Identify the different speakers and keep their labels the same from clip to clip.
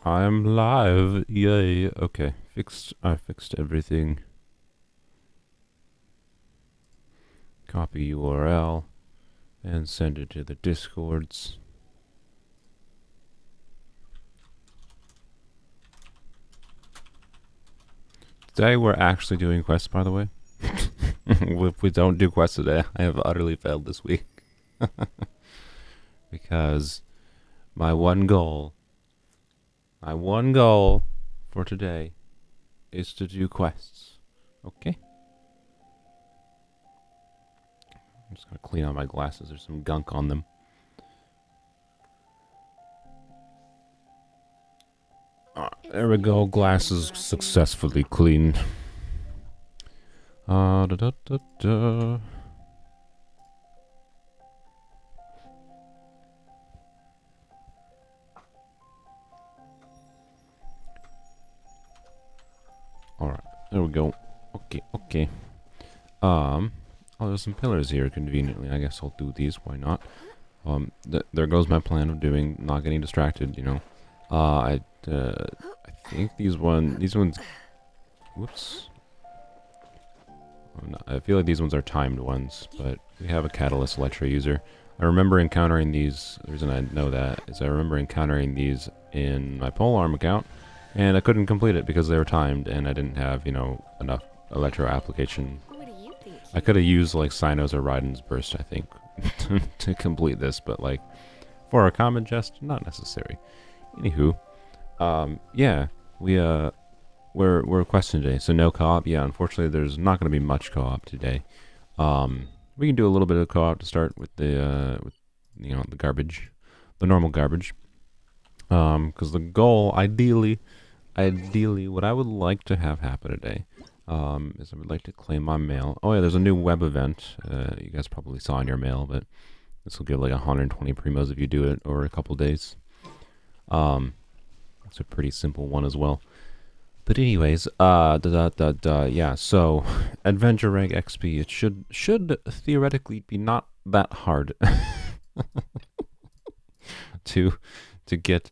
Speaker 1: I'm live. Yay. Okay. I fixed everything. Copy URL and send it to the Discords. Today we're actually doing quests, by the way. If we don't do quests today, I have utterly failed this week. Because my one goal for today is to do quests. Okay? I'm just gonna clean out my glasses. There's some gunk on them. There we go. Glasses successfully cleaned. Da, da, da, da. Alright, there we go. Okay. Oh, there's some pillars here conveniently. I guess I'll do these. Why not? There goes my plan of not getting distracted, you know. I think these ones, whoops. I feel like these ones are timed ones, but we have a Catalyst Electro user. I remember encountering these, the reason I know that is I remember encountering these in my polearm account, and I couldn't complete it because they were timed, and I didn't have, enough Electro application.
Speaker 2: What do you think?
Speaker 1: I could have used, like, Cyno's or Raiden's Burst, I think, to complete this, but, like, for a common chest, not necessary. Anywho, yeah, we're questing today, so no co-op. Yeah, unfortunately, there's not going to be much co-op today. We can do a little bit of co-op to start with the the garbage, the normal garbage. Because the goal, ideally, what I would like to have happen today, is I would like to claim my mail. Oh yeah, there's a new web event. You guys probably saw in your mail, but this will give like 120 primos if you do it over a couple days. It's a pretty simple one as well. But anyways, yeah, so Adventure Rank XP, it should theoretically be not that hard to get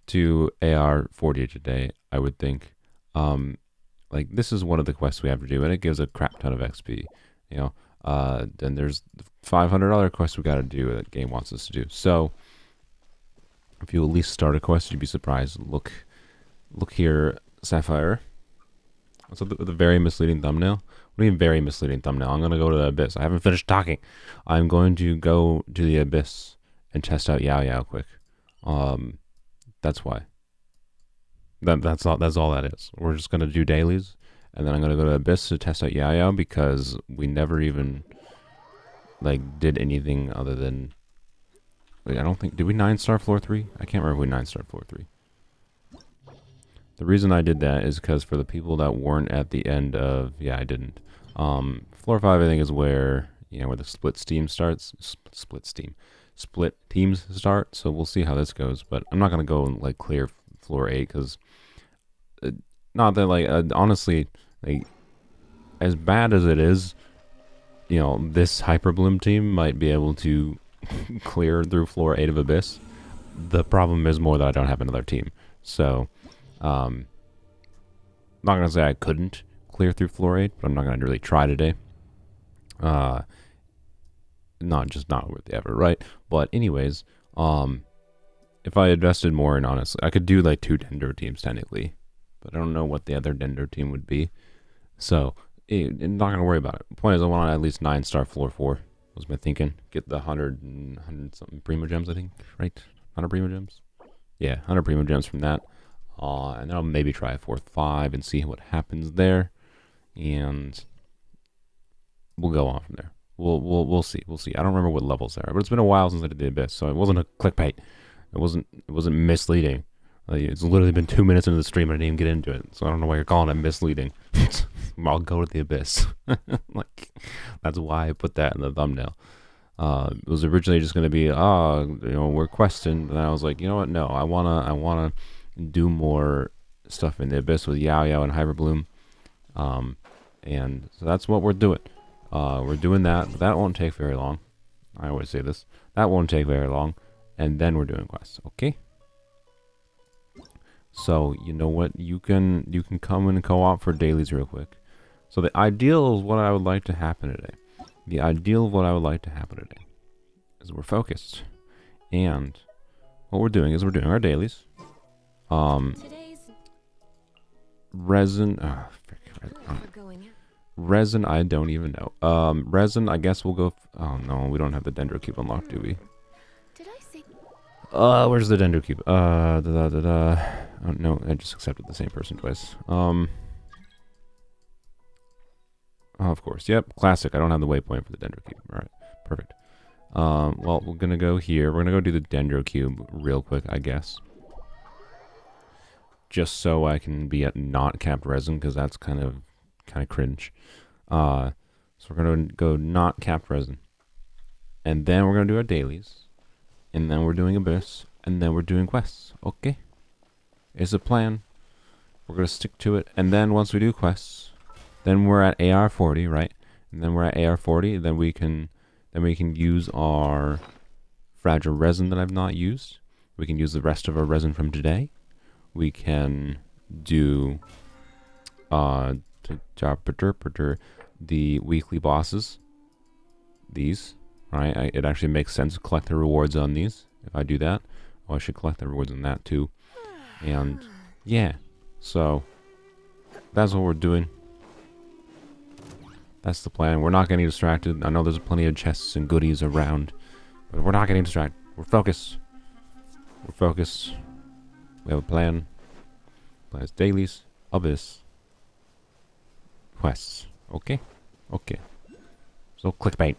Speaker 1: to AR 40 today, I would think. Like, this is one of the quests we have to do, and it gives a crap ton of XP, you know. Then there's the $500 quest we gotta do that game wants us to do. So, if you at least start a quest, you'd be surprised. Look here, Sapphire. What's up with a very misleading thumbnail? What do you mean very misleading thumbnail? I'm gonna go to the Abyss. I haven't finished talking. I'm going to go to the Abyss and test out Yao Yao quick. That's why. That's all that is. We're just gonna do dailies, and then I'm gonna go to Abyss to test out Yao Yao because we never even like did anything other than. Wait, I don't think, did we 9-star floor 3? I can't remember if we 9-star floor 3. The reason I did that is because for the people that weren't at the end of, yeah, I didn't. Floor 5 I think is where, where the split teams start, so we'll see how this goes, but I'm not going to go and, like, clear floor 8, because, not that, like, honestly, like, as bad as it is, this Hyperbloom team might be able to clear through floor 8 of Abyss. The problem is more that I don't have another team. So, not gonna say I couldn't clear through floor 8, but I'm not gonna really try today. Not worth the effort, right? But anyways, if I invested more in, honestly, I could do like 2 Dendro teams technically, but I don't know what the other Dendro team would be. So, I'm not gonna worry about it. The point is, I want at least 9-star floor 4. Was my thinking. Get the 100 something Primo Gems, I think, right? 100 Primo Gems? Yeah, 100 Primo Gems from that. And then I'll maybe try a fourth 5 and see what happens there. And we'll go on from there. We'll see. I don't remember what levels there are, but it's been a while since I did the Abyss, so it wasn't a clickbait. It wasn't misleading. Like, it's literally been 2 minutes into the stream and I didn't even get into it, so I don't know why you're calling it misleading. I'll go to the Abyss. Like, that's why I put that in the thumbnail. It was originally just going to be, we're questing, and I was like, you know what? No, I wanna do more stuff in the Abyss with Yao Yao and Hyperbloom. And so that's what we're doing. We're doing that, but that won't take very long. I always say this. That won't take very long, and then we're doing quests. Okay. So you know what? You can come in and co-op for dailies real quick. So the ideal is what I would like to happen today. The ideal of what I would like to happen today is we're focused, and what we're doing is we're doing our dailies. Resin. Resin. I don't even know. Resin. I guess we'll go. Oh no, we don't have the Dendro Cube unlocked, do we? Where's the Dendro Cube? Oh no, I just accepted the same person twice. Oh, of course. Yep, classic. I don't have the waypoint for the Dendro Cube. All right, perfect. Well, we're gonna go here. We're gonna go do the Dendro Cube real quick, I guess. Just so I can be at not capped resin, because that's kind of cringe. So we're gonna go not capped resin, and then we're gonna do our dailies, and then we're doing Abyss, and then we're doing quests. Okay, it's a plan. We're gonna stick to it, and then once we do quests, then we're at AR 40, right? And then we're at AR 40. Then we can use our fragile resin that I've not used. We can use the rest of our resin from today. We can do the weekly bosses. These, right? It actually makes sense to collect the rewards on these. If I do that, oh, I should collect the rewards on that too. And yeah, so that's what we're doing. That's the plan. We're not getting distracted. I know there's plenty of chests and goodies around, but we're not getting distracted. We're focused. We're focused. We have a plan. Plans dailies, Abyss, quests. Okay? Okay. So clickbait.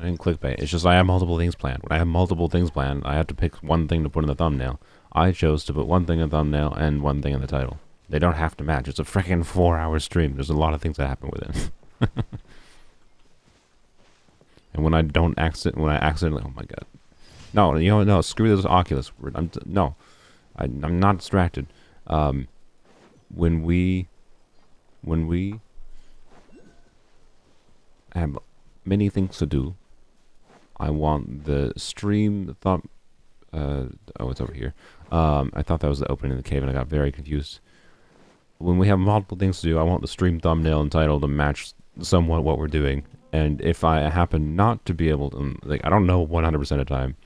Speaker 1: I didn't clickbait. It's just I have multiple things planned. When I have multiple things planned, I have to pick one thing to put in the thumbnail. I chose to put one thing in the thumbnail and one thing in the title. They don't have to match. It's a freaking 4-hour stream. There's a lot of things that happen with it. And when I accidentally, oh my god. No, you know, no, screw this Oculus. I'm not distracted. When we have many things to do, I want the stream thumb. Oh, it's over here. I thought that was the opening of the cave, and I got very confused. When we have multiple things to do, I want the stream thumbnail and title to match somewhat what we're doing. And if I happen not to be able to, like, I don't know 100% of the time.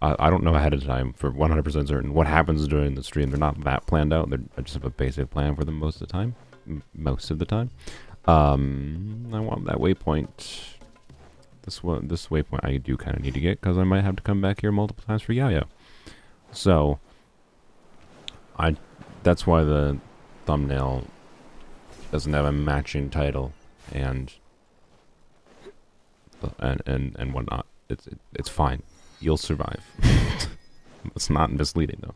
Speaker 1: I don't know ahead of time for 100% certain what happens during the stream. They're not that planned out. I just have a basic plan for them most of the time. I want that waypoint. This waypoint I do kind of need to get, because I might have to come back here multiple times for Yayo. So, that's why the thumbnail doesn't have a matching title and whatnot. It's fine. You'll survive. It's not misleading though.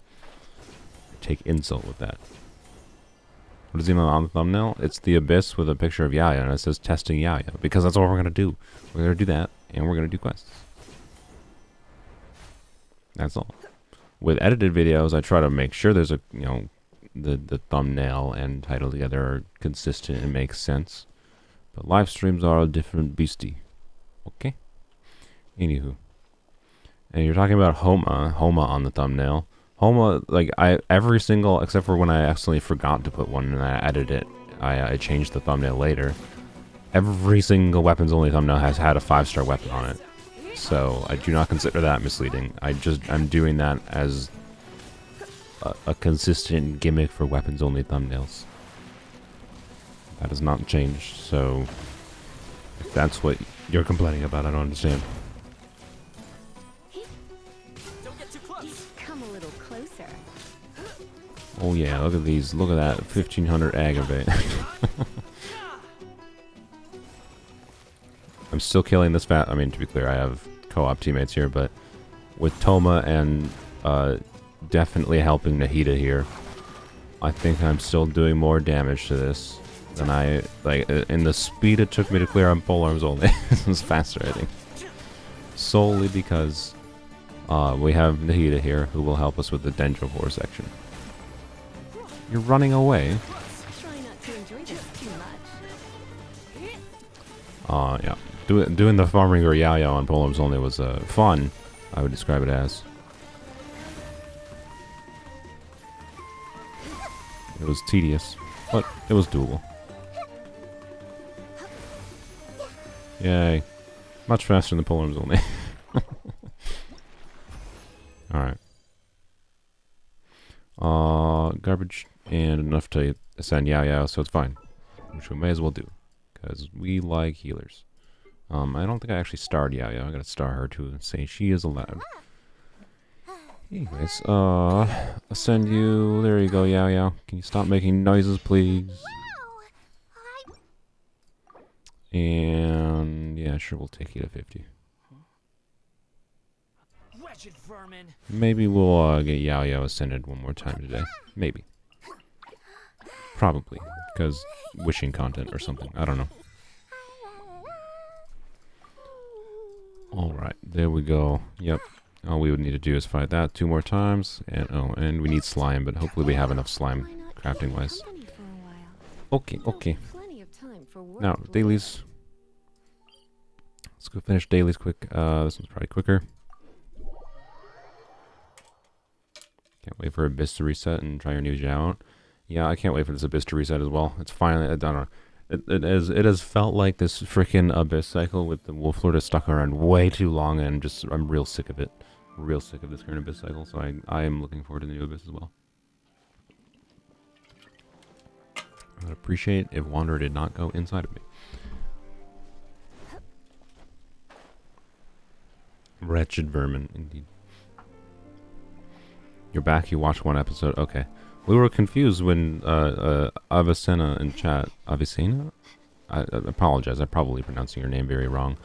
Speaker 1: Take insult with that. What is even on the thumbnail? It's the Abyss with a picture of Yaya, and it says testing Yaya, because that's what we're gonna do. We're gonna do that, and we're gonna do quests. That's all. With edited videos, I try to make sure there's a, you know, the thumbnail and title together are consistent and make sense. But live streams are a different beastie. Okay? Anywho. And you're talking about Homa on the thumbnail. Homa, like, every single, except for when I accidentally forgot to put one and I edited it, I changed the thumbnail later. Every single weapons only thumbnail has had a 5-star weapon on it. So I do not consider that misleading. I'm doing that as a consistent gimmick for weapons only thumbnails. That has not changed, so if that's what you're complaining about, I don't understand. Oh yeah, look at these. Look at that. 1500 aggravate. I'm still killing this fat. I mean, to be clear, I have co-op teammates here, but with Toma and definitely helping Nahida here, I think I'm still doing more damage to this than I, like, in the speed it took me to clear on polearms only. This was faster, I think. Solely because we have Nahida here, who will help us with the Dendrovore section. You're running away. Yeah. Doing the farming or Yayo on polearms only was fun, I would describe it as. It was tedious, but it was doable. Yay. Much faster than Polar Arms only. Alright. Garbage and enough to ascend Yao Yao, so it's fine. Which we may as well do. Because we like healers. I don't think I actually starred Yao Yao. I gotta star her to say she is allowed. Anyways, ascend you. There you go, Yao Yao. Can you stop making noises, please? And yeah, sure, we'll take you to 50. Maybe we'll get Yao Yao ascended one more time today. Maybe. Probably. Because wishing content or something. I don't know. Alright, there we go. Yep. All we would need to do is fight that 2 more times. And and we need slime, but hopefully we have enough slime crafting wise. Okay, okay. Now, dailies. Let's go finish dailies quick. This one's probably quicker. Can't wait for Abyss to reset and try your new Zhao out. Yeah, I can't wait for this Abyss to reset as well. It's finally, I don't know. It has felt like this freaking Abyss cycle with the Wolf Lord is stuck around way too long, and I'm real sick of it. Real sick of this current Abyss cycle, so I am looking forward to the new Abyss as well. I would appreciate if Wanderer did not go inside of me. Wretched vermin, indeed. You're back, you watched 1 episode, okay. We were confused when Avicenna in chat, Avicenna? I apologize, I'm probably pronouncing your name very wrong.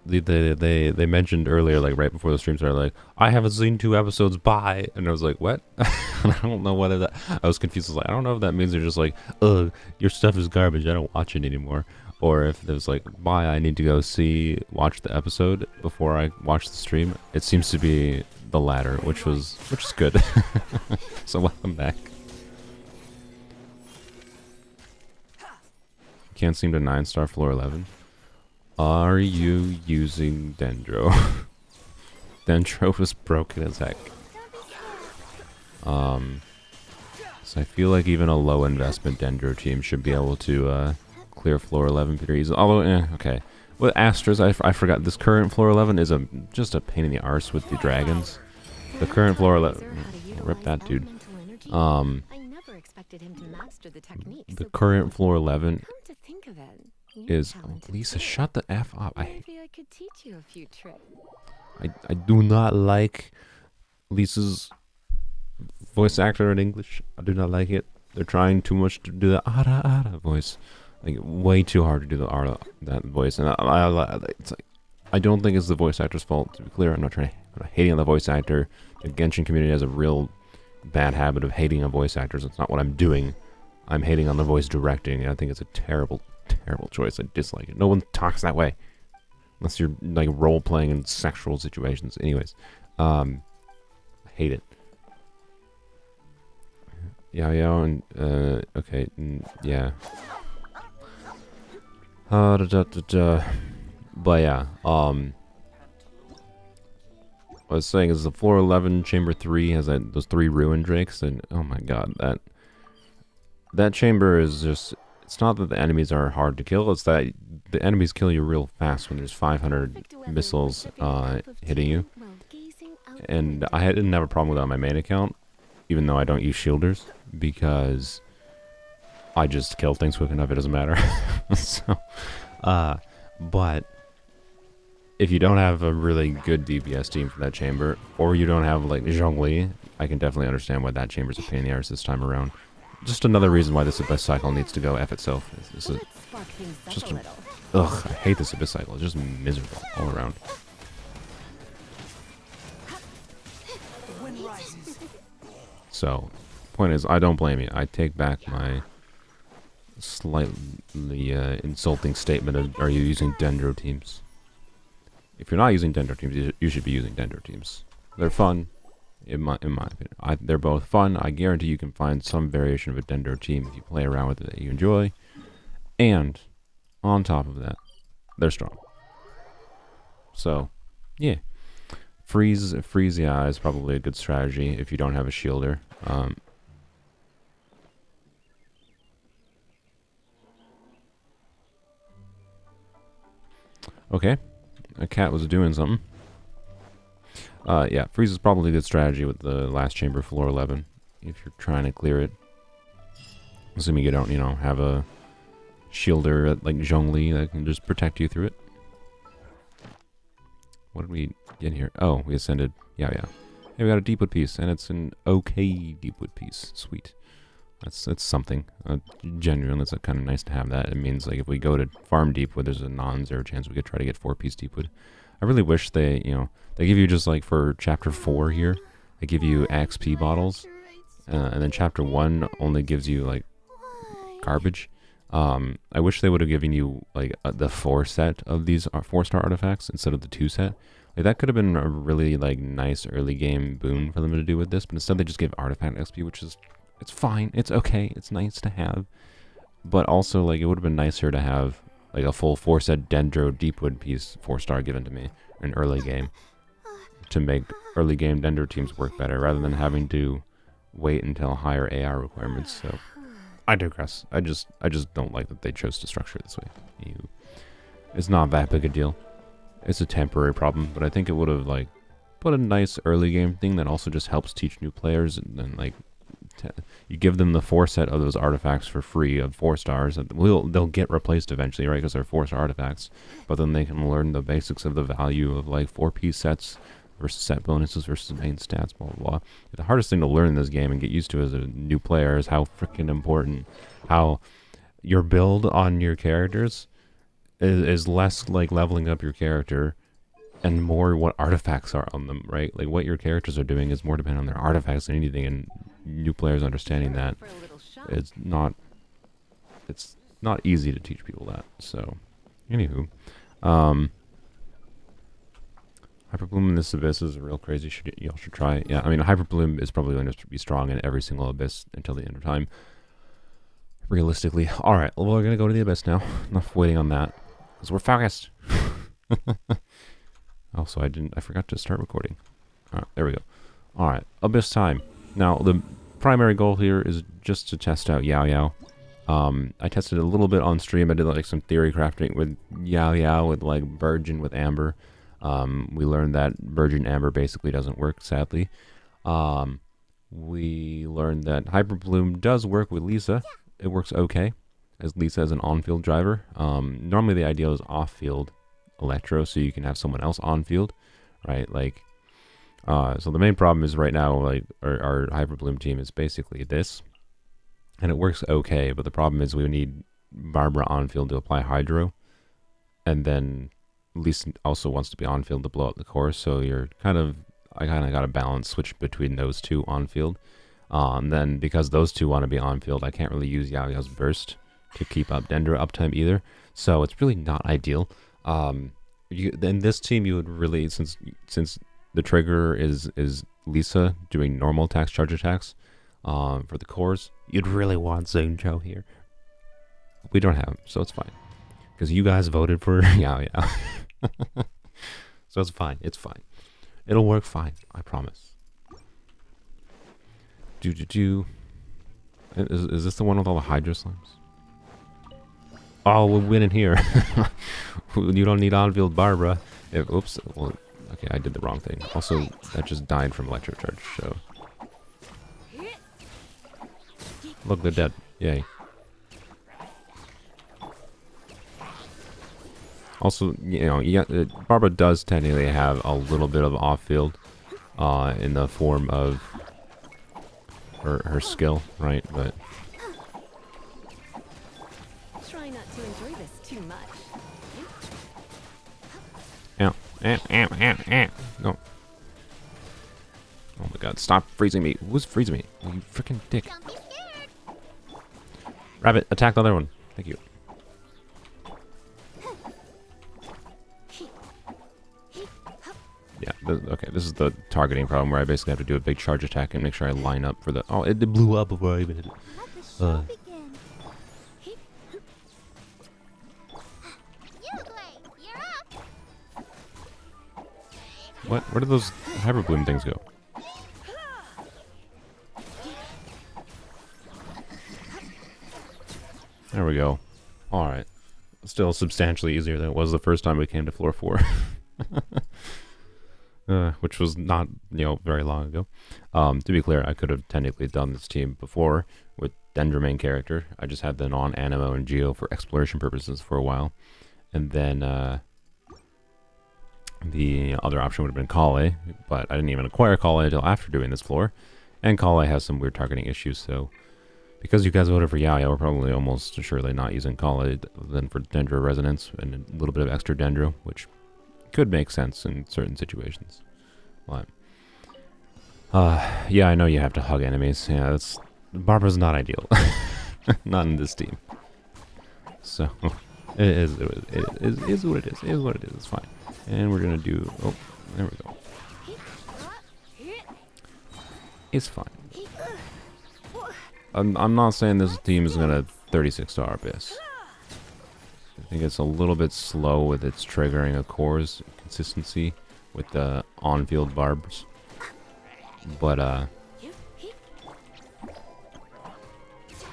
Speaker 1: They mentioned earlier, like right before the stream started, like, I haven't seen 2 episodes, bye. And I was like, what? I don't know whether that, I was confused. I was like, I don't know if that means they're just like, ugh, your stuff is garbage, I don't watch it anymore. Or if there's like, bye, I need to go watch the episode before I watch the stream. It seems to be the latter, which is good. So welcome back. Can't seem to 9-star floor 11. Are you using Dendro? Dendro was broken as heck. So I feel like even a low investment Dendro team should be able to clear floor 11 pretty easily. Although, okay. With Astras, I forgot, this current floor 11 is just a pain in the arse with the dragons. The current floor 11... Rip that dude. The current floor 11 is... Oh, Lisa, shut the F up. I do not like Lisa's voice actor in English. I do not like it. They're trying too much to do the ara ara voice. Like, way too hard to do the ara, that voice. And it's like, I don't think it's the voice actor's fault, to be clear. I'm not hating on the voice actor. The Genshin community has a real bad habit of hating on voice actors. It's not what I'm doing. I'm hating on the voice directing. I think it's a terrible, terrible choice. I dislike it. No one talks that way. Unless you're, like, role-playing in sexual situations. Anyways. I hate it. Yeah, and, okay, yeah. But yeah, what I was saying is the floor 11 chamber 3 has those 3 ruin drakes, and oh my god, that chamber is just, it's not that the enemies are hard to kill, it's that the enemies kill you real fast when there's 500 missiles hitting you. And I didn't have a problem with that on my main account, even though I don't use shielders, because I just kill things quick enough, it doesn't matter. So, but if you don't have a really good DPS team for that chamber, or you don't have like Zhongli, I can definitely understand why that chamber's a pain in the arse this time around. Just another reason why this Abyss cycle needs to go F itself. Ugh, I hate this Abyss cycle. It's just miserable all around. So, point is, I don't blame you. I take back my slightly insulting statement of, are you using Dendro teams? If you're not using Dendro teams, you should be using Dendro teams. They're fun, in my opinion. They're both fun. I guarantee you can find some variation of a Dendro team if you play around with it that you enjoy. And, on top of that, they're strong. So, yeah. Freeze, yeah, is probably a good strategy if you don't have a shielder. Okay. A cat was doing something. Yeah, freeze is probably a good strategy with the last chamber, floor 11, if you're trying to clear it. Assuming you don't, have a shielder like Zhongli that can just protect you through it. What did we get here? Oh, we ascended. Yeah. Hey, we got a deepwood piece, and it's an okay deepwood piece. Sweet. That's something. Genuinely, it's kind of nice to have that. It means, like, if we go to farm deepwood, there's a non-zero chance we could try to get 4-piece deepwood. I really wish they, they give you just, like, for chapter 4 here, they give you XP bottles, and then chapter 1 only gives you, like, garbage. I wish they would have given you, like, the 4 set of these 4-star artifacts instead of the 2 set. Like, that could have been a really, like, nice early game boon for them to do with this, but instead they just gave artifact XP, which is, it's fine, it's okay, it's nice to have. But also, like, it would have been nicer to have, like, a full 4-set Dendro Deepwood piece 4-star given to me in early game to make early game Dendro teams work better rather than having to wait until higher AR requirements. So I digress. I just don't like that they chose to structure it this way. It's not that big a deal. It's a temporary problem, but I think it would have, like, put a nice early game thing that also just helps teach new players, and then, like, you give them the 4 set of those artifacts for free of 4 stars. They'll get replaced eventually, right? Because they're 4-star artifacts. But then they can learn the basics of the value of, like, 4-piece sets versus set bonuses versus main stats, blah, blah, blah. The hardest thing to learn in this game and get used to as a new player is how freaking important how your build on your characters is less like leveling up your character and more what artifacts are on them, right? Like, what your characters are doing is more dependent on their artifacts than anything, and new players understanding that it's not easy to teach people that. So, anywho, Hyperbloom in this abyss is real crazy. Y'all should try it. Yeah, I mean, Hyperbloom is probably going to be strong in every single abyss until the end of time. Realistically. Alright, well, we're going to go to the abyss now. Enough waiting on that. Because we're focused. Also, I forgot to start recording. Alright, there we go. Alright, abyss time. Now, the primary goal here is just to test out Yao Yao. I tested a little bit on stream. I did, like, some theory crafting with Yao Yao, with, like, Virgin with Amber. We learned that Virgin Amber basically doesn't work, sadly. We learned that Hyperbloom does work with Lisa. It works okay, as Lisa is an on-field driver. Normally the ideal is off-field Electro, so you can have someone else on-field, right? Like, so the main problem is right now, like, our Hyperbloom team is basically this, and it works okay, but the problem is we need Barbara on-field to apply Hydro, and then Lisa also wants to be on-field to blow up the core, so I kind of got a balance switch between those two on-field. Then because those two want to be on-field, I can't really use Yao Yao's burst to keep up Dendro uptime either, so it's really not ideal. In this team, you would really, since the trigger is Lisa doing normal attacks, charge attacks, for the cores, you'd really want Zhongli here. We don't have him, so it's fine. Because you guys voted for Yao Yao. So it's fine, It'll work fine, I promise. Is this the one with all the Hydro Slimes? Oh, we're winning here. You don't need on-field Barbara. Oops. Well, okay, I did the wrong thing. Also, that just died from Electro Charge, so. Look, they're dead. Yay. Also, Barbara does technically have a little bit of off-field in the form of her skill, right? But
Speaker 2: try not to enjoy this too much.
Speaker 1: No. Oh my god, stop freezing me. Who's freezing me? Oh, you freaking dick.
Speaker 2: Don't be scared.
Speaker 1: Rabbit, attack the other one. Thank you. Yeah, okay, this is the targeting problem where I basically have to do a big charge attack and make sure I line up for the... Oh, it blew up before I even hit it.
Speaker 2: Let the show begin. You're up.
Speaker 1: What? Where did those Hyperbloom things go? There we go. Alright. still substantially easier than it was the first time we came to floor 4. Which was not, very long ago. To be clear, I could have technically done this team before with Dendra main character. I just had them on Animo and Geo for exploration purposes for a while. And then the other option would have been Kale, but I didn't even acquire Kale until after doing this floor. And Kale has some weird targeting issues, so because you guys voted for Yaya, we're probably almost surely not using Kale than for Dendro Resonance and a little bit of extra Dendro, which could make sense in certain situations. But yeah, I know you have to hug enemies. Yeah, Barbara's not ideal. Not in this team. So it is what it is. It is what it is. It's fine. And we're gonna do. Oh, there we go. It's fine. I'm not saying this team is gonna 36-star Abyss. I think it's a little bit slow with its triggering of cores consistency with the on-field barbs, but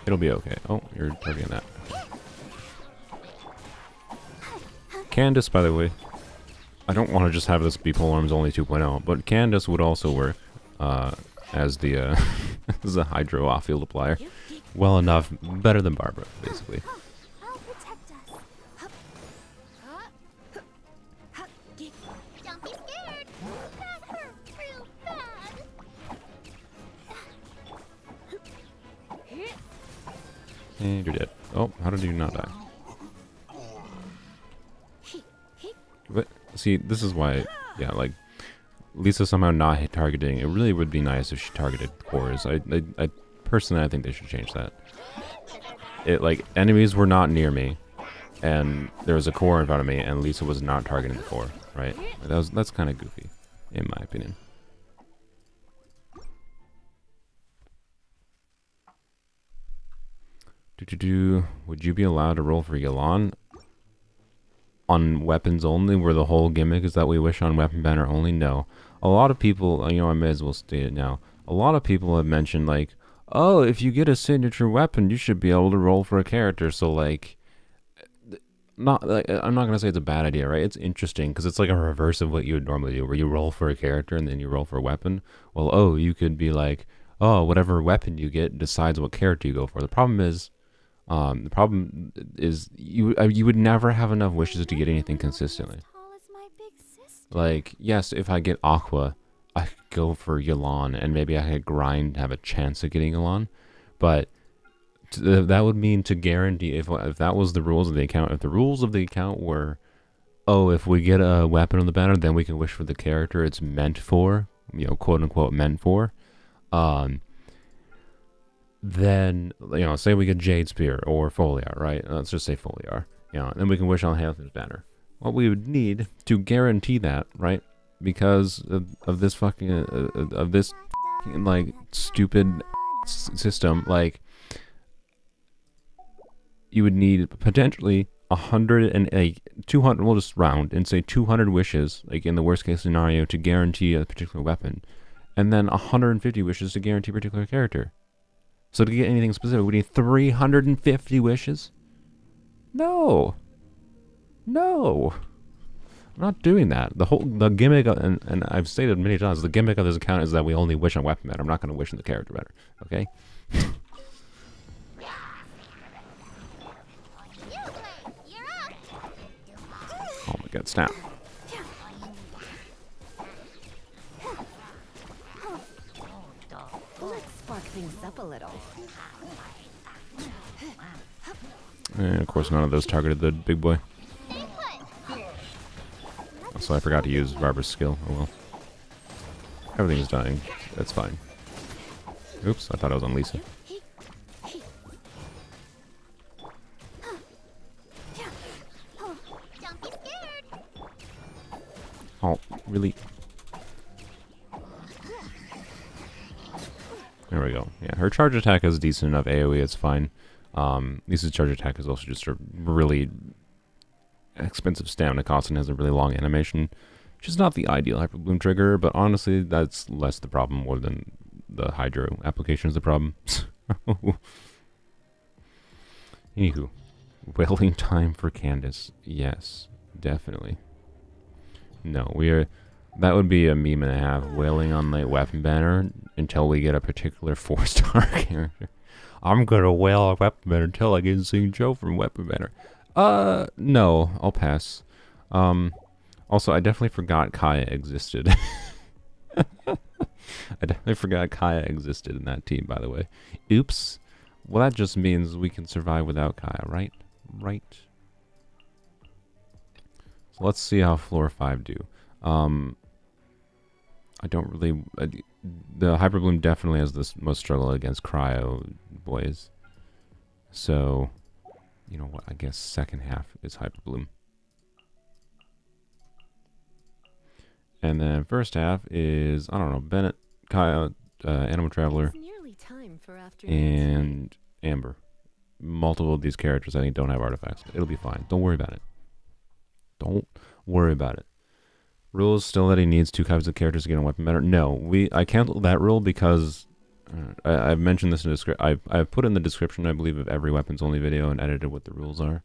Speaker 1: it'll be okay. Oh, you're targeting that. Candace, by the way, I don't want to just have this be Polearms only 2.0, but Candace would also work as the as a Hydro off-field applier. Well enough, better than Barbara, basically.
Speaker 2: I'll protect us. Don't be scared. That hurt real bad.
Speaker 1: And you're dead. Oh, how did you not die? But see, this is why, yeah, like Lisa somehow not hit targeting. It really would be nice if she targeted cores. I personally, I think they should change that. It like enemies were not near me, and there was a core in front of me, and Lisa was not targeting the core. Right? That's kind of goofy, in my opinion. Would you be allowed to roll for Yalan on weapons only, where the whole gimmick is that we wish on weapon banner only? No. A lot of people, I may as well state it now. A lot of people have mentioned like, oh, if you get a signature weapon, you should be able to roll for a character. So like, not like I'm not gonna say it's a bad idea, right? It's interesting because it's like a reverse of what you would normally do, where you roll for a character and then you roll for a weapon. Well, oh, you could be like, oh, whatever weapon you get decides what character you go for. The problem is you would never have enough wishes to get anything consistently. Like, yes, if I get Aqua, I could go for Yalan, and maybe I could grind to have a chance of getting Yalan. But that would mean to guarantee, if that was the rules of the account, if the rules of the account were, oh, if we get a weapon on the banner, then we can wish for the character it's meant for, quote unquote meant for, then, say we get Jade Spear or Foliar, right? Let's just say Foliar, and then we can wish on Haleth's banner. What we would need to guarantee that, right? Because of this fucking, like, stupid system, like, you would need potentially 200, we'll just round and say 200 wishes, like in the worst case scenario, to guarantee a particular weapon, and then 150 wishes to guarantee a particular character. So to get anything specific, we need 350 wishes? No. I'm not doing that. The gimmick, and I've stated many times, the gimmick of this account is that we only wish on weapon banner. I'm not going to wish on the character banner. Okay? Oh my god, snap.
Speaker 2: Let's spark things up a little.
Speaker 1: And of course, none of those targeted the big boy. Also, I forgot to use Barbara's skill. Oh well. Everything's dying. That's fine. Oops, I thought I was on Lisa. Oh, really? There we go. Yeah, her charge attack is decent enough AoE, it's fine. Lisa's charge attack is also just a really expensive stamina cost and has a really long animation, which is not the ideal Hyper Bloom trigger, but honestly, that's less the problem more than the Hydro application is the problem. Anywho, Wailing time for Candace. Yes, definitely. No, we are. That would be a meme and a half. Wailing on the weapon banner until we get a particular 4-star character. I'm gonna wail on weapon banner until I get Sing Joe from weapon banner. No, I'll pass. Also, I definitely forgot Kaya existed. I definitely forgot Kaya existed in that team, by the way. Oops. Well, that just means we can survive without Kaya, right? Right. So let's see how floor 5 do. I don't really... the Hyper Bloom definitely has the most struggle against Cryo boys. So, you know what? I guess second half is Hyper Bloom. And then first half is, I don't know, Bennett, Kaya, Animal Traveler, and Amber. Multiple of these characters I think don't have artifacts. It'll be fine. Don't worry about it. Don't worry about it. Rule is still that he needs 2 copies of characters to get a weapon better. No, I canceled that rule because I've mentioned this in the description. I've put in the description, I believe, of every weapons only video and edited what the rules are.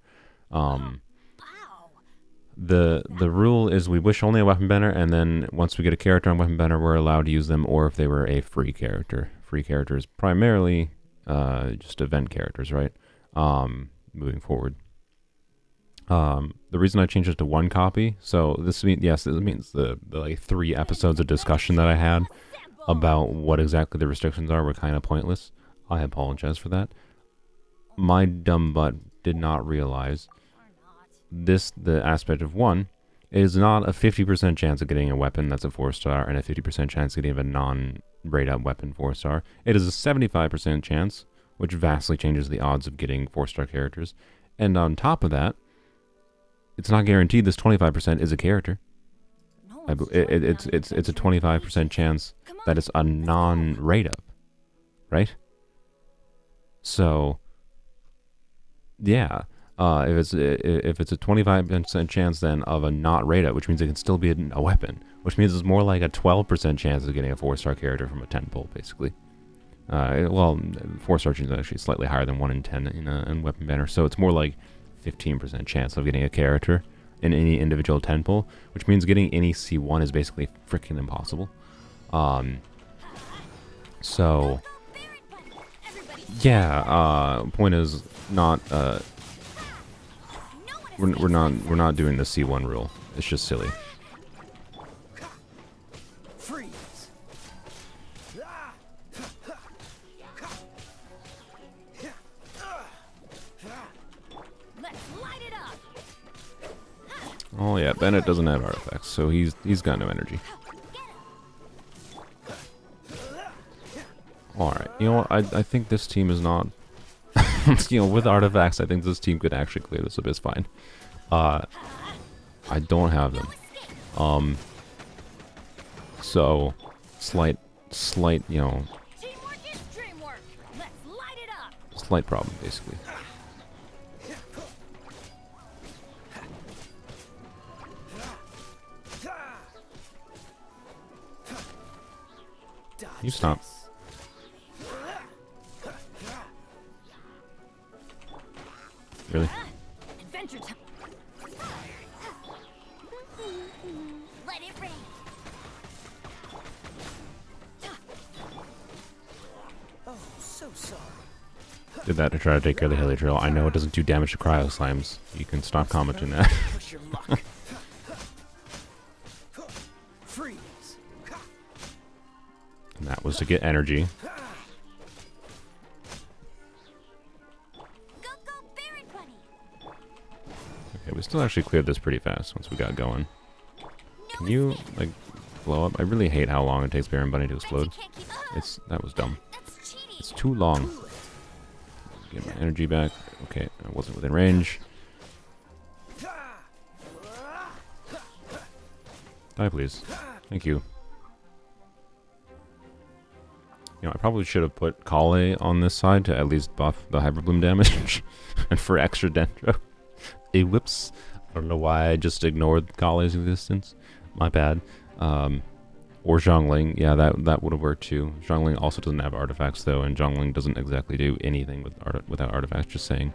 Speaker 1: The rule is we wish only a weapon banner, and then once we get a character on weapon banner, we're allowed to use them, or if they were a free character. Free characters primarily just event characters, right? Moving forward. The reason I changed it to 1 copy, so this means, yes, this means the like 3 episodes of discussion that I had about what exactly the restrictions are were kind of pointless. I apologize for that. My dumb butt did not realize the aspect of 1 is not a 50% chance of getting a weapon that's a 4-star and a 50% chance of getting a non-rate up weapon 4-star. It is a 75% chance, which vastly changes the odds of getting 4-star characters. And on top of that, it's not guaranteed this 25% is a character. It's a 25% chance that it's a non-rate up, right? So, yeah. If it's a 25% chance then of a not rate up, which means it can still be a weapon, which means it's more like a 12% chance of getting a 4-star character from a 10 pull, basically. Well, 4-star is actually slightly higher than 1 in 10 in weapon banner, so it's more like 15% chance of getting a character in any individual 10 pull, which means getting any C1 is basically freaking impossible. So yeah, point is not we're not doing the C1 rule. It's just silly. Oh yeah, Bennett doesn't have artifacts, so he's got no energy. Alright, you know what, I think this team is not... you know, with artifacts, I think this team could actually clear this abyss fine. I don't have them. So, slight, you know... slight problem, basically. You stop. Really?
Speaker 2: Adventure time. Let it rain.
Speaker 3: Oh, so sorry.
Speaker 1: Did that to try to take care of the Hilly Trail. I know it doesn't do damage to cryo slimes. You can stop commenting that.
Speaker 3: Push your luck. Freeze.
Speaker 1: And that was to get energy. Okay, we still actually cleared this pretty fast once we got going. Can you, like, blow up? I really hate how long it takes Baron Bunny to explode. That was dumb. It's too long. Get my energy back. Okay, I wasn't within range. Die, please. Thank you. You know, I probably should have put Kale on this side to at least buff the Hyper Bloom damage. And for extra Dendro. Whoops. I don't know why I just ignored Kale's existence. My bad. Or Zhongling. Yeah, that would have worked too. Zhongling also doesn't have artifacts though, and Zhongling doesn't exactly do anything without artifacts. Just saying.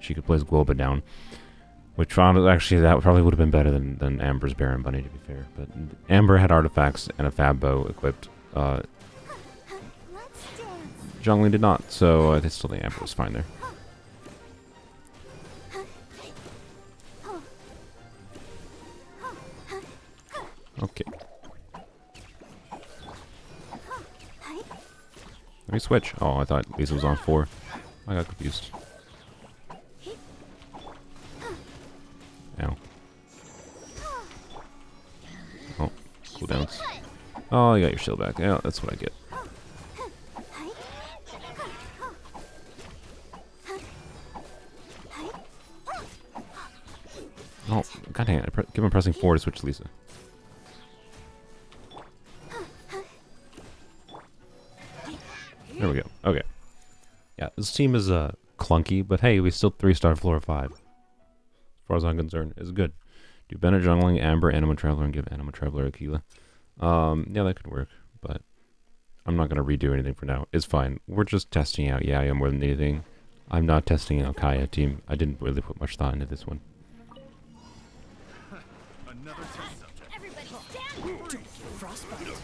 Speaker 1: she could place Globa down. Which actually that probably would have been better than Amber's Baron Bunny, to be fair. But Amber had artifacts and a Fab Bow equipped.
Speaker 2: Let's dance.
Speaker 1: Zhongli did not, so I still think Amber was fine there. Okay. Let me switch. Oh, I thought Lisa was on 4. I got confused. Ow. Oh, cooldowns. Oh, you got your shield back. Yeah, that's what I get. Oh, god dang it. Keep on pressing 4 to switch to Lisa. There we go. Okay. Yeah, this team is clunky, but hey, we still 3-star floor 5. As far as I'm concerned, it's good. Do Bennett jungling, Amber, Anima Traveler, and give Anima Traveler Aquila. Yeah, that could work, but I'm not going to redo anything for now. It's fine. We're just testing out Yaya more than anything. I'm not testing out Kaya team. I didn't really put much thought into this one.
Speaker 2: Everybody stand.
Speaker 3: Frostbite.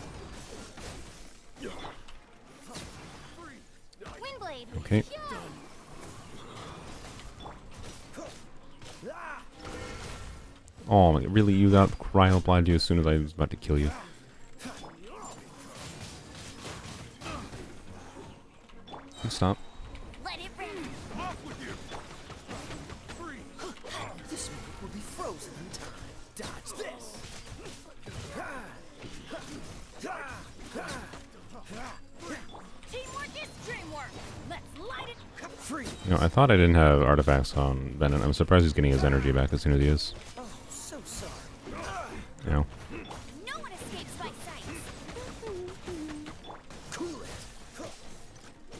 Speaker 2: Windblade.
Speaker 1: Okay. Oh, my, really? You got cryo applied to you as soon as I was about to kill you. Stop.
Speaker 2: Let it rip.
Speaker 3: This move will be frozen in time. Dodge this.
Speaker 2: Teamwork is dreamwork. Let's light it.
Speaker 3: Free.
Speaker 1: You know, I thought I didn't have artifacts on Bennett. I'm surprised he's getting his energy back as soon as he is.
Speaker 3: Oh, so sorry.
Speaker 1: You know?
Speaker 2: No one escapes my sight.
Speaker 3: Cool it.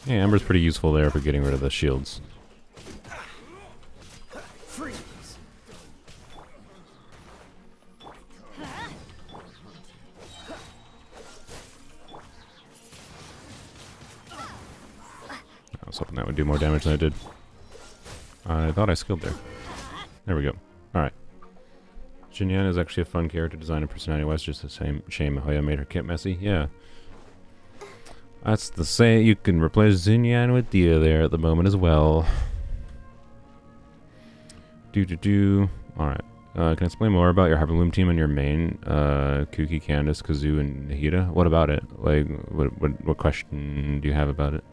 Speaker 1: Yeah, Amber's pretty useful there for getting rid of the shields.
Speaker 3: Freeze.
Speaker 1: I was hoping that would do more damage than I did. I thought I skilled there. There we go. Alright. Jinyan is actually a fun character design and personality-wise, just the same shame Hoya made her kit messy. Yeah. That's the same. You can replace Zinyan with Dia there at the moment as well. Alright. Can I explain more about your Hyperbloom team and your main? Kuki, Candace, Kazoo, and Nahida? What about it? Like, what question do you have about it?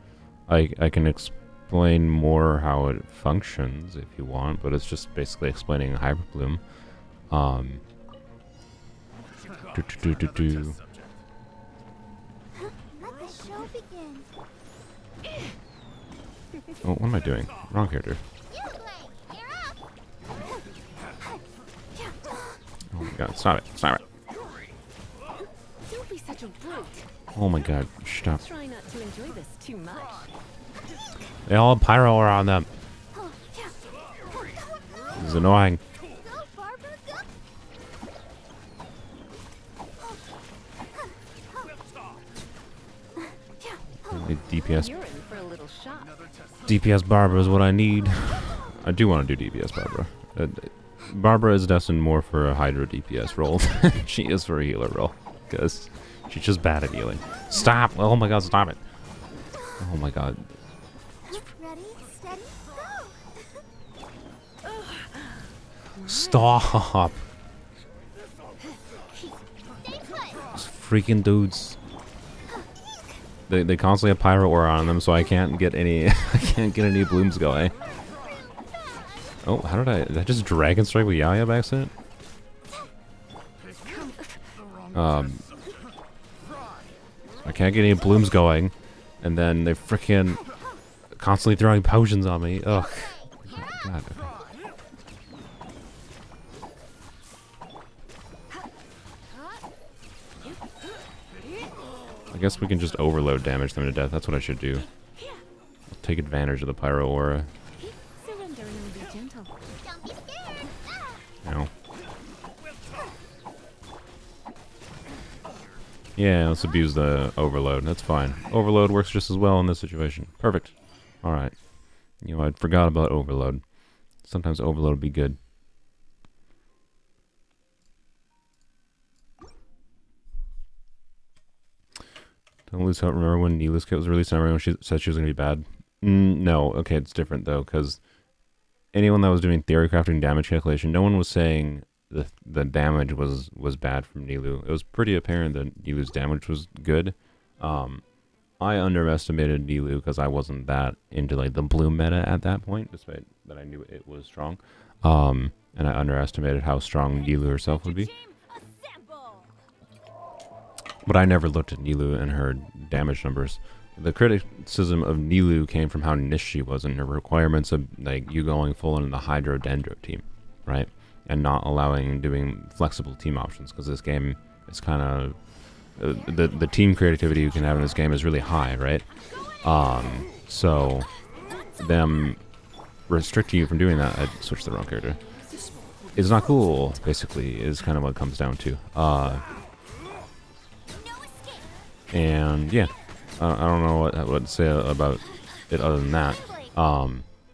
Speaker 1: I can explain more how it functions if you want, but it's just basically explaining Hyperbloom.
Speaker 2: Let the show begin.
Speaker 1: Oh, what am I doing? Wrong character.
Speaker 2: You play. You're up.
Speaker 1: Oh my god, stop it. Stop it.
Speaker 4: Don't be such a brute.
Speaker 1: Oh my god, stop.
Speaker 4: Try not to enjoy this too much.
Speaker 1: They all have pyro aura on them. This is annoying.
Speaker 2: Go, Barbara, go.
Speaker 1: Only DPS.
Speaker 4: You're in for a little shock.
Speaker 1: DPS Barbara is what I need. I do want to do DPS Barbara. Barbara is destined more for a Hydra DPS role than she is for a healer role. Because she's just bad at healing. Stop! Oh my god, stop it. Oh my god.
Speaker 2: Ready, steady, go.
Speaker 1: Stop!
Speaker 2: Stay put.
Speaker 1: These freaking dudes. They constantly have pyro aura on them, so I can't get any I can't get any blooms going. Oh, how did I just Dragon Strike with Yaya by accident? I can't get any blooms going, and then they're freaking constantly throwing potions on me. Ugh. God. I guess we can just overload damage them to death. That's what I should do. I'll take advantage of the pyro aura.
Speaker 4: Surrender and be gentle.
Speaker 2: Don't be scared.
Speaker 1: Ow. Yeah, let's abuse the overload. That's fine. Overload works just as well in this situation. Perfect. Alright. You know, I forgot about overload. Sometimes overload would be good. Don't lose hope. Remember when Neela's kit was released and everyone said she was going to be bad? No. Okay, it's different though, because anyone that was doing theory crafting damage calculation, no one was saying the damage was bad from Nilu. It was pretty apparent that Nilu's damage was good. I underestimated Nilu because I wasn't that into like the blue meta at that point, despite that I knew it was strong. And I underestimated how strong Nilu herself would be.
Speaker 2: Team, assemble!
Speaker 1: But I never looked at Nilu and her damage numbers. The criticism of Nilu came from how niche she was and her requirements of like you going full in the Hydro Dendro team, right? And not allowing doing flexible team options because this game is kind of the team creativity you can have in this game is really high, right? So them restricting you from doing that, I switched the wrong character. It's not cool, basically, is kind of what it comes down to. And yeah, I don't know what to say about it other than that.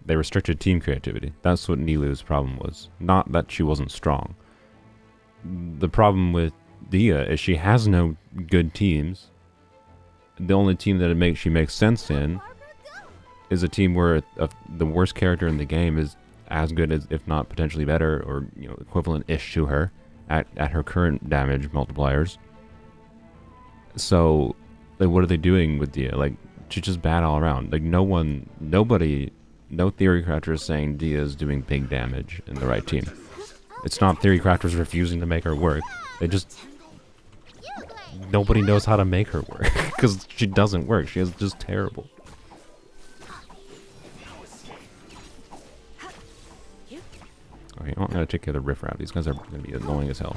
Speaker 1: They restricted team creativity. That's what Nilu's problem was. Not that she wasn't strong. The problem with Dia is she has no good teams. The only team that she makes sense in is a team where the worst character in the game is as good as, if not potentially better, or equivalent-ish to her at her current damage multipliers. So, like, what are they doing with Dia? Like, she's just bad all around. Like, no theory crafter is saying Dia is doing big damage in the right team. It's not theory crafters refusing to make her work. They just nobody knows how to make her work because she doesn't work. She is just terrible. Okay, I'm gonna take care of the riffraff. These guys are gonna be annoying as hell.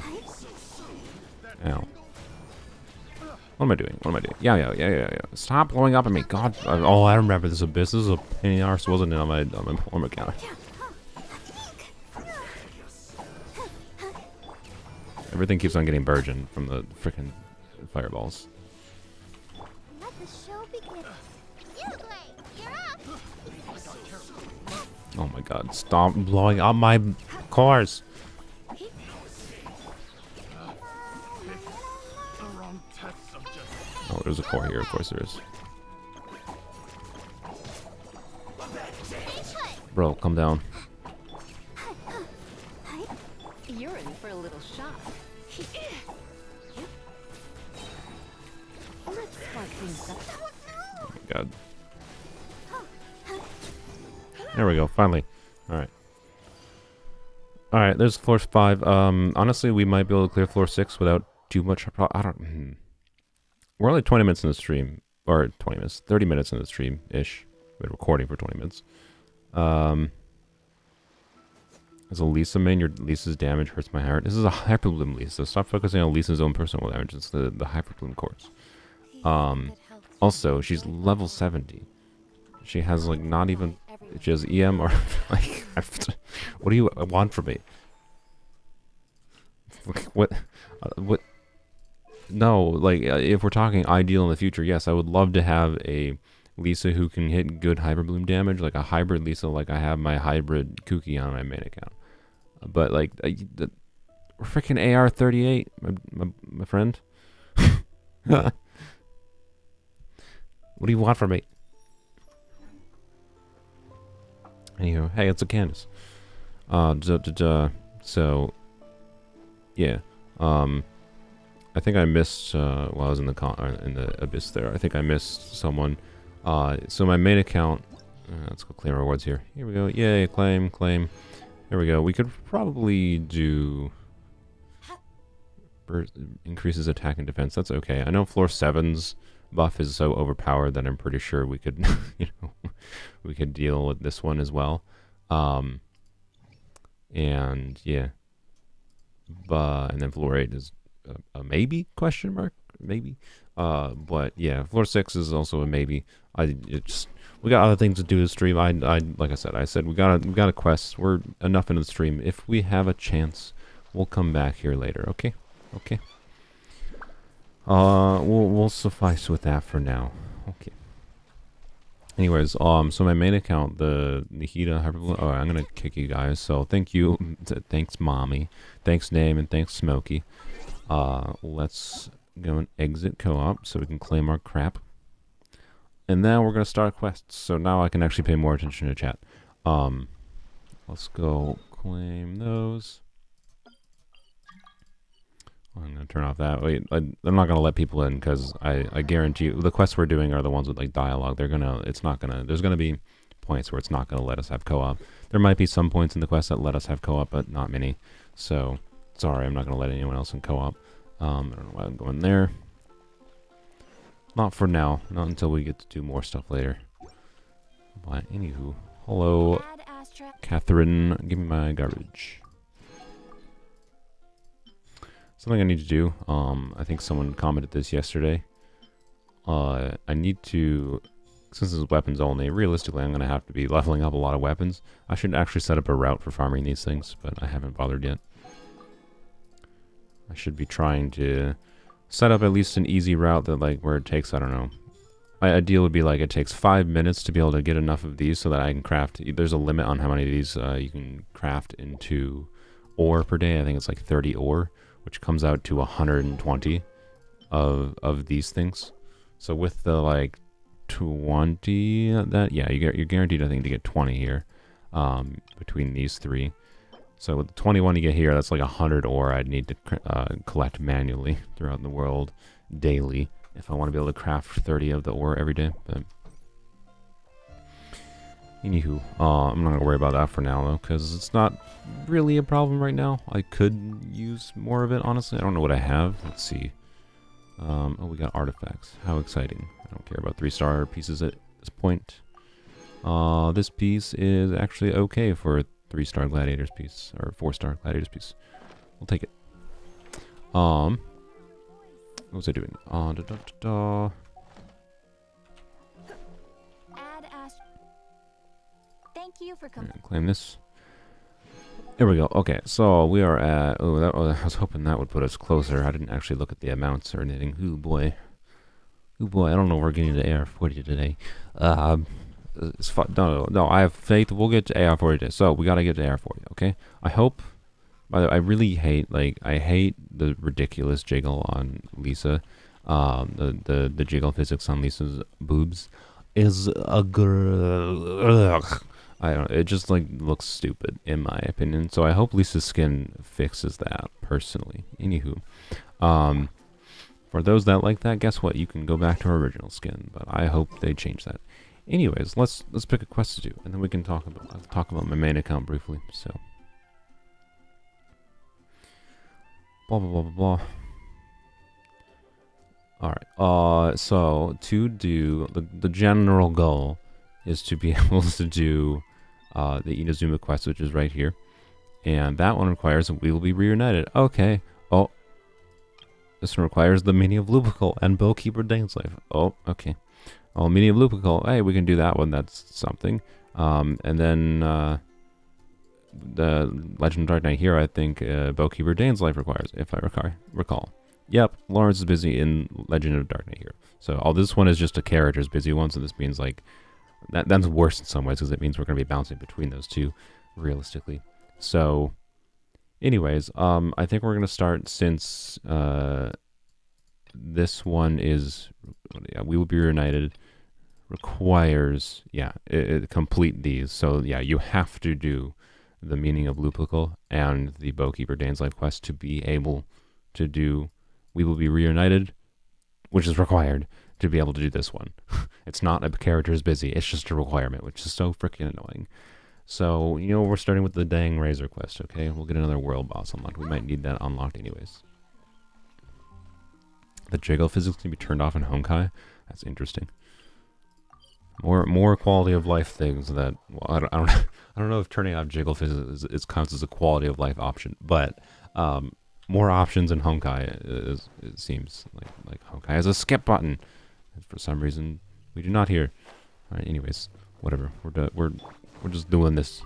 Speaker 1: Ow. What am I doing? What am I doing? Yeah. Stop blowing up at me. God. Oh, I remember this abyss. This is a pain in the arse, wasn't it, on my form account? Everything keeps on getting burgeoned from the freaking fireballs.
Speaker 2: Let the show begin. You're up!
Speaker 1: Oh my god, stop blowing up my cores! Oh, there's a core here, of course there is. Bro, come down.
Speaker 4: You're in for a little shock. Let's spark things up.
Speaker 1: Oh my god. There we go, finally. Alright. Alright, there's floor 5. Honestly, we might be able to clear floor 6 without too much... I don't... We're only 20 minutes in the stream. Or 20 minutes. 30 minutes in the stream-ish. Been recording for 20 minutes. As a Lisa main, your Lisa's damage hurts my heart. This is a Hyperbloom Lisa. Stop focusing on Lisa's own personal damage. It's the Hyperbloom cores. Also, she's level 70. She has, like, not even... She has EM or... like, what do you want from me? What? No, like, if we're talking ideal in the future, yes, I would love to have a Lisa who can hit good Hyperbloom damage, like a hybrid Lisa, like I have my hybrid Kuki on my main account. But, like, the freaking AR-38, my friend. What do you want from me? Anywho, hey, it's a Candace. So, yeah. I think I missed while I was in the abyss there. I think I missed someone. So my main account. Let's go claim rewards here. Here we go. Yay! Claim. There we go. We could probably do increases attack and defense. That's okay. I know floor 7's buff is so overpowered that I'm pretty sure we could, we could deal with this one as well. And yeah. And then floor 8 is a maybe, question mark, maybe. But yeah, floor 6 is also a maybe. We got other things to do to stream. Like I said we got a quest. We're enough into the stream. If we have a chance, we'll come back here later. Okay. We'll suffice with that for now. Okay. Anyways, so my main account, the Nihita Hyperbole. Oh, I'm gonna kick you guys. So thank you, thanks mommy, thanks Name, and thanks Smokey. Let's go and exit co-op so we can claim our crap. And then we're gonna start quests. So now I can actually pay more attention to chat. Let's go claim those. I'm gonna turn off that. Wait, I'm not gonna let people in because I guarantee you the quests we're doing are the ones with like dialogue. It's not gonna. There's gonna be points where it's not gonna let us have co-op. There might be some points in the quest that let us have co-op, but not many. So sorry, I'm not gonna let anyone else in co-op. I don't know why I'm going there. Not for now. Not until we get to do more stuff later. But anywho, hello,
Speaker 2: Add Astra.
Speaker 1: Catherine. Give me my garbage. Something I need to do, I think someone commented this yesterday. I need to, since it's weapons only, realistically I'm going to have to be leveling up a lot of weapons. I should actually set up a route for farming these things, but I haven't bothered yet. I should be trying to set up at least an easy route that, like, where it takes, I don't know. My ideal would be, like, it takes 5 minutes to be able to get enough of these so that I can craft. There's a limit on how many of these you can craft into ore per day. I think it's like 30 ore, which comes out to 120 of these things. So with the like 20 that, yeah, you're guaranteed, I think, to get 20 here between these three. So with the 21 you get here, that's like 100 ore I'd need to collect manually throughout the world daily if I want to be able to craft 30 of the ore every day. But anywho, I'm not gonna worry about that for now though, because it's not really a problem right now. I could use more of it, honestly. I don't know what I have. Let's see. Oh, we got artifacts. How exciting. I don't care about 3-star pieces at this point. This piece is actually okay for a 3-star gladiators piece, or 4-star gladiators piece. We'll take it. What was I doing?
Speaker 2: Add Astra. Thank you for coming.
Speaker 1: Claim this. There we go. Okay, so we are at. Oh, I was hoping that would put us closer. I didn't actually look at the amounts or anything. Ooh boy. Ooh boy. I don't know if we're getting to AR-40 today. It's fun. No. I have faith. We'll get to AR-40 today. So we gotta get to AR-40. Okay. I hope. By the way, I really hate. I hate the ridiculous jiggle on Lisa. The jiggle physics on Lisa's boobs is a girl. I don't know, it just like looks stupid in my opinion. So I hope Lisa's skin fixes that personally. Anywho, for those that like that, guess what? You can go back to her original skin, but I hope they change that. Anyways, let's pick a quest to do, and then we can talk about my main account briefly. So blah blah blah blah blah. All right. So to do the general goal is to be able to do the Inazuma quest, which is right here. And that one requires we will be reunited. Okay. Oh. This one requires the meaning of Lupical and Bowkeeper Dane's life. Oh, okay. Oh, meaning of Lupical. Hey, we can do that one. That's something. And then the Legend of Dark Knight here, I think Bowkeeper Dane's life requires, if I recall. Yep, Lawrence is busy in Legend of Dark Knight here. So all this one is just a character's busy one, so this means like that's worse in some ways because it means we're going to be bouncing between those two, realistically. So, anyways, I think we're going to start since this one is we will be reunited requires complete these. So yeah, you have to do the meaning of Lupical and the Bowkeeper Dane's life quest to be able to do we will be reunited, which is required to be able to do this one. It's not a character is busy, it's just a requirement, which is so freaking annoying. So, you know, we're starting with the dang razor quest, okay? We'll get another world boss unlocked. We might need that unlocked anyways. The jiggle physics can be turned off in Honkai. That's interesting. More quality of life things that, well, I don't know if turning off jiggle physics counts as a quality of life option, but more options in Honkai it seems like Honkai has a skip button. And for some reason we do not here. All right, anyways, whatever. We're just doing this.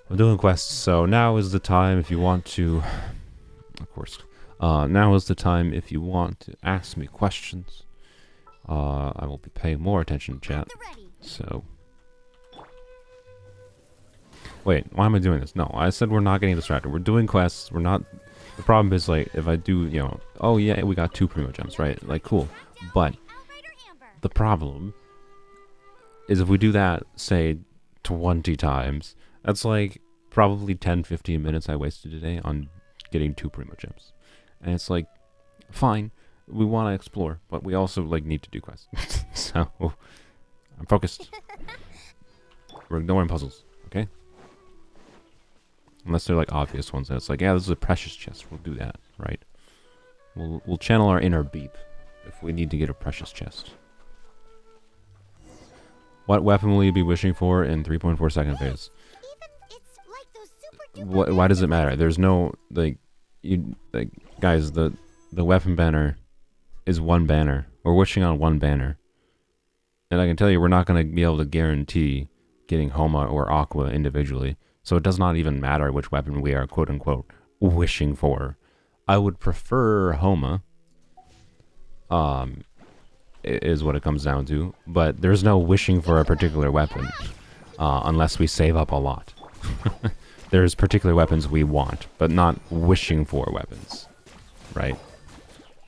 Speaker 1: We're doing quests. So now is the time if you want to, of course. Now is the time if you want to ask me questions. I will be paying more attention to chat.
Speaker 2: The ready.
Speaker 1: So, wait, why am I doing this? No, I said we're not getting distracted. We're doing quests. We're not. The problem is, like, if I do, you know, oh yeah, we got 2 primo gems, right? Like, cool. But
Speaker 2: Outrider Amber.
Speaker 1: the problem is if we do that, say, 20 times, that's like probably 10-15 minutes I wasted today on getting 2 primo gems. And it's like, fine, we want to explore, but we also like need to do quests. So I'm focused. We're ignoring puzzles, okay? Unless they're like obvious ones, and it's like, yeah, this is a precious chest. We'll do that, right? We'll channel our inner beep if we need to get a precious chest. What weapon will you be wishing for in 3.4 second phase?
Speaker 2: Even it's like those super duper.
Speaker 1: Why does it matter? There's no like guys, the weapon banner is one banner. We're wishing on one banner. And I can tell you we're not going to be able to guarantee getting Homa or Aqua individually. So it does not even matter which weapon we are quote unquote wishing for. I would prefer Homa. Is what it comes down to, but there's no wishing for a particular weapon unless we save up a lot. There's particular weapons we want, but not wishing for weapons, right?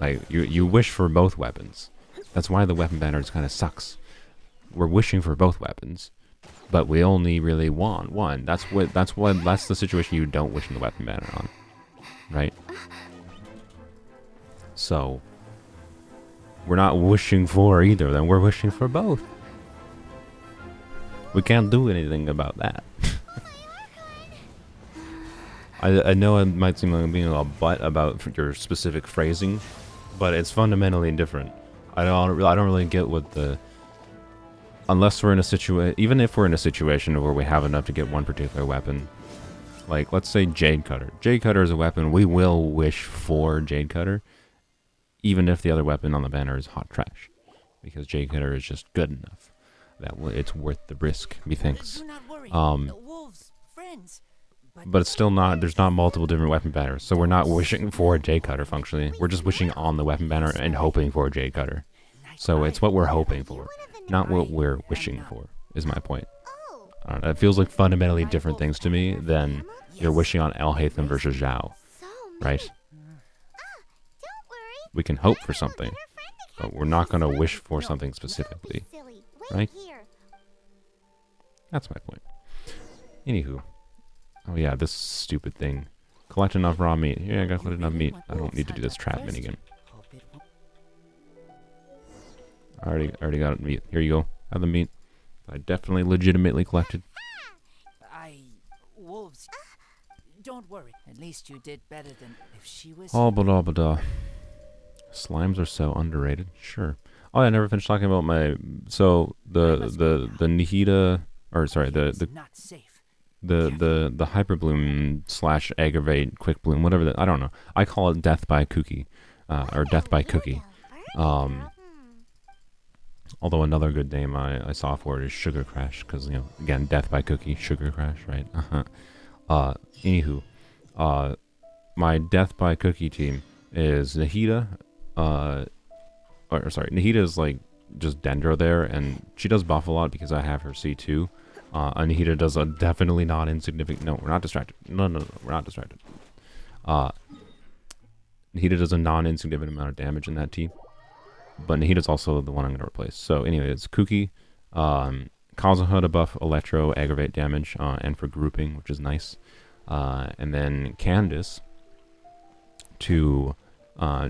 Speaker 1: Like you wish for both weapons. That's why the weapon banner kind of sucks. We're wishing for both weapons, but we only really want one. That's the situation you don't wish in the weapon banner on, right? So we're not wishing for either of them. We're wishing for both. We can't do anything about that. I know it might seem like I'm being a butt about your specific phrasing, but it's fundamentally different. I don't really get what the... Unless we're in a situation... Even if we're in a situation where we have enough to get one particular weapon. Like, let's say Jade Cutter. Jade Cutter is a weapon. We will wish for Jade Cutter, even if the other weapon on the banner is hot trash, because Jade Cutter is just good enough that it's worth the risk, methinks.
Speaker 3: Do not worry. The wolves, friends.
Speaker 1: But it's still not. There's not multiple different weapon banners, so we're not wishing for a Jade Cutter functionally. We're just wishing on the weapon banner and hoping for a Jade Cutter. So it's what we're hoping for, not what we're wishing for. Is my point.
Speaker 2: Oh,
Speaker 1: I don't know, it feels like fundamentally different things to me than you're wishing on El Hatham versus Zhao,
Speaker 2: so
Speaker 1: right?
Speaker 2: don't worry.
Speaker 1: We can hope for something, but we're not going to wish for something specifically.
Speaker 2: Silly.
Speaker 1: Right?
Speaker 2: Here.
Speaker 1: That's my point. Anywho. Oh yeah, this stupid thing. Collect enough raw meat. Yeah, I gotta collect enough meat. I don't need to do this trap minigun. I already got meat. Here you go. Have the meat. I definitely legitimately collected.
Speaker 3: Wolves. Don't worry. At least you did better than if she was.
Speaker 1: Oh, but slimes are so underrated. Sure. Oh, I never finished talking about my. So the Nihida, or sorry, the
Speaker 3: not safe.
Speaker 1: the hyper bloom / aggravate quick bloom, whatever that, I don't know. I call it death by cookie, or death by cookie. Although another good name I saw for it is sugar crash, because you know, again, death by cookie, sugar crash, right? Anywho, my death by cookie team is Nahida, Nahida is like just Dendro there, and she does buff a lot because I have her C2. Nahida does a definitely not insignificant. No, we're not distracted. No, we're not distracted. Nahida does a non-insignificant amount of damage in that team, but Nahida's also the one I'm going to replace. So anyway, it's Kuki, Kazuha to buff Electro aggravate damage, and for grouping, which is nice. And then Candace to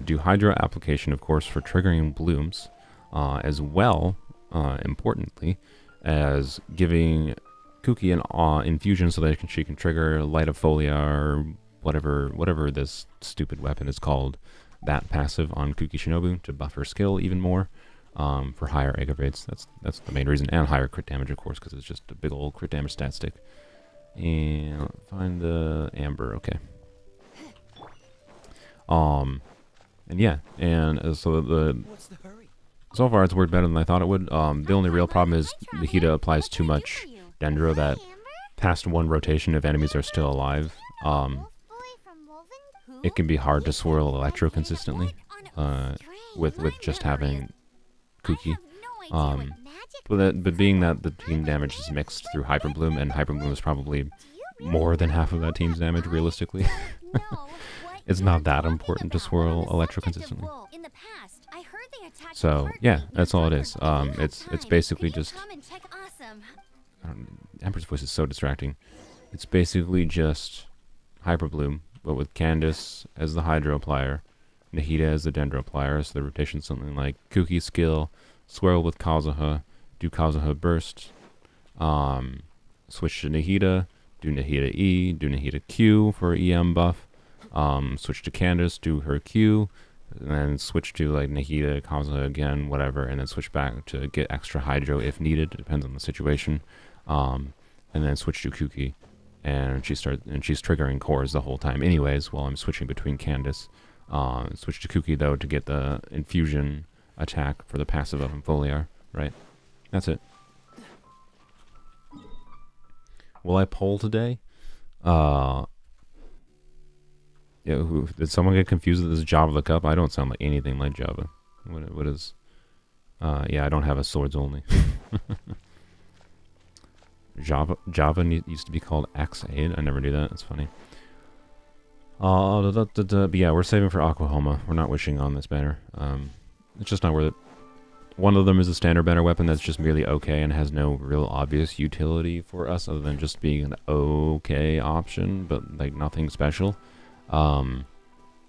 Speaker 1: do Hydra application, of course, for triggering blooms, as well, importantly, as giving Kuki an infusion so that she can trigger Light of Folia or whatever this stupid weapon is called, that passive on Kuki Shinobu to buff her skill even more, for higher aggravates. That's the main reason, and higher crit damage, of course, because it's just a big old crit damage stat stick. And find the Amber, okay. And yeah, and so
Speaker 3: What's the hurry?
Speaker 1: so far it's worked better than I thought it would. The only real problem is Nahida applies too much Dendro that past one rotation if enemies are still alive, it can be hard to swirl Electro consistently, with just having Kuki.
Speaker 2: have no idea what magic
Speaker 1: But being that the team damage is mixed through Hyper Bloom, and Hyper Bloom is probably
Speaker 2: Do you really
Speaker 1: more than half of that team's damage realistically,
Speaker 2: know what
Speaker 1: it's
Speaker 2: you're
Speaker 1: not that
Speaker 2: talking
Speaker 1: important to
Speaker 2: about?
Speaker 1: swirl
Speaker 2: On the
Speaker 1: Electro
Speaker 2: subject of
Speaker 1: consistently.
Speaker 2: wool, in the past, I heard they attach
Speaker 1: So
Speaker 2: carpet
Speaker 1: yeah,
Speaker 2: near
Speaker 1: that's all it
Speaker 2: Dunker.
Speaker 1: is.
Speaker 2: If you have
Speaker 1: It's
Speaker 2: time,
Speaker 1: basically
Speaker 2: could you
Speaker 1: just
Speaker 2: come and check Awesome?
Speaker 1: Emperor's voice is so distracting. It's basically just Hyper Bloom, but with Candace as the Hydro Plier, Nahida as the Dendro Plier, so the rotation something like Kuki skill, swirl with Kazuha, do Kazuha burst, switch to Nahida, do Nahida E, do Nahida Q for EM buff, switch to Candace, do her Q, and then switch to like Nahida, Kazuha again, whatever, and then switch back to get extra Hydro if needed. It depends on the situation. And then switch to Kuki, and she's triggering cores the whole time anyways while I'm switching between Candace. Switch to Kuki though to get the infusion attack for the passive of Foliar, right? That's it. Will I poll today? Yeah, did someone get confused that this is Java the Cup? I don't sound like anything like Java. What is... yeah, I don't have a swords only. Java used to be called X8. I never knew that. It's funny. But yeah, we're saving for Aquahoma. We're not wishing on this banner. It's just not worth it. One of them is a standard banner weapon that's just merely okay and has no real obvious utility for us other than just being an okay option, but like nothing special. And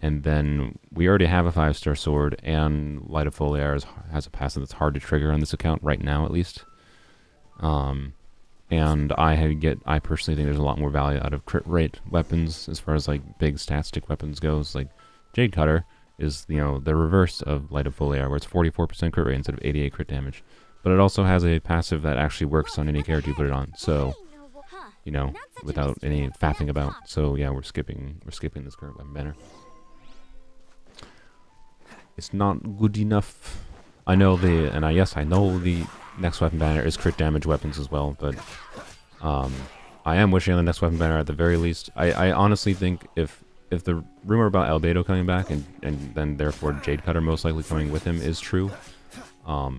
Speaker 1: then we already have a 5-star sword, and Light of Foliar has a passive that's hard to trigger on this account right now, at least. And I personally think there's a lot more value out of crit rate weapons as far as like big stat stick weapons goes. Like Jade Cutter is, you know, the reverse of Light of Foliar, where it's 44% crit rate instead of 88 crit damage. But it also has a passive that actually works on any character you put it on. So, you know, without any faffing about. So yeah, we're skipping this current weapon banner. It's not good enough. I know I know the next weapon banner is crit damage weapons as well, but I am wishing on the next weapon banner at the very least. I honestly think if the rumor about Albedo coming back and then therefore Jade Cutter most likely coming with him is true, I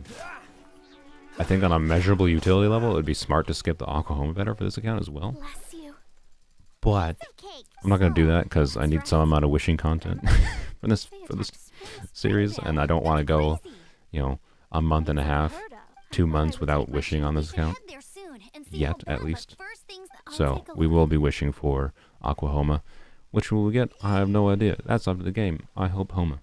Speaker 1: think on a measurable utility level it would be smart to skip the Aquahoma banner for this account as well.
Speaker 2: Bless you.
Speaker 1: But I'm not gonna do that because I need some amount of wishing content for this series, and I don't want to go, you know, a month and a half, 2 months without wishing on this account yet, at least. So we will be wishing for Aquahoma. Which will we get? I have no idea. That's up to the game. I hope Homa.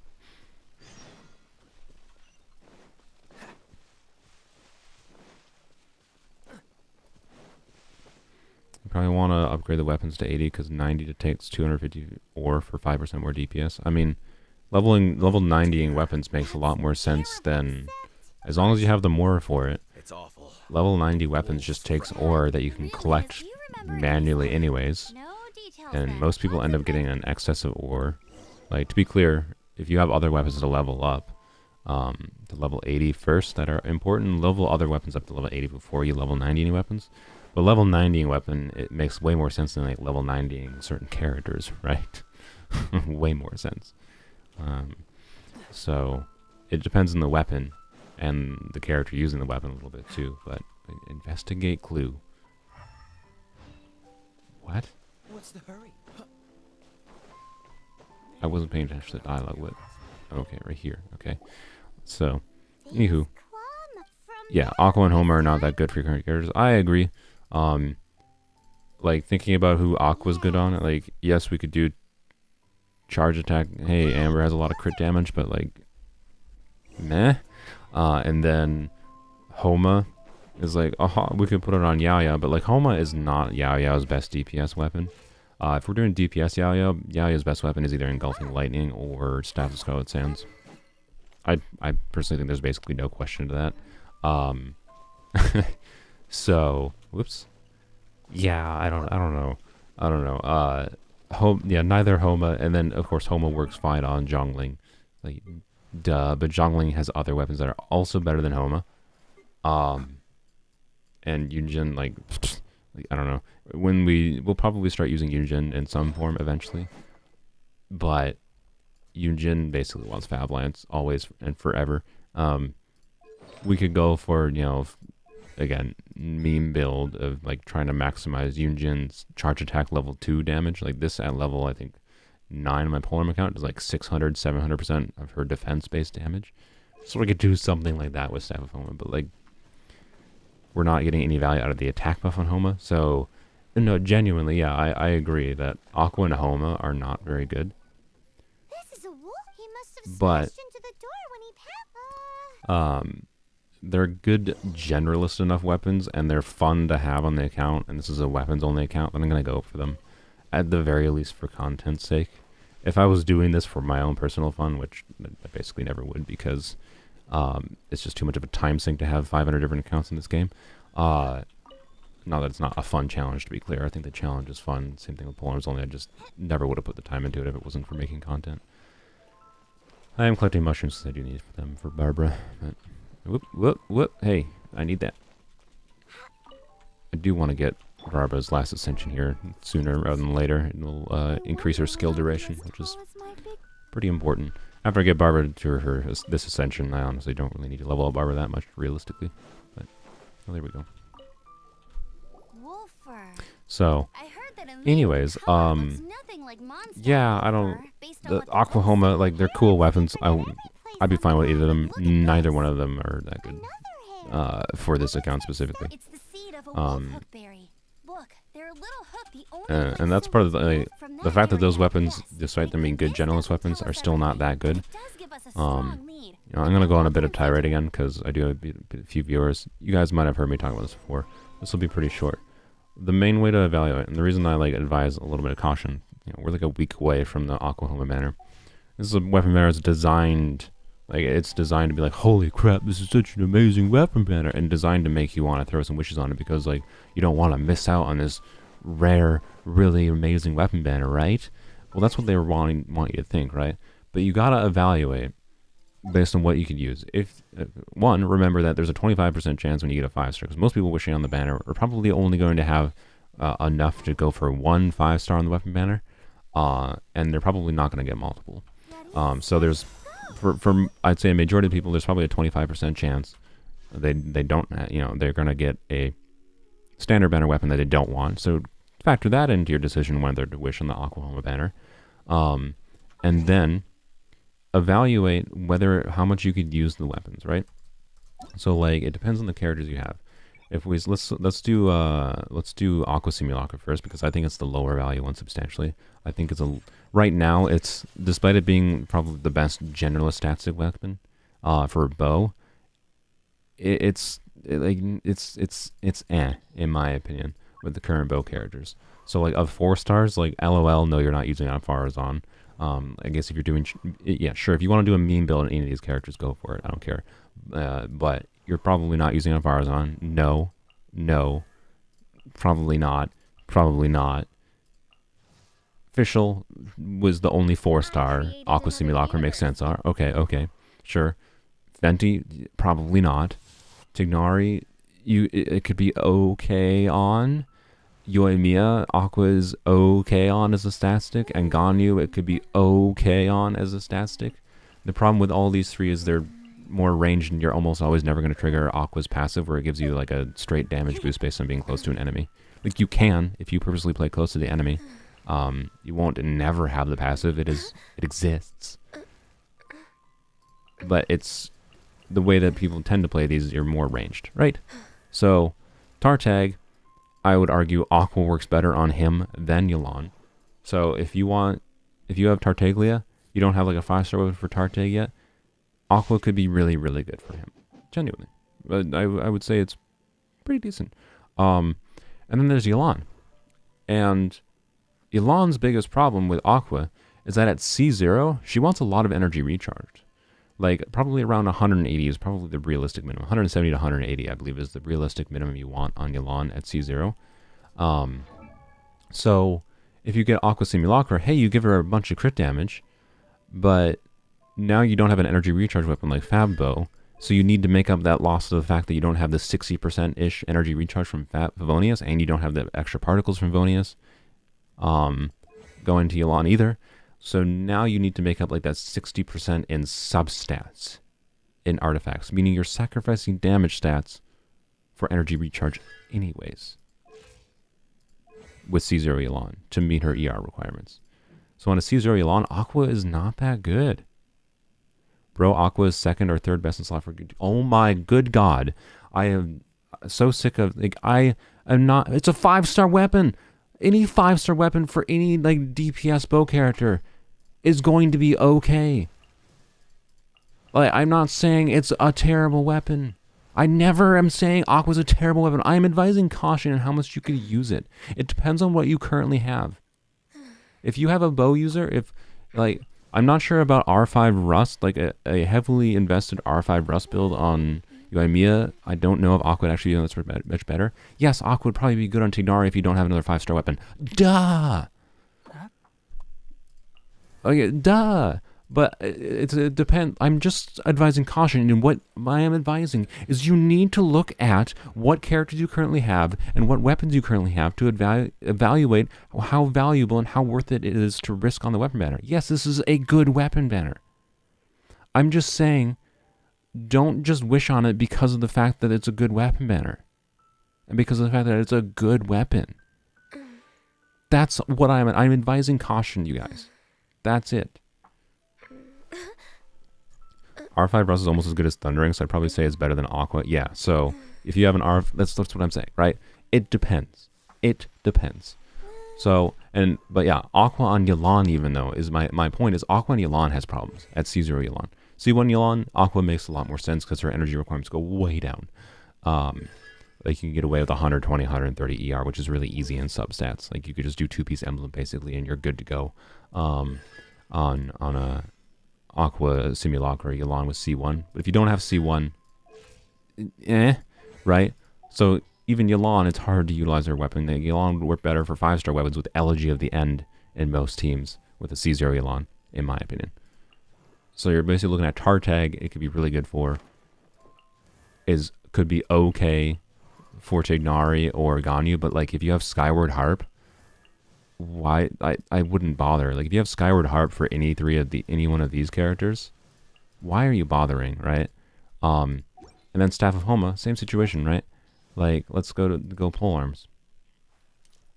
Speaker 1: You probably want to upgrade the weapons to 80 because 90 takes 250 ore for 5% more DPS. I mean, level 90ing weapons makes a lot more sense than, as long as you have the more for it.
Speaker 3: It's awful.
Speaker 1: Level 90 weapons just takes ore that you can collect manually anyways. And most people end up getting an excess of ore. Like, to be clear, if you have other weapons to level up to level 80 first that are important, level other weapons up to level 80 before you level 90 any weapons. But level 90 weapon, it makes way more sense than like level 90ing certain characters, right? Way more sense. So it depends on the weapon and the character using the weapon a little bit too. But investigate clue. What?
Speaker 3: What's the hurry?
Speaker 1: I wasn't paying attention to the dialogue. What? Okay, right here. Okay. So, anywho. Yeah, Aqua and Homer are not that good for current characters. I agree. Like, thinking about who Aqua's good on, like, yes, we could do charge attack. Hey, Amber has a lot of crit damage, but, like, meh. And then Homa is like, we could put it on Yaya, but, like, Homa is not Yao's best DPS weapon. If we're doing DPS Yao's best weapon is either Engulfing Lightning or Staff of Scarlet Sands. I personally think there's basically no question to that. So, whoops. Yeah, I don't know. Yeah, neither Homa, and then of course Homa works fine on Zhongling. Like, duh, but Zhongling has other weapons that are also better than Homa. And Yunjin, like, I don't know. We'll probably start using Yunjin in some form eventually. But Yunjin basically wants Fab Lance always and forever. we could go for, again, meme build of like trying to maximize Yunjin's charge attack level 2 damage. Like this at level, I think, 9 on my Polearm account is like 600, 700% of her defense-based damage. So we could do something like that with Staff of Homa, but like, we're not getting any value out of the attack buff on Homa. So, no, genuinely, yeah, I agree that Aqua and Homa are not very good.
Speaker 2: This is a wolf. He must have
Speaker 1: But
Speaker 2: smashed into the door when he passed.
Speaker 1: they're good generalist enough weapons, and they're fun to have on the account, and this is a weapons only account, then I'm going to go for them. At the very least for content's sake. If I was doing this for my own personal fun, which I basically never would because it's just too much of a time sink to have 500 different accounts in this game. Not that it's not a fun challenge, to be clear. I think the challenge is fun. Same thing with Polearms, only I just never would have put the time into it if it wasn't for making content. I am collecting mushrooms because I do need them for Barbara. But whoop. Hey, I need that. I do want to get Barbara's last ascension here sooner rather than later. It will increase her skill duration, which is pretty important. After I get Barbara to this ascension, I honestly don't really need to level up Barbara that much, realistically. But, well, there we go. So, anyways, yeah, I don't, the Aquahoma, like, they're cool weapons. I'd be fine with either of them. Neither one of them are that good, for this account specifically. And that's part of the fact that those weapons, despite them being good generalist weapons, are still not that good. I'm gonna go on a bit of tirade again, because I do have a few viewers. You guys might have heard me talk about this before. This will be pretty short. The main way to evaluate, and the reason I advise a little bit of caution, we're like a week away from the Aquahoma banner. This is a weapon banner that's designed, it's designed to be like, holy crap, this is such an amazing weapon banner, and designed to make you want to throw some wishes on it because, you don't want to miss out on this rare, really amazing weapon banner, right? Well, that's what they want you to think, right? But you gotta evaluate based on what you could use. If one, remember that there's a 25% chance when you get a 5-star, because most people wishing on the banner are probably only going to have enough to go for 1 5-star on the weapon banner, and they're probably not going to get multiple. So there's, for I'd say a majority of people, there's probably a 25% chance they don't, they're going to get a standard banner weapon that they don't want. So factor that into your decision whether to wish on the Aquahoma banner, and then evaluate how much you could use the weapons, right? So it depends on the characters you have. If we let's do Aqua Simulacra first, because I think it's the lower value one substantially. I think right now it's, despite it being probably the best generalist static weapon for a bow, it's in my opinion with the current bow characters. So of 4 stars, LOL, no, you're not using it on Farazan. I guess if you're doing, yeah, sure, if you want to do a meme build on any of these characters, go for it. I don't care. But you're probably not using it on Farazan. No, probably not. Official was the only 4-star. Aqua Simulacra makes sense. Okay, sure. Venti, probably not. Tignari, it could be okay on. Yoimiya, Aqua is okay on as a stat stick, and Ganyu, it could be okay on as a stat stick. The problem with all these 3 is they're more ranged, and you're almost always never going to trigger Aqua's passive, where it gives you a straight damage boost based on being close to an enemy. You can, if you purposely play close to the enemy. You won't never have the passive. It exists. But it's the way that people tend to play these, you're more ranged, right? So, Tartag, I would argue Aqua works better on him than Yelan. So if you have Tartaglia, you don't have a 5-star weapon for Tartag yet, Aqua could be really, really good for him. Genuinely. But I would say it's pretty decent. And then there's Yelan. And Yelan's biggest problem with Aqua is that at C0, she wants a lot of energy recharged. Probably around 180 is probably the realistic minimum. 170 to 180, I believe, is the realistic minimum you want on Yelan at C0. So, if you get Aqua Simulacra, hey, you give her a bunch of crit damage, but now you don't have an energy recharge weapon like Fabbo, so you need to make up that loss of the fact that you don't have the 60%-ish energy recharge from Favonius, and you don't have the extra particles from Favonius going to Yelan either. So now you need to make up that 60% in substats. in artifacts, meaning you're sacrificing damage stats for energy recharge anyways with C0 Elan to meet her ER requirements. So on a C0 Elan, Aqua is not that good. Bro, Aqua is second or third best in slot for... Oh my good god. I am so sick of... Like, I am not... It's a 5-star weapon. Any 5-star weapon for any, like, DPS bow character is going to be okay. Like, I'm not saying it's a terrible weapon. I never am saying Aqua's a terrible weapon. I am advising caution in how much you could use it. It depends on what you currently have. If you have a bow user, if, like... I'm not sure about R5 Rust, like a heavily invested R5 Rust build on Yoimiya. I don't know if Aqua would actually be much better. Yes, Aqua would probably be good on Tignari if you don't have another 5-star weapon. Duh! Okay, duh! But it depends. I'm just advising caution, and what I am advising is you need to look at what characters you currently have and what weapons you currently have to evaluate how valuable and how worth it is to risk on the weapon banner. Yes, this is a good weapon banner. I'm just saying, don't just wish on it because of the fact that it's a good weapon banner. And because of the fact that it's a good weapon. That's what I'm advising caution, you guys. That's it. R5 Rust is almost as good as Thundering, so I'd probably say it's better than Aqua. Yeah, so if you have an that's what I'm saying, right? It depends. It depends. So, but yeah, Aqua on Yelan even though, is my point is Aqua on Yelan has problems at C0 Yelan. C1 Yelan, Aqua makes a lot more sense because her energy requirements go way down. Like you can get away with 120, 130 ER, which is really easy in substats. Like you could just do 2-piece emblem basically and you're good to go on a Aqua Simulacra Yelan with C1. But if you don't have C1, right? So even Yelan, it's hard to utilize her weapon. Yelan would work better for 5-star weapons with Elegy of the End in most teams with a C0 Yelan, in my opinion. So you're basically looking at Tartag, it could be really good for. Could be okay for Tignari or Ganyu, but like if you have Skyward Harp, why I wouldn't bother. Like if you have Skyward Harp for any one of these characters, why are you bothering, right? And then Staff of Homa, same situation, right? Like let's go pole arms.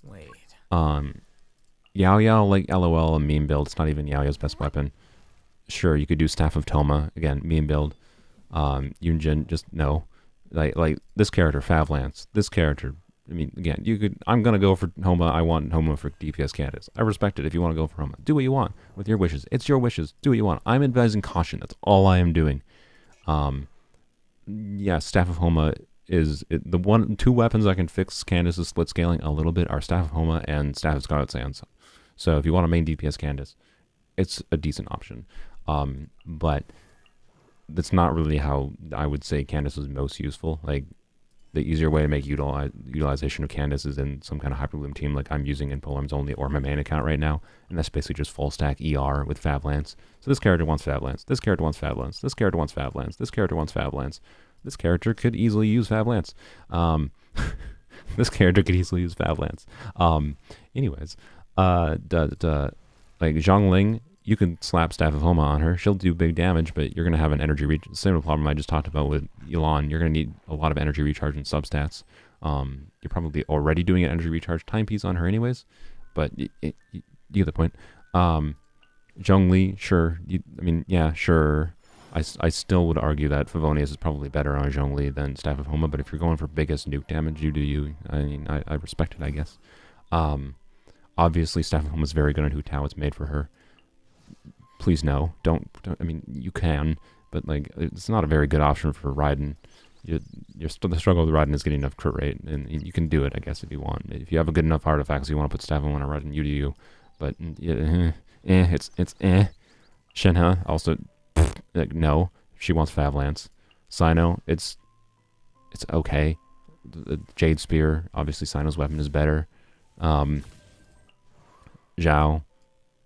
Speaker 3: Wait.
Speaker 1: Yao Yao, like LOL, a meme build. It's not even Yao Yao's best weapon. Sure, you could do Staff of Toma again, meme build. Yunjin, just no. Like this character, Favlance. This character. I mean, again, you could. I'm gonna go for Homa. I want Homa for DPS candidates. I respect it if you want to go for Homa. Do what you want with your wishes. It's your wishes. Do what you want. I'm advising caution. That's all I am doing. Yeah, Staff of Homa is the two weapons I can fix Candace's split scaling a little bit are Staff of Homa and Staff of Scarlet Sands. So if you want a main DPS Candace, it's a decent option. But that's not really how I would say Candace is most useful. Like the easier way to make utilization of Candace is in some kind of Hyperbloom team like I'm using in Polearms only or my main account right now, and that's basically just full stack ER with Favlance. So this character wants Favlance, this character wants Favlance, this character wants Favlance, this character wants Favlance. This character could easily use Favlance. This character could easily use Favlance. Anyways, like Zhongling, you can slap Staff of Homa on her. She'll do big damage, but you're going to have an energy recharge. Same problem I just talked about with Yelan. You're going to need a lot of energy recharge and substats. You're probably already doing an energy recharge timepiece on her anyways, but you get the point. Zhongli, sure. Yeah, sure. I still would argue that Favonius is probably better on Zhongli than Staff of Homa, but if you're going for biggest nuke damage, you do you. I mean, I respect it, I guess. Obviously, Staff of Homa is very good on Hu Tao. It's made for her. Please no, don't. I mean, you can, but like, it's not a very good option for Raiden. The struggle with Raiden is getting enough crit rate, and you can do it, I guess, if you want. If you have a good enough artifacts, you want to put Staff of Homa on Raiden, you do you. But it's Shenhe also. Like, no, she wants Favlance. Sino, it's okay. The Jade Spear, obviously Sino's weapon is better. Zhao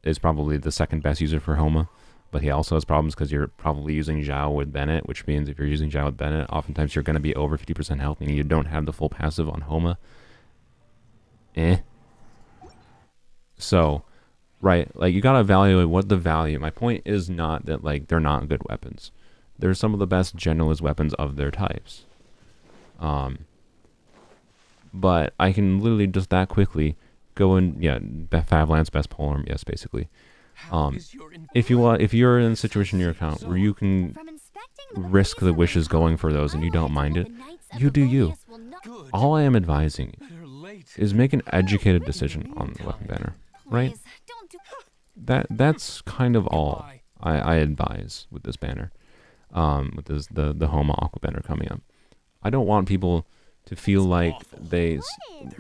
Speaker 1: is probably the second best user for Homa, but he also has problems because you're probably using Zhao with Bennett, which means if you're using Zhao with Bennett, oftentimes you're going to be over 50% health, meaning you don't have the full passive on Homa. So, right, like, you gotta evaluate what the value. My point is not that, like, they're not good weapons. They're some of the best generalist weapons of their types. But I can literally just that quickly go and Fav Lance best polearm, yes, basically. If you're in a situation in your account where you can
Speaker 2: From inspecting the
Speaker 1: risk the
Speaker 2: bodies of
Speaker 1: wishes going for those and you don't mind it, you do you.
Speaker 3: Good.
Speaker 1: All I am advising
Speaker 3: They're late.
Speaker 1: is make an educated decision on the weapon banner, right?
Speaker 2: Please, don't do
Speaker 1: That's kind of all
Speaker 3: Goodbye.
Speaker 1: I advise with this banner, with this the Homa Aqua banner coming up. I don't want people to feel like they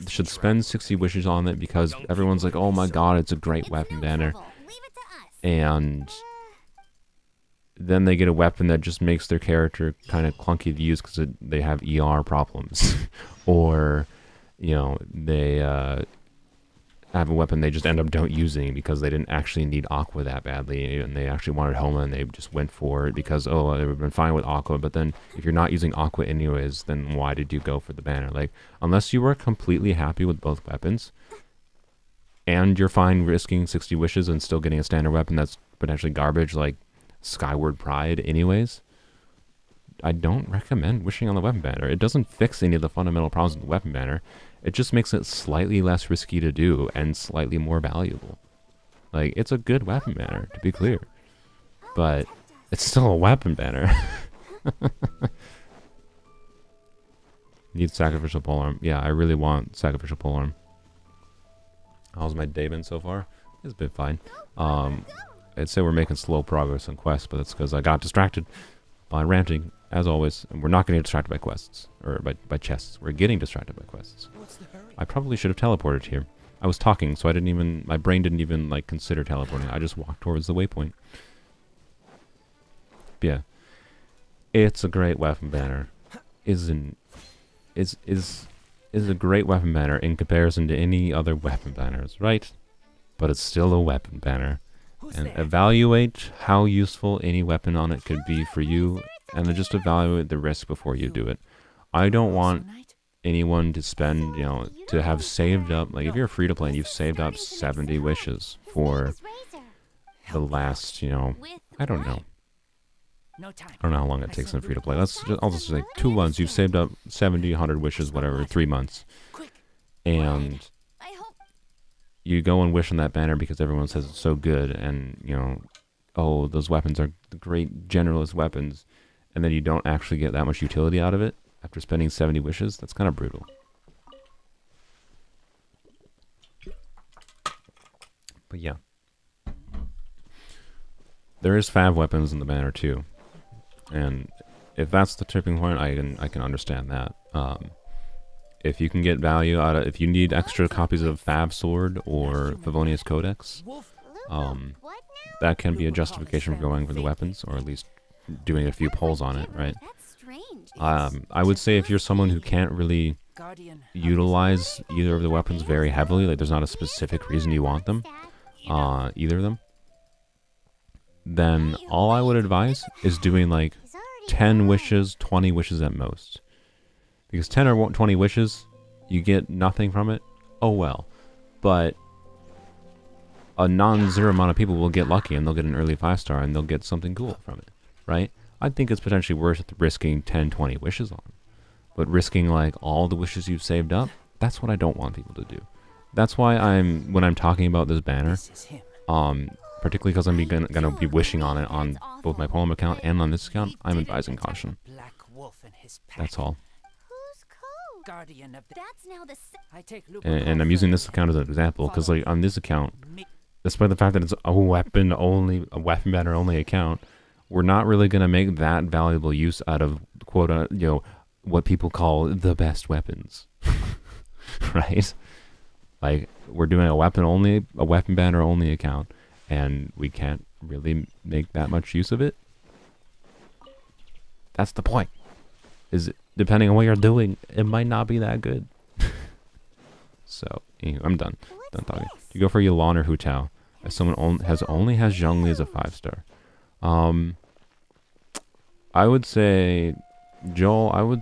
Speaker 1: should spend 60 wishes on it because everyone's like, oh my god, it's a great weapon banner,
Speaker 2: trouble. Leave it to us.
Speaker 1: and then they get a weapon that just makes their character kind of clunky to use because they have ER problems, or they have a weapon they just end up don't using because they didn't actually need Aqua that badly, and they actually wanted Homa and they just went for it because they've been fine with Aqua. But then if you're not using Aqua anyways, then why did you go for the banner? Like, unless you were completely happy with both weapons and you're fine risking 60 wishes and still getting a standard weapon that's potentially garbage like Skyward Pride anyways, I don't recommend wishing on the weapon banner. It doesn't fix any of the fundamental problems with the weapon banner. It just makes it slightly less risky to do and slightly more valuable. Like, it's a good weapon banner, to be clear. But it's still a weapon banner. Need sacrificial polearm. Yeah, I really want sacrificial polearm. How's my day been so far? It's been fine. I'd say we're making slow progress on quests, but that's because I got distracted by ranting, as always. And we're not getting distracted by quests, or by chests. We're getting distracted by quests.
Speaker 3: What's the hurry?
Speaker 1: I probably should have teleported here. I was talking, so my brain didn't even, like, consider teleporting. I just walked towards the waypoint. But yeah. It's a great weapon banner. Is a great weapon banner in comparison to any other weapon banners, right? But it's still a weapon banner.
Speaker 3: Who's
Speaker 1: And
Speaker 3: there?
Speaker 1: evaluate how useful any weapon on it could be for you, and then just evaluate the risk before you do it. I don't want anyone to spend, to have saved up, like, if you're free to play and you've saved up 70 wishes for the last, I don't know.
Speaker 3: No time.
Speaker 1: I don't know how long it takes in free to play. I'll just say 2 months. You've saved up 70, 100 wishes, whatever, 3 months.
Speaker 3: Quick.
Speaker 1: And
Speaker 2: I hope
Speaker 1: you go and wish on that banner because everyone says it's so good, and oh, those weapons are the great generalist weapons, and then you don't actually get that much utility out of it after spending 70 wishes. That's kind of brutal. But yeah, there is fav weapons in the banner too, and if that's the tipping point, I can understand that. If you can get value out of, if you need extra copies of Fab Sword or Favonius Codex,
Speaker 3: Wolf.
Speaker 2: what now?
Speaker 1: that can be a justification for going for the weapons, or at least doing a few polls on it, right?
Speaker 2: That's strange.
Speaker 1: I would say if you're someone who can't really
Speaker 3: Guardian.
Speaker 1: utilize either of the weapons very heavily, like there's not a specific reason you want them, either of them, then all I would advise is doing like 10 wishes, 20 wishes at most. Because 10 or 20 wishes, you get nothing from it, oh well. But a non-zero amount of people will get lucky and they'll get an early 5-star and they'll get something cool from it, right? I think it's potentially worth risking 10, 20 wishes on. But risking like all the wishes you've saved up, that's what I don't want people to do. That's why when I'm talking about this banner,
Speaker 3: This is him.
Speaker 1: particularly because I'm gonna be wishing on it on both my Poem account and on this account, I'm advising caution.
Speaker 3: Black wolf and his pack.
Speaker 1: That's all.
Speaker 2: Who's code?
Speaker 3: Guardian of the.
Speaker 2: That's now the
Speaker 3: I take Luke.
Speaker 1: And I'm using this account as an example because, like, on this account, despite the fact that it's a weapon banner only account, we're not really gonna make that valuable use out of quote, what people call the best weapons, right? Like, we're doing a weapon banner only account, and we can't really make that much use of it. That's the point. Depending on what you're doing, it might not be that good. So, anyway, I'm done. Done talking. Do you go for Yelan or Hu Tao? As someone only has Zhongli as a 5-star. I would say, Joel,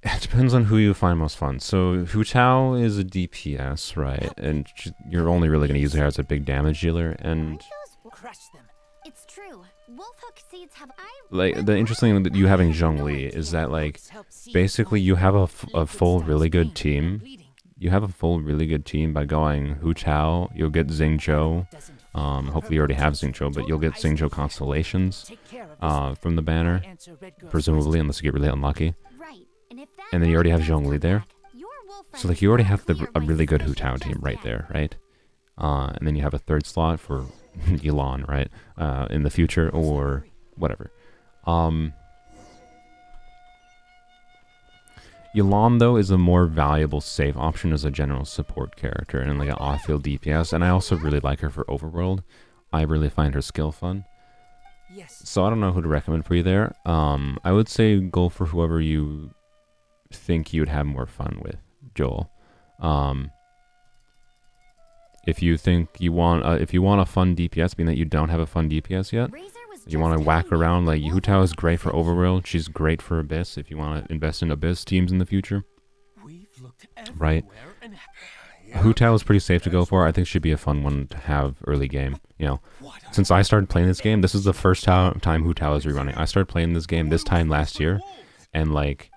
Speaker 1: it depends on who you find most fun. So Hu Tao is a DPS, right? And you're only really going to use her as a big damage dealer. And
Speaker 3: Crush them.
Speaker 2: It's true. Wolfhook seeds have
Speaker 1: like the interesting thing that you having Zhongli is that like basically you have a full really good team. You have a full really good team by going Hu Tao. You'll get Xingqiu. Hopefully you already have Xingqiu, but you'll get Xingqiu constellations from the banner, presumably, unless you get really unlucky.
Speaker 2: right.
Speaker 1: And then you already have Zhongli there.
Speaker 2: Your wolf
Speaker 1: So like you already have a really good Hu Tao team right there, right? And then you have a third slot for Yilan, right? In the future or whatever. Yilan though is a more valuable safe option as a general support character and like an off-field DPS, and I also really like her for Overworld. I really find her skill fun.
Speaker 3: Yes.
Speaker 1: So I don't know who to recommend for you there. I would say go for whoever you think you'd have more fun with, Joel. If you think you want, if you want a fun DPS, being that you don't have a fun DPS yet, you want to whack around, like Hu Tao is great for Overworld. She's great for Abyss if you want to invest in Abyss teams in the future. Right. Hu Tao is pretty safe to go for. I think she'd be a fun one to have early game. You know, since I started playing this game, this is the first time Hu Tao is rerunning. I started playing this game this time last year, and like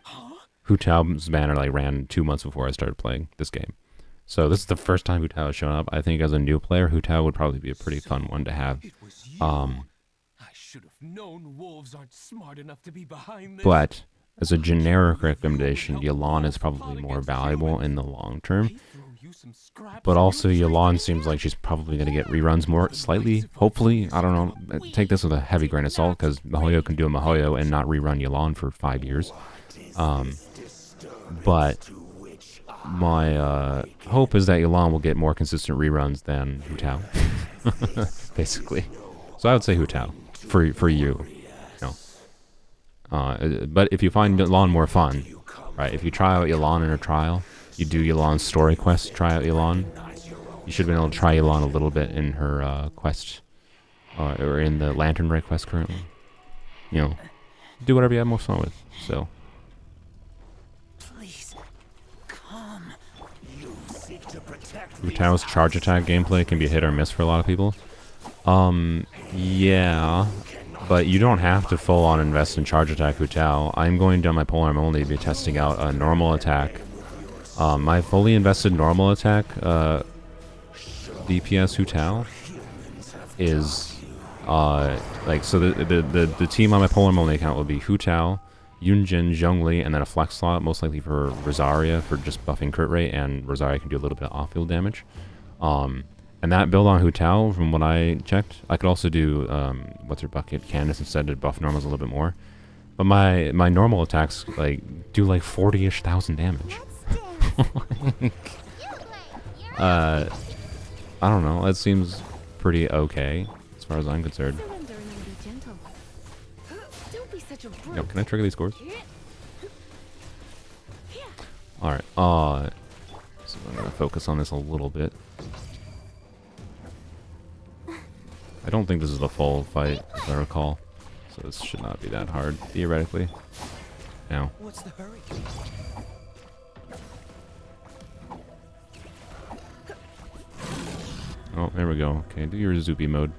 Speaker 1: Hu Tao's banner like ran 2 months before I started playing this game. So this is the first time Hu Tao has shown up. I think as a new player, Hu Tao would probably be a pretty fun one to have.
Speaker 5: Should have known wolves aren't smart enough to be behind this.
Speaker 1: But as a generic recommendation, Yilan is probably more valuable in the long term. But also Yilan seems like she's probably going to get reruns more slightly. Hopefully, I don't know. Take this with a heavy grain of salt because Mihoyo can do a Mihoyo and not rerun Yilan for 5 years. But my hope is that Yilan will get more consistent reruns than Hu Tao. Basically. So I would say Hu Tao. For you know. But if you find Yilan more fun, right? If you try out Yilan in a trial, you do Yilan's story quest, try out Yilan. You should have been able to try Yilan a little bit in her quest, or in the Lantern Ray quest currently. You know, do whatever you have most fun with. So.
Speaker 3: Please, come. You seek to protect
Speaker 1: Hu Tao's charge attack gameplay can be hit or miss for a lot of people. Yeah, but you don't have to full on invest in charge attack Hu Tao. I'm going down my polearm only to be testing out a normal attack. My fully invested normal attack DPS Hu Tao is like, so the team on my polearm only account will be Hu Tao, Yunjin, Zhongli, and then a flex slot, most likely for Rosaria for just buffing crit rate, and Rosaria can do a little bit of off-field damage. And that build on Hu Tao, from what I checked, I could also do, what's her bucket, Candace instead to buff normals a little bit more. But my normal attacks, like, do like 40-ish thousand damage. I don't know, that seems pretty okay, as far as I'm concerned.
Speaker 4: Surrender and be gentle. Don't be such a brute.
Speaker 1: Yo, can I trigger these cores? Alright, so I'm gonna focus on this a little bit. I don't think this is the full fight, if I recall. So this should not be that hard, theoretically. Now.
Speaker 3: What's the hurry?
Speaker 1: Oh, there we go. Okay, do your Zupi mode.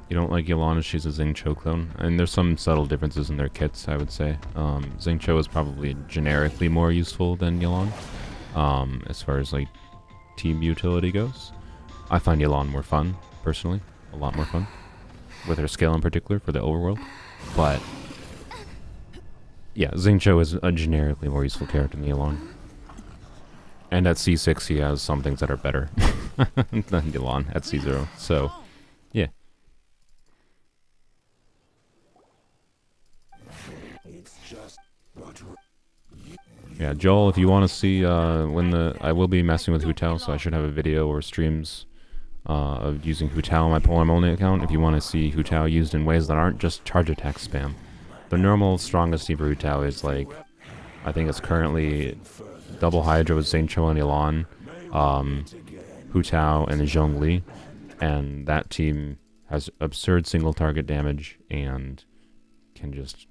Speaker 1: You don't like Yilan, she's a Xingqiu clone. And there's some subtle differences in their kits, I would say. Xingqiu is probably generically more useful than Yilan, as far as like team utility goes. I find Yilan more fun, personally. A lot more fun. With her skill in particular for the overworld. But yeah, Xingqiu is a generically more useful character than Yilan. And at C6 he has some things that are better than Yilan at C0. So, yeah. Yeah, Joel, if you want to see I will be messing with Hu Tao, so I should have a video or streams of using Hu Tao on my polearm only account if you want to see Hu Tao used in ways that aren't just charge attack spam. The normal strongest team for Hu Tao is like, I think it's currently double Hydra with Xingqiu and Yilan, Hu Tao and Zhongli. and that team has absurd single target damage and can just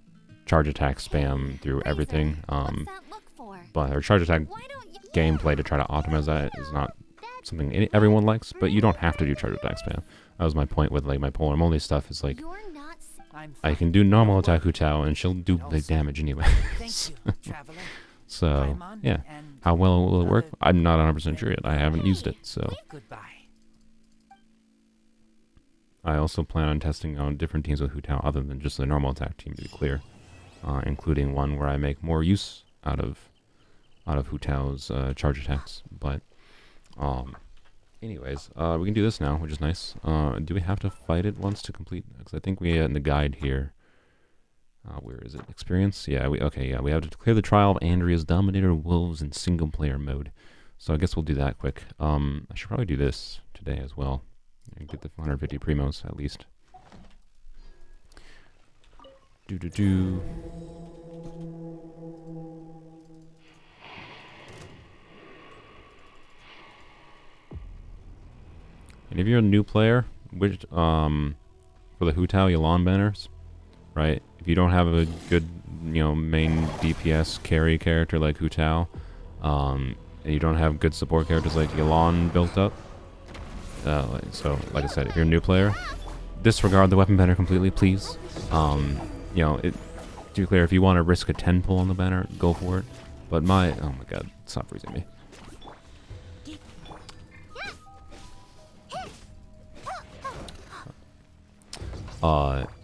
Speaker 1: charge attack spam through everything.
Speaker 2: What's that look for?
Speaker 1: But our charge attack
Speaker 2: Why don't you
Speaker 1: gameplay to try to optimize that is not something everyone likes, but you don't have to do charge attack spam. That was my point with like my polar only stuff is like
Speaker 2: You're not
Speaker 3: I'm
Speaker 1: I
Speaker 3: fine.
Speaker 1: can do normal attack Hu Tao and she'll do the damage anyway.
Speaker 3: Thank you, traveler.
Speaker 1: So
Speaker 3: Paimon,
Speaker 1: yeah,
Speaker 3: and
Speaker 1: how well will it work?
Speaker 3: other-
Speaker 1: I'm not 100% sure yet. I haven't used it, so
Speaker 3: Goodbye.
Speaker 1: I also plan on testing on different teams with Hu Tao other than just the normal attack team to be clear, including one where I make more use out of Hu Tao's charge attacks. But anyways, we can do this now, which is nice. Do we have to fight it once to complete? Because I think we in the guide here. Where is it? Experience? Yeah, we have to clear the trial of Andrea's Dominator Wolves in single player mode. So I guess we'll do that quick. I should probably do this today as well. And get the 150 primos at least. Do. And if you're a new player, which for the Hu Tao Yalan banners, right? If you don't have a good, main DPS carry character like Hu Tao, and you don't have good support characters like Yalan built up, so like I said, if you're a new player, disregard the weapon banner completely, please. To be clear, if you want to risk a 10 pull on the banner, go for it. But oh my god, stop freezing me.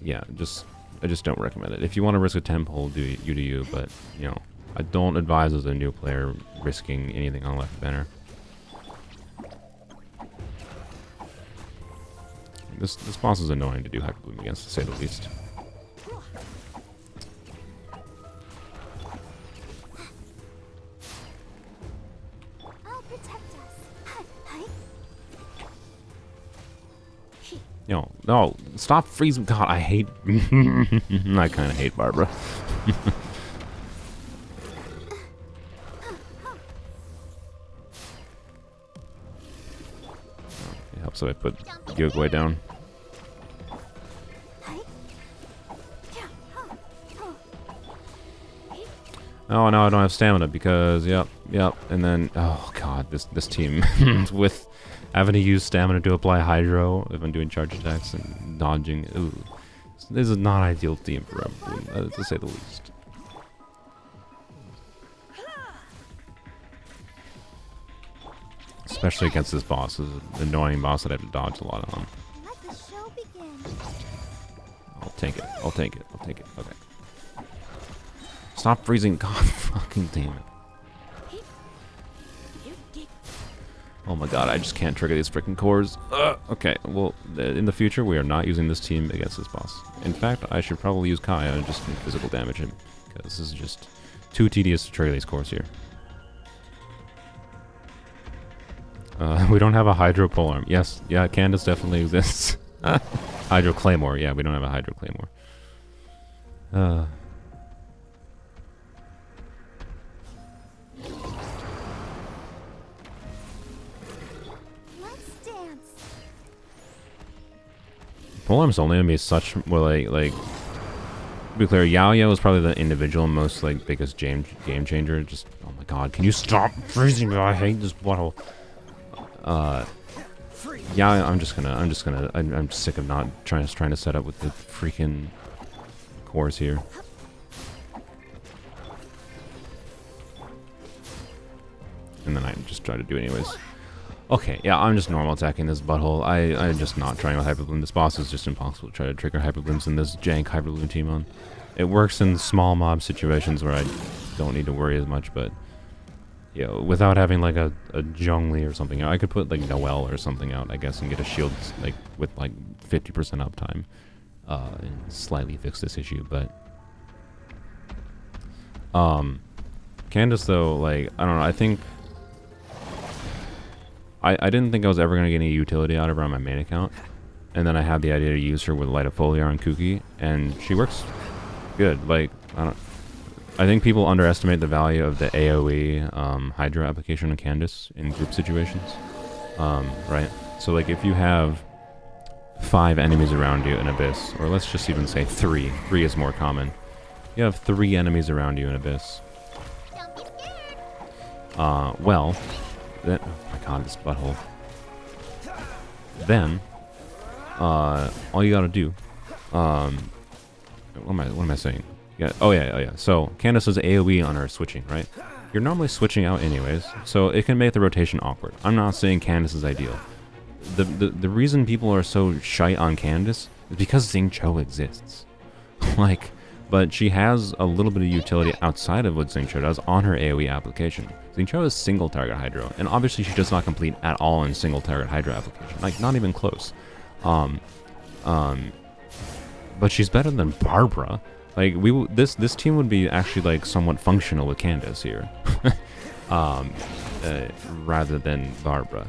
Speaker 1: Yeah, I just don't recommend it. If you want to risk a 10 pull, do you, but, I don't advise as a new player risking anything on left banner. This boss is annoying to do Hyper Bloom against, to say the least.
Speaker 2: I'll protect us. Hi.
Speaker 1: No, stop freezing. God, I hate. I kind of hate Barbara. It helps if I put Gyogwei down. Oh no, I don't have stamina because yep, and then oh god, this team with having to use stamina to apply hydro if I'm doing charge attacks and dodging. Ooh, this is not ideal team for everyone, to say the least. Especially against this boss, this is an annoying boss that I have to dodge a lot on.
Speaker 2: Let the show begin.
Speaker 1: I'll take it. Okay. Stop freezing. God fucking damn it. Oh my god, I just can't trigger these freaking cores. Okay, well, in the future, we are not using this team against this boss. In fact, I should probably use Kaya and just physical damage him, because this is just too tedious to trigger these cores here. We don't have a Hydro Polearm. Yes, yeah, Candace definitely exists. Hydro Claymore. Yeah, we don't have a Hydro Claymore.
Speaker 2: Let's dance.
Speaker 1: Polearm's only gonna be such like. To be clear, Yao is probably the individual most biggest game changer. Just oh my god, can you stop freezing me? I hate this bottle. Yeah, I'm sick of not trying to set up with the freaking cores here. And then I just try to do it anyways. Okay, yeah, I'm just normal attacking this butthole. I'm just not trying with Hyper Bloom. This boss is just impossible to try to trigger Hyper Blooms in this jank Hyper Bloom team on. It works in small mob situations where I don't need to worry as much, but without having like a Zhongli or something, I could put like Noelle or something out, I guess, and get a shield with 50% uptime, and slightly fix this issue. But Candace though, I don't know. I think I didn't think I was ever gonna get any utility out of her on my main account, and then I had the idea to use her with Light of Foliar and Kuki, and she works good. I think people underestimate the value of the AoE Hydra application on Candace in group situations. Right? So if you have 5 enemies around you in Abyss, or let's just even say 3. 3 is more common. You have 3 enemies around you in Abyss.
Speaker 2: Don't be scared.
Speaker 1: Well, then, oh my god, this butthole. Then, all you gotta do, what am I saying? Oh yeah. So, Candace has AoE on her switching, right? You're normally switching out anyways, so it can make the rotation awkward. I'm not saying Candace is ideal. The reason people are so shite on Candace is because Xingqiu exists. Like, but she has a little bit of utility outside of what Xingqiu does on her AoE application. Xingqiu is single target Hydro, and obviously she does not complete at all in single target Hydro application. Like, not even close. But she's better than Barbara. Like, this team would be actually like somewhat functional with Candace here, rather than Barbara.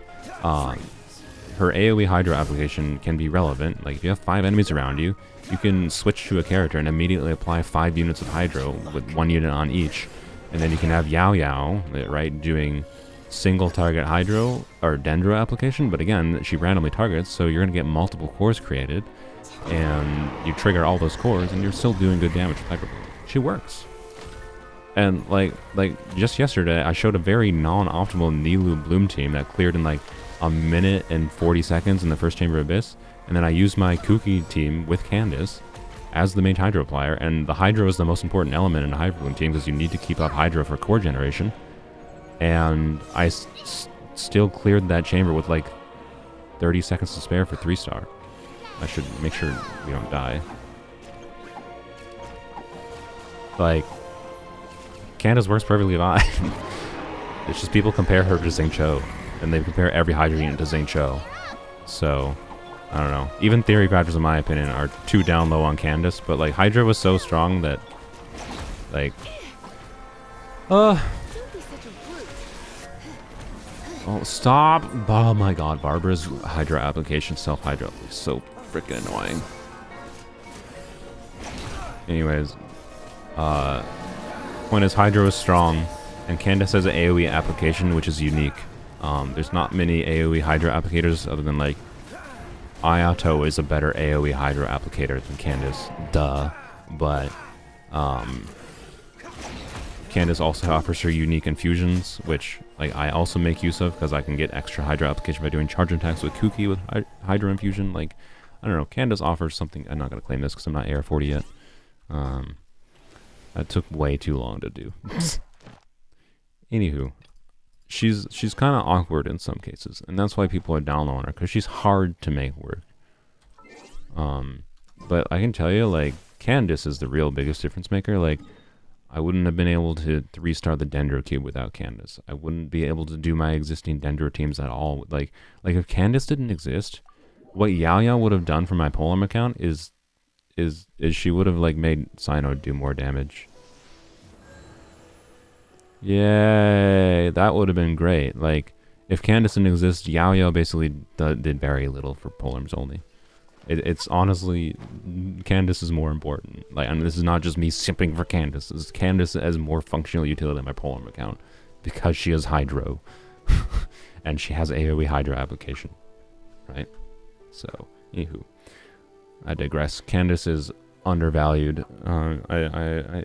Speaker 1: Her AoE Hydro application can be relevant. Like, if you have 5 enemies around you, you can switch to a character and immediately apply 5 units of Hydro with 1 unit on each. And then you can have Yao Yao, right, doing single target Hydro or Dendro application. But again, she randomly targets, so you're going to get multiple cores created. And you trigger all those cores, and you're still doing good damage with Hydro. She works. And like just yesterday, I showed a very non-optimal Nilou Bloom team that cleared in like a minute and 40 seconds in the first Chamber of Abyss. And then I used my Kuki team with Candace as the main Hydro applier, and the Hydro is the most important element in a Hydro Bloom team because you need to keep up Hydro for core generation. And I still cleared that chamber with like 30 seconds to spare for 3-star. I should make sure we don't die. Like, Candace works perfectly fine. It's just people compare her to Xingqiu, and they compare every Hydra unit to Xingqiu. So, I don't know. Even Theory Crafts, in my opinion, are too down low on Candace, but like, Hydra was so strong that, like,
Speaker 4: Don't be such a brute.
Speaker 1: oh, stop! Oh my god, Barbara's Hydra application, self-Hydra, is so freaking annoying. Anyways, point is, Hydra is strong, and Candace has an AoE application, which is unique. There's not many AoE Hydra applicators other than, like, Ayato is a better AoE Hydra applicator than Candace, duh. But, Candace also offers her unique infusions, which, like, I also make use of because I can get extra Hydra application by doing charge attacks with Kuki with Hydra infusion. Like, I don't know, Candace offers something. I'm not going to claim this because I'm not AR40 yet. That took way too long to do. Anywho, she's kind of awkward in some cases, and that's why people are down low on her, because she's hard to make work. But I can tell you, like, Candace is the real biggest difference maker. Like, I wouldn't have been able to 3-star the Dendro cube without Candace. I wouldn't be able to do my existing Dendro teams at all. Like if Candace didn't exist, what Yao Yao would have done for my Polearm account is she would have, like, made Cyno do more damage. Yay, that would have been great. Like, if Candace didn't exist, Yao Yao basically did very little for Polearms only. It's honestly, Candace is more important. Like, I mean, this is not just me simping for Candace. Candace has more functional utility than my Polearm account because she has Hydro and she has AoE Hydro application, right? So, anywho, I digress. Candace is undervalued.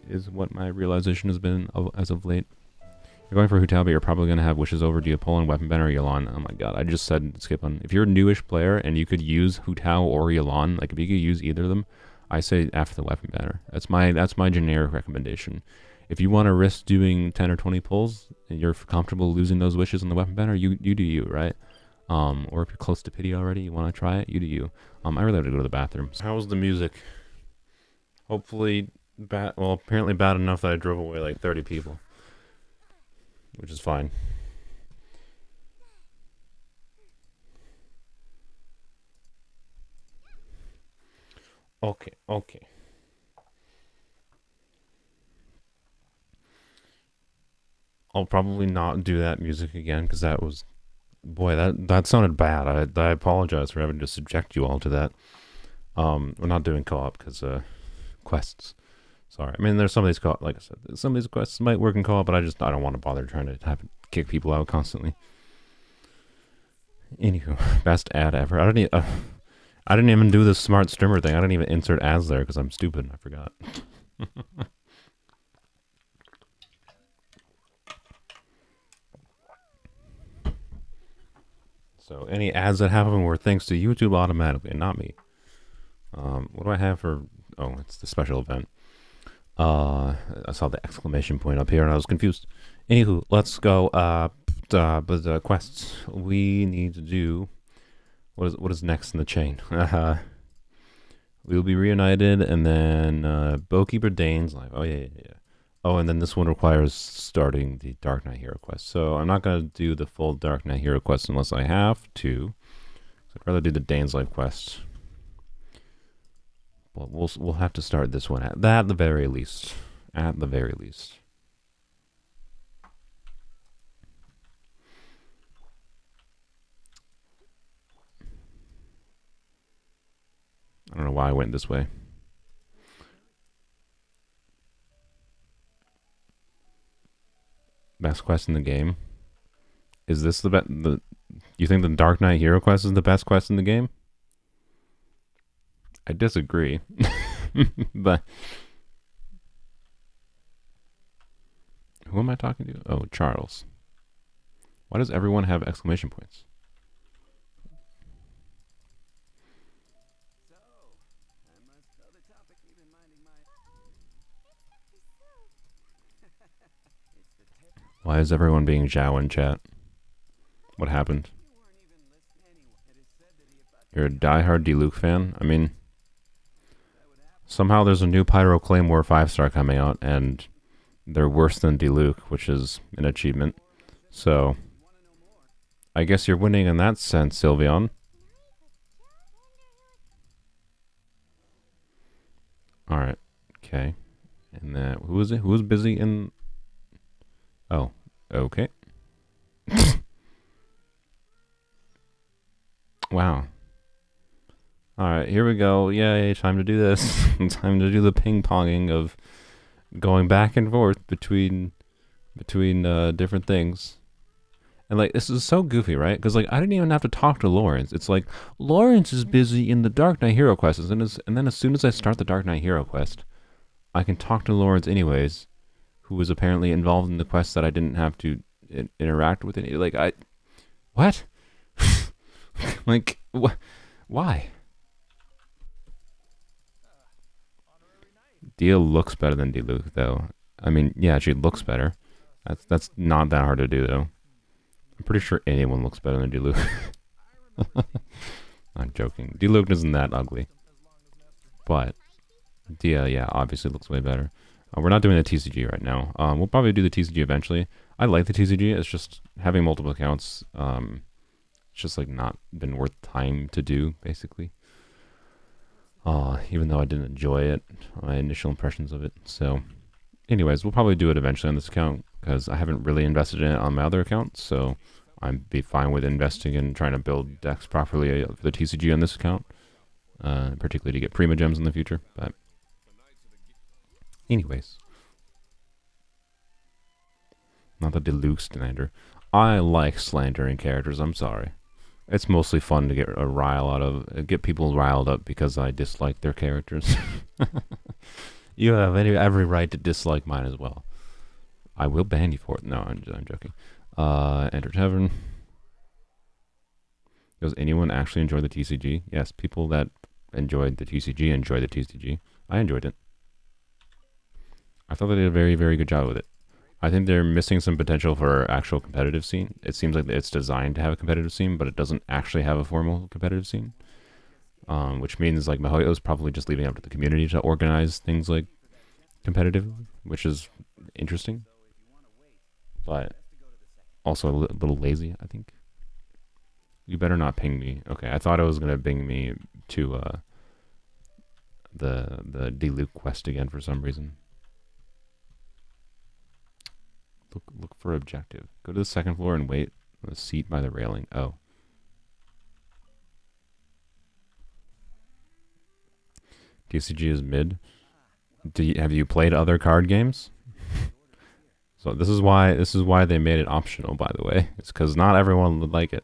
Speaker 1: Is what my realization has been as of late. You're going for Hu Tao, but you're probably going to have wishes over Diapolan, Weapon Bender, or Yelan. Oh my god, I just said skip on. If you're a newish player and you could use Hu Tao or Yelan, like if you could use either of them, I say after the Weapon Banner. That's my generic recommendation. If you want to risk doing 10 or 20 pulls and you're comfortable losing those wishes on the Weapon Banner, you do you, right? Or if you're close to pity already, you want to try it, you do you. I really have to go to the bathroom. How was the music? Hopefully bad. Well, apparently bad enough that I drove away like 30 people. Which is fine. Okay. I'll probably not do that music again because that was, boy, that sounded bad. I apologize for having to subject you all to that. We're not doing co-op because quests. Sorry. I mean, there's some of these like I said, some of these quests might work in co-op, but I don't want to bother trying to have to kick people out constantly. Anywho, best ad ever. I don't need. I didn't even do the smart streamer thing. I didn't even insert ads there because I'm stupid. I forgot. So any ads that happen were thanks to YouTube automatically, not me. What do I have for? Oh, it's the special event. I saw the exclamation point up here and I was confused. Anywho, let's go. But the quests we need to do. What is next in the chain? We will be reunited, and then Bowkeeper Dane's life. Oh yeah. Oh, and then this one requires starting the Dark Knight Hero quest. So I'm not gonna do the full Dark Knight Hero quest unless I have to. So I'd rather do the Dane's life quest. But we'll have to start this one at the very least. At the very least. I don't know why I went this way. Best quest in the game. Is this the best? You think the Dark Knight Hero quest is the best quest in the game? I disagree. But who am I talking to? Oh, Charles. Why does everyone have exclamation points? Why is everyone being Zhao in chat? What happened? You're a diehard Diluc fan? I mean, somehow there's a new Pyro Claymore 5-star coming out, and they're worse than Diluc, which is an achievement. So, I guess you're winning in that sense, Sylveon. Alright, okay. And who is it? Who was busy in... Oh, okay. Wow. Alright, here we go. Yay, time to do this. Time to do the ping-ponging of going back and forth between different things. And like, this is so goofy, right? Because like, I didn't even have to talk to Lawrence. It's like, Lawrence is busy in the Dark Knight Hero quest. And then as soon as I start the Dark Knight Hero quest, I can talk to Lawrence anyways, who was apparently involved in the quest that I didn't have to interact with. Like, what? Like, why? Dia looks better than Diluc, though. I mean, yeah, she looks better. That's not that hard to do, though. I'm pretty sure anyone looks better than Diluc. I'm joking. Diluc isn't that ugly. But Dia, yeah, obviously looks way better. We're not doing the TCG right now. We'll probably do the TCG eventually. I like the TCG. It's just having multiple accounts. It's just like not been worth time to do, basically. Even though I didn't enjoy it, my initial impressions of it. So, anyways, we'll probably do it eventually on this account because I haven't really invested in it on my other account. So, I'd be fine with investing in trying to build decks properly for the TCG on this account, particularly to get Prima Gems in the future. But, anyways, not the Deluxe slander. I like slandering characters. I'm sorry. It's mostly fun to get a rile out of, get people riled up because I dislike their characters. You have every right to dislike mine as well. I will ban you for it. No, I'm joking. Enter Tavern. Does anyone actually enjoy the TCG? Yes, people that enjoyed the TCG enjoy the TCG. I enjoyed it. I thought they did a very, very good job with it. I think they're missing some potential for actual competitive scene. It seems like it's designed to have a competitive scene, but it doesn't actually have a formal competitive scene. Which means like MiHoYo's probably just leaving it up to the community to organize things like competitive, which is interesting. But also a little lazy, I think. You better not ping me. Okay, I thought it was gonna ping me to the Diluc quest again for some reason. Look for objective. Go to the second floor and wait on a seat by the railing. Oh. TCG is mid. Have you played other card games? So this is why they made it optional, by the way. It's because not everyone would like it.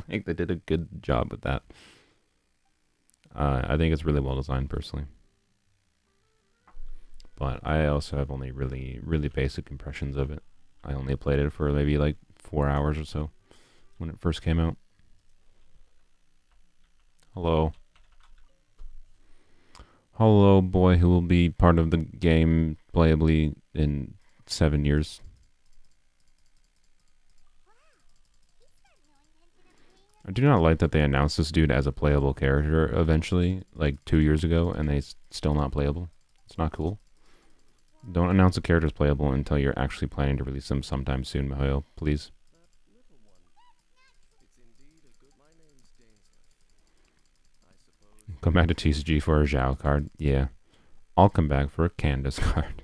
Speaker 1: Like they did a good job with that. I think it's really well designed personally. But I also have only really basic impressions of it. I only played it for maybe like 4 hours or so when it first came out. Hello. Hello, boy who will be part of the game playably in 7 years. I do not like that they announced this dude as a playable character eventually, like 2 years ago, and he's still not playable. It's not cool. Don't announce a character as playable until you're actually planning to release them sometime soon, Mihoyo, please. Come back to TCG for a Zhao card. Yeah. I'll come back for a Candace card.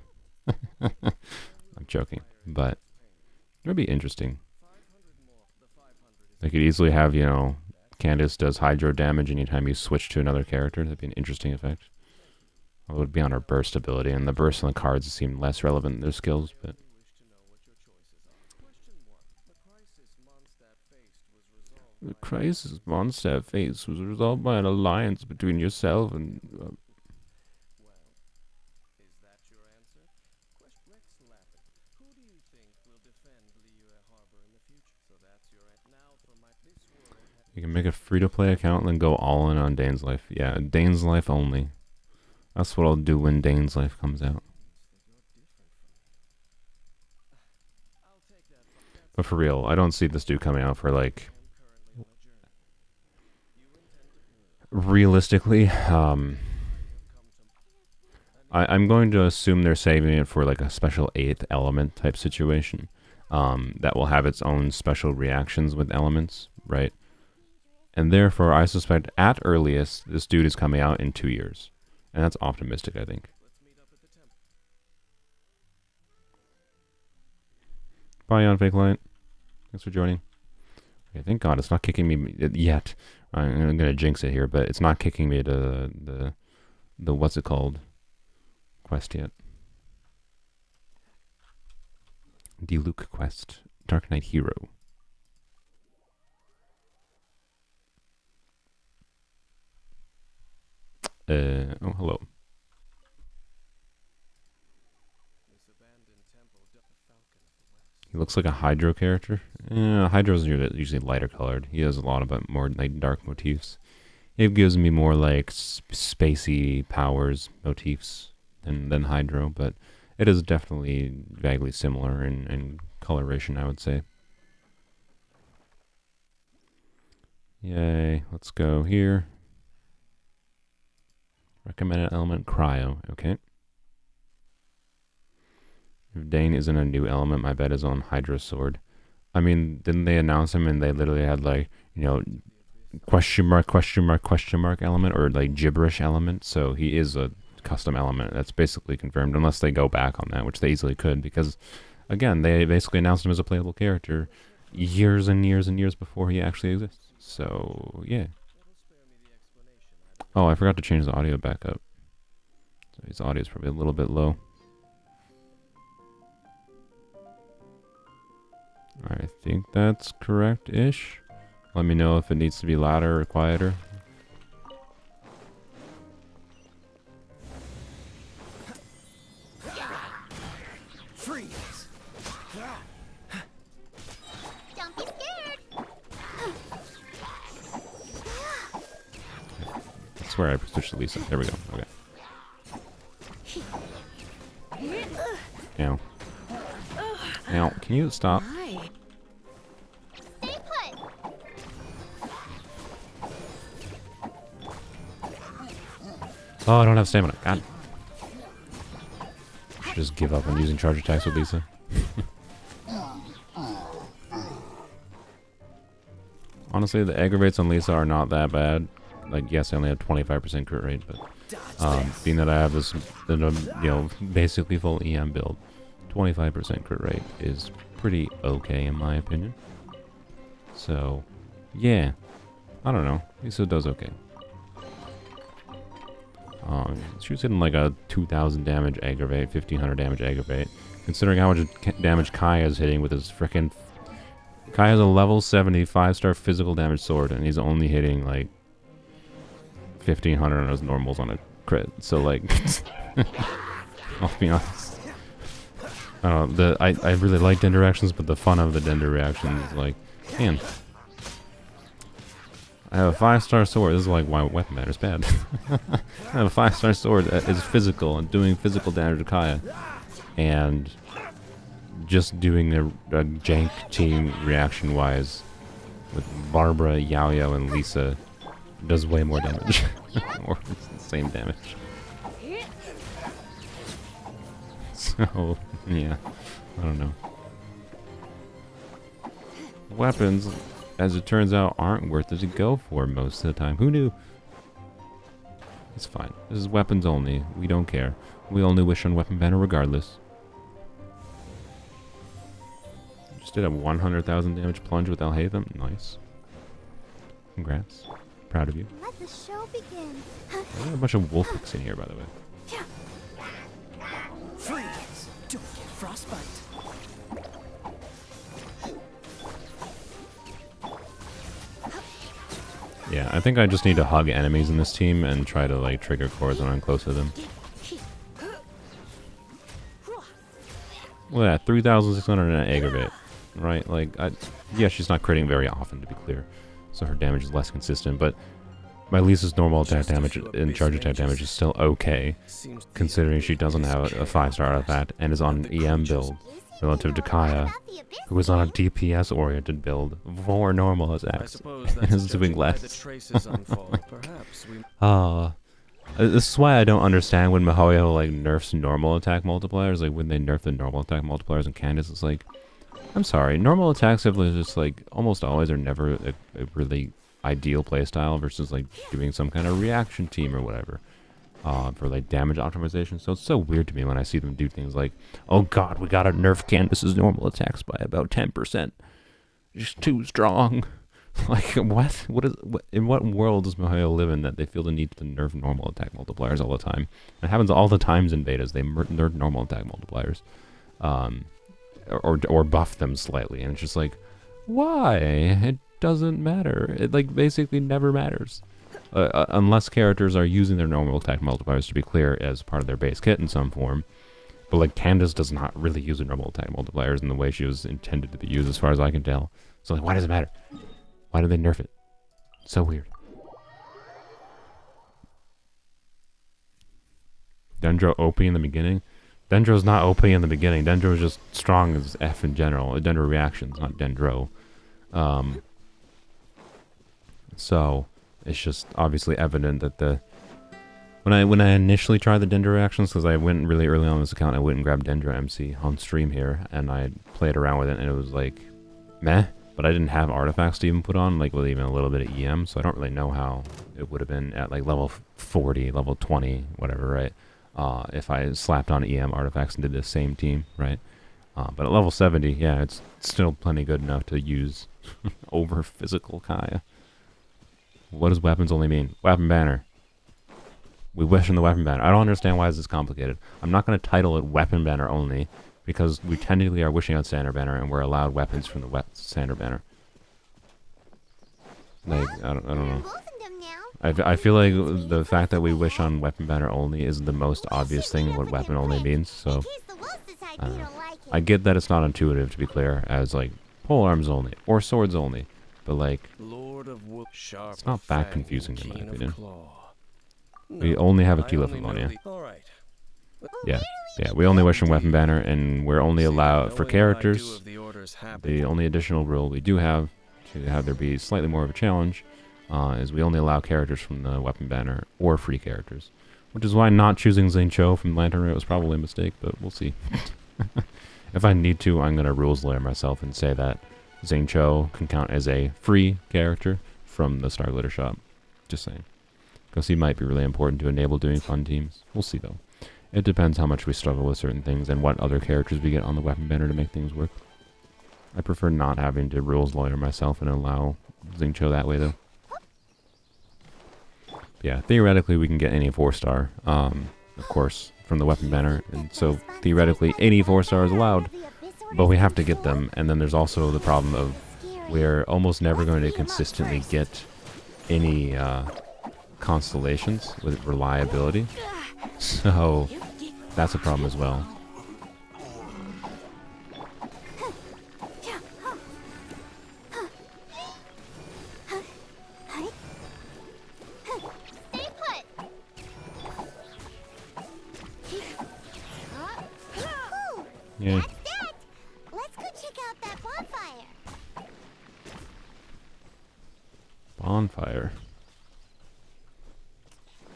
Speaker 1: I'm joking, but it would be interesting. They could easily have, you know, Candace does hydro damage anytime you switch to another character. That'd be an interesting effect. Well, it would be on her burst ability, and the burst on the cards seem less relevant in their skills, but... The crisis Mondstadt faced was resolved by an alliance between yourself and... You can make a free-to-play account and then go all in on Dane's Life. Yeah, Dane's Life only. That's what I'll do when Dane's Life comes out. But for real, I don't see this dude coming out for like... Realistically, I'm going to assume they're saving it for like a special 8th element type situation. That will have its own special reactions with elements, right? And therefore, I suspect at earliest, this dude is coming out in 2 years. And that's optimistic, I think. Bye, on Fake Light. Thanks for joining. Okay, thank God it's not kicking me yet. I'm gonna jinx it here, but it's not kicking me to the what's it called quest yet. Diluc quest, Dark Knight Hero. Oh, hello. He looks like a Hydro character. Hydro's usually lighter colored. He has a lot of more like dark motifs. It gives me more like spacey powers motifs than Hydro, but it is definitely vaguely similar in coloration, I would say. Yay, let's go here. Recommended element, Cryo, okay. If Dane isn't a new element, my bet is on Hydro Sword. I mean, didn't they announce him and they literally had like, you know, question mark element or like gibberish element? So he is a custom element. That's basically confirmed, unless they go back on that, which they easily could, because again, they basically announced him as a playable character years and years and years before he actually exists. So, yeah. Oh, I forgot to change the audio back up. So his audio is probably a little bit low. I think that's correct-ish. Let me know if it needs to be louder or quieter.
Speaker 3: Freeze!
Speaker 2: Don't be scared.
Speaker 1: I swear I switched to Lisa. There we go. Okay. Ow. Ow. Can you stop?
Speaker 2: Stay put.
Speaker 1: Oh, I don't have stamina. God. Should just give up on using charge attacks with Lisa. Honestly, the aggravates on Lisa are not that bad. Like, yes, I only have 25% crit rate, but being that I have this, you know, basically full EM build, 25% crit rate is pretty okay in my opinion. So, yeah, I don't know. Lisa does okay. She was hitting like a 2,000 damage aggravate, 1,500 damage aggravate. Considering how much damage Kai is hitting with his frickin'... Kai has a level 70 5-star physical damage sword, and he's only hitting like 1500 on his normals on a crit. So like, I'll be honest. I really like Dender reactions, but the fun of the Dender reactions is like, man, I have a 5-star sword. This is like why weapon banner is bad. I have a 5-star sword that is physical and doing physical damage to Kaya, and just doing a jank team reaction wise with Barbara, Yaoyao, and Lisa does way more damage. Or it's the same damage. So, yeah. I don't know. Weapons, as it turns out, aren't worth it to go for most of the time. Who knew? It's fine. This is weapons only. We don't care. We only wish on weapon banner regardless. Just did a 100,000 damage plunge with Alhaitham. Nice. Congrats. Proud of you.
Speaker 2: Let the show begin.
Speaker 1: There's a bunch of wolfics in here, by the way.
Speaker 3: Freeze! Don't get frostbite.
Speaker 1: Yeah, I think I just need to hug enemies in this team and try to like trigger cores when I'm close to them. Well, yeah, 3,600 and an aggravate, right? Like, yeah, she's not critting very often, to be clear, so her damage is less consistent, but my Lisa's normal attack damage and charge attack damage is still okay, considering she doesn't have a 5-star artifact and is on an EM build, relative to Kaya, who is on a DPS-oriented build for normal attacks, and is doing less. This is why I don't understand when Mihoyo like nerfs normal attack multipliers. Like when they nerf the normal attack multipliers in Candace, it's like, I'm sorry, normal attacks have just like almost always are never a really ideal playstyle versus like doing some kind of reaction team or whatever for like damage optimization. So it's so weird to me when I see them do things like, oh god, we gotta nerf Candace's normal attacks by about 10%. Just too strong. Like, what? In what world does Mihoyo live in that they feel the need to nerf normal attack multipliers all the time? It happens all the times in betas. They nerf normal attack multipliers. Or buff them slightly. And it's just like, why? It doesn't matter. It, like, basically never matters. Unless characters are using their normal attack multipliers, to be clear, as part of their base kit in some form. But, like, Candace does not really use her normal attack multipliers in the way she was intended to be used, as far as I can tell. So, like, why does it matter? Why do they nerf it? So weird. Dendro OP in the beginning? Dendro's not OP in the beginning. Dendro is just strong as F in general. Dendro reactions, not Dendro. So it's just obviously evident that when I initially tried the Dendro reactions, because I went really early on this account, I went and grabbed Dendro MC on stream here, and I played around with it, and it was like, meh. But I didn't have artifacts to even put on, like with even a little bit of EM, so I don't really know how it would have been at like level 40, level 20, whatever, right? If I slapped on EM artifacts and did the same team, right? But at level 70, yeah, it's still plenty good enough to use over physical Kaya. What does weapons only mean? Weapon banner. We wish in the weapon banner. I don't understand why this is complicated. I'm not going to title it weapon banner only, because we technically are wishing on standard banner and we're allowed weapons from the standard banner. Like, I don't know. I feel like the fact that we wish on weapon banner only is the most obvious thing what weapon only means, so I don't know. I get that it's not intuitive, to be clear, as like pole arms only or swords only, but like it's not that confusing in my opinion. We only have a key left ammonia. Yeah. Yeah, we only wish on weapon banner, and we're only allowed for characters. The only additional rule we do have to have there be slightly more of a challenge is we only allow characters from the weapon banner or free characters, which is why not choosing Zane Cho from Lantern Ray was probably a mistake, but we'll see. If I need to, I'm gonna rules lawyer myself and say that Zane Cho can count as a free character from the Star Glitter shop. Just saying, because he might be really important to enable doing fun teams. We'll see though. It depends how much we struggle with certain things and what other characters we get on the weapon banner to make things work. I prefer not having to rules lawyer myself and allow Xingqiu that way, though. Yeah, theoretically we can get any 4-star, of course, from the weapon banner, and so theoretically any 4-star is allowed, but we have to get them, and then there's also the problem of we're almost never going to consistently get any constellations with reliability. So that's a problem as well.
Speaker 2: Stay put. Whew,
Speaker 1: Yeah.
Speaker 2: that's that. Let's go check out that bonfire.
Speaker 1: Bonfire.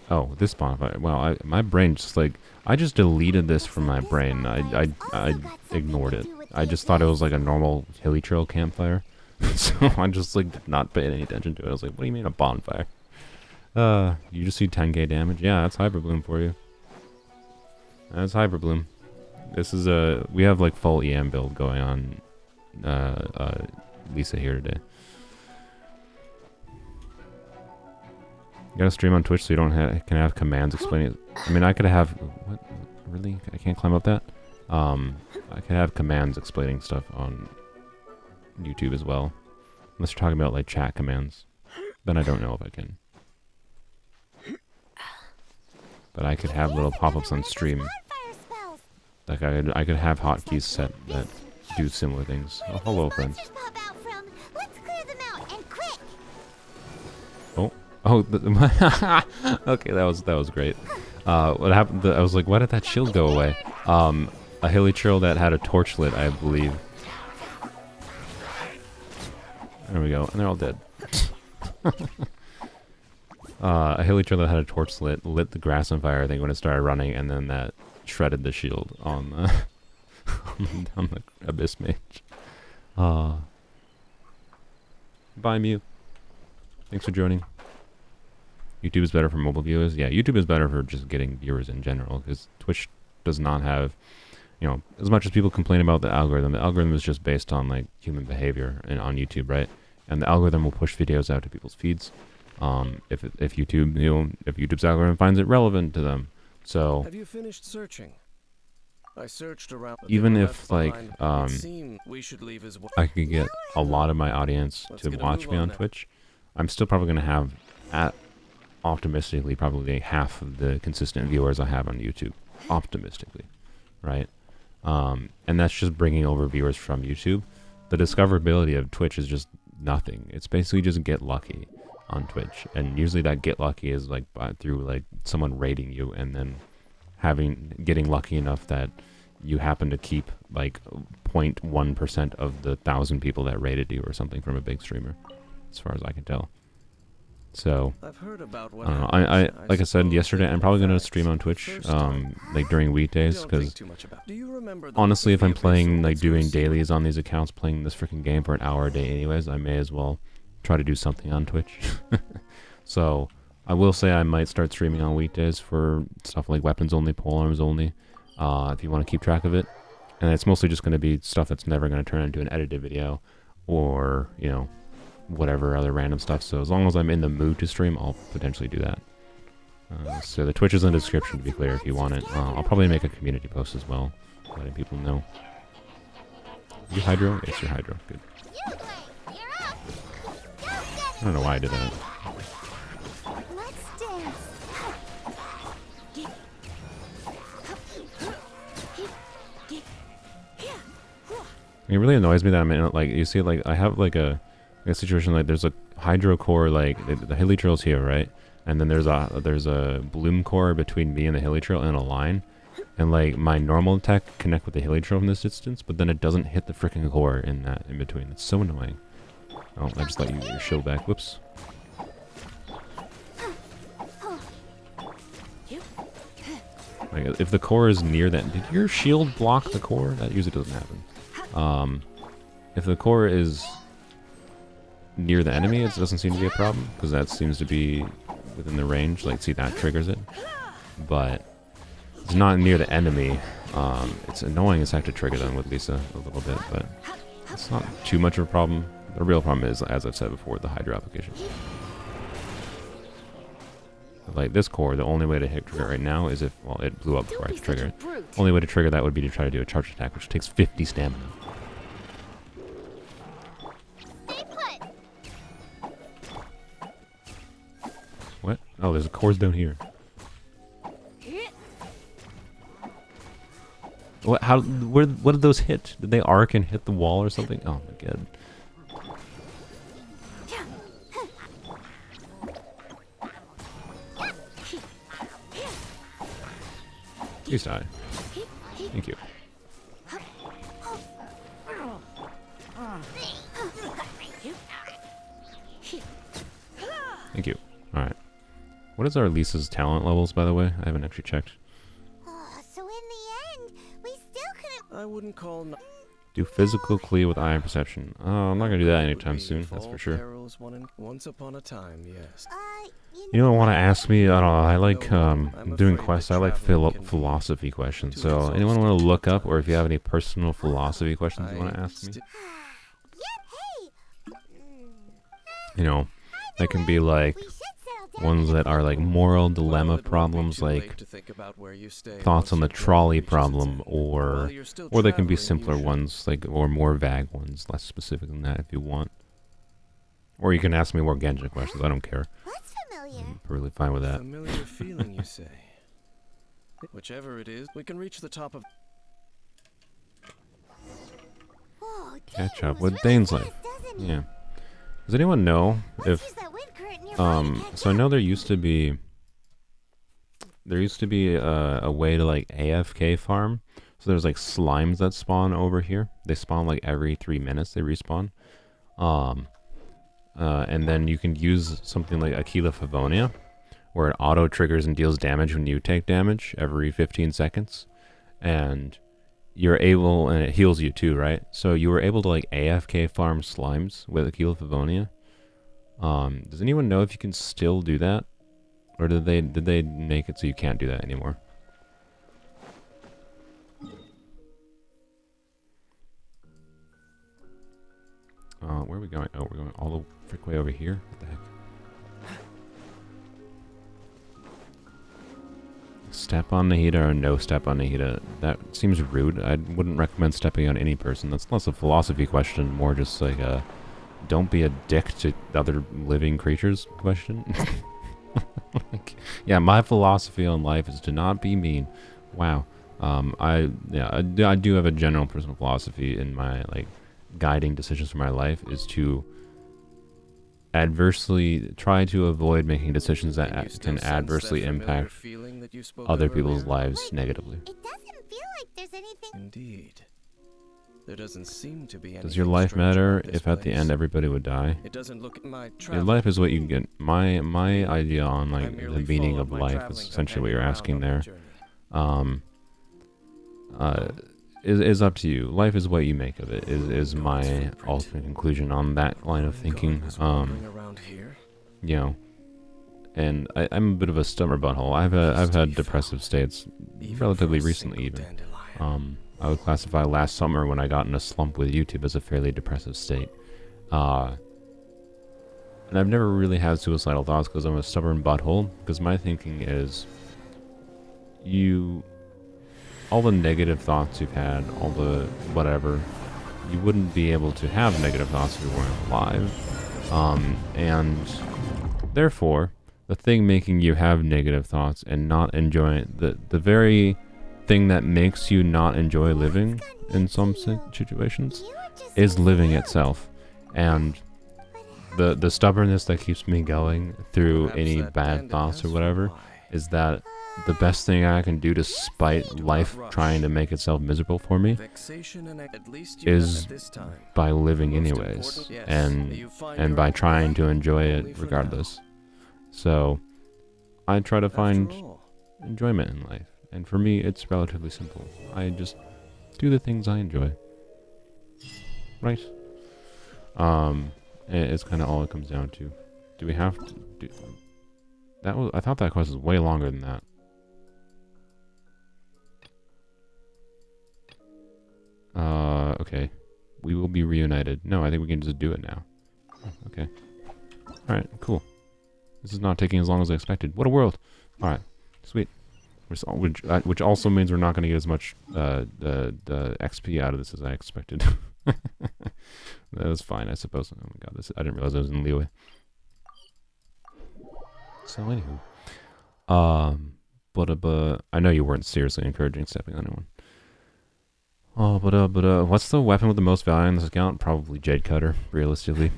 Speaker 1: Oh, this bonfire. Wow, my brain just like I just deleted this from my brain. I ignored it. I just thought it was like a normal hilly trail campfire. So I just like did not pay any attention to it. I was like, what do you mean a bonfire? You just see 10k damage? Yeah, that's Hyper Bloom for you. That's Hyper Bloom. This is we have like full EM build going on Lisa here today. You gotta stream on Twitch so you don't can have commands explaining it. I mean, I could have what? Really? I can't climb up that. I could have commands explaining stuff on YouTube as well, unless you're talking about like chat commands. Then I don't know if I can. But I could have little pop-ups on stream.
Speaker 2: Bonfire spells.
Speaker 1: Like I could have hotkeys set that do similar things. Oh, hello, friends.
Speaker 2: Monsters pop out from. Let's clear them out and quick.
Speaker 1: Oh, okay, that was great. What happened? I was like, why did that shield go away? A hilly trail that had a torch lit, I believe. There we go, and they're all dead. A hilly trail that had a torch lit the grass on fire, I think, when it started running, and then that shredded the shield on on the Abyss Mage. Bye, Mew. Thanks for joining. YouTube is better for mobile viewers. Yeah, YouTube is better for just getting viewers in general, because Twitch does not have, you know, as much as people complain about the algorithm is just based on like human behavior and on YouTube, right? And the algorithm will push videos out to people's feeds. If YouTube, you know, if YouTube's algorithm finds it relevant to them. So
Speaker 3: Have you finished searching? I searched around. but
Speaker 1: even
Speaker 3: they were
Speaker 1: if
Speaker 3: left
Speaker 1: like
Speaker 3: behind. It seemed we should leave as well.
Speaker 1: I could get a lot of my audience
Speaker 3: Let's
Speaker 1: to
Speaker 3: get a
Speaker 1: watch
Speaker 3: move
Speaker 1: me
Speaker 3: on
Speaker 1: on
Speaker 3: then.
Speaker 1: Twitch, I'm still probably gonna have optimistically probably half of the consistent viewers I have on YouTube. Optimistically, right? And that's just bringing over viewers from YouTube. The discoverability of Twitch is just nothing. It's basically just get lucky on Twitch, and usually that get lucky is like through like someone rating you, and then getting lucky enough that you happen to keep like 0.1% of the 1,000 people that rated you or something from a big streamer, as far as I can tell. So
Speaker 3: I've heard about
Speaker 1: I
Speaker 3: what
Speaker 1: don't know.
Speaker 3: happens.
Speaker 1: Like I said
Speaker 3: suppose
Speaker 1: yesterday,
Speaker 3: they
Speaker 1: I'm probably gonna
Speaker 3: facts.
Speaker 1: stream on Twitch,
Speaker 3: First time.
Speaker 1: like during weekdays,
Speaker 3: Don't think
Speaker 1: because
Speaker 3: too much about. Do you remember the
Speaker 1: honestly, if I'm
Speaker 3: Sophia
Speaker 1: playing
Speaker 3: Vessel
Speaker 1: like
Speaker 3: that's gonna
Speaker 1: doing
Speaker 3: see-
Speaker 1: dailies on these accounts, playing this freaking game for an hour a day, anyways, I may as well try to do something on Twitch. So I will say I might start streaming on weekdays for stuff like weapons only, polearms only, if you want to keep track of it. And it's mostly just going to be stuff that's never going to turn into an edited video, or you know, whatever other random stuff. So as long as I'm in the mood to stream, I'll potentially do that. So the Twitch is in the description, to be clear, if you want it. I'll probably make a community post as well, letting people know. You Hydro? Yes, you're Hydro. Good.
Speaker 2: You, Blake, you're up. Go get
Speaker 1: I
Speaker 2: it.
Speaker 1: don't know why I did that.
Speaker 2: Let's dance.
Speaker 1: It really annoys me that I'm in, like, you see, like, I have, like, a situation, like, there's a Hydro core, like, the hilly trail's here, right? And then there's a Bloom core between me and the hilly trail in a line. And, like, my normal attack can connect with the hilly trail from this distance, but then it doesn't hit the freaking core in between. It's so annoying. Oh, I just let you get your shield back. Whoops. Like, if the core is near that, did your shield block the core? That usually doesn't happen. If the core is near the enemy, it doesn't seem to be a problem, because that seems to be within the range. Like, see, that triggers it. But it's not near the enemy. It's annoying as heck to trigger them with Lisa a little bit, but it's not too much of a problem. The real problem is, as I've said before, the Hydro application. Like this core, the only way to hit trigger it right now is if, well, it blew up before I
Speaker 4: Don't be
Speaker 1: could trigger
Speaker 4: such
Speaker 1: it.
Speaker 4: a brute.
Speaker 1: Only way to trigger that would be to try to do a charge attack, which takes 50 stamina.
Speaker 2: Stay put.
Speaker 1: What? Oh, there's a course down here. What? How? Where? What did those hit? Did they arc and hit the wall or something? Oh my god. Please die. Thank you. Thank you. Alright. What is our Lisa's talent levels, by the way? I haven't actually checked.
Speaker 2: Oh, so in the end, we still couldn't.
Speaker 3: I wouldn't call.
Speaker 1: Do physical clear with eye and perception. Oh, I'm not gonna do that anytime soon, that's for sure.
Speaker 3: Once upon a time, yes.
Speaker 1: You don't want to ask me? I don't know. I like doing quests. I like philosophy questions. So, anyone want to look up, or if you have any personal philosophy questions you want to ask me? You know, that can be like ones that are like moral dilemma problems, like thoughts on the trolley problem, or they can be simpler ones, like, or more vague ones, less specific than that if you want. Or you can ask me more Genja questions. I don't care. I'm perfectly fine with that.
Speaker 3: Familiar feeling, you say? Whichever it is, we can reach the top of.
Speaker 1: Catch up with Dane's life. Yeah. Does anyone know if so I know there used to be a way to like AFK farm. So there's like slimes that spawn over here. They spawn like every 3 minutes they respawn. And then you can use something like Aquila Favonia, where it auto triggers and deals damage when you take damage every 15 seconds. And you're able, and it heals you too, right? So you were able to like AFK farm slimes with Aquila Favonia. Does anyone know if you can still do that? Or did they make it so you can't do that anymore? Where are we going? Oh, we're going all the frick way over here? What the heck? Step on Nahida or no step on Nahida? That seems rude. I wouldn't recommend stepping on any person. That's less a philosophy question, more just like a don't be a dick to other living creatures question. Like, yeah, my philosophy on life is to not be mean. Wow. I do have a general personal philosophy in my like guiding decisions for my life is to try to avoid making decisions that can adversely impact other people's lives negatively.
Speaker 2: It doesn't feel like there's anything.
Speaker 3: Indeed. There doesn't seem to be.
Speaker 1: Does your life matter if at the end everybody would die?
Speaker 3: It doesn't look my
Speaker 1: Your life is what you get. My idea on like the meaning of life is essentially what you're asking there. Is up to you. Life is what you make of it. Is my ultimate conclusion on that line of thinking. You know, and I'm a bit of a stubborn butthole. I've had depressive states relatively recently, even. I would classify last summer when I got in a slump with YouTube as a fairly depressive state. And I've never really had suicidal thoughts because I'm a stubborn butthole. Because my thinking is, all the negative thoughts you've had, all the whatever, you wouldn't be able to have negative thoughts if you weren't alive. And therefore, the thing making you have negative thoughts and not enjoy it, the very thing that makes you not enjoy living in some situations is living itself. And the stubbornness that keeps me going through any bad thoughts or whatever is that the best thing I can do despite life trying to make itself miserable for me is by living anyways, and by trying to enjoy it regardless. So I try to find enjoyment in life, and for me it's relatively simple. I just do the things I enjoy, right? It's kind of all it comes down to. Do we have to do that? I thought that quest was way longer than that. Okay. We will be reunited. No, I think we can just do it now. Okay. Alright, cool. This is not taking as long as I expected. What a world! Alright, sweet. Which also means we're not going to get as much the XP out of this as I expected. That was fine, I suppose. Oh my god, I didn't realize I was in Liyue. So anywho. But I know you weren't seriously encouraging stepping on anyone. Oh, but what's the weapon with the most value in this account? Probably Jade Cutter, realistically.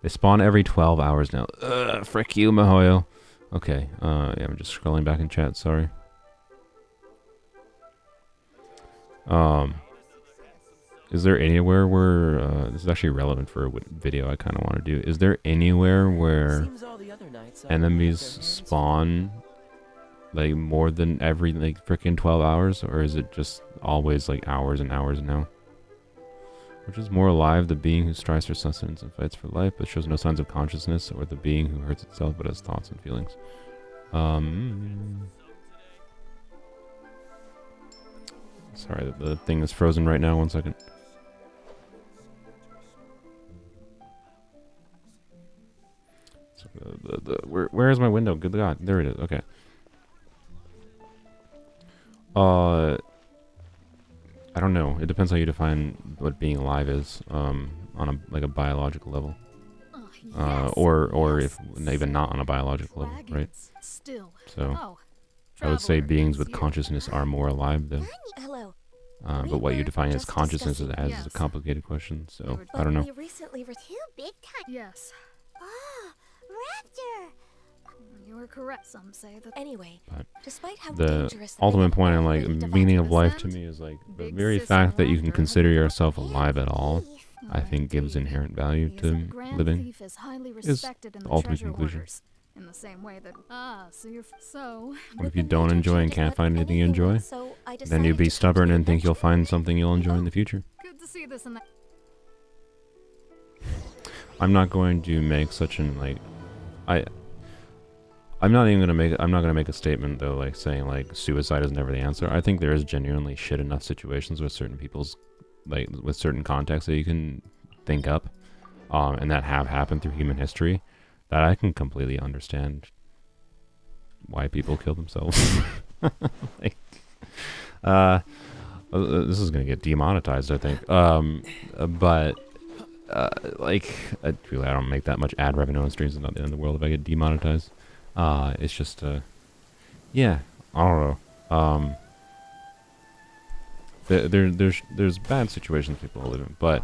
Speaker 1: They spawn every 12 hours now. Frick you, Mihoyo. Okay, yeah, I'm just scrolling back in chat, sorry. Is there anywhere where, this is actually relevant for a video I kind of want to do. Is there anywhere where
Speaker 3: Seems all the other nights I
Speaker 1: enemies
Speaker 3: have their hands
Speaker 1: spawn like more than every like freaking 12 hours, or is it just always like hours and hours now? Which is more alive, the being who strives for sustenance and fights for life but shows no signs of consciousness, or the being who hurts itself but has thoughts and feelings? Sorry, the thing is frozen right now. 1 second. So where is my window? Good God, there it is. Okay. I don't know. It depends how you define what being alive is. On a biological level. Or if even not on a biological level, right?
Speaker 2: Still.
Speaker 1: So
Speaker 2: Oh,
Speaker 1: I would say
Speaker 2: traveler,
Speaker 1: beings
Speaker 2: it's
Speaker 1: with
Speaker 2: you.
Speaker 1: consciousness are more alive though.
Speaker 6: Hello.
Speaker 1: But what you define as
Speaker 6: just
Speaker 1: consciousness as
Speaker 6: discussing-
Speaker 1: is a
Speaker 2: Yes.
Speaker 1: complicated question. So
Speaker 2: were-
Speaker 1: I don't know.
Speaker 6: We recently
Speaker 2: Two big time.
Speaker 6: Yes.
Speaker 2: Ah, Raptor.
Speaker 4: You were correct. Some say that.
Speaker 6: Anyway,
Speaker 1: But
Speaker 6: despite how
Speaker 1: the
Speaker 6: dangerous the
Speaker 1: ultimate
Speaker 6: ring
Speaker 1: point in
Speaker 6: of
Speaker 1: like
Speaker 6: fate
Speaker 1: meaning
Speaker 6: divides
Speaker 1: of life to
Speaker 4: descent,
Speaker 1: me is like the
Speaker 4: big
Speaker 1: very
Speaker 4: sis
Speaker 1: fact that you can
Speaker 4: Raptor
Speaker 1: consider
Speaker 4: has a
Speaker 1: yourself alive at all,
Speaker 2: Beef.
Speaker 1: I think gives
Speaker 4: Indeed.
Speaker 1: inherent value
Speaker 4: He is
Speaker 1: to
Speaker 4: a grand
Speaker 1: living.
Speaker 4: thief is highly
Speaker 1: is
Speaker 4: respected in
Speaker 1: the
Speaker 4: the
Speaker 1: ultimate
Speaker 4: treasure
Speaker 1: conclusion.
Speaker 4: orders. In the same way that so you're so
Speaker 1: What if you don't enjoy and can't find anything you enjoy?
Speaker 6: So I
Speaker 1: Then you'd be
Speaker 6: decided to come
Speaker 1: stubborn
Speaker 6: to
Speaker 1: and think you'll
Speaker 6: adventure.
Speaker 1: find something you'll enjoy in the future.
Speaker 4: good to see this and that.
Speaker 1: I'm not going to make such an like I'm not even gonna make a statement though, like saying like suicide is never the answer. I think there is genuinely shit enough situations with certain people's like with certain contexts that you can think up, and that have happened through human history, that I can completely understand why people kill themselves. Like, this is gonna get demonetized, I think. But like, I don't make that much ad revenue on streams. It's not the end of the world if I get demonetized. It's just, yeah, I don't know. There's bad situations people live in, but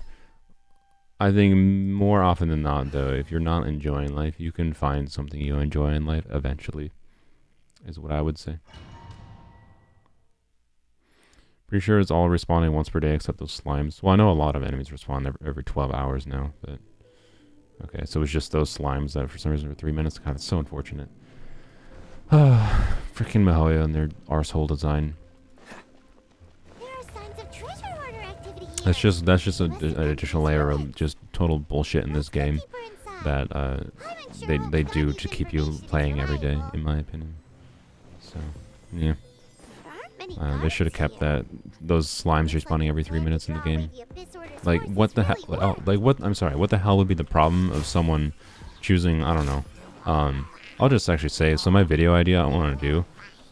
Speaker 1: I think more often than not, though, if you're not enjoying life, you can find something you enjoy in life eventually, is what I would say. Pretty sure it's all respawning once per day except those slimes. Well, I know a lot of enemies respawn every 12 hours now, but... Okay, so it's just those slimes that for some reason for 3 minutes. God, it's so unfortunate. Freaking Mihoyo and their arsehole design.
Speaker 2: There are signs of treasure hoarder activity here.
Speaker 1: That's just an additional layer of just total bullshit in this game
Speaker 2: Deeper inside.
Speaker 1: that they do to keep you playing every day, in my opinion. So, yeah. They should have kept those slimes respawning every 3 minutes in the game. Like, what the hell? Like, what? I'm sorry. What the hell would be the problem of someone choosing? I don't know. I'll just actually say. So my video idea I want to do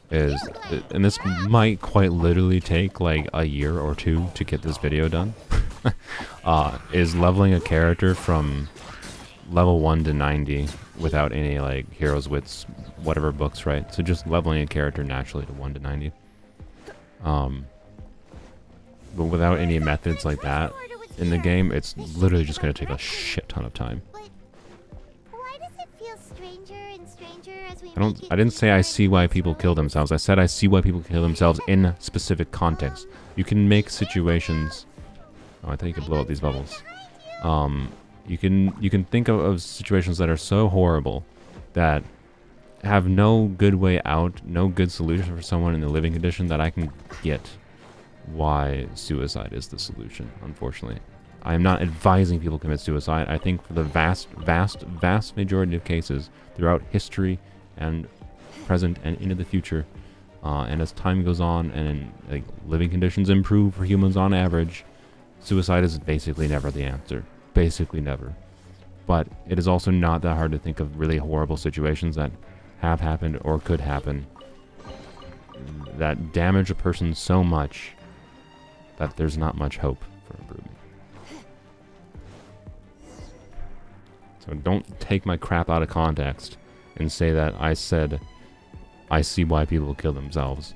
Speaker 1: is, and this might quite literally take like a year or two to get this video done. Is leveling a character from level 1 to 90 without any like heroes wits whatever books, right? So just leveling a character naturally to 1 to 90. But without any methods like that in the game, it's literally just going to take a shit ton of time.
Speaker 2: But why does it feel stranger and stranger as we
Speaker 1: I didn't say I see why people kill themselves. I said I see why people kill themselves in specific contexts. You can make situations... Oh, I thought you could blow up these bubbles. You can think of situations that are so horrible that have no good way out, no good solution for someone in the living condition, that I can get why suicide is the solution, unfortunately. I am not advising people commit suicide. I think for the vast majority of cases throughout history and present and into the future, and as time goes on and like living conditions improve for humans on average, suicide is basically never the answer. Basically never. But it is also not that hard to think of really horrible situations that have happened or could happen that damage a person so much that there's not much hope for improvement. So don't take my crap out of context and say that I said I see why people kill themselves.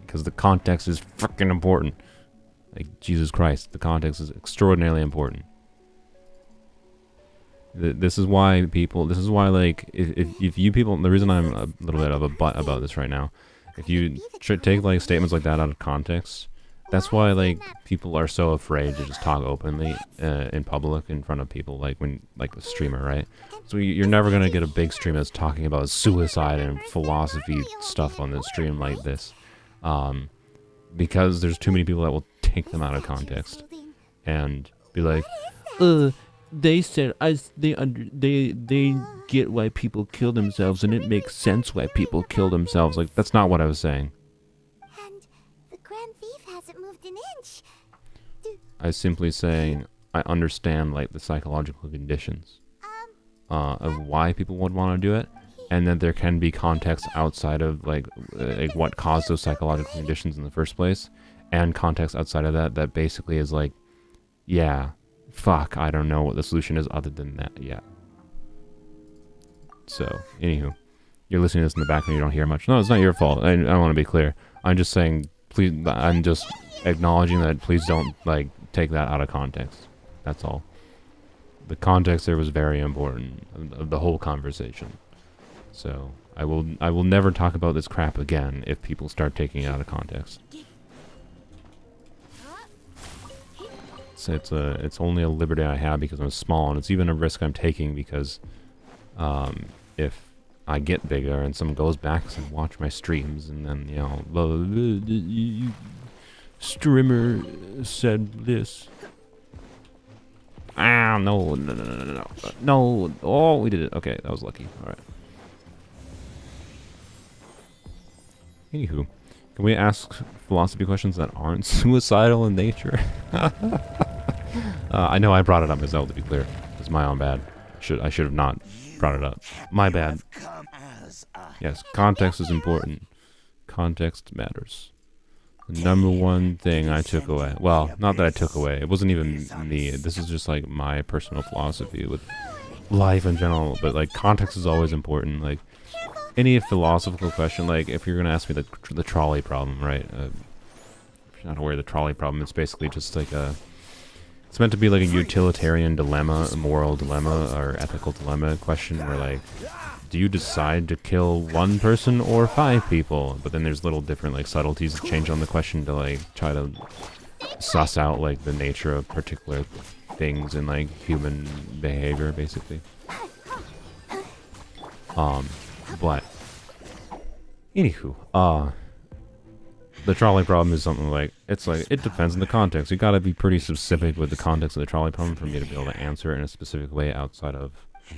Speaker 1: Because the context is freaking important. Like, Jesus Christ, the context is extraordinarily important. This is why people, like, if you people, the reason I'm a little bit of a butt about this right now, if you take, like, statements like that out of context, that's why, like, people are so afraid to just talk openly in public in front of people, like, when, like, a streamer, right? So you're never gonna get a big streamer that's talking about suicide and philosophy stuff on the stream like this. Because there's too many people that will take them out of context and be like, they said they get why people kill themselves, and it makes sense why people kill themselves. Like, that's not what I was saying.
Speaker 2: And the Grand Thief hasn't moved an inch.
Speaker 1: I was simply saying I understand, like, the psychological conditions of why people would want to do it, and that there can be context outside of, like what caused those psychological conditions in the first place, and context outside of that that basically is like, yeah, fuck, I don't know what the solution is other than that yet. So, anywho, you're listening to this in the background, you don't hear much. No, it's not your fault. I want to be clear. I'm just saying, please, I'm just acknowledging that please don't, like, take that out of context. That's all. The context there was very important of the whole conversation. So, I will never talk about this crap again if people start taking it out of context. So it's only a liberty I have because I'm small, and it's even a risk I'm taking because if I get bigger and someone goes back and watch my streams and then, you know, the streamer said this. Ah, no. Oh, we did it. Okay, that was lucky. All right. Anywho, can we ask philosophy questions that aren't suicidal in nature? I know I brought it up as well, to be clear. It's my own bad. I should have not brought it up. My bad. Yes, context is important. Context matters. The number one thing I took away. Well, not that I took away. It wasn't even me. This is just like my personal philosophy with life in general. But like, context is always important. Like, any philosophical question, like if you're gonna ask me the trolley problem, right? If you're not aware of the trolley problem, it's basically just like it's meant to be like a utilitarian dilemma, a moral dilemma, or ethical dilemma question where, like, do you decide to kill one person or 5 people? But then there's little different, like, subtleties that change on the question to, like, try to suss out, like, the nature of particular things in, like, human behavior, basically. But anywho, the trolley problem is something like, it's like, it depends on the context. You gotta be pretty specific with the context of the trolley problem for me to be able to answer it in a specific way outside of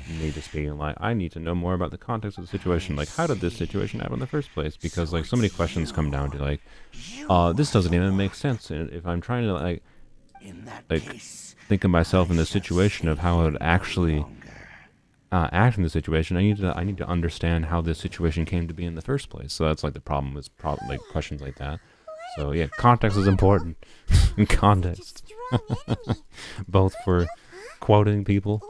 Speaker 1: me just being like, I need to know more about the context of the situation. Like, how did this situation happen in the first place? Because, like, so many questions come down to, like, this doesn't even make sense. And if I'm trying to, like think of myself in the situation of how I would actually act in the situation, I need to understand how this situation came to be in the first place. So that's like the problem with like questions like that. So yeah, context is important. Context, both for quoting people,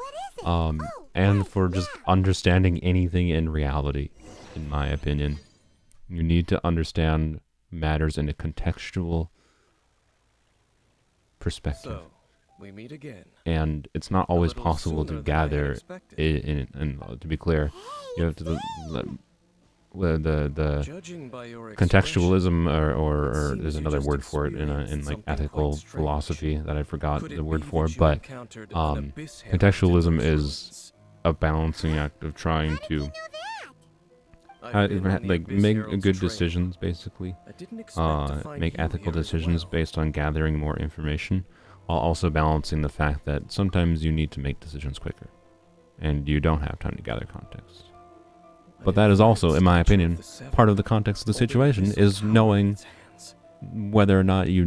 Speaker 1: and for just understanding anything in reality. In my opinion, you need to understand matters in a contextual perspective.
Speaker 5: So, we meet again.
Speaker 1: And it's not always possible to gather and to be clear, you have to the contextualism or there's another word for it in like ethical philosophy that I forgot the word for, but contextualism is a balancing act of trying to like make good decisions, basically make ethical decisions based on gathering more information, while also balancing the fact that sometimes you need to make decisions quicker, and you don't have time to gather context. But that is also, in my opinion, part of the context of the situation, is knowing whether or not you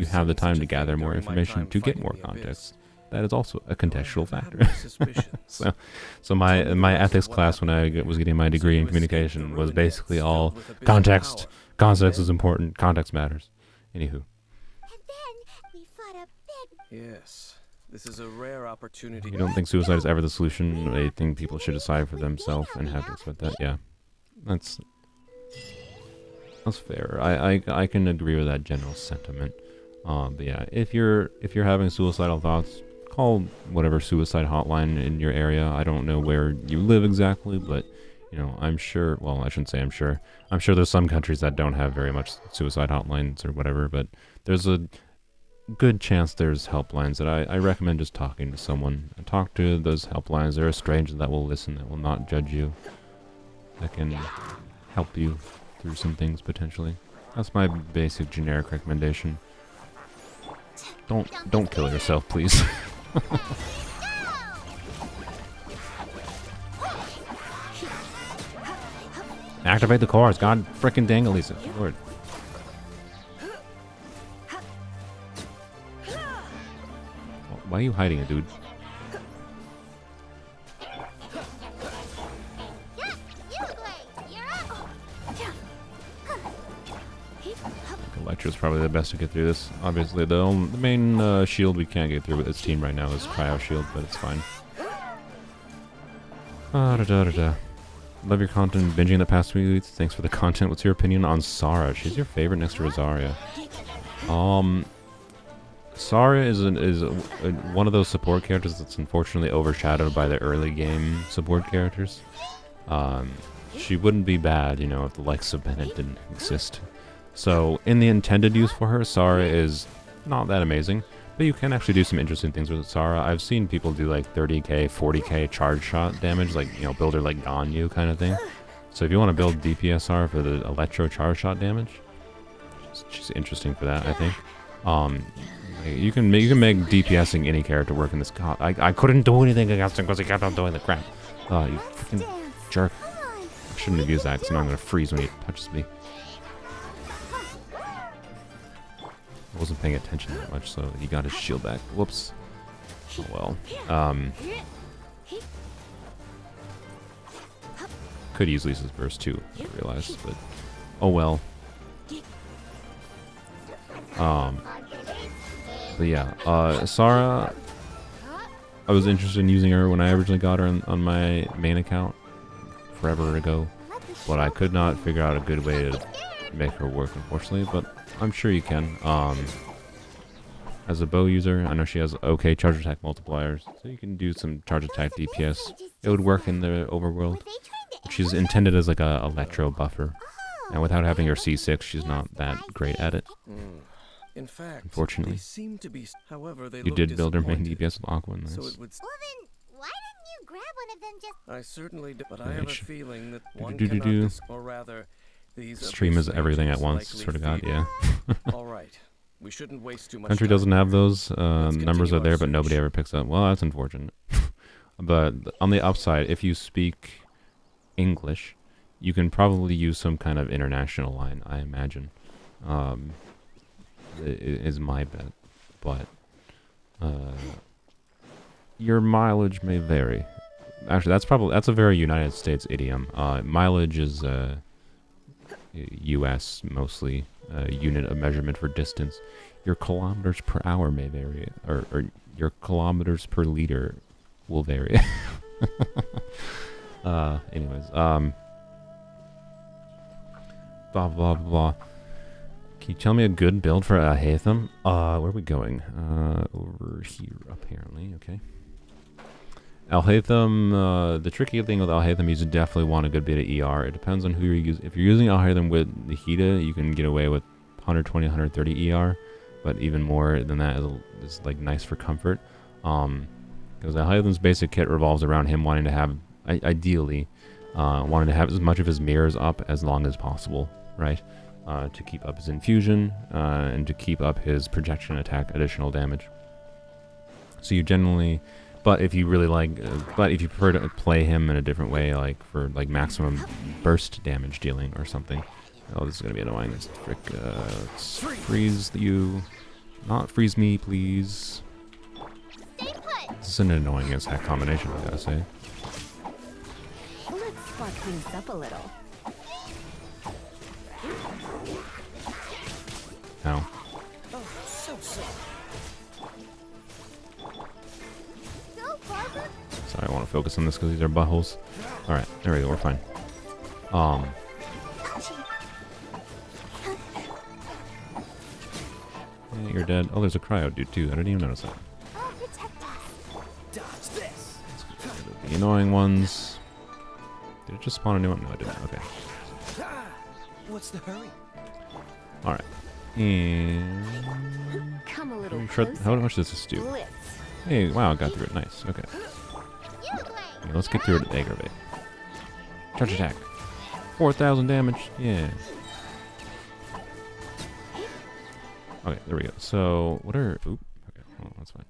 Speaker 1: have the time to gather more information to get more context. That is also a contextual factor. so my ethics class when I was getting my degree in communication was basically all context. Context is important. Context matters. Anywho.
Speaker 2: And then we fought a big...
Speaker 5: Yes,
Speaker 3: This is a rare opportunity.
Speaker 1: You don't think suicide is ever the solution? I think people should decide for themselves and have to accept that. Yeah, that's fair. I can agree with that general sentiment. But yeah, if you're having suicidal thoughts, call whatever suicide hotline in your area. I don't know where you live exactly, but you know, I'm sure. Well, I shouldn't say I'm sure. I'm sure there's some countries that don't have very much suicide hotlines or whatever, but there's a good chance there's helplines that I recommend just talking to someone. Talk to those helplines. They're a stranger that will listen, that will not judge you, that can help you through some things potentially. That's my basic generic recommendation. Don't kill yourself, please. Activate the cores. God frickin' dang it, Lisa. Lord. Why are you hiding it, dude?
Speaker 2: Yeah, you play. You're up.
Speaker 1: Electro's probably the best to get through this. Obviously, the main shield we can't get through with this team right now is Cryo Shield, but it's fine. Love your content, binging the past 2 weeks. Thanks for the content. What's your opinion on Sara? She's your favorite next to Rosaria. Sara is one of those support characters that's unfortunately overshadowed by the early game support characters. She wouldn't be bad, you know, if the likes of Bennett didn't exist. So, in the intended use for her, Sara is not that amazing, but you can actually do some interesting things with Sara. I've seen people do like 30k, 40k charge shot damage, like, you know, build her like Ganyu kind of thing. So if you want to build DPS Sara for the electro charge shot damage, she's interesting for that, I think. You can make DPSing any character work in this. God, I couldn't do anything against him because he kept on doing the crap. Oh, you freaking jerk. I shouldn't have used that because now I'm going to freeze when he touches me. I wasn't paying attention that much, so he got his shield back. Whoops. Oh well. Could use Lisa's burst too, I realized, but oh well. But yeah, Sara, I was interested in using her when I originally got her on my main account forever ago, but I could not figure out a good way to make her work, unfortunately, but I'm sure you can. As a bow user, I know she has okay charge attack multipliers, so you can do some charge attack DPS. It would work in the overworld. She's intended as like a electro buffer, and without having her C6, she's not that great at it.
Speaker 3: In fact,
Speaker 1: Unfortunately.
Speaker 3: they seem to be. However, they
Speaker 1: You
Speaker 3: look
Speaker 1: did build her main
Speaker 3: disappointed.
Speaker 1: DPS with Aqua, nice.
Speaker 3: So it would.
Speaker 2: Well then, why didn't you grab one of them just...
Speaker 3: I certainly do, but I have a feeling that one
Speaker 1: do-do-do-do.
Speaker 3: cannot, or rather, these
Speaker 1: Stream is
Speaker 3: abyss
Speaker 1: everything at
Speaker 3: agents
Speaker 1: once,
Speaker 3: likely
Speaker 1: sort of god,
Speaker 3: feed
Speaker 1: yeah.
Speaker 3: All right, we shouldn't waste too much
Speaker 1: Country
Speaker 3: time.
Speaker 1: doesn't have those. Numbers
Speaker 3: continue
Speaker 1: are
Speaker 3: our
Speaker 1: there, but nobody
Speaker 3: search.
Speaker 1: ever picks up. Well, that's unfortunate. But on the upside, if you speak English, you can probably use some kind of international line, I imagine. Is my bet. But your mileage may vary. Actually, that's a very United States idiom. Mileage is U.S. mostly unit of measurement for distance. Your kilometers per hour may vary, or your kilometers per liter will vary. Anyways, blah blah blah. Can you tell me a good build for Alhaitham? Where are we going? Over here, apparently. Okay. Alhaitham, the tricky thing with Alhaitham is you definitely want a good bit of ER. It depends on who you're using. If you're using Alhaitham with Nahida, you can get away with 120, 130 ER, but even more than that is like nice for comfort. Because Alhaitham's basic kit revolves around him wanting to have, ideally, wanting to have as much of his mirrors up as long as possible, right? To keep up his infusion, and to keep up his projection attack additional damage. So you generally, but if you really like, but if you prefer to play him in a different way, like for like maximum burst damage dealing or something. Oh, this is gonna be annoying. Let's let's freeze you. Not freeze me, please.
Speaker 2: Stay put!
Speaker 1: This is an annoying as heck combination, I gotta say.
Speaker 4: Let's spark things up a little.
Speaker 1: Ow.
Speaker 3: Oh, so sorry.
Speaker 1: Sorry, I want to focus on this because these are buttholes. Alright, there we go, we're fine. Yeah, you're dead. Oh, there's a cryo dude too. I didn't even notice that.
Speaker 2: I'll protect us.
Speaker 3: Dodge this.
Speaker 1: The annoying ones. Did it just spawn a new one? No, it didn't. Okay.
Speaker 3: Ah, what's the hurry?
Speaker 1: Alright. And...
Speaker 4: Come a little
Speaker 1: How much does this do?
Speaker 4: Blitz.
Speaker 1: Hey, wow, I got through it. Nice. Okay.
Speaker 2: You play.
Speaker 1: Okay, let's get through it. Aggravate. Charge attack. 4,000 damage. Yeah. Okay, there we go. So, what are... Oop. Okay, well, that's fine.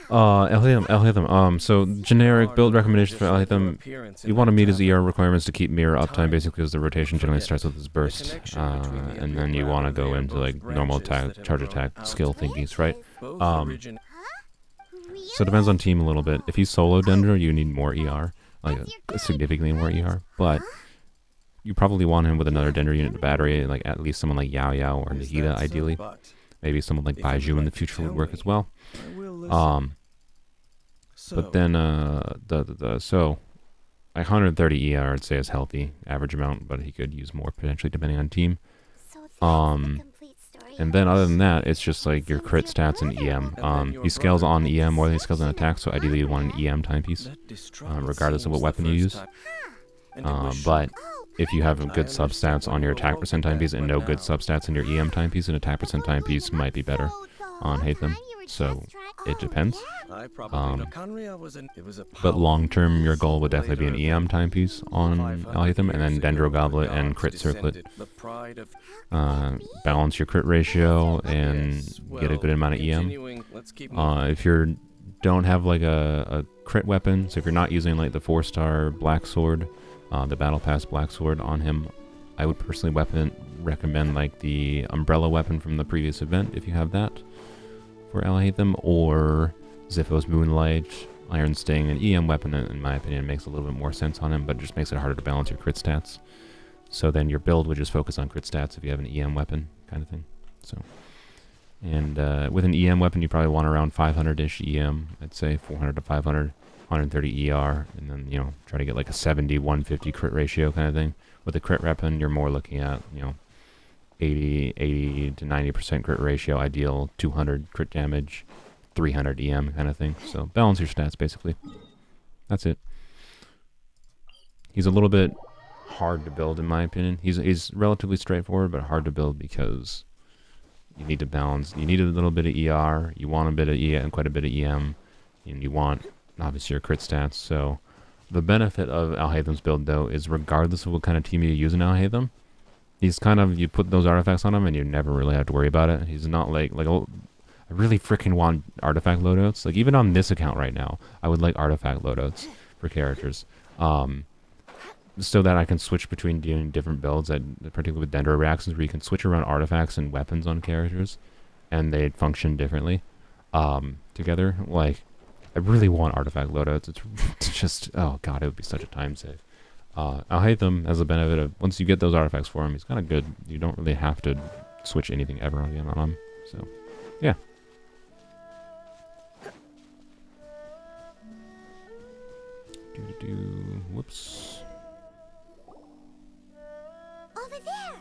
Speaker 1: Alhaitham. So, generic build recommendations for Alhaitham. You want to meet his ER requirements to keep mirror uptime, basically, because the rotation generally starts with his burst. And then you want to go into, like, normal attack, charge attack, skill thingies, right? So it depends on team a little bit. If he's solo Dendro, you need more ER. Like, significantly more ER. But you probably want him with another Dendro unit battery, like, at least someone like Yao Yao or Nahida, ideally. Maybe someone like Baiju in the future would work as well. But then, so, 130 ER I'd say is healthy, average amount, but he could use more potentially depending on team.
Speaker 2: So that's the complete story.
Speaker 1: And then other than that, it's just like your crit stats and EM. He scales on EM more than he scales on attack, so ideally you want an EM timepiece, regardless of what weapon you use. But if you have good substats on your attack percent timepiece and no good substats in your EM timepiece, an attack percent timepiece might be better on Hatham. So it depends. But long term, your goal would definitely be an EM timepiece on Alhaitham, and then Dendro Goblet and Crit Circlet. Balance your crit ratio and get a good amount of EM. If you don't have like a crit weapon, so if you're not using like the 4-star Black Sword, the Battle Pass Black Sword on him, I would personally recommend like the Umbrella weapon from the previous event if you have that for Alhaitham, or Zipho's Moonlight, Iron Sting, an EM weapon, in my opinion, makes a little bit more sense on him, but it just makes it harder to balance your crit stats. So then your build would just focus on crit stats if you have an EM weapon, kind of thing. So, and with an EM weapon, you probably want around 500-ish EM, I'd say 400 to 500, 130 ER, and then, you know, try to get like a 70, 150 crit ratio kind of thing. With a crit weapon, you're more looking at, you know, 80 to 90% crit ratio, ideal 200 crit damage, 300 EM kind of thing. So balance your stats, basically. That's it. He's a little bit hard to build, in my opinion. He's relatively straightforward, but hard to build because you need to balance. You need a little bit of ER, you want a bit of EM, quite a bit of EM, and you want, obviously, your crit stats. So the benefit of Alhaitham's build, though, is regardless of what kind of team you use in Alhaitham, he's kind of, you put those artifacts on him and you never really have to worry about it. He's not like I really freaking want artifact loadouts. Like, even on this account right now, I would like artifact loadouts for characters. So that I can switch between doing different builds, particularly with Dendro reactions, where you can switch around artifacts and weapons on characters, and they function differently together. Like, I really want artifact loadouts. It's just, oh god, it would be such a time save. Alhaitham has the benefit of, once you get those artifacts for him, he's kind of good. You don't really have to switch anything ever again on him. So, yeah. Whoops.
Speaker 2: Over there.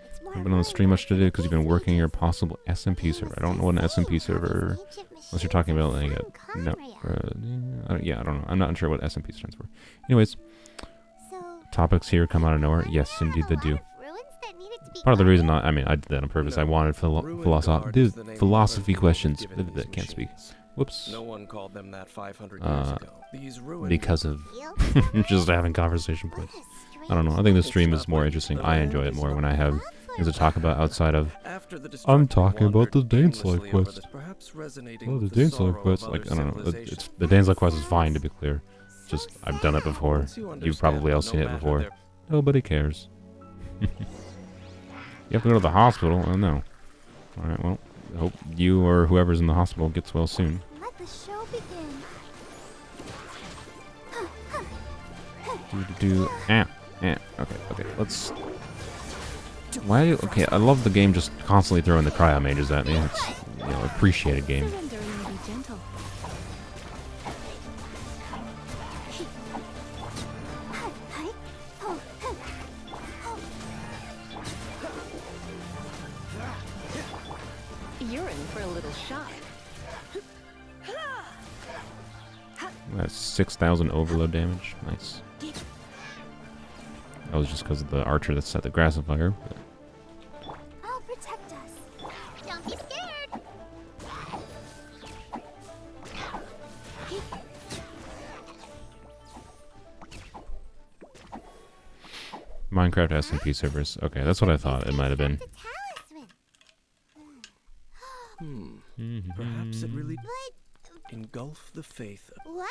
Speaker 2: It's more
Speaker 1: I've been on the stream much today because you've been working your possible SMP server. I don't know what an SMP server, unless you're talking about like yeah, I don't know. I'm not sure what SMP stands for. Anyways, topics here come out of nowhere. Yes, indeed they do. Part of the reason I did that on purpose. I wanted philosophy questions. Can't speak. Whoops.
Speaker 3: No one called them that 500 years ago. These ruins
Speaker 1: because of just having conversation points. I don't know. I think the stream is more interesting. I enjoy it more when I have things to talk about outside of, I'm talking about the Daneslayer quest. Oh, the Daneslayer quest. Like, I don't know. The Daneslayer quest is fine, to be clear. Just, I've done it before. You've probably all seen it before. Nobody cares. You have to go to the hospital? Oh, no. Alright, well, I hope you or whoever's in the hospital gets well soon.
Speaker 2: Let the show begin. Okay, let's... Okay, I love the game just constantly throwing the cryo mages at me. It's, appreciated game.
Speaker 4: You're in for a little shock.
Speaker 1: That's 6,000 overload damage. Nice. That was just because of the archer that set the grass on fire. But
Speaker 2: I'll protect us. Don't be scared.
Speaker 1: Minecraft SMP servers. Okay, that's what I thought it might have been.
Speaker 2: The talisman.
Speaker 3: Perhaps it really
Speaker 2: But
Speaker 3: engulf the faith.
Speaker 2: what?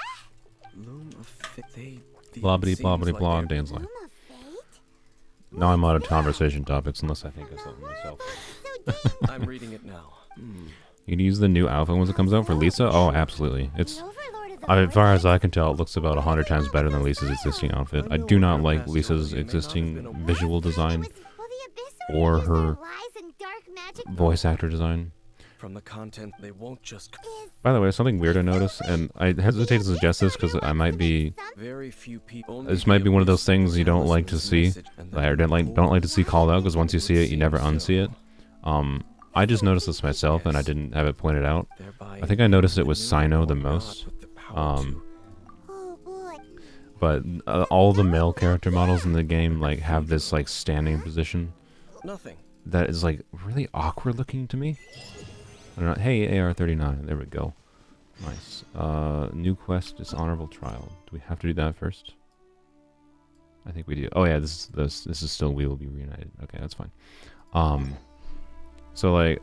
Speaker 3: Loom of faith.
Speaker 1: Blobbity blobbity blog, Dan's life.
Speaker 2: Room of fate?
Speaker 1: Now I'm out of conversation topics unless I think of something myself.
Speaker 2: So dangerous.
Speaker 3: I'm reading it now.
Speaker 1: You can use the new alpha once it comes out for Lisa? Oh, absolutely. It's,
Speaker 2: The Overlord of the
Speaker 1: as far as
Speaker 2: Vortex?
Speaker 1: I can tell, it looks about 100 times better than Lisa's existing outfit. I do not like Lisa's existing visual design
Speaker 2: Will the Abyssal
Speaker 1: or
Speaker 2: use their
Speaker 1: her
Speaker 2: lies and dark magic
Speaker 1: voice actor design.
Speaker 3: From the content, they won't just.
Speaker 2: is
Speaker 1: By the way, something weird I noticed, and I hesitate to suggest this because I might be,
Speaker 3: Very few people.
Speaker 1: this might be one of those things you don't like to see. I don't like to see called out because once you see it, you never unsee it. I just noticed this myself and I didn't have it pointed out. I think I noticed it with Sino the most.
Speaker 2: oh boy.
Speaker 1: But all the male character models in the game like have this like standing position
Speaker 3: Nothing.
Speaker 1: that is like really awkward looking to me. I don't know. Hey, AR-39. There we go. Nice. New quest, dishonorable trial. Do we have to do that first? I think we do. Oh yeah, this is still we will be reunited. Okay, that's fine. So like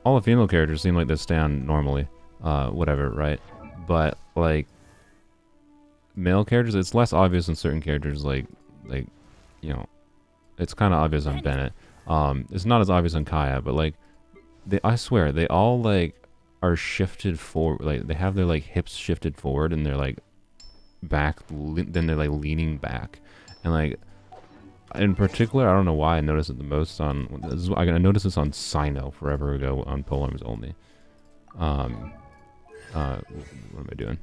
Speaker 1: all the female characters seem like they stand normally. Whatever, right? But like male characters, it's less obvious in certain characters like you know, it's kind of obvious on Bennett. It's not as obvious on Kaya, but like I swear they all like are shifted forward, like they have their like hips shifted forward and they're like back, then they're like leaning back, and like in particular, I don't know why I noticed it the most on. I noticed this on Sino forever ago on Polearms only. What am I doing?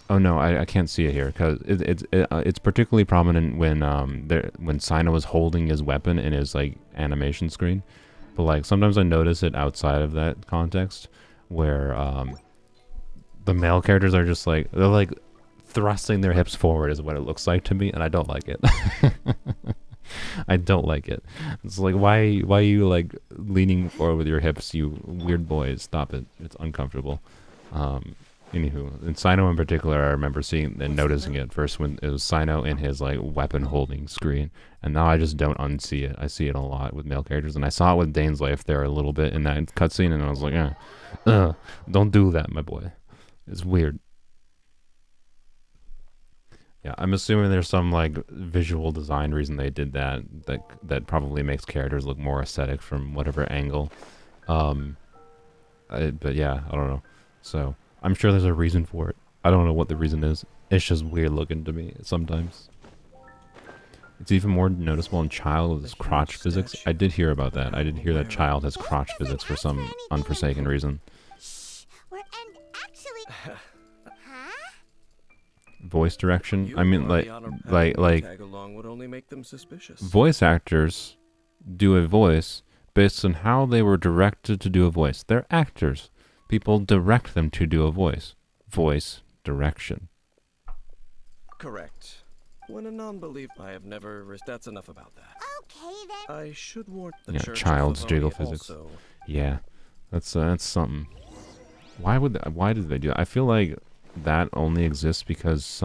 Speaker 1: Oh no, I can't see it here because it's particularly prominent when Sino is holding his weapon in his like animation screen. But like sometimes I notice it outside of that context where the male characters are just like they're like thrusting their hips forward is what it looks like to me, and I don't like it. I don't like it. It's like why are you like leaning forward with your hips, you weird boys? Stop it. It's uncomfortable. Anywho, in Sino in particular, I remember seeing and noticing it first when it was Sino in his like weapon holding screen, and now I just don't unsee it. I see it a lot with male characters, and I saw it with Dane's life there a little bit in that cutscene, and I was like, don't do that, my boy. It's weird. Yeah, I'm assuming there's some like visual design reason they did that that probably makes characters look more aesthetic from whatever angle. But yeah, I don't know. So I'm sure there's a reason for it. I don't know what the reason is. It's just weird looking to me sometimes. It's even more noticeable in Child with his crotch physics. I did hear about that. I did hear that Child has crotch physics for some unforsaken reason.
Speaker 2: Shh. And actually, huh?
Speaker 1: Voice direction.
Speaker 3: You
Speaker 1: I mean,
Speaker 3: are
Speaker 1: like,
Speaker 3: the honor pact.
Speaker 1: like
Speaker 3: Tag along would only make them suspicious.
Speaker 1: voice actors do a voice based on how they were directed to do a voice. They're actors. People direct them to do a voice. Voice direction.
Speaker 3: Correct. When a non-believer, I have never. That's enough about that.
Speaker 2: Okay then.
Speaker 3: I should warn the
Speaker 1: Yeah,
Speaker 3: church.
Speaker 1: Child's
Speaker 3: of
Speaker 1: jiggle
Speaker 3: Livonia
Speaker 1: physics.
Speaker 3: also.
Speaker 1: Yeah, that's something. Why did they do that? I feel like that only exists because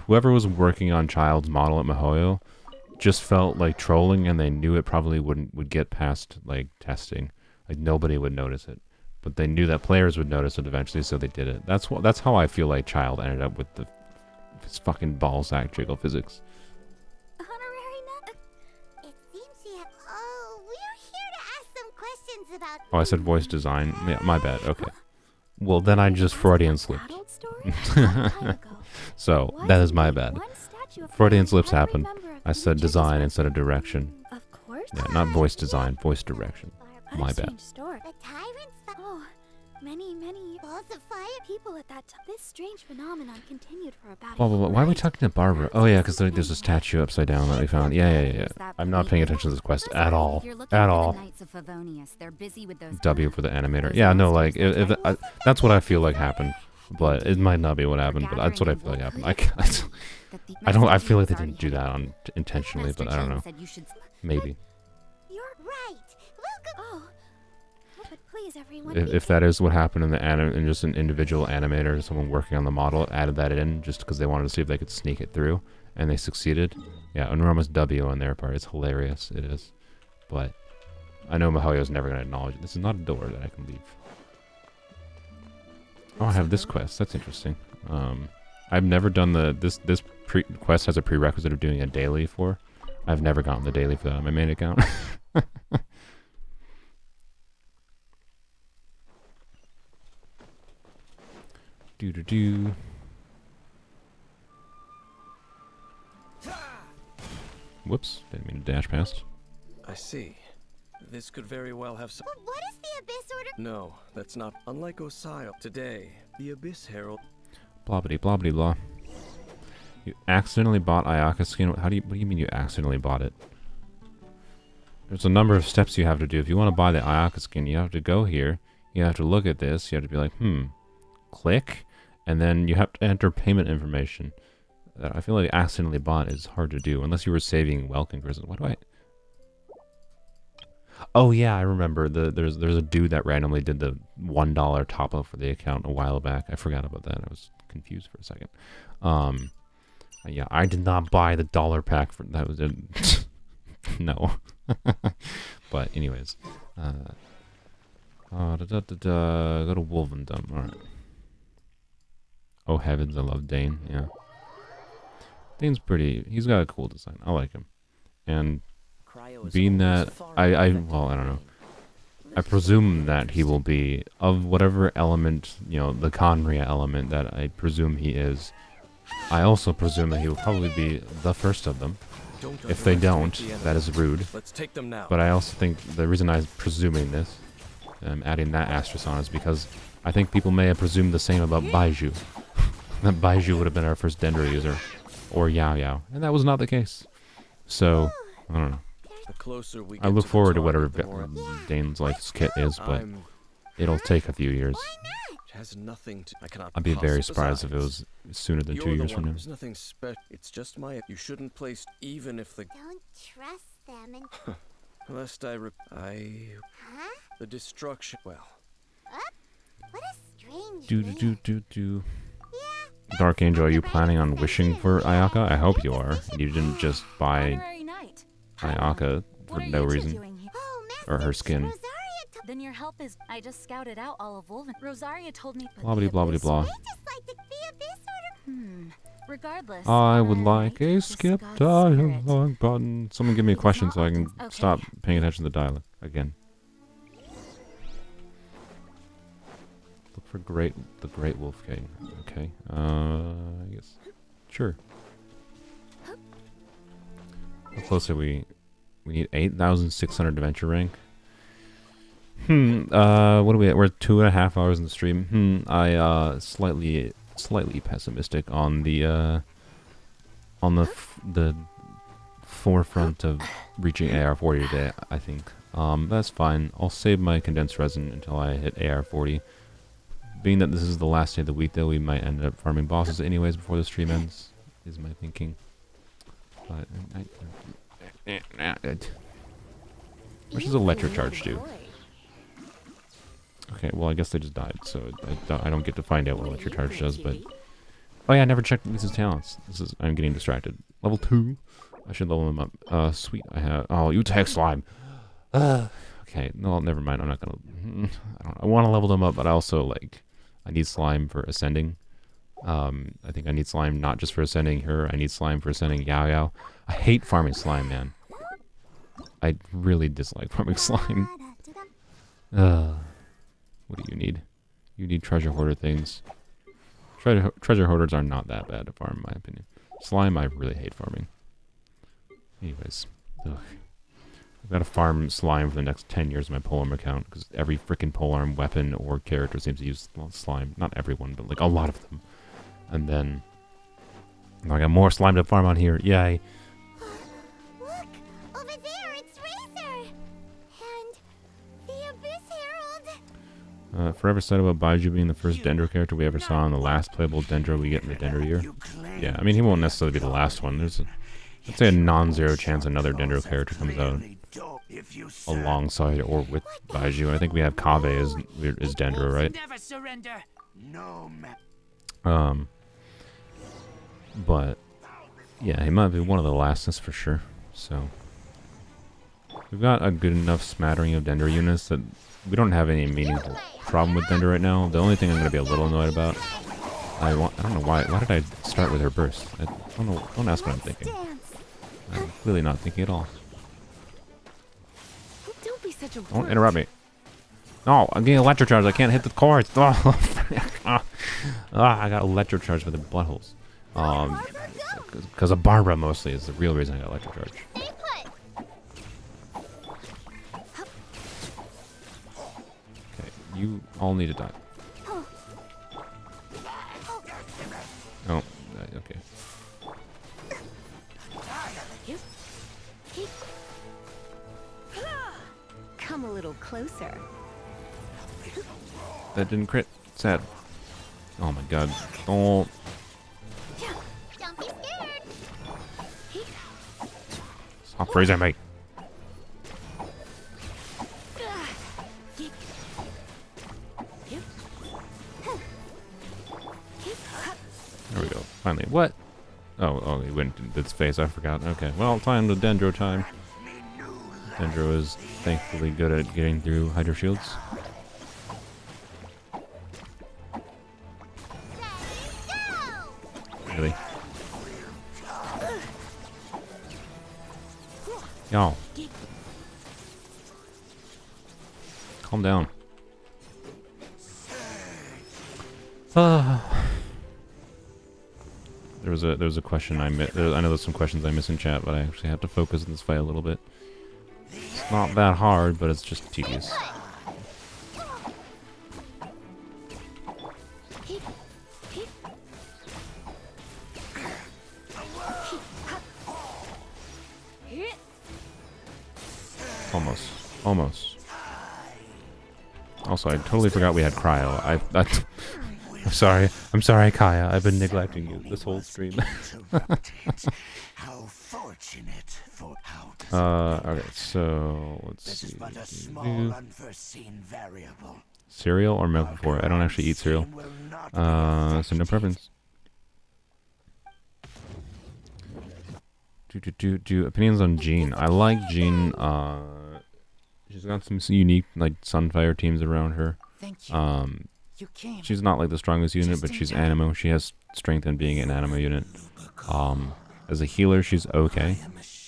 Speaker 1: whoever was working on Child's model at Mihoyo just felt like trolling, and they knew it probably would get past like testing. Like nobody would notice it, but they knew that players would notice it eventually, so they did it. That's how I feel like Child ended up with his fucking ballsack jiggle physics.
Speaker 2: Honorary nun. It seems she had. Oh, we're here to ask some questions about.
Speaker 1: Oh, I said voice design. Yeah, my bad. Okay. Well, then I just Freudian slipped.
Speaker 4: Adult story? A long time ago.
Speaker 1: So
Speaker 4: Why
Speaker 1: that is
Speaker 4: did
Speaker 1: my
Speaker 4: we
Speaker 1: bad.
Speaker 4: one statue of
Speaker 1: Freudian
Speaker 4: her
Speaker 1: slips
Speaker 4: every
Speaker 1: happen.
Speaker 4: member of
Speaker 1: I
Speaker 4: the
Speaker 1: said
Speaker 4: Jigsaw
Speaker 1: design
Speaker 4: Squad?
Speaker 1: instead of direction.
Speaker 4: Of course.
Speaker 1: Yeah, not voice design, voice direction.
Speaker 4: What
Speaker 1: My
Speaker 4: a
Speaker 1: bad.
Speaker 4: strange story.
Speaker 2: The tyrants.
Speaker 4: Oh,
Speaker 2: many balls of fire.
Speaker 4: People at that time. This strange phenomenon continued for about
Speaker 1: Blah,
Speaker 4: a
Speaker 1: blah, blah.
Speaker 4: year.
Speaker 1: Why are we talking to Barbara? Oh, yeah, because there's a statue upside down that we found. Yeah. I'm not paying attention to this quest at all. At all.
Speaker 2: They're busy with those
Speaker 1: W for the animator. Yeah, no, like, that's what I feel like happened. But it might not be what happened, but that's what I feel like happened. I feel like they didn't do that intentionally, but I don't know. Maybe.
Speaker 2: You're right. We'll go.
Speaker 4: Oh, but please, everyone.
Speaker 1: If that is what happened in the and just an individual animator, someone working on the model, added that in just because they wanted to see if they could sneak it through, and they succeeded. Yeah, enormous W on their part. It's hilarious. It is. But I know Mihoyo's never going to acknowledge it. This is not a door that I can leave. Oh, I have this quest. That's interesting. I've never done this quest has a prerequisite of doing a daily for. I've never gotten the daily for that on my main account. Do. Whoops, didn't mean to dash past.
Speaker 6: I see. This could very well have some...
Speaker 2: But what is the Abyss Order?
Speaker 6: No, that's not... Unlike Osio, today, the Abyss Herald...
Speaker 1: Blobbity blobbity blah. You accidentally bought Ayaka's skin? What do you mean you accidentally bought it? There's a number of steps you have to do. If you want to buy the Ayaka skin, you have to go here. You have to look at this. You have to be like, click. And then you have to enter payment information. I feel like accidentally bought is hard to do. Unless you were saving Welkin Prison. What do I... Oh yeah, I remember. There's a dude that randomly did the $1 top up for the account a while back. I forgot about that. I was confused for a second. Yeah, I did not buy the dollar pack for that. Was it? No. But anyways, go to Wolvendom. All right. Oh heavens, I love Dane. Yeah, Dane's pretty. He's got a cool design. I like him, and being that I don't know. I presume that he will be of whatever element, the Conria element that I presume he is. I also presume that he will probably be the first of them. If they don't, that is rude.
Speaker 6: Let's take them now.
Speaker 1: But I also think the reason I'm presuming this, adding that asterisk on, is because I think people may have presumed the same about Baiju. That Baiju would have been our first Dender user, or Yao Yao, and that was not the case. So, I don't know.
Speaker 6: The closer we
Speaker 1: I
Speaker 6: get
Speaker 1: look
Speaker 6: to the
Speaker 1: forward to
Speaker 6: target,
Speaker 1: whatever
Speaker 6: the more
Speaker 1: Dane's like kit is, but
Speaker 6: I'm...
Speaker 1: it'll take a few years.
Speaker 6: It has nothing to... I cannot
Speaker 1: I'd be very
Speaker 6: possibly-
Speaker 1: surprised if it
Speaker 6: Besides,
Speaker 1: was sooner than
Speaker 6: you're
Speaker 1: 2
Speaker 6: the
Speaker 1: years
Speaker 6: one-
Speaker 1: from now.
Speaker 6: There's nothing special. It's just my... You shouldn't place even if the...
Speaker 2: Don't trust them and...
Speaker 6: Lest
Speaker 2: Huh?
Speaker 6: The destruction... Well...
Speaker 2: What a strange
Speaker 1: Do.
Speaker 2: name. Yeah.
Speaker 1: Dark Angel, are you planning on wishing for Ayaka? I hope you are. You didn't just buy
Speaker 7: Honorary knight.
Speaker 1: Ayaka for
Speaker 7: What are
Speaker 1: no
Speaker 7: you two
Speaker 1: reason.
Speaker 7: doing here?
Speaker 2: Oh,
Speaker 1: Or her
Speaker 2: Master,
Speaker 1: skin.
Speaker 2: Rosaria
Speaker 7: Then your help is... I just scouted out all of Wolven. Rosaria told me... but
Speaker 1: Blobbity
Speaker 7: the
Speaker 1: blobbity
Speaker 7: Abyss-
Speaker 1: blah.
Speaker 2: we just like the Abyss Order.
Speaker 7: Regardless...
Speaker 1: I would
Speaker 7: Honorary
Speaker 1: like
Speaker 7: knight,
Speaker 1: a
Speaker 7: the
Speaker 1: skip
Speaker 7: Scots
Speaker 1: dialogue
Speaker 7: spirit.
Speaker 1: button. Someone give me a
Speaker 7: It's
Speaker 1: question
Speaker 7: not
Speaker 1: so I can
Speaker 7: often- okay.
Speaker 1: stop paying attention to the dialogue again. Look for the Great Wolf King. Okay. I guess. Sure. How close are we? We need 8,600 adventure rank. What are we at? We're 2.5 hours in the stream. I slightly pessimistic on the forefront of reaching AR40 today. I think that's fine. I'll save my condensed resin until I hit AR40. Being that this is the last day of the week, though, we might end up farming bosses anyways before the stream ends. Is my thinking. But what does electric charge do? Okay, well I guess they just died, so I don't get to find out what electric charge does. But oh yeah, I never checked Lisa's talents. I'm getting distracted. Level 2. I should level them up. Sweet. I have. Oh, you tech slime. Okay, no, never mind. I'm not gonna. I don't know. I want to level them up, but I also I need slime for ascending. I think I need slime not just for ascending her. I need slime for ascending Yao Yao. I hate farming slime, man. I really dislike farming slime. What do you need? You need treasure hoarder things. Treasure hoarders are not that bad to farm, in my opinion. Slime, I really hate farming. Anyways, ugh. I've got to farm slime for the next 10 years of my polearm account, because every freaking polearm weapon or character seems to use slime. Not everyone, but like a lot of them. And then I got more slime to farm on here. Yay.
Speaker 2: Look! Over there, it's Razor! And the Abyss Herald!
Speaker 1: Forever said about Baiju being the first Dendro character we ever saw, and the last playable Dendro we get in the Dendro year. Yeah, I mean, he won't necessarily be the last one. There's, let's say, a non-zero chance another Dendro character comes out alongside or with Baiju. I think we have Kave as Dendro, right?
Speaker 3: Never surrender. No,
Speaker 1: But yeah, he might be one of the lastest for sure. So we've got a good enough smattering of Dendro units that we don't have any meaningful problem with Dendro right now. The only thing I'm going to be a little annoyed about, I don't know why did I start with her burst? I don't know. Don't ask what I'm thinking. I'm really not thinking at all.
Speaker 4: Don't be such a
Speaker 1: Don't interrupt me. No, I'm getting electrocharged. I can't hit the cords. I got electrocharged with the buttholes. Because of Barbara mostly is the real reason I got electrocharged.
Speaker 2: Stay put!
Speaker 1: Okay, you all need to die. Oh, okay.
Speaker 4: Come a little closer.
Speaker 1: That didn't crit. Sad. Oh my god. Don't.
Speaker 2: Don't be scared!
Speaker 1: Stop freezing me. There we go. Finally. What? Oh, he went into its face. I forgot. Okay. Well, time to Dendro time. Dendro is thankfully good at getting through Hydro Shields. Really? Y'all. Calm down. There was a question I missed. I know there's some questions I missed in chat, but I actually have to focus on this fight a little bit. It's not that hard, but it's just tedious. Almost. Also, I totally forgot we had cryo. I'm sorry, Kaya. I've been neglecting you this whole stream.
Speaker 3: How fortunate for how
Speaker 1: Okay, so let's
Speaker 3: this is
Speaker 1: see.
Speaker 3: but a small unforeseen variable.
Speaker 1: Cereal or milk before? I don't actually eat cereal. So no preference. Opinions on Jean. I like Jean. She's got some unique like Sunfire teams around her.
Speaker 3: Thank you. You came.
Speaker 1: She's not like the strongest unit, but she's Animo. She has strength in being an Animo unit. As a healer, she's okay,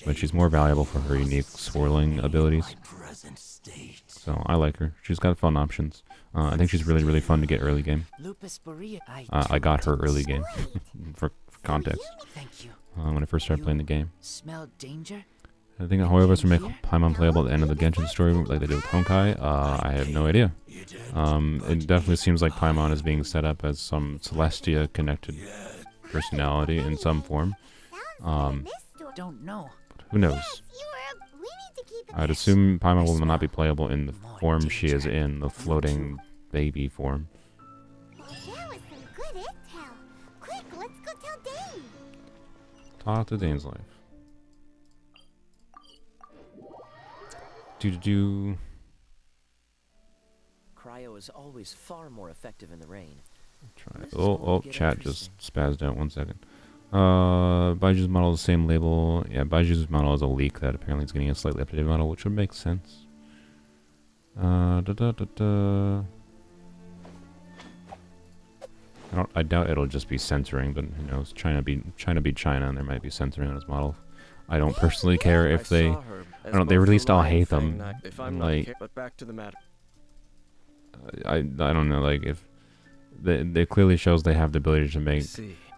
Speaker 1: but she's more valuable for her unique swirling abilities. So I like her. She's got fun options. I think she's really, really fun to get early game. I got her early game for context.
Speaker 3: Thank you.
Speaker 1: When I first started playing the game.
Speaker 3: Smell danger?
Speaker 1: I think Hoyoverse will make Paimon playable at the end of the Genshin story like they did with Honkai. I have no idea. It definitely seems like Paimon is being set up as some Celestia connected personality in some form.
Speaker 3: Don't know.
Speaker 1: Who knows? I'd assume Paimon will not be playable in the form she is in, the floating baby form.
Speaker 2: Well, that was some good intel. Quick, let's go tell Dane.
Speaker 1: Talk to Dane's life.
Speaker 8: Cryo is always far more effective in the rain.
Speaker 1: Try. Oh, chat just spazzed out. 1 second. Baiju's model is the same label. Yeah, Baiju's model is a leak that apparently is getting a slightly updated model, which would make sense. I doubt it'll just be censoring, but who knows? China be China, and there might be censoring on his model. I don't personally care if they. I don't. They released I'll hate them. Like,
Speaker 6: but back to the matter.
Speaker 1: I don't know. Like if. They clearly shows they have the ability to make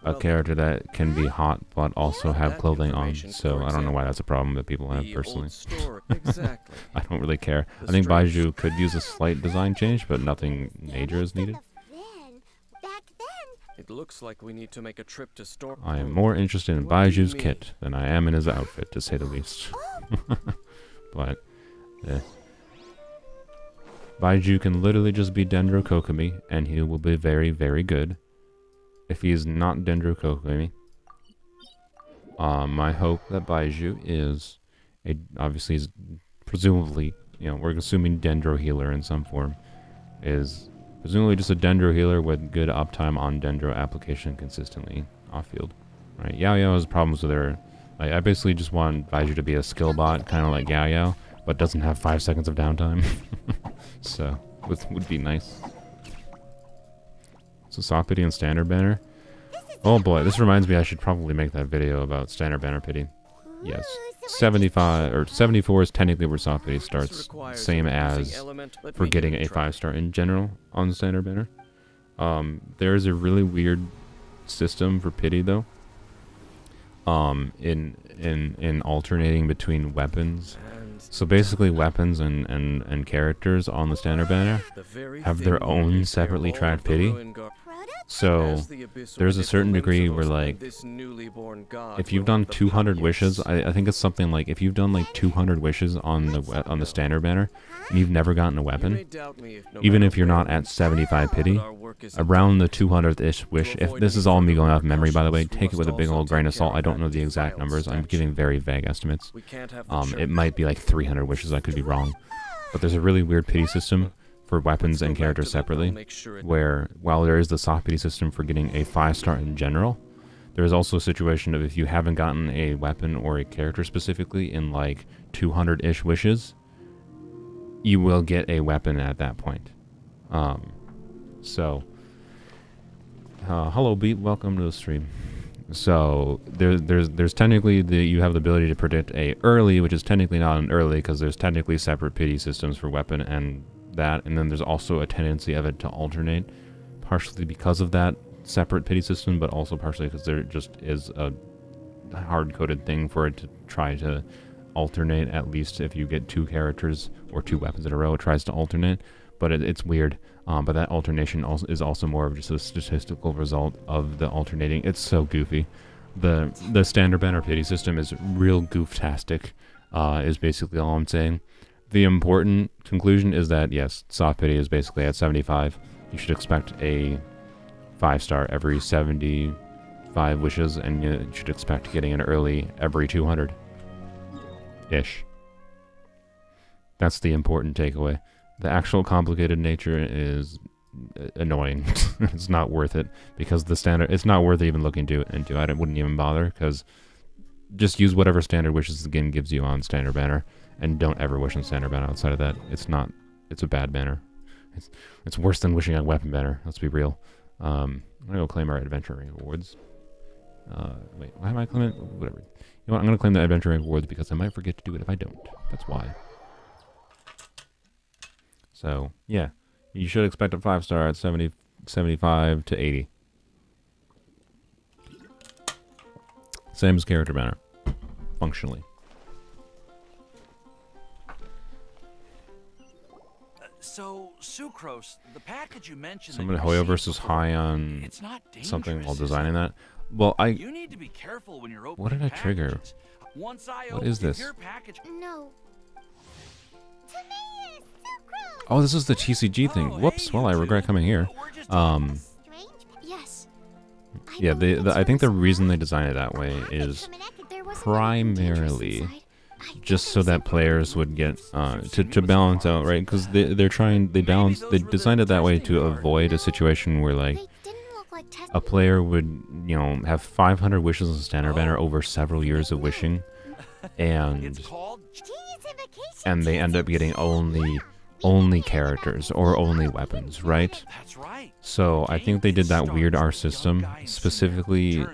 Speaker 1: a character that can be hot but also have
Speaker 6: That
Speaker 1: clothing on.
Speaker 6: information,
Speaker 1: So
Speaker 6: for
Speaker 1: I don't know why
Speaker 6: example,
Speaker 1: that's a problem that people have
Speaker 6: The
Speaker 1: personally.
Speaker 6: old story. Exactly.
Speaker 1: I don't really care.
Speaker 6: The
Speaker 1: I think
Speaker 6: strange-
Speaker 1: Baiju could use a slight design change, but nothing major is needed.
Speaker 2: Back then,
Speaker 6: It looks like we need to make a trip to store.
Speaker 1: I am more interested in
Speaker 6: What do you
Speaker 1: Baiju's
Speaker 6: mean?
Speaker 1: kit than I am in his outfit, to say the least. But, Baiju can literally just be Dendro Kokomi, and he will be very, very good. If he is not Dendro Kokomi, my hope that Baiju is obviously is presumably, we're assuming Dendro healer in some form, is presumably just a Dendro healer with good uptime on Dendro application consistently off field. Right? Yao Yao has problems with her. I basically just want Baiju to be a skill bot, kind of like Yao Yao, but doesn't have 5 seconds of downtime. So, would be nice. So, Soft Pity and Standard Banner. Oh boy, this reminds me I should probably make that video about Standard Banner Pity. Yes. 75 or 74 is technically where Soft Pity starts,
Speaker 6: Requires
Speaker 1: same
Speaker 6: a using
Speaker 1: as
Speaker 6: element. Let
Speaker 1: for
Speaker 6: me
Speaker 1: getting
Speaker 6: give it
Speaker 1: a
Speaker 6: try.
Speaker 1: 5-star in general on the Standard Banner. There's a really weird system for Pity though. In alternating between weapons.
Speaker 6: And
Speaker 1: So basically weapons and characters on the Standard Banner
Speaker 6: the very
Speaker 1: have
Speaker 6: thing
Speaker 1: their
Speaker 6: we
Speaker 1: own
Speaker 6: need
Speaker 1: separately
Speaker 6: for all
Speaker 1: tracked
Speaker 6: of the
Speaker 1: pity.
Speaker 6: ruined gar-
Speaker 1: So
Speaker 6: As the abyss
Speaker 1: there's a
Speaker 6: awaited
Speaker 1: certain
Speaker 6: the
Speaker 1: degree
Speaker 6: whims
Speaker 1: where
Speaker 6: of us,
Speaker 1: like
Speaker 6: this newly born god
Speaker 1: if you've
Speaker 6: will
Speaker 1: done
Speaker 6: have the
Speaker 1: 200
Speaker 6: power.
Speaker 1: wishes, I think it's something like if you've done like 200 wishes on the Standard Banner and you've never gotten a
Speaker 6: You may
Speaker 1: weapon,
Speaker 6: doubt me no
Speaker 1: even
Speaker 6: matter
Speaker 1: if you're
Speaker 6: where
Speaker 1: not
Speaker 6: we
Speaker 1: at
Speaker 6: go,
Speaker 1: 75 pity,
Speaker 6: but our work is
Speaker 1: around the 200th-ish wish, if
Speaker 6: avoid
Speaker 1: this
Speaker 6: any
Speaker 1: is all me
Speaker 6: further
Speaker 1: going off memory, by the way,
Speaker 6: repercussions, we
Speaker 1: take it with a
Speaker 6: must
Speaker 1: big
Speaker 6: also
Speaker 1: old grain of
Speaker 6: take
Speaker 1: salt.
Speaker 6: care
Speaker 1: I
Speaker 6: of
Speaker 1: don't know
Speaker 6: that
Speaker 1: the exact
Speaker 6: defiled
Speaker 1: numbers. I'm
Speaker 6: statue.
Speaker 1: giving very vague estimates.
Speaker 6: We can't have the church.
Speaker 1: It might be like 300 wishes. I could be wrong. But there's a really weird pity system for weapons
Speaker 6: Let's
Speaker 1: and
Speaker 6: go back
Speaker 1: characters
Speaker 6: to the well,
Speaker 1: separately,
Speaker 6: make sure it-
Speaker 1: where while there is the soft pity system for getting a 5-star in general, there is also a situation of if you haven't gotten a weapon or a character specifically in like 200-ish wishes, you will get a weapon at that point. Hello Beat, welcome to the stream. So there's technically you have the ability to predict a early, which is technically not an early because there's technically separate pity systems for weapon and that, and then there's also a tendency of it to alternate, partially because of that separate pity system, but also partially because there just is a hard-coded thing for it to try to alternate, at least if you get 2 characters or 2 weapons in a row, it tries to alternate, but it's weird. But that alternation is also more of just a statistical result of the alternating. It's so goofy. The Standard Banner pity system is real gooftastic, is basically all I'm saying. The important conclusion is that, yes, soft pity is basically at 75. You should expect a 5-star every 75 wishes, and you should expect getting an early every 200-ish. That's the important takeaway. The actual complicated nature is annoying. It's not worth it because it's not worth even looking into. I wouldn't even bother because just use whatever standard wishes the game gives you on Standard Banner and don't ever wish on Standard Banner outside of that. It's a bad banner. It's worse than wishing on Weapon Banner. Let's be real. I'm gonna go claim our Adventure Ring rewards. Wait, why am I claiming? Whatever. You know what? I'm gonna claim the Adventure Ring rewards because I might forget to do it if I don't. That's why. So, yeah. You should expect a 5-star at 75 to 80. Same as Character Banner. Functionally.
Speaker 3: So, Sucrose, the package you mentioned.
Speaker 1: Someone Hoyo versus High on
Speaker 3: It's not
Speaker 1: something while
Speaker 3: dangerous,
Speaker 1: designing
Speaker 3: is it?
Speaker 1: that. Well,
Speaker 3: You need to be careful when you're opening
Speaker 1: What did I trigger?
Speaker 3: packages. Once I
Speaker 1: What
Speaker 3: open
Speaker 1: is this?
Speaker 3: your package,
Speaker 2: No. Tomatoes, sucrose.
Speaker 1: Oh, this is the TCG thing.
Speaker 3: Oh,
Speaker 1: Whoops.
Speaker 3: hey,
Speaker 1: Well, I
Speaker 3: you
Speaker 1: regret
Speaker 3: two.
Speaker 1: coming here.
Speaker 3: We're just
Speaker 2: Strange.
Speaker 4: Yes.
Speaker 1: Yeah,
Speaker 2: believe it's
Speaker 1: I think the
Speaker 2: from
Speaker 1: reason they
Speaker 2: Solar.
Speaker 1: designed it that way
Speaker 2: Package
Speaker 1: is
Speaker 2: from an ex- there wasn't
Speaker 1: primarily
Speaker 2: anything dangerous inside. I
Speaker 1: just
Speaker 2: think
Speaker 1: so
Speaker 2: I
Speaker 1: that
Speaker 2: said
Speaker 1: players would get to balance out, right? Because they designed it that way to avoid a situation where like
Speaker 2: they didn't look like test-
Speaker 1: a player would have 500 wishes on Standard Banner over several years of wishing, and
Speaker 3: it's called.
Speaker 2: Genius invocation
Speaker 1: and they end up getting only characters or only weapons, right?
Speaker 3: That's right.
Speaker 1: So I think they did that weird R system specifically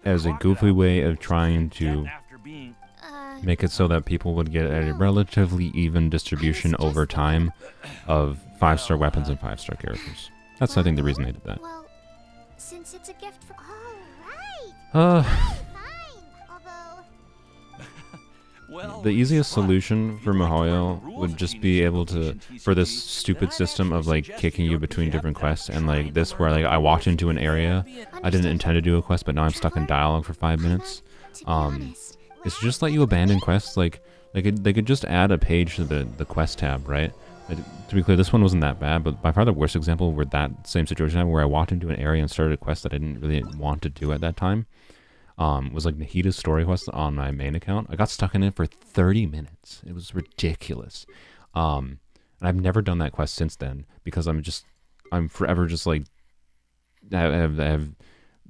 Speaker 1: as a goofy way of trying to make it so that people would get a relatively even distribution over time of 5-star weapons and 5-star characters. That's, I think, the reason they did that.
Speaker 2: Well, since it's a gift for
Speaker 1: Uh,
Speaker 2: Fine. Although,
Speaker 3: Well,
Speaker 1: the easiest
Speaker 3: fine.
Speaker 1: solution
Speaker 3: If
Speaker 1: for
Speaker 3: you'd like to learn
Speaker 1: Mihoyo
Speaker 3: the rules
Speaker 1: would
Speaker 3: of
Speaker 1: just be able to,
Speaker 3: TCG,
Speaker 1: for this
Speaker 3: then
Speaker 1: stupid
Speaker 3: I'd
Speaker 1: system of
Speaker 3: actually
Speaker 1: like
Speaker 3: suggest
Speaker 1: kicking
Speaker 3: you
Speaker 1: you
Speaker 3: go to
Speaker 1: between
Speaker 3: the
Speaker 1: different
Speaker 3: depth of
Speaker 1: quests, and
Speaker 3: trying
Speaker 1: like
Speaker 3: to
Speaker 1: this where
Speaker 3: learn
Speaker 1: like
Speaker 3: the
Speaker 1: I walked
Speaker 3: rules
Speaker 1: into an
Speaker 3: of the
Speaker 1: area,
Speaker 3: Arabian-
Speaker 1: I didn't intend to do a quest, but now I'm stuck in dialogue for 5 minutes.
Speaker 2: to be honest,
Speaker 1: It's just let you abandon quests. Like they could just add a page to the quest tab, right? To be clear, this one wasn't that bad, but by far the worst example where that same situation happened, where I walked into an area and started a quest that I didn't really want to do at that time, was like Nahida's story quest on my main account. I got stuck in it for 30 minutes. It was ridiculous. And I've never done that quest since then because I'm forever just like, I have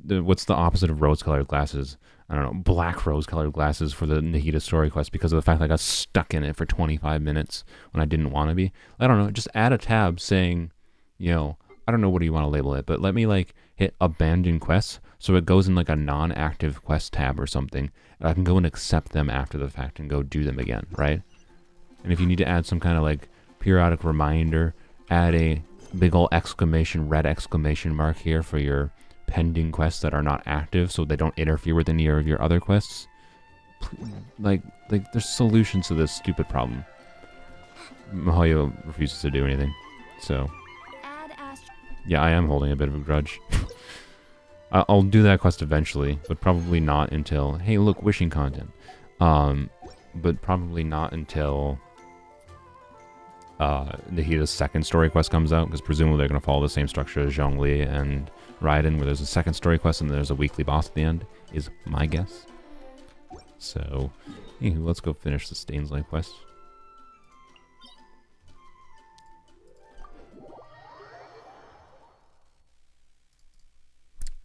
Speaker 1: what's the opposite of rose-colored glasses? I don't know, black rose-colored glasses for the Nahida story quest because of the fact that I got stuck in it for 25 minutes when I didn't want to be. I don't know, just add a tab saying, you know, I don't know what do you want to label it, but let me like hit abandon quests so it goes in like a non-active quest tab or something. And I can go and accept them after the fact and go do them again, right? And if you need to add some kind of like periodic reminder, add a big ol' red exclamation mark here for your pending quests that are not active so they don't interfere with any of your other quests. Like there's solutions to this stupid problem. Mihoyo refuses to do anything. So,
Speaker 4: Add Ast.
Speaker 1: yeah, I am holding a bit of a grudge. I'll do that quest eventually, but probably not until, hey, look, wishing content. But probably not until Nahida's second story quest comes out, because presumably they're going to follow the same structure as Zhongli and Raiden, where there's a second story quest and there's a weekly boss at the end, is my guess. So, anywho, let's go finish the Stainslight quest.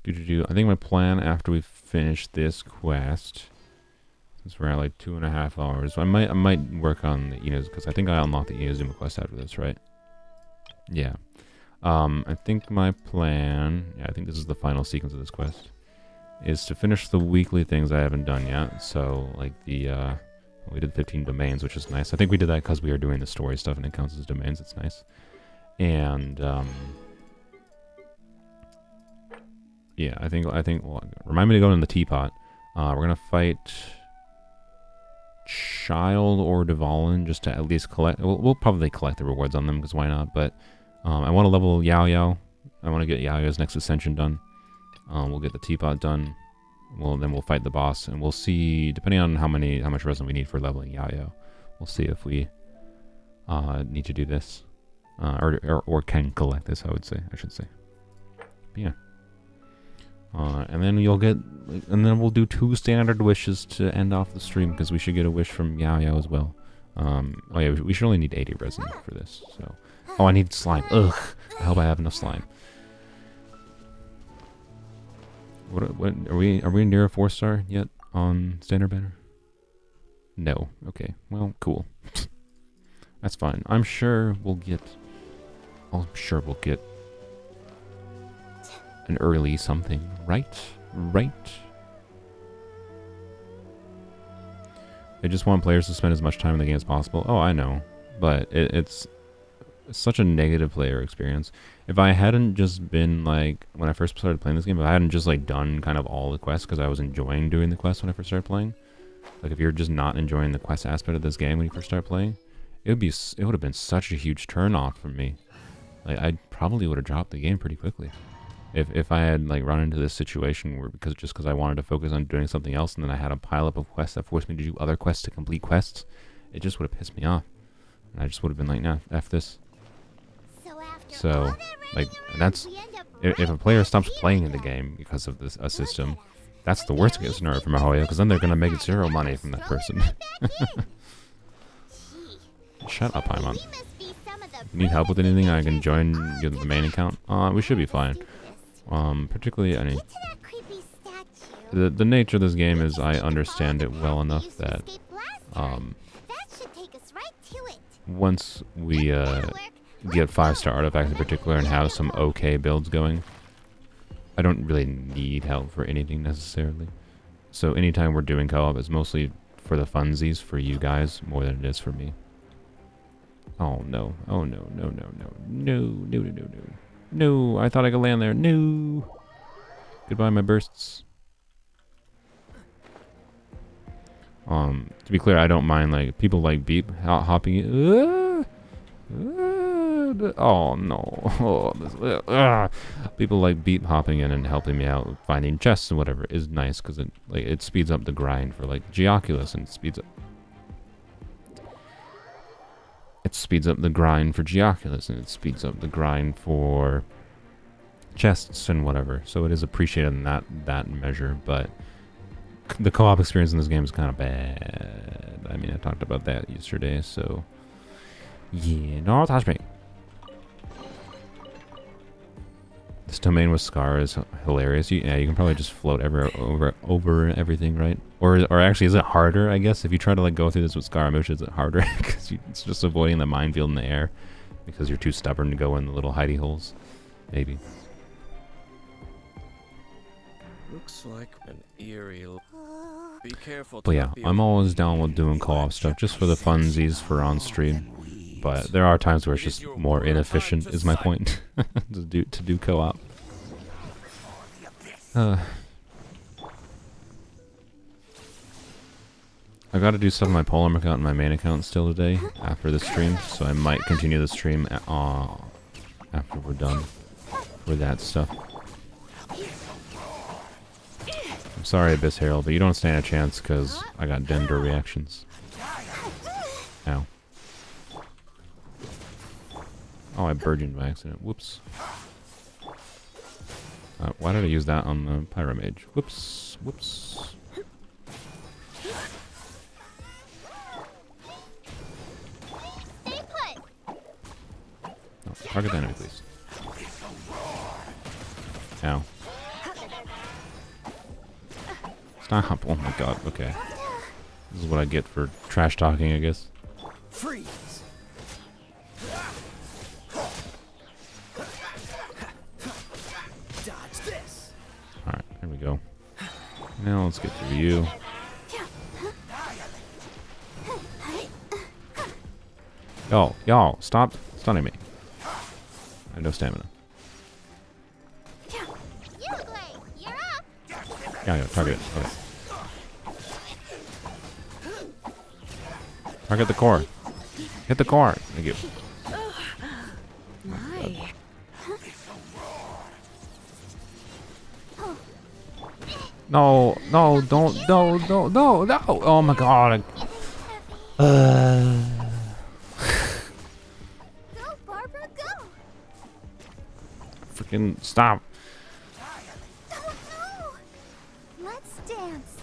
Speaker 1: I think my plan after we finish this quest, since we're at like 2.5 hours, I might work on the Inazuma, because I think I unlocked the Inazuma quest after this, right? Yeah. I think my plan, yeah, I think this is the final sequence of this quest, is to finish the weekly things I haven't done yet. So, like the, we did 15 domains, which is nice. I think we did that because we are doing the story stuff and it counts as domains. It's nice. And, yeah, I think, well, remind me to go in the teapot. We're going to fight Child or Dvalin just to at least collect, we'll probably collect the rewards on them, because why not, but I want to level Yao Yao. I want to get Yao Yao's next ascension done. We'll get the teapot done. Then we'll fight the boss, and we'll see, depending on how much resin we need for leveling Yao Yao, we'll see if we need to do this, or can collect this. I should say. But yeah. And then we'll do 2 standard wishes to end off the stream, because we should get a wish from Yao Yao as well. Oh yeah, we should only need 80 resin for this. So, oh, I need slime. Ugh. I hope I have enough slime. What are we near a 4-star yet on standard banner? No. Okay. Well, cool. That's fine. I'm sure we'll get an early something, right? I just want players to spend as much time in the game as possible. Oh, I know, but it's such a negative player experience. If I hadn't just been like, when I first started playing this game, if I hadn't just like done kind of all the quests because I was enjoying doing the quests when I first started playing, like if you're just not enjoying the quest aspect of this game when you first start playing, it would have been such a huge turn off for me. Like I probably would have dropped the game pretty quickly. If I had like run into this situation where because I wanted to focus on doing something else, and then I had a pile up of quests that forced me to do other quests to complete quests, it just would have pissed me off. And I just would have been like, nah, F this. So, like, that's, if a player stops playing in the game because of this system, that's the worst case scenario for Mihoyo, because then they're going to make 0 money from that person. Shut up, Paimon. Need help with anything? I can join the main account? We should be fine. Particularly, I mean, the nature of this game is I understand it well enough that, once we, get 5-star artifacts in particular and have some okay builds going, I don't really need help for anything necessarily. So anytime we're doing co-op, it's mostly for the funsies for you guys more than it is for me. Oh no, oh no, no, no, no, no, no, no, no, no. I thought I could land there. No. Goodbye, my bursts. To be clear, I don't mind like people like beep hopping. Oh no! Oh, people like beep hopping in and helping me out, finding chests and whatever is nice because it speeds up the grind for like Geoculus and it speeds up the grind for Geoculus and it speeds up the grind for chests and whatever. So it is appreciated in that measure, but the co-op experience in this game is kind of bad. I mean, I talked about that yesterday, so yeah, no, touch me. This domain with Scar is hilarious. You can probably just float over everything, right? Or actually, is it harder? I guess if you try to like go through this with Scaramouche, is it harder? Because it's just avoiding the minefield in the air because you're too stubborn to go in the little hidey holes. Maybe.
Speaker 6: Looks like an eerie. Be careful.
Speaker 1: But yeah, I'm always down with doing co-op stuff just for the funsies for on stream. But there are times where it's just more inefficient, is my point, to do co-op. I got to do stuff on my Polearm account and my main account still today after the stream, so I might continue the stream after we're done for that stuff. I'm sorry, Abyss Herald, but you don't stand a chance because I got Dender reactions. Ow. Oh, I burgeoned by accident. Whoops. Why did I use that on the Pyromage? Whoops. Whoops.
Speaker 2: Stay put.
Speaker 1: No, target the enemy, please. Ow. Stop. Oh my god, okay. This is what I get for trash talking, I guess.
Speaker 3: Freeze. Dodge this.
Speaker 1: Alright, there we go. Now let's get through you. Y'all, stop stunning me. I have no stamina.
Speaker 2: You're up.
Speaker 1: Yeah, target it. Okay. Target the core. Hit the core. Thank you.
Speaker 4: My.
Speaker 1: No, don't, no. Oh my god.
Speaker 2: Go, Barbara, go.
Speaker 1: Freaking stop.
Speaker 2: Oh no. Let's dance.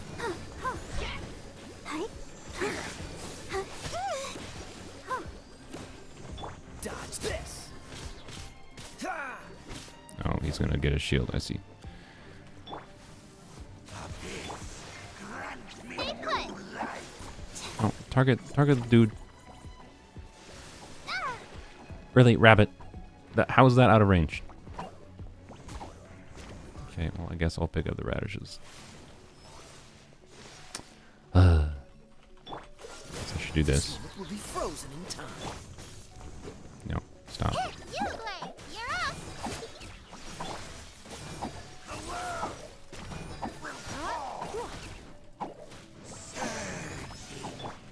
Speaker 3: Dodge this.
Speaker 1: Oh, he's gonna get a shield, I see.
Speaker 2: Stay put.
Speaker 1: Oh, target the dude. Really, rabbit? How is that out of range? Okay, well, I guess I'll pick up the radishes. Guess I should do this.
Speaker 3: Will be frozen in time.
Speaker 1: No, stop.
Speaker 2: You're up.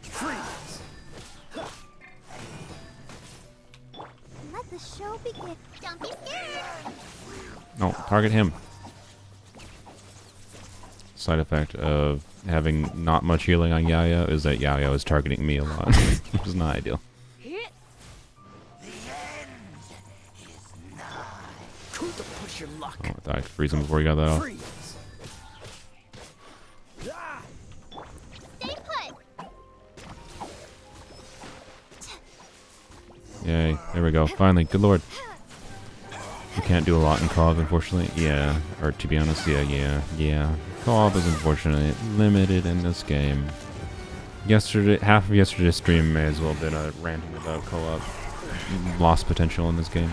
Speaker 3: Freeze.
Speaker 2: Let the show begin. Don't be scared.
Speaker 1: No, target him. Side effect of having not much healing on Yaya is that Yaya is targeting me a lot, which is not ideal.
Speaker 3: Cool to push your luck.
Speaker 1: Oh, I thought I could freeze him before he got that off.
Speaker 3: Freeze. Ah.
Speaker 2: Stay put.
Speaker 1: Yay, there we go. Finally, good lord. You can't do a lot in co-op, unfortunately. Yeah, or to be honest, yeah. Co-op is unfortunately limited in this game. Half of yesterday's stream may as well have been ranting about co-op lost potential in this game.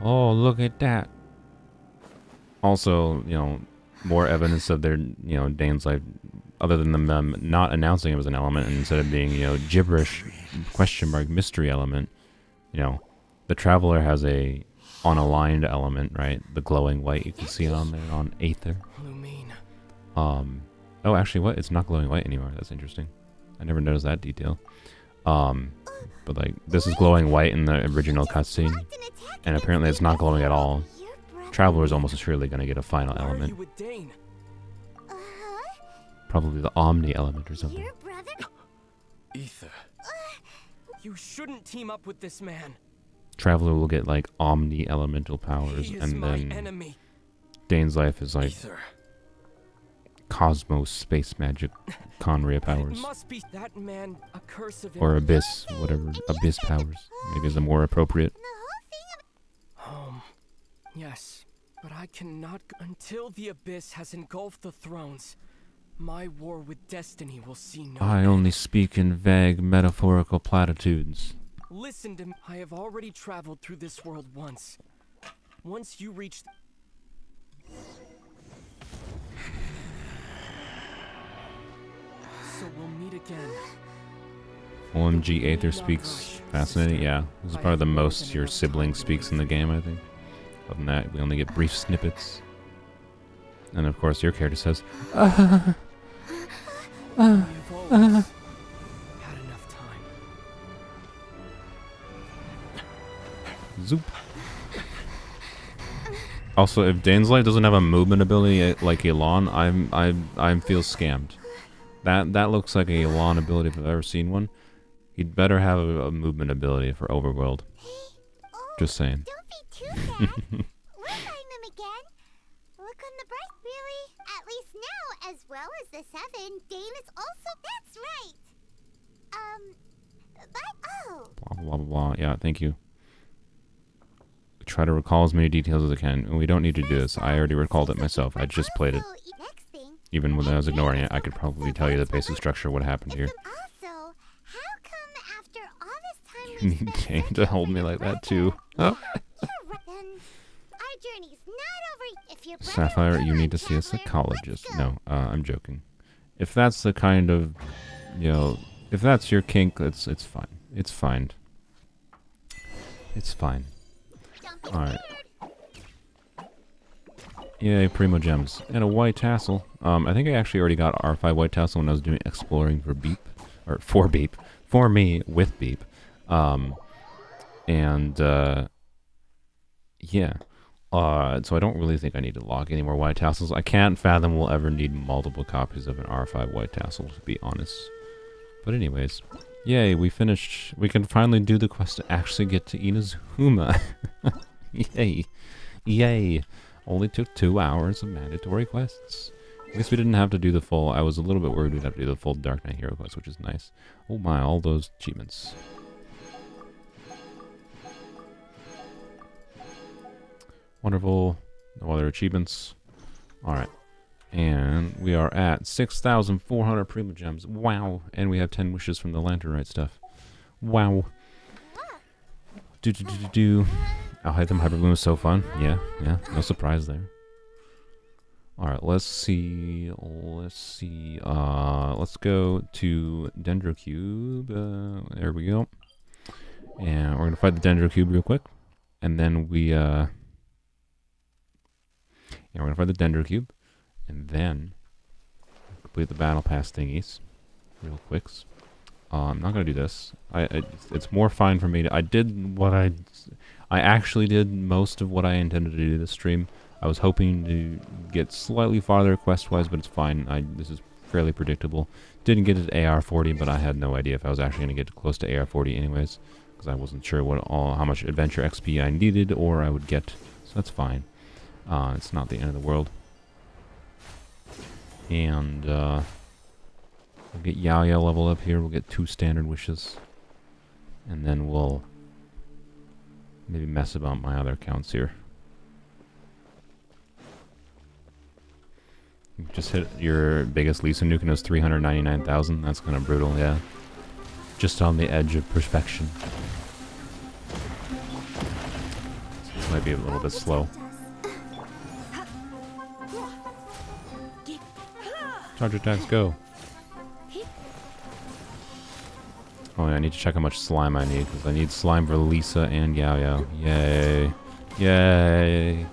Speaker 1: Oh, look at that. Also, more evidence of their, Dane's life, other than them not announcing it was an element, and instead of being, gibberish, question mark, mystery element, The Traveler has a unaligned element, right? The glowing white you can see on there on Aether.
Speaker 3: Lumine.
Speaker 1: Oh, actually, what? It's not glowing white anymore. That's interesting. I never noticed that detail. But like, this is glowing white in the original cutscene, and apparently it's not glowing at all.
Speaker 2: Your brother.
Speaker 1: Traveler is almost surely going to get a final
Speaker 3: Why are you
Speaker 1: element.
Speaker 3: with Dane?
Speaker 1: Probably the Omni element or something.
Speaker 2: Your brother?
Speaker 3: Ether. You shouldn't team up with this man.
Speaker 1: Traveler will get like Omni elemental powers,
Speaker 3: He is
Speaker 1: and
Speaker 3: my
Speaker 1: then
Speaker 3: enemy.
Speaker 1: Dane's life is like
Speaker 3: Ether.
Speaker 1: Cosmos space magic Conria
Speaker 3: It
Speaker 1: powers.
Speaker 3: must be that man a curse of
Speaker 1: Or Abyss, whatever. Abyss powers. Maybe is a more appropriate.
Speaker 2: The whole thing
Speaker 3: Home. Yes, but I cannot until the abyss has engulfed the thrones. My war with destiny will see no
Speaker 1: I
Speaker 3: end.
Speaker 1: only speak in vague metaphorical platitudes.
Speaker 3: Listen to me. I have already traveled through this world once. Once you reach so we'll meet again.
Speaker 1: OMG Aether speaks fascinating. Yeah, this is probably the most your sibling speaks in the game, I think. Other than that, we only get brief snippets. And of course, your character says,
Speaker 3: We have always had enough time.
Speaker 1: Zoop. Also, if Dane's life doesn't have a movement ability like Elan, I feel scammed. That looks like a Elan ability if I've ever seen one. He'd better have a movement ability for Overworld. Just saying.
Speaker 2: Don't be too sad. We'll find them again. Look on the bright, really. At least now, as well as the 7, Dane is also. That's right. But
Speaker 1: Blah blah blah blah. Yeah, thank you. Try to recall as many details as I can. And we don't need to do this. I already recalled it myself. I just played it.
Speaker 2: Next thing.
Speaker 1: Even when I was ignoring it, I could probably tell you the basic structure of what happened here.
Speaker 2: Also, how come after all this time
Speaker 1: You
Speaker 2: we've
Speaker 1: need
Speaker 2: spent
Speaker 1: Dane to hold me like that too. Oh.
Speaker 2: You're right. Then our journey's not over. If your brother
Speaker 1: Sapphire,
Speaker 2: or
Speaker 1: you need to see a
Speaker 2: Traveler,
Speaker 1: psychologist.
Speaker 2: let's go.
Speaker 1: No, I'm joking. If that's the kind of, if that's your kink, it's fine. It's fine. It's fine.
Speaker 2: Don't be
Speaker 1: Alright.
Speaker 2: scared.
Speaker 1: Yay, Primo Gems. And a white tassel. I think I actually already got R5 white tassel when I was doing exploring for Beep. Or for Beep. For me, with Beep. Yeah. So I don't really think I need to lock any more white tassels. I can't fathom we'll ever need multiple copies of an R5 white tassel, to be honest. But anyways, yay, we finished. We can finally do the quest to actually get to Inazuma. Yay. Yay. Only took 2 hours of mandatory quests. At least we didn't have to do the full. I was a little bit worried we'd have to do the full Dark Knight Hero quest, which is nice. Oh my, all those achievements. Wonderful. No other achievements. Alright. And we are at 6,400 Primo Gems. Wow. And we have 10 wishes from the Lanternite stuff. Wow. Do. Alhaitham Hyperbloom is so fun. Yeah. No surprise there. Alright, let's see. Let's go to Dendrocube. There we go. And we're going to fight the Dendrocube real quick. And then we're going to fight the Dendrocube. And then complete the Battle Pass thingies real quicks. I'm not going to do this. It's more fine for me to... I actually did most of what I intended to do this stream. I was hoping to get slightly farther quest-wise, but it's fine. This is fairly predictable. Didn't get it to AR40, but I had no idea if I was actually going to get close to AR40 anyways, because I wasn't sure how much adventure XP I needed or I would get, so that's fine. It's not the end of the world. And we'll get Yao level up here. We'll get 2 standard wishes. And then we'll maybe mess about my other accounts here. You just hit your biggest Lisa nuke and it was 399,000. That's kind of brutal, yeah. Just on the edge of perfection. This might be a little bit slow. Charge attacks, go. Oh, yeah, I need to check how much slime I need, because I need slime for Lisa and Yao Yao. Yay. Yay.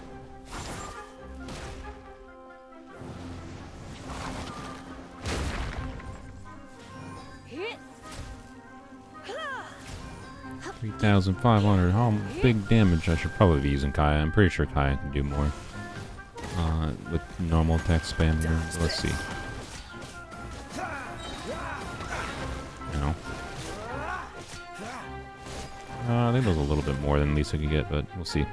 Speaker 4: Hit.
Speaker 1: 3,500. How big damage? I should probably be using Kaya. I'm pretty sure Kaya can do more. With normal attack spam here. So let's see. No. I think there's a little bit more than Lisa could get, but we'll see.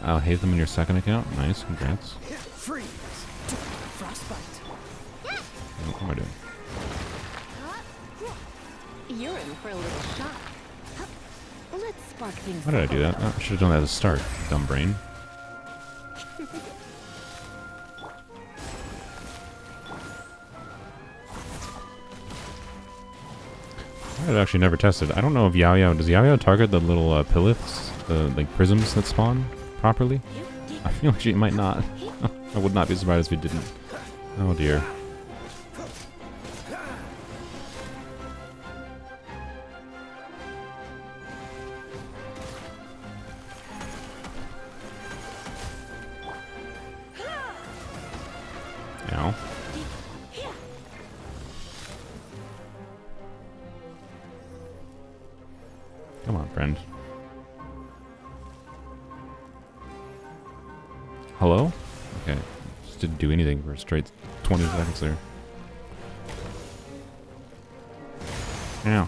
Speaker 1: I'll hate them in your second account. Nice, congrats.
Speaker 6: Freeze! Frostbite.
Speaker 1: What am I doing?
Speaker 4: You're in for a little shock. Let's spark things.
Speaker 1: Why did I do that? I should have done that at the start, dumb brain. I've actually never tested. I don't know if Yao Yao... Does Yao Yao target the little pilliths? The like prisms that spawn properly? I feel like she might not. I would not be surprised if it didn't. Oh dear. Ow. Come on, friend. Hello? Okay. Just didn't do anything for a straight 20 seconds there. Ow.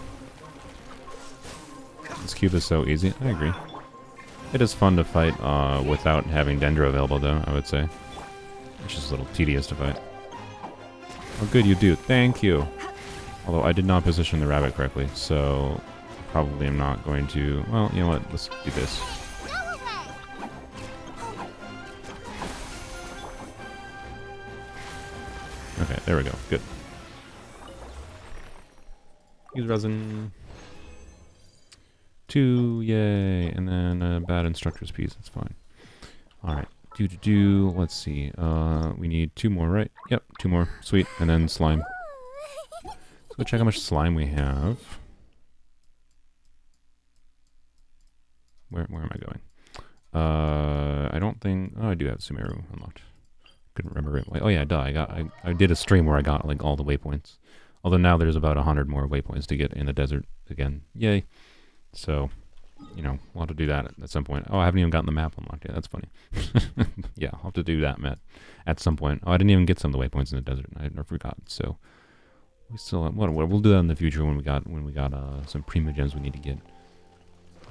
Speaker 1: This cube is so easy. I agree. It is fun to fight without having Dendro available, though, I would say. It's just a little tedious to fight. Oh, good, you do. Thank you. Although I did not position the rabbit correctly, so probably am not going to... Well, you know what? Let's do this. Okay, there we go. Good. Use resin. 2, yay. And then a bad instructor's piece. That's fine. Alright. Let's see. We need 2 more, right? Yep, 2 more. Sweet. And then slime. Let's go check how much slime we have. Where am I going? I don't think... Oh, I do have Sumeru unlocked. Couldn't remember it. Oh yeah, duh. I did a stream where I got like all the waypoints. Although now there's about 100 more waypoints to get in the desert again. Yay. So, you know, we'll have to do that at some point. Oh, I haven't even gotten the map unlocked yet. That's funny. Yeah, I'll have to do that, Matt, at some point. Oh, I didn't even get some of the waypoints in the desert. I forgot. So we still we'll do that in the future when we got some primogens we need to get.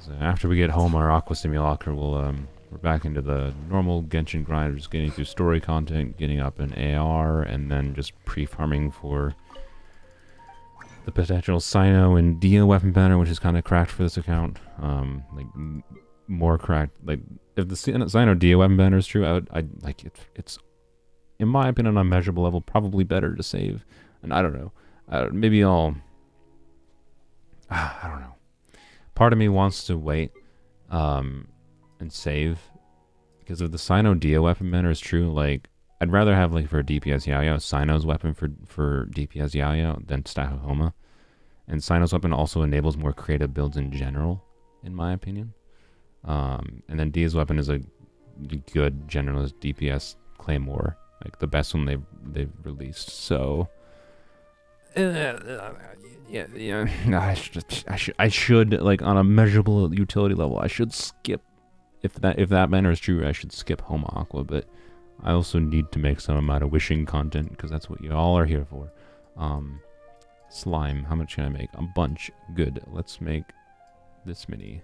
Speaker 1: So after we get home our Aqua Simulacra, we're back into the normal Genshin grind, just getting through story content, getting up an AR, and then just pre-farming for the potential Sino and Dia weapon banner, which is kind of cracked for this account. More cracked. Like, if the Sino Dia weapon banner is true, I'd like it. It's, in my opinion, on a measurable level, probably better to save. And I don't know. Maybe I'll... I don't know. Part of me wants to wait and save, because if the Sino Dia weapon banner is true, like, I'd rather have, like, for DPS Yao Yao, Sino's weapon for DPS Yao Yao than Stahoma. And Sino's weapon also enables more creative builds in general, in my opinion. And then Dia's weapon is a good generalist DPS Claymore, like the best one they've released. So yeah, I should like on a measurable utility level, I should skip, if that banner is true, I should skip Home Aqua, but I also need to make some amount of wishing content, because that's what you all are here for. Slime, how much can I make? A bunch. Good. Let's make this many.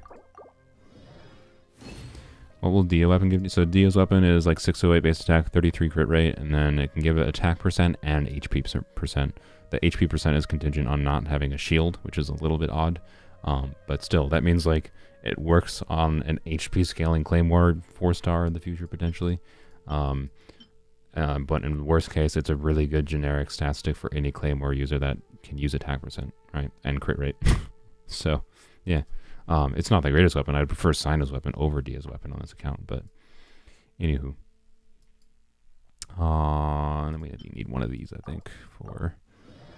Speaker 1: What will Dia weapon give you? So Dia's weapon is like 608 base attack, 33 crit rate, and then it can give it attack percent and HP percent. The HP percent is contingent on not having a shield, which is a little bit odd. But still, that means like it works on an HP scaling Claymore 4-star in the future potentially. But in the worst case, it's a really good generic stat stick for any Claymore user that can use attack percent, right? And crit rate. So, yeah. It's not the greatest weapon. I'd prefer Sino's weapon over Dia's weapon on this account, but anywho. And then we need one of these, I think, for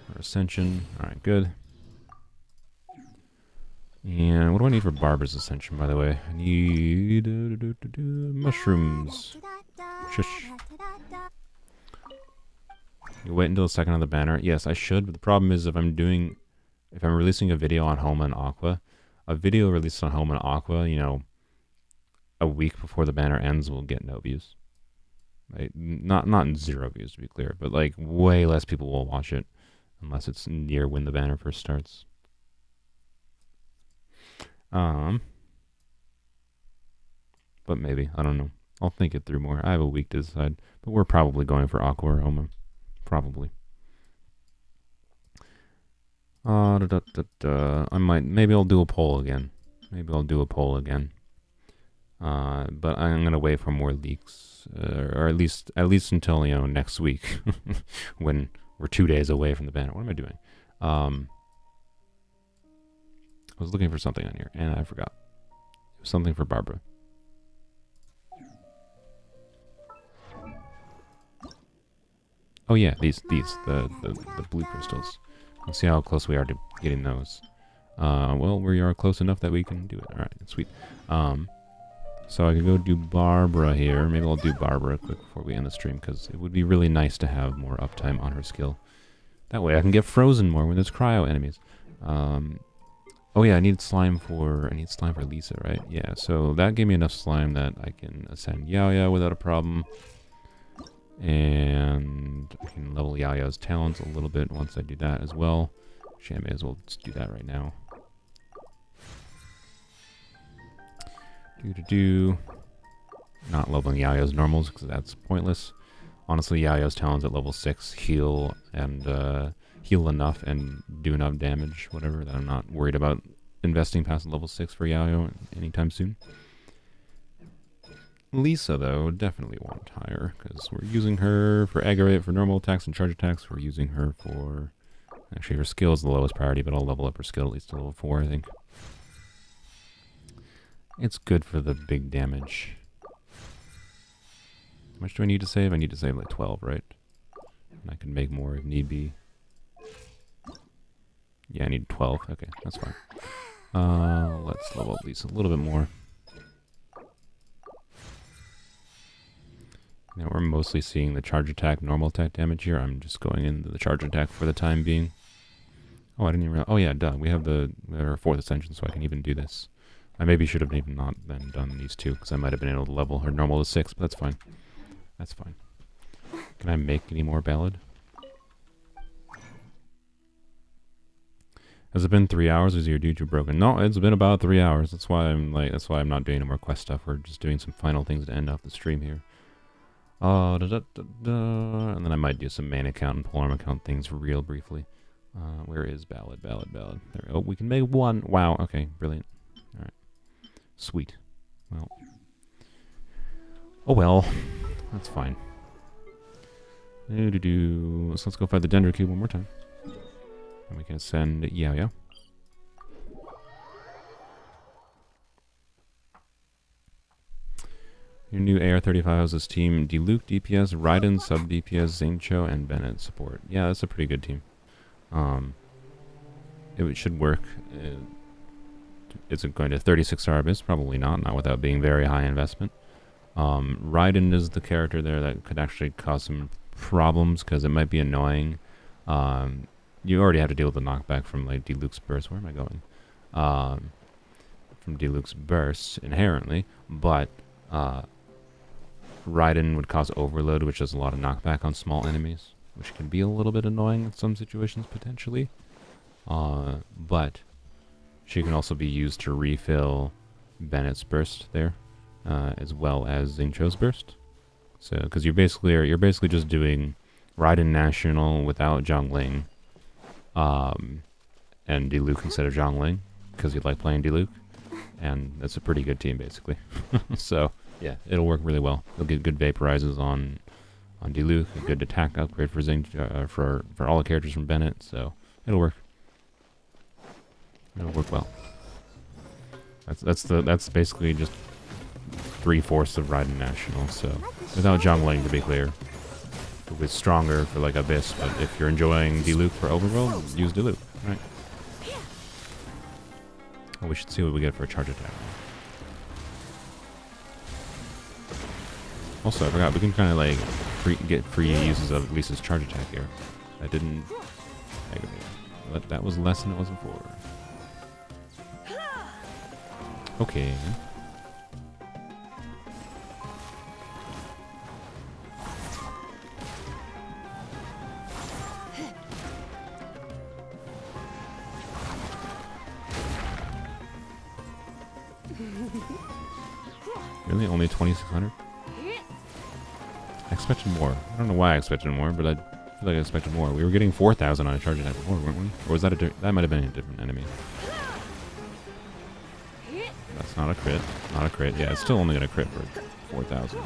Speaker 1: Or Ascension. Alright, good. And what do I need for Barbara's Ascension, by the way? I need mushrooms. Shush. You wait until the second on the banner. Yes, I should, but the problem is if I'm releasing a video on Homa and Aqua, a video released on Homa and Aqua, you know, a week before the banner ends will get no views. Right? Not 0 views to be clear, but like way less people will watch it unless it's near when the banner first starts. But maybe, I don't know. I'll think it through more. I have a week to decide, but we're probably going for Aqua or Homa. Probably. Maybe I'll do a poll again. But I'm gonna wait for more leaks, or at least until, you know, next week, when we're 2 days away from the banner. What am I doing? I was looking for something on here and I forgot. It was something for Barbara. Oh yeah, the blue crystals. Let's see how close we are to getting those. Well, we are close enough that we can do it. All right, sweet. So I could go do Barbara here. Maybe I'll do Barbara quick before we end the stream, because it would be really nice to have more uptime on her skill. That way I can get frozen more when there's cryo enemies. Oh yeah, I need slime for Lisa, right? Yeah, so that gave me enough slime that I can ascend Yao without a problem. And I can level Yao's talents a little bit once I do that as well. Actually, I may as well just do that right now. Not leveling Yao's normals because that's pointless. Honestly, Yao's talents at level 6 heal enough and do enough damage, whatever, that I'm not worried about investing past level 6 for Yao anytime soon. Lisa, though, definitely want higher, because we're using her for aggravate, for normal attacks and charge attacks. We're using her for... Actually, her skill is the lowest priority, but I'll level up her skill at least to level 4, I think. It's good for the big damage. How much do I need to save? I need to save like 12, right? And I can make more if need be. Yeah, I need 12. Okay, that's fine. Let's level up Lisa a little bit more. Now we're mostly seeing the charge attack, normal attack damage here. I'm just going into the charge attack for the time being. Oh, I didn't even realize. Oh yeah, duh. We have our 4th ascension, so I can even do this. I maybe should have even not then done these two, because I might have been able to level her normal to 6, but that's fine. That's fine. Can I make any more ballad? Has it been 3 hours? Is your YouTube broken? No, it's been about 3 hours. That's why I'm not doing any more quest stuff. We're just doing some final things to end off the stream here. And then I might do some main account and polearm account things real briefly. Where is ballad? There. Oh, we can make one. Wow. Okay, brilliant. All right. Sweet. Well. Oh well. That's fine. So let's go find the Dendro Cube one more time. And we can send Yao. Your new AR-35 houses team Diluc DPS, Raiden sub DPS, Xingqiu, and Bennett support. Yeah, that's a pretty good team. It should work. Is it going to 36 star abyss? Probably not without being very high investment. Raiden is the character there that could actually cause some problems because it might be annoying. You already have to deal with the knockback from like Diluc's burst. Where am I going? From Diluc's burst inherently, but Raiden would cause overload, which does a lot of knockback on small enemies, which can be a little bit annoying in some situations potentially. But she can also be used to refill Bennett's burst there, as well as Xingqiu's burst. So, because you're basically just doing Raiden National without Zhongling, and Diluc instead of Zhongling, because you like playing Diluc, and that's a pretty good team basically. So yeah, it'll work really well. You'll get good vaporizes on Diluc, a good attack upgrade for for all the characters from Bennett. So it'll work. It'll work well. That's basically just 3/4 of Raiden National. So without Zhongling, to be clear. Diluc is stronger for like Abyss, but if you're enjoying Diluc for Overworld, use Diluc. Right. Oh, we should see what we get for a charge attack. Also, I forgot, we can kind of like get free uses of Lisa's charge attack here. I didn't aggravate. But that was less than it was before. Okay. Really? Only 2,600? I expected more. I don't know why I expected more, but I feel like I expected more. We were getting 4,000 on a charge attack before, weren't we? Or was that that might have been a different enemy. That's not a crit. Not a crit. Yeah, it's still only going to crit for 4,000.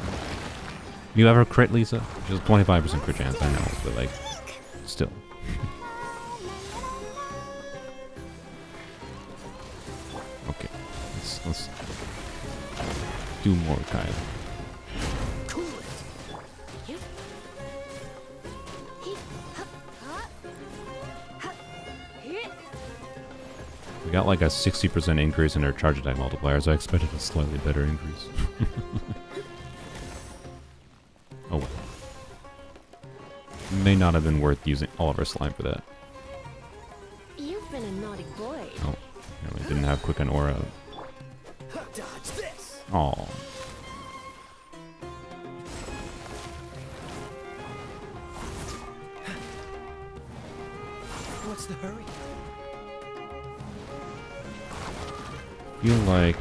Speaker 1: You ever crit, Lisa? Just 25% crit chance, I know, but like, still. Okay, let's do more, Kyle. We got like a 60% increase in our charge attack multiplier, so I expected a slightly better increase. Oh well. May not have been worth using all of our slime for that.
Speaker 4: You've been a naughty boy.
Speaker 1: Oh, no, we didn't have quick on aura.
Speaker 6: Dodge this.
Speaker 1: Oh.
Speaker 6: What's the hurry?
Speaker 1: Feel like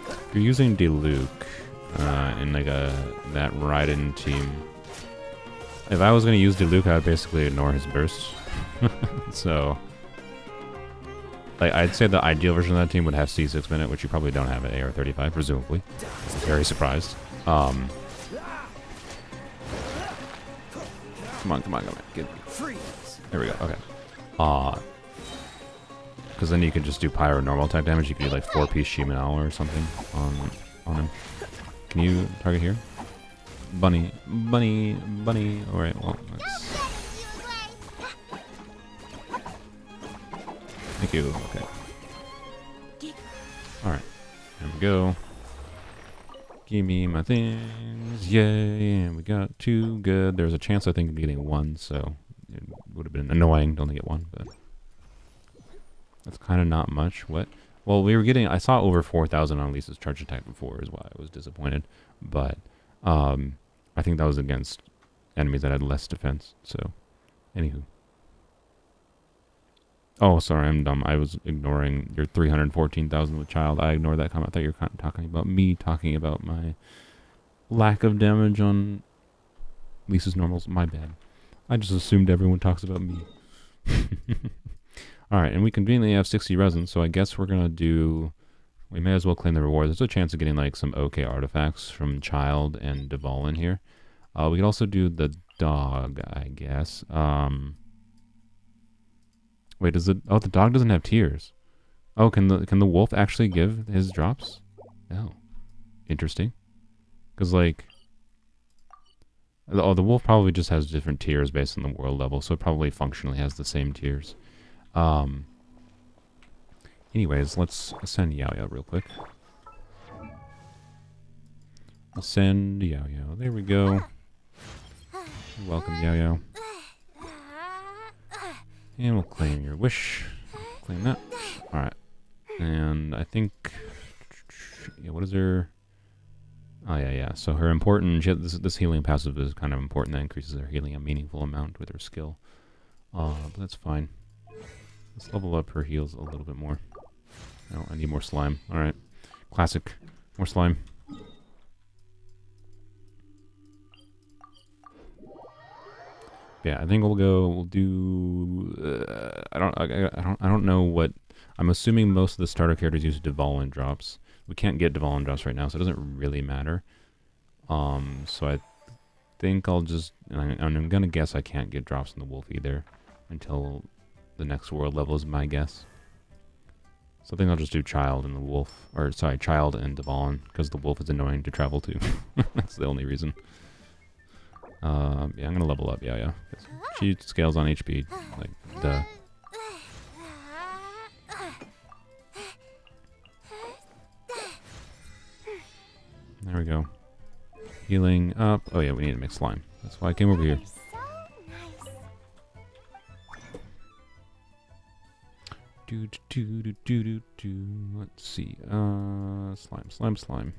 Speaker 1: if you're using Diluc in like that Raiden team. If I was gonna use Diluc, I would basically ignore his burst. So, like, I'd say the ideal version of that team would have C6 minute, which you probably don't have at AR35, presumably. Very surprised. Come on, get me. There we go. Okay. Because then you can just do pyro normal type damage. You can do like 4-piece Shimanal or something on him. Can you target here? Bunny. Alright, well, let's... Thank you. Okay. Alright. There we go. Give me my things. Yay. And we got 2. Good. There's a chance, I think, of getting 1, so it would have been annoying to only get 1, but... That's kind of not much. What? Well, we were getting... I saw over 4,000 on Lisa's charge attack before is why I was disappointed. But I think that was against enemies that had less defense. So, anywho. Oh, sorry, I'm dumb. I was ignoring your 314,000 with child. I ignored that comment. I thought you were talking about me talking about my lack of damage on Lisa's normals. My bad. I just assumed everyone talks about me. Alright, and we conveniently have 60 resin, so I guess we're gonna do... We may as well claim the reward. There's a chance of getting like some OK artifacts from Child and Deval in here. We could also do the dog, I guess. Wait, does it... Oh, the dog doesn't have tears. Oh, can the wolf actually give his drops? Oh. Interesting. Because, like... Oh, the wolf probably just has different tiers based on the world level, so it probably functionally has the same tiers. Anyways, let's ascend Yao-Yao real quick. Ascend Yao-Yao. There we go. Welcome, Yao-Yao. And we'll claim your wish. Claim that. Alright. And I think... Yeah, what is her... Oh, yeah. So her important... This healing passive is kind of important. That increases her healing a meaningful amount with her skill. But that's fine. Let's level up her heals a little bit more. Oh, I need more slime. Alright. Classic. More slime. Yeah, I think we'll do... I don't know what... I'm assuming most of the starter characters use Devalin drops. We can't get Devalin drops right now, so it doesn't really matter. So I think I'll just... I'm gonna guess I can't get drops in the wolf either until the next world level is my guess. So I think I'll just do Child and the wolf. Or, sorry, Child and Devalin, because the wolf is annoying to travel to. That's the only reason. Yeah, I'm gonna level up. Yeah. She scales on HP. Like, duh. There we go. Healing up. Oh yeah, we need to make slime. That's why I came over here.
Speaker 2: So nice.
Speaker 1: Let's see. Slime.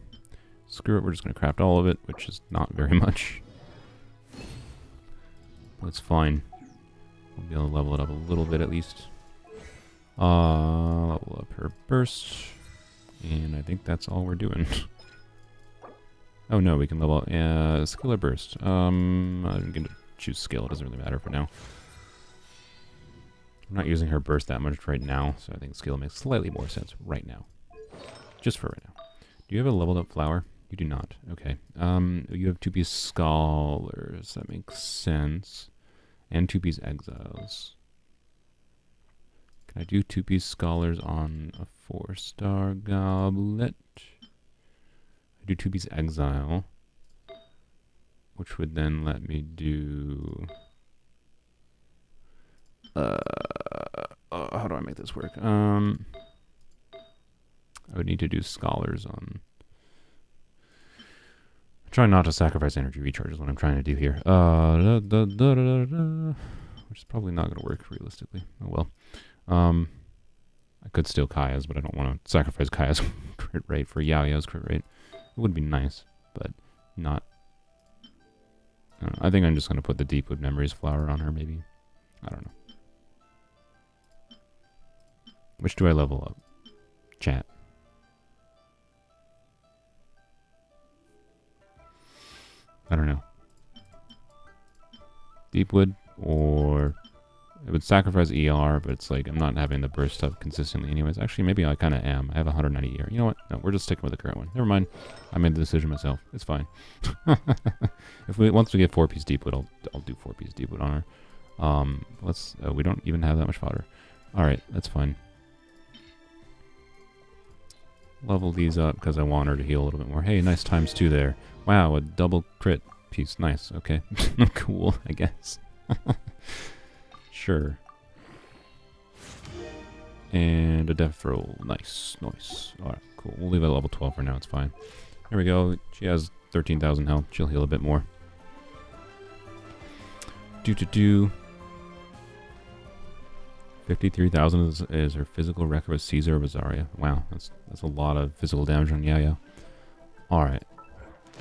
Speaker 1: Screw it, we're just gonna craft all of it, which is not very much. That's fine. We'll be able to level it up a little bit at least. Level up her burst. And I think that's all we're doing. Oh no, we can level up skill or burst. I'm gonna choose skill, it doesn't really matter for now. I'm not using her burst that much right now, so I think skill makes slightly more sense right now. Just for right now. Do you have a leveled up flower? You do not. Okay. You have 2-piece scholars. That makes sense. And 2-piece exiles. Can I do 2-piece scholars on a 4-star goblet? I do 2-piece exile, which would then let me do. How do I make this work? I would need to do scholars on. Try not to sacrifice energy recharge is what I'm trying to do here. Which is probably not going to work realistically. Oh well. I could steal Kaya's, but I don't want to sacrifice Kaya's crit rate for Yao's crit rate. It would be nice, but not. I don't know. I think I'm just going to put the Deepwood Memories flower on her, maybe. I don't know. Which do I level up? Chat. I don't know. Deepwood, or it would sacrifice ER, but it's like I'm not having the burst up consistently anyways. Actually, maybe I kind of am. I have 190 ER. You know what? No, we're just sticking with the current one. Never mind. I made the decision myself. It's fine. Once we get 4-piece Deepwood, I'll do 4-piece Deepwood on her. We don't even have that much fodder. All right, that's fine. Level these up because I want her to heal a little bit more. Hey, nice ×2 there. Wow, a double crit piece. Nice. Okay. Cool, I guess. Sure. And a death roll. Nice. Alright, cool. We'll leave it at level 12 for now. It's fine. There we go. She has 13,000 health. She'll heal a bit more. 53,000 is her physical record with Caesar or Rosaria. Wow, that's a lot of physical damage on Yaya. Alright.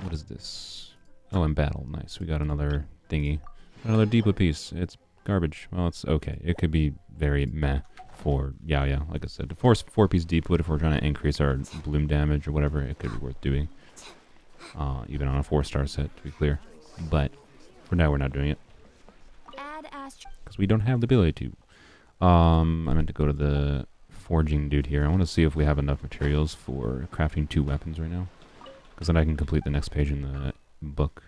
Speaker 1: What is this? Oh, in battle. Nice. We got another thingy. Another Deepwood piece. It's garbage. Well, it's okay. It could be very meh for Yaya. Like I said, to force 4-piece Deepwood if we're trying to increase our bloom damage or whatever, it could be worth doing. Even on a 4-star set, to be clear. But for now, we're not doing it. Because we don't have the ability to. I meant to go to the forging dude here. I want to see if we have enough materials for crafting 2 weapons right now. Because then I can complete the next page in the book.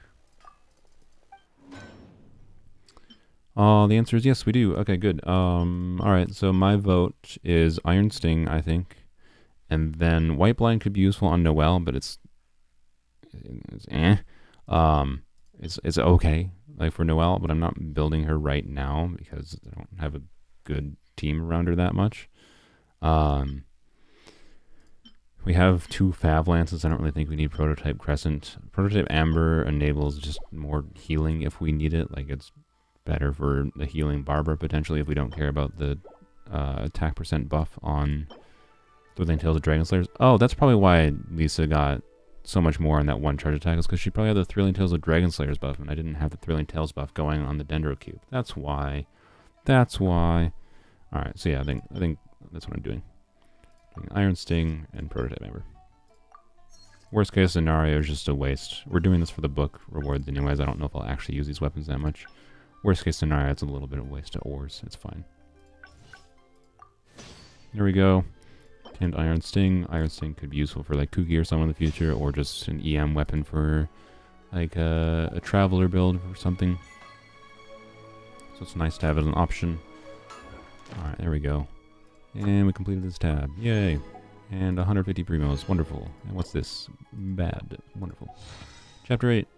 Speaker 1: The answer is yes, we do. Okay, good. Alright, so my vote is Iron Sting, I think. And then White Blind could be useful on Noelle, but it's eh. It's okay, like for Noelle, but I'm not building her right now because I don't have a good team around her that much. We have 2 Fav Lances. I don't really think we need Prototype Crescent. Prototype Amber enables just more healing if we need it. Like, it's better for the healing Barbara, potentially, if we don't care about the attack percent buff on Thrilling Tales of Dragon Slayers. Oh, that's probably why Lisa got so much more on that one charge attack, is because she probably had the Thrilling Tales of Dragon Slayers buff, and I didn't have the Thrilling Tales buff going on the Dendro Cube. That's why. Alright, so yeah, I think that's what I'm doing. Iron Sting and Prototype Amber. Worst case scenario is just a waste. We're doing this for the book rewards anyways. I don't know if I'll actually use these weapons that much. Worst case scenario, it's a little bit of waste of ores. It's fine. There we go. And Iron Sting. Iron Sting could be useful for like Kuki or someone in the future, or just an EM weapon for like a Traveler build or something. So it's nice to have it as an option. Alright, there we go. And we completed this tab. Yay! And 150 primos. Wonderful. And what's this? Bad. Wonderful. Chapter 8.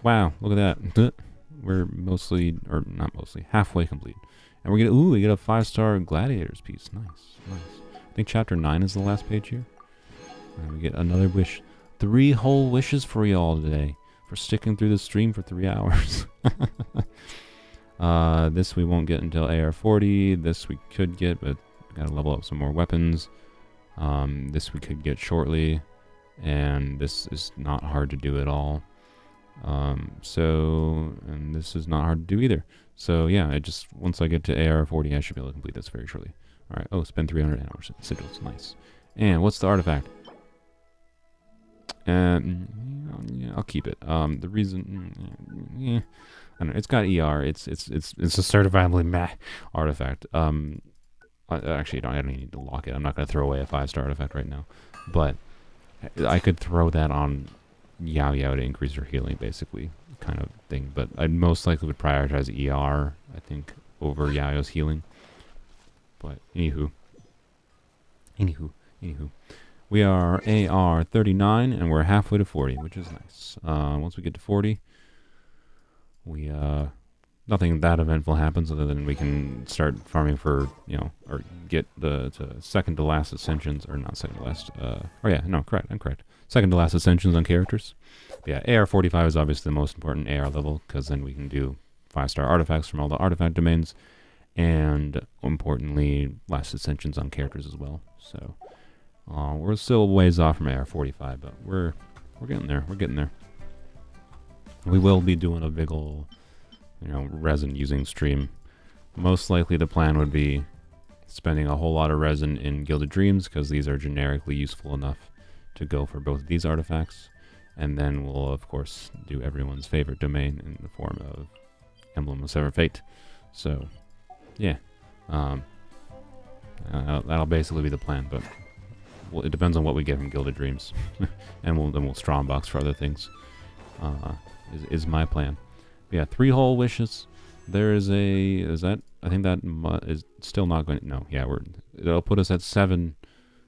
Speaker 1: Wow, look at that. We're mostly, or not mostly, halfway complete. And we get a 5-star gladiators piece. Nice, nice. I think chapter 9 is the last page here. And we get another wish. 3 whole wishes for y'all today. For sticking through the stream for 3 hours. This we won't get until AR40. This we could get, but gotta level up some more weapons. This we could get shortly. And this is not hard to do at all. And this is not hard to do either. So yeah, once I get to AR40, I should be able to complete this very shortly. Alright, oh, spend 300 hours. Sigils, nice. And what's the artifact? Yeah, I'll keep it. The reason, I don't know, it's got ER. It's a certifiably meh artifact. Actually, I don't even need to lock it. I'm not going to throw away a 5-star artifact right now. But I could throw that on Yao Yao to increase her healing, basically, kind of thing. But I most likely would prioritize ER, I think, over Yao Yao's healing. But anywho. We are AR 39 and we're halfway to 40, which is nice. Once we get to 40, we nothing that eventful happens other than we can start farming for, or get the second to last ascensions, or not second to last. I'm correct. Second to last ascensions on characters. But yeah, AR 45 is obviously the most important AR level because then we can do 5-star artifacts from all the artifact domains, and importantly, last ascensions on characters as well. So. We're still ways off from AR 45, but we're getting there. We're getting there. We will be doing a big ol', resin using stream. Most likely the plan would be spending a whole lot of resin in Gilded Dreams because these are generically useful enough to go for both of these artifacts. And then we'll, of course, do everyone's favorite domain in the form of Emblem of Severed Fate. So, yeah. That'll basically be the plan, but... Well, it depends on what we get from Gilded Dreams, and then we'll strongbox for other things. Is my plan? But yeah, 3 whole wishes. There is I think that is still not going. No, yeah, it'll put us at 7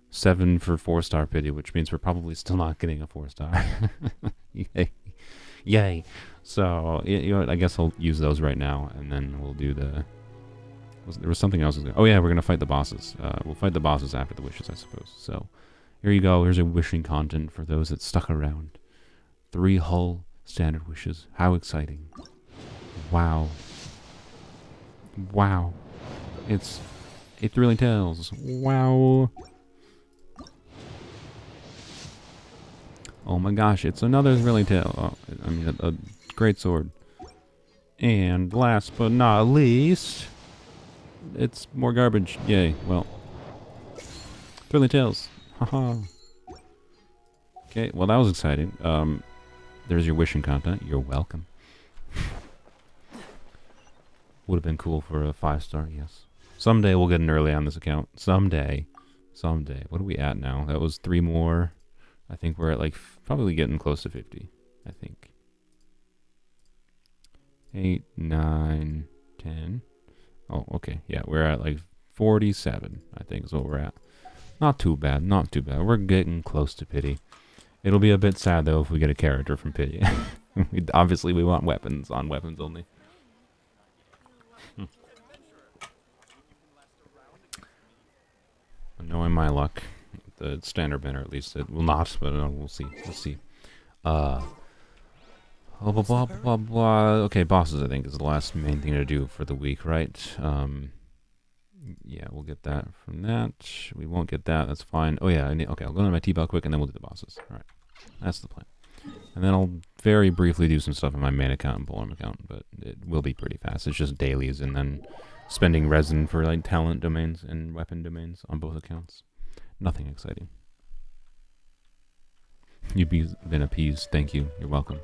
Speaker 1: for 4-star pity, which means we're probably still not getting a 4-star. Yay! So I guess I'll use those right now, and then we'll do the. There was something else. Oh yeah, we're gonna fight the bosses. We'll fight the bosses after the wishes, I suppose. So here you go. Here's your wishing content for those that stuck around. 3 whole standard wishes. How exciting! Wow. It's a thrilling tales. Wow. Oh my gosh! It's another thrilling tale. Oh, I mean, a great sword. And last but not least. It's more garbage. Yay. Well. Thrilling Tales. Haha. Okay, well that was exciting. There's your wishing content. You're welcome. Would have been cool for a 5-star, yes. Someday we'll get an early on this account. Someday. What are we at now? That was 3 more. I think we're at probably getting close to 50. I think. 8, 9, 10. Oh, okay. Yeah, we're at 47, I think is what we're at. Not too bad. We're getting close to pity. It'll be a bit sad, though, if we get a character from pity. Obviously, we want weapons on weapons only. Knowing my luck, the standard banner at least, it will not, but we'll see. Oh, blah, blah, blah, blah. Okay, bosses, I think, is the last main thing to do for the week, right? Yeah, we'll get that from that. We won't get that. That's fine. Oh, yeah. Okay, I'll go into my T-Bell quick, and then we'll do the bosses. All right. That's the plan. And then I'll very briefly do some stuff in my main account and Polearm account, but it will be pretty fast. It's just dailies, and then spending resin for, talent domains and weapon domains on both accounts. Nothing exciting. You've been appeased. Thank you. You're welcome.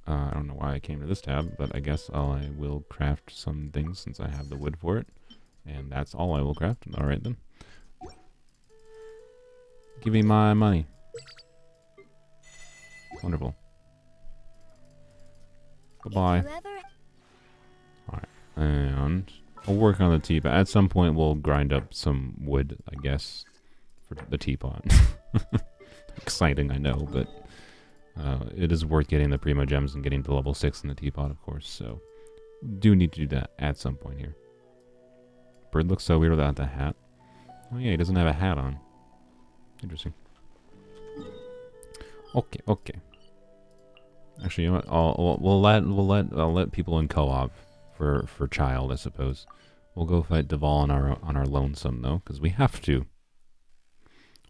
Speaker 1: I don't know why I came to this tab, but I guess I will craft some things since I have the wood for it. And that's all I will craft. Alright then. Give me my money. Wonderful. Goodbye. Alright. And I'll work on the teapot. At some point we'll grind up some wood, I guess, for the teapot. exciting, I know, but it is worth getting the Primo Gems and getting to level 6 in the teapot, of course, so do need to do that at some point here. Bird looks so weird without the hat. Oh yeah, he doesn't have a hat on. Interesting. Okay, okay. Actually, you know what? I'll let people in co-op for child, I suppose. We'll go fight Deval on our lonesome though, because we have to.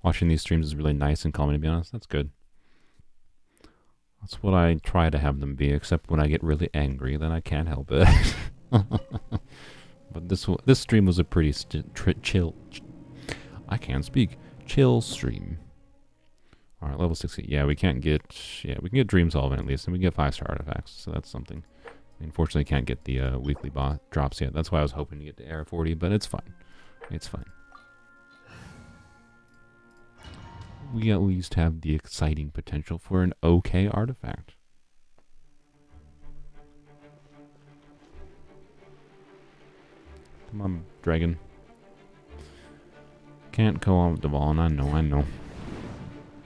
Speaker 1: Watching these streams is really nice and calming, to be honest. That's good. That's what I try to have them be, except when I get really angry, then I can't help it. But this stream was a pretty chill. I can't speak. Chill stream. All right, level 60. Yeah, we can get Dream Solvent at least, and we get 5-star artifacts, so that's something. Unfortunately, can't get the weekly drops yet. That's why I was hoping to get to Era 40, but it's fine. It's fine. We at least have the exciting potential for an okay artifact. Come on, dragon. Can't co-op with Deval, I know.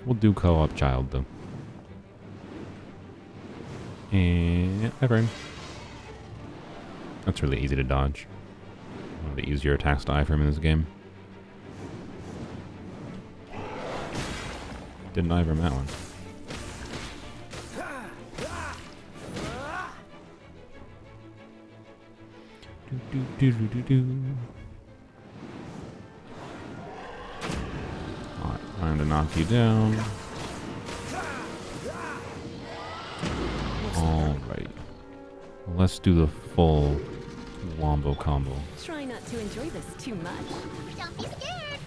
Speaker 1: We'll do co-op child, though. And Iframe. That's really easy to dodge. One of the easier attacks to Iframe in this game. Didn't Iframe that one. Alright, time to knock you down. Alright. Well, let's do the full wombo combo.
Speaker 4: Try not to enjoy this too much.
Speaker 2: Don't be scared.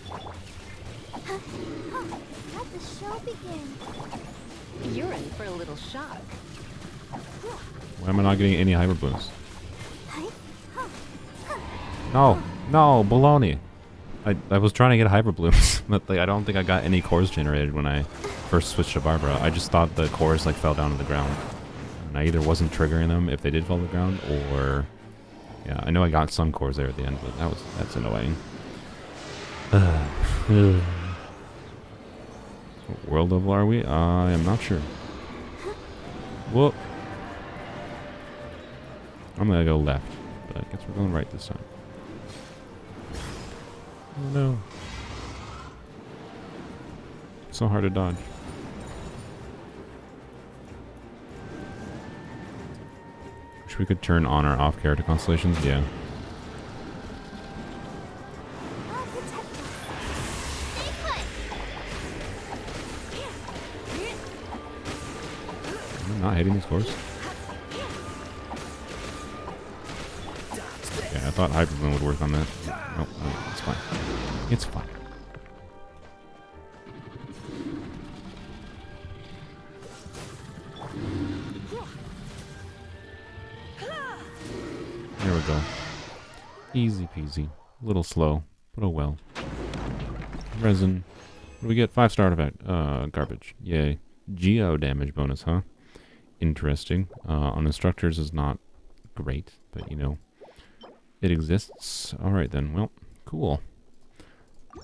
Speaker 2: Let the show begin.
Speaker 4: You're in for a little shock.
Speaker 1: Why am I not getting any hyper blooms? No, baloney. I was trying to get hyper blooms, but like, I don't think I got any cores generated when I first switched to Barbara. I just thought the cores like fell down to the ground. And I either wasn't triggering them if they did fall to the ground, or yeah, I know I got some cores there at the end, but that's annoying. What world level are we? I am not sure. Whoop. I'm gonna go left, but I guess we're going right this time. Oh no. So hard to dodge. Wish we could turn on or off character constellations, yeah. Am I not hitting these cores? Yeah, I thought Hyper Bloom would work on that. Nope, it's fine. It's fine. There we go. Easy peasy. A little slow, but oh well. Resin. What do we get? 5-star artifact. Garbage. Yay. Geo damage bonus, huh? Interesting. On instructors is not great, but you know, it exists. Alright then, well, cool.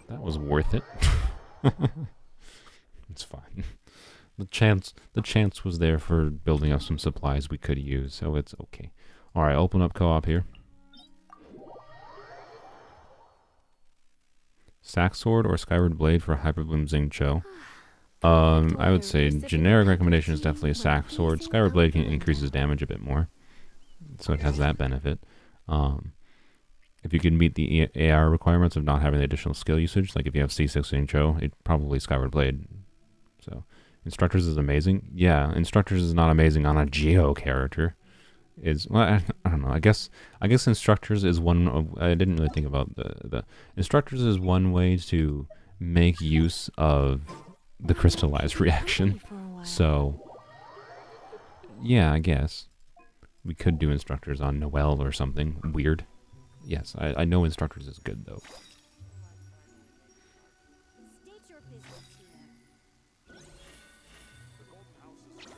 Speaker 1: That was worth it. It's fine. The chance was there for building up some supplies we could use, so it's okay. Alright, open up co-op here. Sack Sword or Skyward Blade for Hyperbloom Zing Cho. I would say generic recommendation is definitely a Sack Sword. Skyward Blade increases damage a bit more, so it has that benefit. If you can meet the AR requirements of not having the additional skill usage, like if you have C6 Zing Cho, it probably Skyward Blade. So Instructors is amazing. Yeah, Instructors is not amazing on a Geo character. Well, I don't know. I guess Instructors is one of, I didn't really think about the Instructors is one way to make use of the crystallized reaction. So yeah, I guess we could do Instructors on Noelle or something weird. Yes, I know Instructors is good though.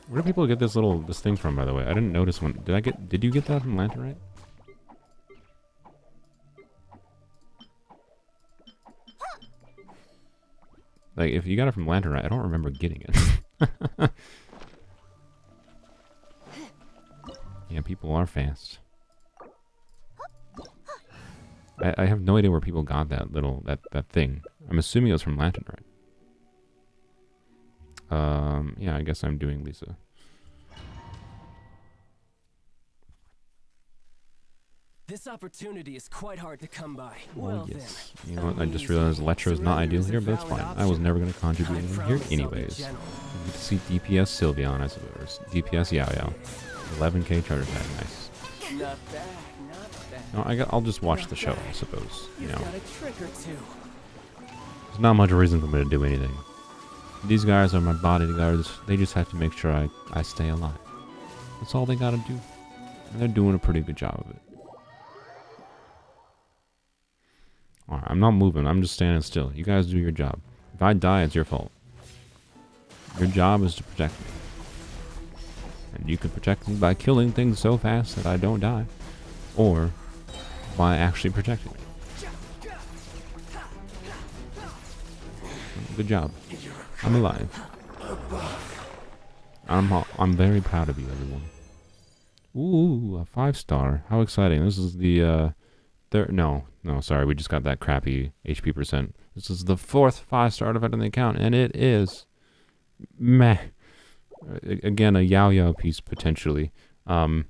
Speaker 1: Where do people get this thing from, by the way? I didn't notice one. Did you get that from Lanterite? Like, if you got it from Lantern, I don't remember getting it. Yeah, people are fast. I have no idea where people got that little, that thing. I'm assuming it was from Lantern, right? Yeah, I guess I'm doing Lisa.
Speaker 3: This opportunity is quite hard to come by.
Speaker 1: Oh,
Speaker 3: Well
Speaker 1: yes.
Speaker 3: then.
Speaker 1: You know what? I just realized Electro is not ideal here, but it's fine. I was never going to contribute anything here anyways. You get to see DPS Sylveon, I suppose. DPS Yao Yao. 11k charger tag, nice.
Speaker 3: Not bad, not bad.
Speaker 1: No, I'll just watch the show, I suppose. You know,
Speaker 3: Got a trick or two.
Speaker 1: there's not much reason for me to do anything. These guys are my bodyguards. They just have to make sure I stay alive. That's all they gotta do. And they're doing a pretty good job of it. Alright, I'm not moving. I'm just standing still. You guys do your job. If I die, it's your fault. Your job is to protect me. And you can protect me by killing things so fast that I don't die. Or by actually protecting me. Good job. I'm alive. I'm very proud of you, everyone. Ooh, a 5-star. How exciting. This is the no, sorry, we just got that crappy HP percent. This is the 4th 5-star artifact on the account, and it is meh. Again, a Yao Yao piece potentially. The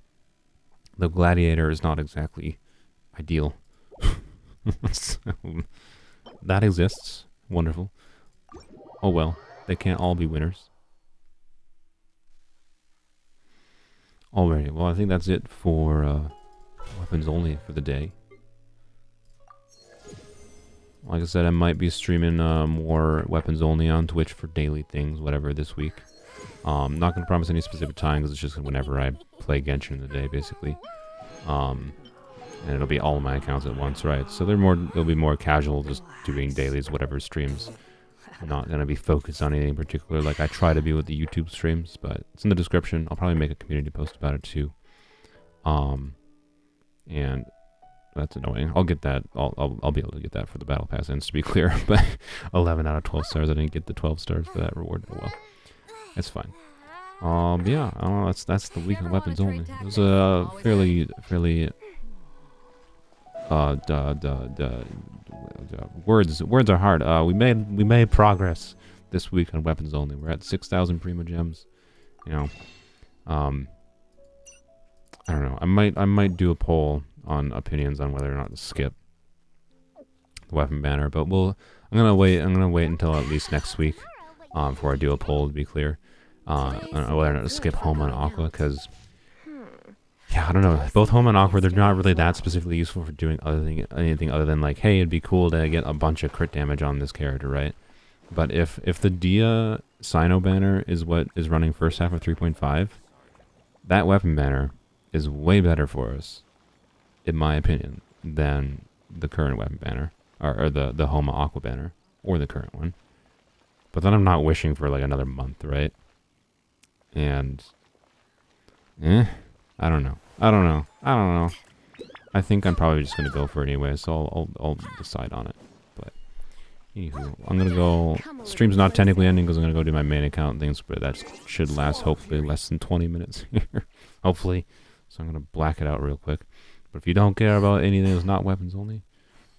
Speaker 1: Gladiator is not exactly ideal. So, that exists. Wonderful. Oh well, they can't all be winners. Alrighty, well I think that's it for weapons only for the day. Like I said, I might be streaming more weapons only on Twitch for daily things, whatever, this week. Not going to promise any specific time because it's just whenever I play Genshin in the day, basically. And it'll be all of my accounts at once, right? So they'll be more casual, just doing dailies, whatever streams. I'm not going to be focused on anything in particular like I try to be with the YouTube streams, but it's in the description. I'll probably make a community post about it too. And that's annoying. I'll get that. I'll be able to get that for the battle pass ends, to be clear. But 11 out of 12 stars. I didn't get the 12 stars for that reward. Oh well, it's fine. Yeah. That's the week of weapons only. It was a fairly words are hard. We made progress this week on weapons only. We're at 6,000 Primo Gems. You know, I don't know. I might do a poll on opinions on whether or not to skip the weapon banner, but I'm gonna wait until at least next week before I do a poll, to be clear. I don't know whether or not to skip Homa and Aqua, because yeah, I don't know. Both Homa and Aqua, they're not really that specifically useful for doing anything other than like, hey, it'd be cool to get a bunch of crit damage on this character, right? But if the Dia Sino banner is what is running first half of 3.5, that weapon banner is way better for us, in my opinion, than the current weapon banner, or the Homa Aqua banner, or the current one. But then I'm not wishing for like another month, right? And I don't know. I think I'm probably just gonna go for it anyway, so I'll decide on it. But anywho, I'm gonna go. Stream's not technically ending because I'm gonna go do my main account and things, but that should last hopefully less than 20 minutes here, hopefully. So I'm gonna black it out real quick. But if you don't care about anything that's not weapons only,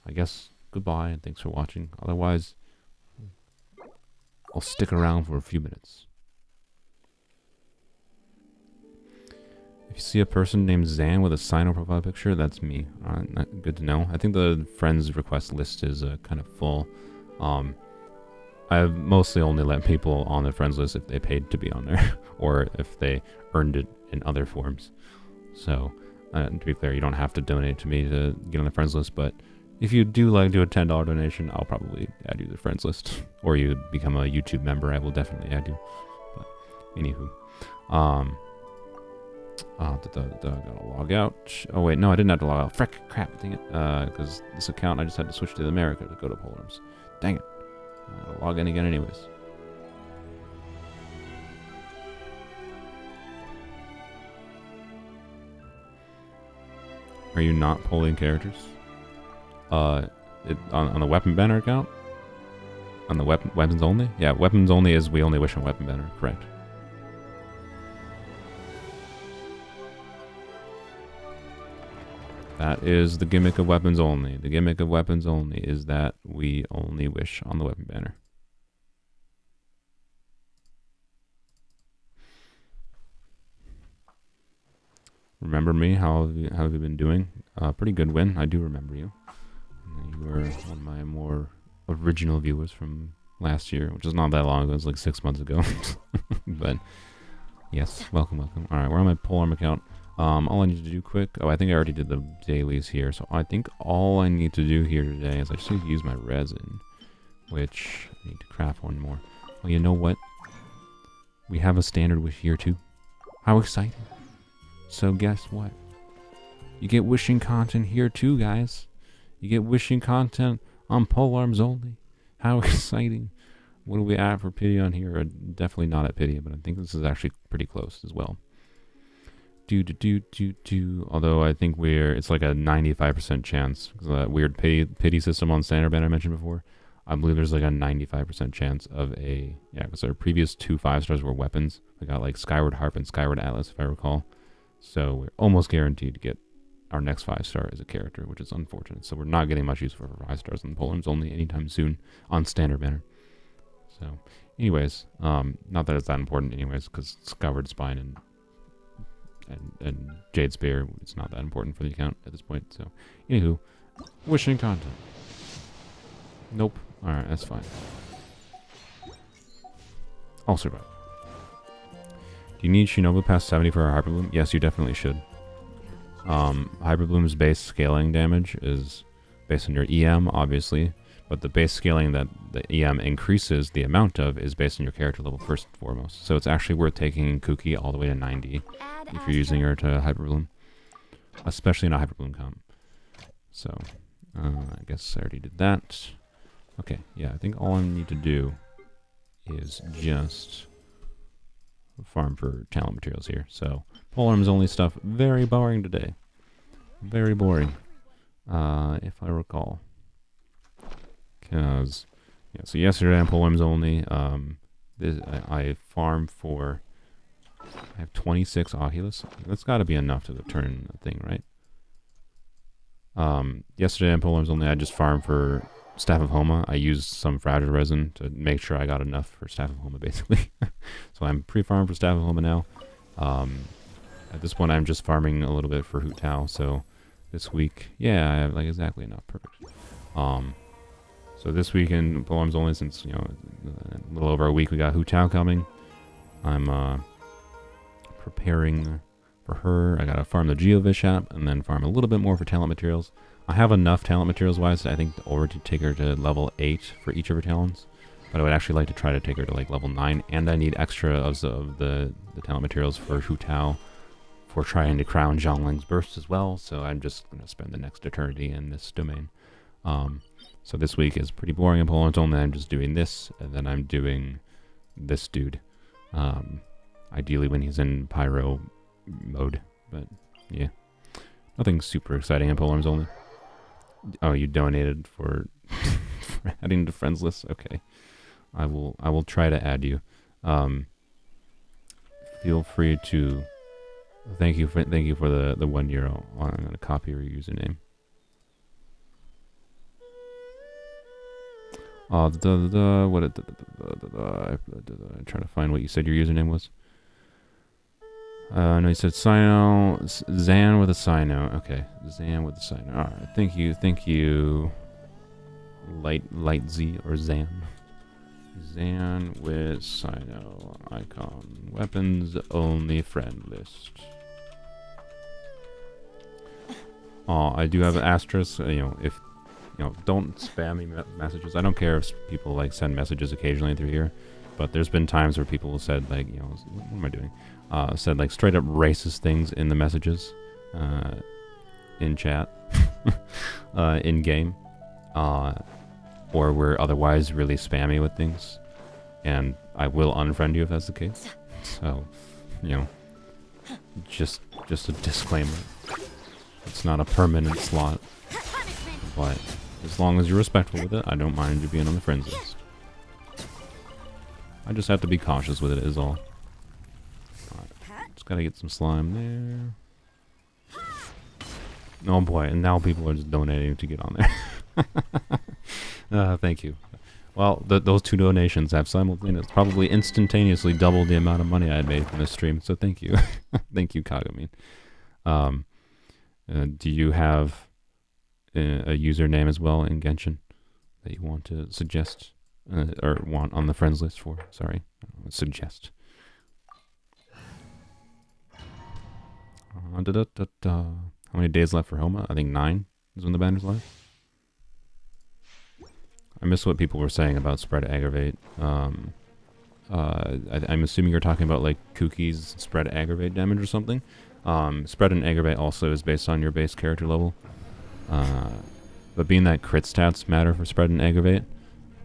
Speaker 1: I guess goodbye and thanks for watching. Otherwise, I'll stick around for a few minutes. If you see a person named Zan with a Sino profile picture, that's me. Good to know. I think the friends request list is kind of full. I've mostly only let people on the friends list if they paid to be on there, or if they earned it in other forms. So, to be clear, you don't have to donate to me to get on the friends list, but if you do like do a $10 donation, I'll probably add you to the friends list. Or you become a YouTube member, I will definitely add you. But, anywho. Gotta log out. Oh wait, no, I didn't have to log out. Frick, crap, dang it. Because this account, I just had to switch to America to go to Polarms. Dang it. I'll log in again anyways. Are you not polling characters? On the weapon banner account? On the weapons only? Yeah, weapons only is we only wish on weapon banner, correct. That is the gimmick of weapons only. The gimmick of weapons only is that we only wish on the weapon banner. Remember me? How have you been doing? Pretty good win. I do remember you. You were one of my more original viewers from last year, which is not that long ago. It was like 6 months ago. But yes, welcome. Alright, we're on my polearm account. All I need to do quick... Oh, I think I already did the dailies here. So I think all I need to do here today is I just need to use my resin. Which, I need to craft one more. Well, you know what? We have a standard wish here too. How exciting. So guess what? You get wishing content here too, guys. You get wishing content on polearms only. How exciting. What are we at for pity on here? Definitely not at pity, but I think this is actually pretty close as well. Although I think it's like a 95% chance. Because that weird pity system on standard banner I mentioned before. I believe there's like a 95% chance of a... Yeah, because our previous 2 5-stars were weapons. We got like Skyward Harp and Skyward Atlas, if I recall. So we're almost guaranteed to get our next 5-star as a character, which is unfortunate. So we're not getting much use for 5-stars on polearms only anytime soon on standard banner. So, anyways, not that it's that important anyways, because Skyward Spine and Jade Spear, it's not that important for the account at this point. So, anywho, wishing content. Nope. Alright, that's fine. I'll survive. Do you need Shinobu past 70 for our Hyper Bloom? Yes, you definitely should. Hyper Bloom's base scaling damage is based on your EM, obviously, but the base scaling that the EM increases the amount of is based on your character level first and foremost. So it's actually worth taking Kuki all the way to 90 if you're using her to Hyper Bloom, especially in a Hyper Bloom comp. So, I guess I already did that. Okay, yeah, I think all I need to do is just farm for talent materials here. So, polearms only stuff, very boring today. Very boring, if I recall. Because, yeah, so yesterday on polearms only, I farmed for, I have 26 Oculus. That's got to be enough to turn the thing, right? Yesterday on polearms only, I just farmed for Staff of Homa. I used some fragile resin to make sure I got enough for Staff of Homa, basically. So I'm pre-farmed for Staff of Homa now. At this point, I'm just farming a little bit for Hu Tao. So this week, yeah, I have like exactly enough. Perfect. So this week in polearms only, since a little over a week, we got Hu Tao coming. I'm preparing for her. I gotta farm the Geovish app and then farm a little bit more for talent materials. I have enough talent materials wise, I think, to take her to level 8 for each of her talents. But I would actually like to try to take her to like level 9, and I need extra of the talent materials for Hu Tao for trying to crown Zhongling's burst as well. So I'm just gonna spend the next eternity in this domain. So this week is pretty boring in polearms only. I'm just doing this, and then I'm doing this dude. Ideally when he's in pyro mode, but yeah, nothing super exciting in polearms only. Oh, you donated for, for adding to friends list. Okay, I will try to add you. Feel free to. Thank you for the €1. I'm gonna copy your username. I'm trying to find what you said your username was. No, you said Sino, Zan with a Sino. Okay, Zan with a Sino. All right, thank you. Light Z or Zan. Zan with Sino icon. Weapons only friend list. Oh, I do have an asterisk. If don't spam me messages. I don't care if people like send messages occasionally through here, but there's been times where people have said like, what am I doing? Said like straight up racist things in the messages, in chat, in game, or we're otherwise really spammy with things, and I will unfriend you if that's the case. So, just a disclaimer. It's not a permanent slot, but as long as you're respectful with it, I don't mind you being on the friends list. I just have to be cautious with it is all. Alright, just gotta get some slime there. Oh boy, and now people are just donating to get on there. Thank you. Well, those 2 donations have simultaneously, probably instantaneously doubled the amount of money I had made from this stream, so thank you. Thank you, Kagamin. Do you have a username as well in Genshin that you want to suggest? Or want on the friends list for? Sorry. Suggest. How many days left for Homa? I think 9 is when the banner's live. I miss what people were saying about spread aggravate. I'm assuming you're talking about like Kuki's spread aggravate damage or something. Spread and aggravate also is based on your base character level. But being that crit stats matter for spread and aggravate,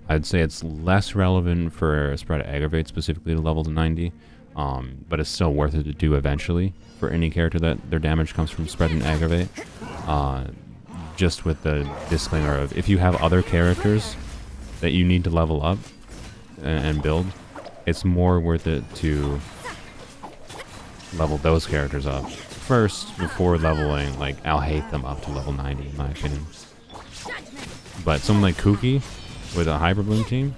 Speaker 1: I'd say it's less relevant for spread aggravate specifically to level to 90. But it's still worth it to do eventually for any character that their damage comes from spread and aggravate. Just with the disclaimer of if you have other characters that you need to level up and build, it's more worth it to level those characters up first before leveling, like, I'll hate them up to level 90 in my opinion. But someone like Kuki with a Hyper Bloom team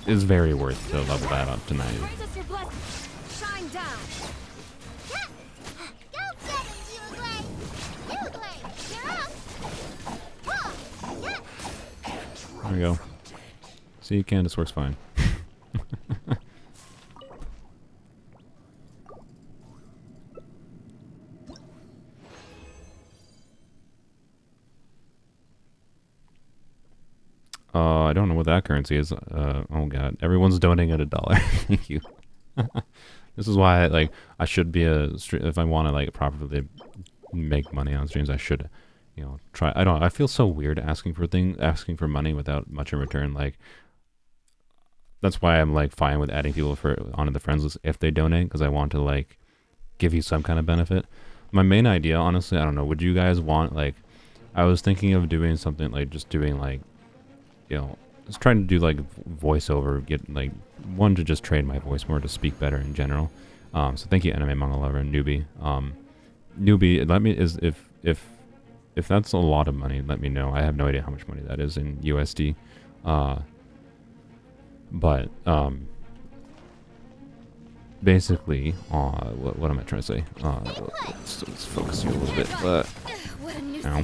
Speaker 1: is very worth to level that up to 90. There we go. See, Candace works fine. I don't know what that currency is. Oh god, everyone's donating at $1. Thank you. This is why, I should be if I want to, properly make money on streams, I should, try. I feel so weird asking for money without much in return. That's why I'm, fine with adding people onto the friends list if they donate, because I want to, give you some kind of benefit. My main idea, honestly, I don't know, would you guys want, I was thinking of doing something, just doing, just trying to do, voiceover, get, one, to just train my voice more, to speak better in general. So thank you, Anime Manga Lover and Newbie. Newbie, let me, if that's a lot of money, let me know. I have no idea how much money that is in USD. But, basically, what am I trying to say? Let's focus here a little bit. Ow.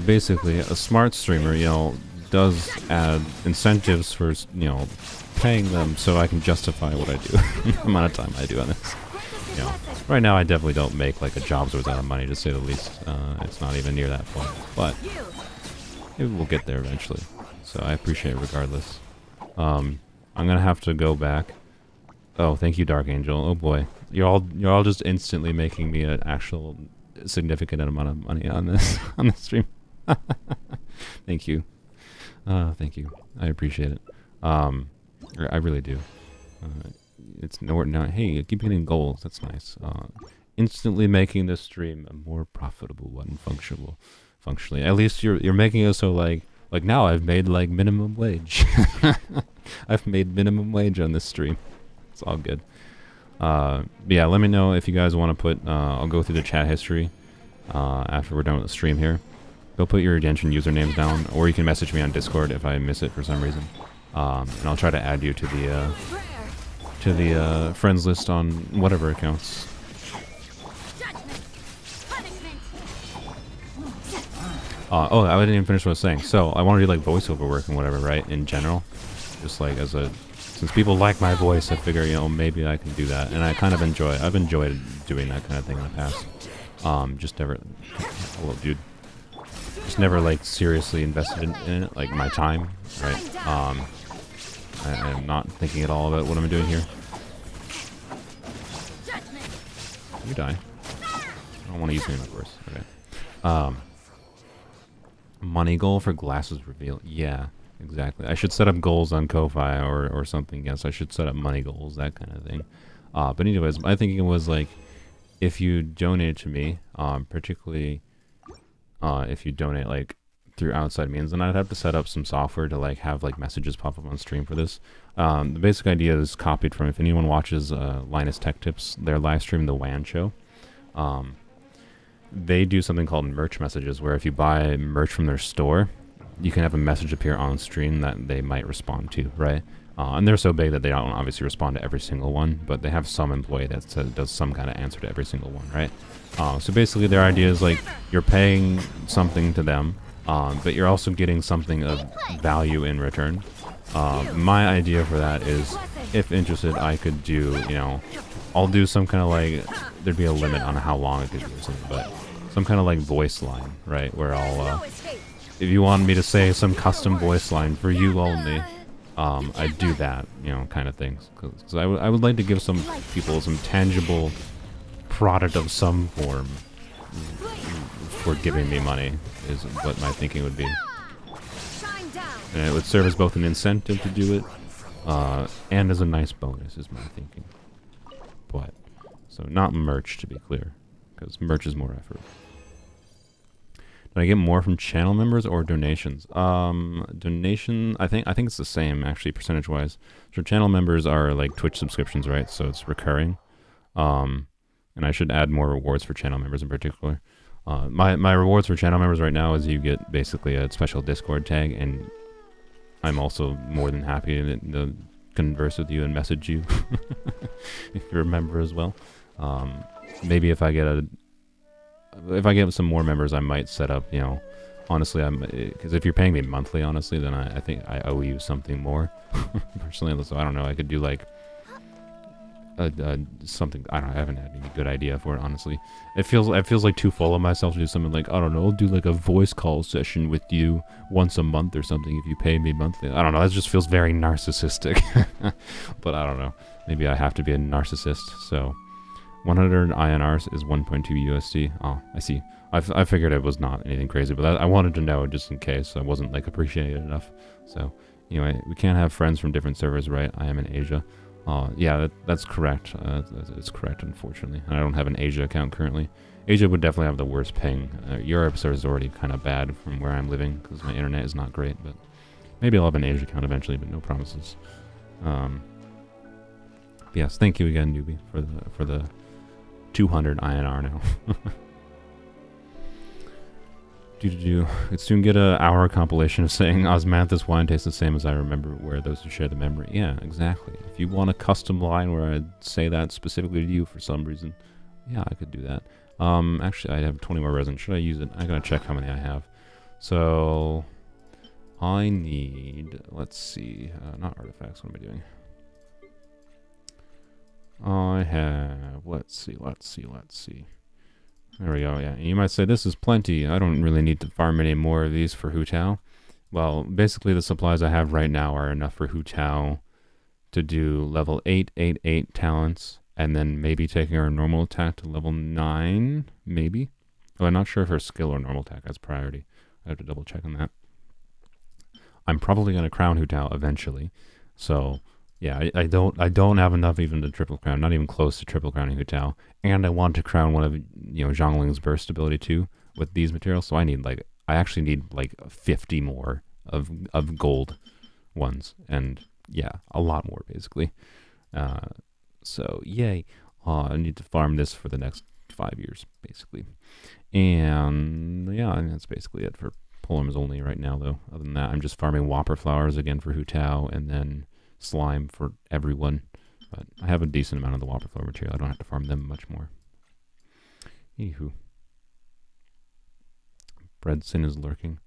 Speaker 1: Basically, a smart streamer, does add incentives for, paying them so I can justify what I do, the amount of time I do on this. Right now I definitely don't make, a job's worth out of money, to say the least. It's not even near that point, but maybe we'll get there eventually. So I appreciate it regardless. I'm gonna have to go back. Oh, thank you, Dark Angel. Oh boy, you're all just instantly making me an actual significant amount of money on this stream. Thank you. Thank you. I appreciate it. I really do. It's nowhere now. Hey, keep hitting goals. That's nice. Instantly making this stream a more profitable one, functionally. At least you're making it so like now I've made minimum wage. I've made minimum wage on this stream. It's all good. But yeah, let me know if you guys want to put. I'll go through the chat history after we're done with the stream here. Go put your Genshin usernames down, or you can message me on Discord if I miss it for some reason, and I'll try to add you to the friends list on whatever accounts. Oh, I didn't even finish what I was saying. So I want to do voiceover work and whatever, right? In general, just since people like my voice, I figure maybe I can do that, and I've enjoyed doing that kind of thing in the past. Just never, hello, dude. Just never seriously invested in it, my time, right? I'm not thinking at all about what I'm doing here. You die. I don't want to use me, of course. Okay. Money goal for glasses reveal. Yeah, exactly. I should set up goals on Ko-Fi or something. Yes, I should set up money goals, that kind of thing. But anyways, my thinking was if you donate to me, particularly if you donate like through outside means, then I'd have to set up some software to like have like messages pop up on stream for this. The basic idea is copied from, if anyone watches Linus Tech Tips, their live stream, The WAN Show. They do something called merch messages, where if you buy merch from their store, you can have a message appear on stream that they might respond to, right? And they're so big that they don't obviously respond to every single one, but they have some employee that does some kind of answer to every single one, right? So basically their idea is like you're paying something to them, but you're also getting something of value in return. My idea for that is, if interested, I could do, you know, I'll do some kind of like, there'd be a limit on how long it could be or something, but some kind of like voice line, right? Where I'll, if you want me to say some custom voice line for you only, I'd do that, you know, kind of things. Because I would like to give some people some tangible product of some form for giving me money, is what my thinking would be. And it would serve as both an incentive to do it, and as a nice bonus, is my thinking. But, so not merch, to be clear, because merch is more effort. Did I get more from channel members or donations? Donation, I think it's the same, actually, percentage-wise. So channel members are like Twitch subscriptions, right? So it's recurring. And I should add more rewards for channel members in particular. My rewards for channel members right now is you get basically a special Discord tag, and I'm also more than happy to converse with you and message you if you're a member as well. Maybe if I get some more members, I might set up, you know, honestly, because if you're paying me monthly, honestly, then I think I owe you something more personally. So I don't know, I could do like something. I haven't had any good idea for it, honestly. It feels like too full of myself to do something like, I don't know, I'll do like a voice call session with you once a month or something if you pay me monthly. I don't know, that just feels very narcissistic. But I don't know, maybe I have to be a narcissist. So 100 INRs is 1.2 USD. Oh, I see. I figured it was not anything crazy, but I wanted to know just in case I wasn't like appreciated enough. So anyway, we can't have friends from different servers, right? I am in Asia. Yeah, that's correct. It's correct, unfortunately. I don't have an Asia account currently. Asia would definitely have the worst ping. Europe is already kind of bad from where I'm living because my internet is not great, but maybe I'll have an Asia account eventually, but no promises. Yes, thank you again, newbie, for the 200 INR now. Could soon get a hour compilation of saying Osmanthus wine tastes the same as I remember, where those who share the memory. Yeah, exactly. If you want a custom line where I'd say that specifically to you for some reason, yeah, I could do that. Actually, I have 20 more resin. Should I use it? I gotta check how many I have. So I need, let's see, not artifacts. What am I doing? I have, let's see. There we go, yeah. And you might say, this is plenty. I don't really need to farm any more of these for Hu Tao. Well, basically the supplies I have right now are enough for Hu Tao to do level 8 talents, and then maybe taking her normal attack to level 9, maybe. Oh, I'm not sure if her skill or normal attack has priority. I have to double check on that. I'm probably going to crown Hu Tao eventually, so yeah, I don't have enough even to triple crown, not even close to triple crowning Hu Tao. And I want to crown one of, you know, Zhongling's burst ability too with these materials. So I actually need like 50 more of gold ones, and yeah, a lot more basically. So yay! I need to farm this for the next 5 years basically, and yeah, and that's basically it for polems only right now. Though other than that, I'm just farming Whopper flowers again for Hu Tao, and then slime for everyone. But I have a decent amount of the Whopper flower material. I don't have to farm them much more. Anywho. Breadsin is lurking.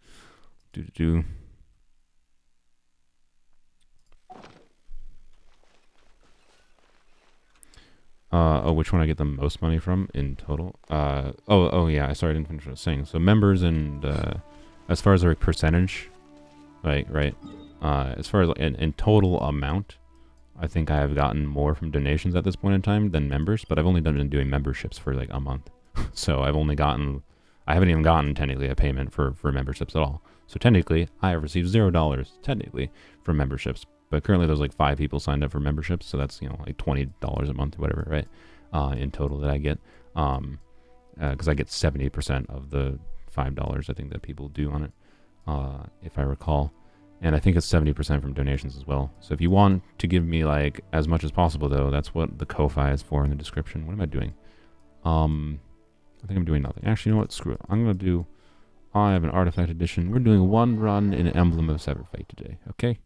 Speaker 1: Oh, which one I get the most money from in total? Oh yeah, sorry, I didn't finish what I was saying. So members and, as far as our percentage, right, as far as in total amount, I think I have gotten more from donations at this point in time than members, but I've only been doing memberships for like a month. So I haven't even gotten technically a payment for memberships at all. So technically, I have received $0 technically from memberships. But currently there's like 5 people signed up for memberships, so that's, you know, like $20 a month or whatever, right? in total that I get. Because I get 70% of the $5 I think that people do on it, if I recall. And I think it's 70% from donations as well. So if you want to give me like as much as possible, though, that's what the Ko-Fi is for in the description. What am I doing? I think I'm doing nothing. Actually, you know what? Screw it. I'm going to do... I have an artifact edition. We're doing one run in Emblem of Severed Fate today, okay?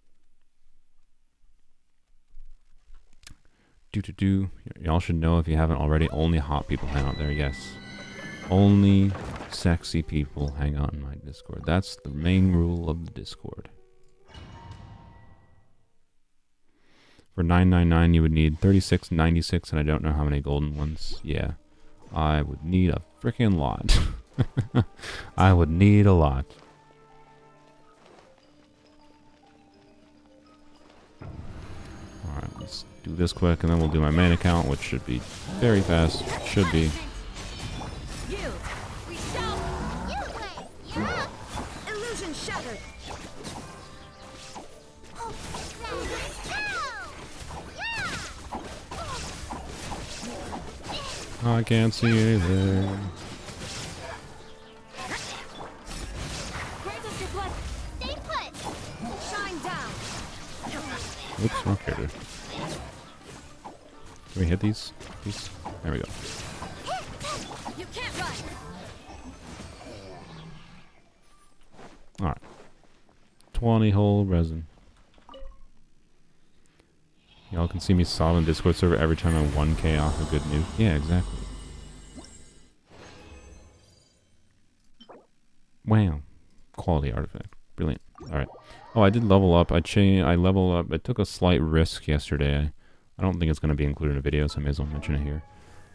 Speaker 1: Y'all should know if you haven't already, only hot people hang out there, yes. Only sexy people hang out in my Discord. That's the main rule of the Discord. For $9.99 you would need 36.96, and I don't know how many golden ones. Yeah. I would need a freaking lot. I would need a lot. Alright, let's do this quick, and then we'll do my main account, which should be very fast. Should be.
Speaker 4: Illusion shattered.
Speaker 1: I can't see anything.
Speaker 2: Stay put.
Speaker 4: Shine down.
Speaker 1: Oops, okay. Dude. Can we hit these? There we go.
Speaker 4: You can't run.
Speaker 1: Alright. 20 whole resin. Y'all can see me solving Discord server every time I'm 1k off a good nuke. Yeah, exactly. Wow. Quality artifact. Brilliant. Alright. Oh, I did level up. I leveled up. I took a slight risk yesterday. I don't think it's going to be included in a video, so I may as well mention it here.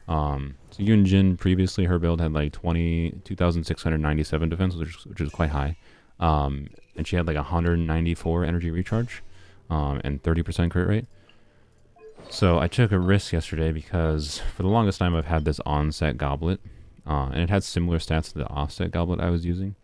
Speaker 1: So Yunjin, previously her build had like 2,697 defense, which is quite high. And she had like 194 energy recharge, and 30% crit rate. So I took a risk yesterday because for the longest time I've had this on-set goblet, and it had similar stats to the offset goblet I was using.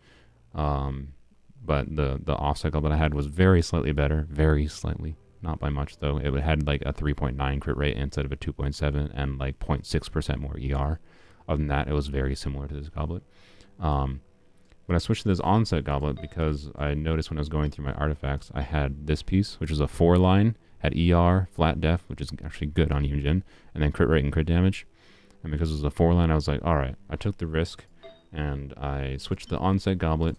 Speaker 1: But the offset goblet I had was very slightly better, very slightly, not by much though. It had like a 3.9 crit rate instead of a 2.7 and like 0.6% more ER. Other than that, it was very similar to this goblet. But I switched to this onset goblet because I noticed when I was going through my artifacts, I had this piece, which was a 4-line, had ER, flat def, which is actually good on Yunjin, and then crit rate and crit damage. And because it was a 4-line, I was like, alright, I took the risk, and I switched the onset goblet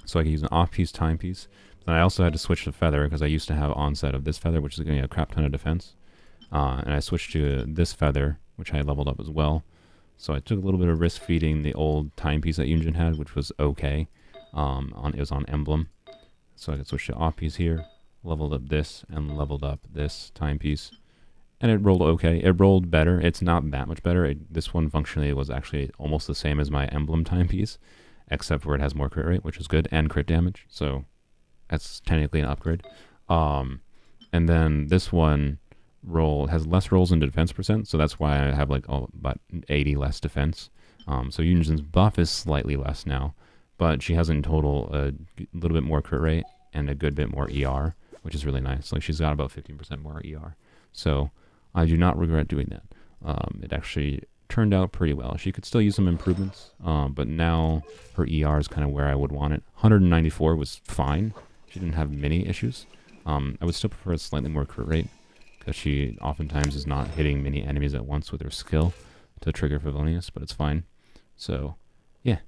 Speaker 1: so I could use an off-piece timepiece. Then I also had to switch to feather because I used to have onset of this feather, which is going to get a crap ton of defense. And I switched to this feather, which I leveled up as well. So I took a little bit of risk feeding the old timepiece that Yunjin had, which was okay. It was on Emblem. So I could switch to off-piece here, leveled up this, and leveled up this timepiece. And it rolled okay. It rolled better. It's not that much better. This one functionally was actually almost the same as my Emblem timepiece, except for it has more crit rate, which is good, and crit damage. So that's technically an upgrade. And then this one has less rolls in defense percent, so that's why I have like about 80 less defense. So Yunjin's buff is slightly less now, but she has in total a little bit more crit rate and a good bit more ER, which is really nice. Like she's got about 15% more ER. So I do not regret doing that. It actually turned out pretty well. She could still use some improvements, but now her ER is kind of where I would want it. 194 was fine. She didn't have many issues. I would still prefer a slightly more crit rate, because she oftentimes is not hitting many enemies at once with her skill to trigger Favonius, but it's fine. So, yeah.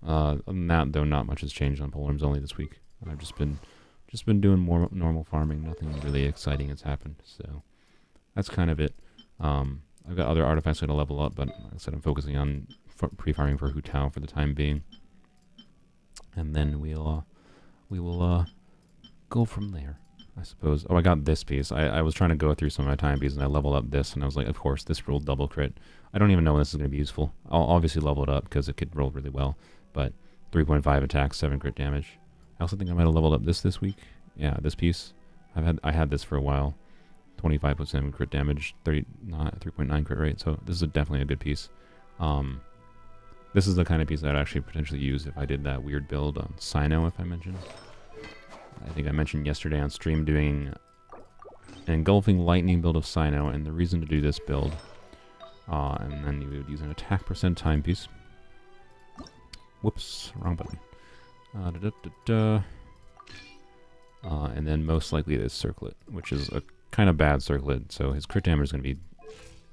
Speaker 1: Other than that, though, not much has changed on Polearms Only this week. I've just been doing more normal farming. Nothing really exciting has happened, so that's kind of it. I've got other artifacts I gotta level up, but like I said, I'm focusing on pre-farming for Hu Tao for the time being. And then we will go from there, I suppose. Oh, I got this piece. I was trying to go through some of my timepieces, and I leveled up this, and I was like, of course, this rolled double crit. I don't even know when this is going to be useful. I'll obviously level it up, because it could roll really well, but 3.5 attack, 7 crit damage. I also think I might have leveled up this week. Yeah, this piece. I had this for a while. 25% crit damage, 3.9 crit rate, so this is definitely a good piece. This is the kind of piece that I'd actually potentially use if I did that weird build on Sino, if I mentioned. I think I mentioned yesterday on stream doing an engulfing lightning build of Sino, and the reason to do this build And then you would use an attack percent timepiece. Whoops, wrong button. And then most likely this circlet, which is a kind of bad circlet, so his crit damage is going to be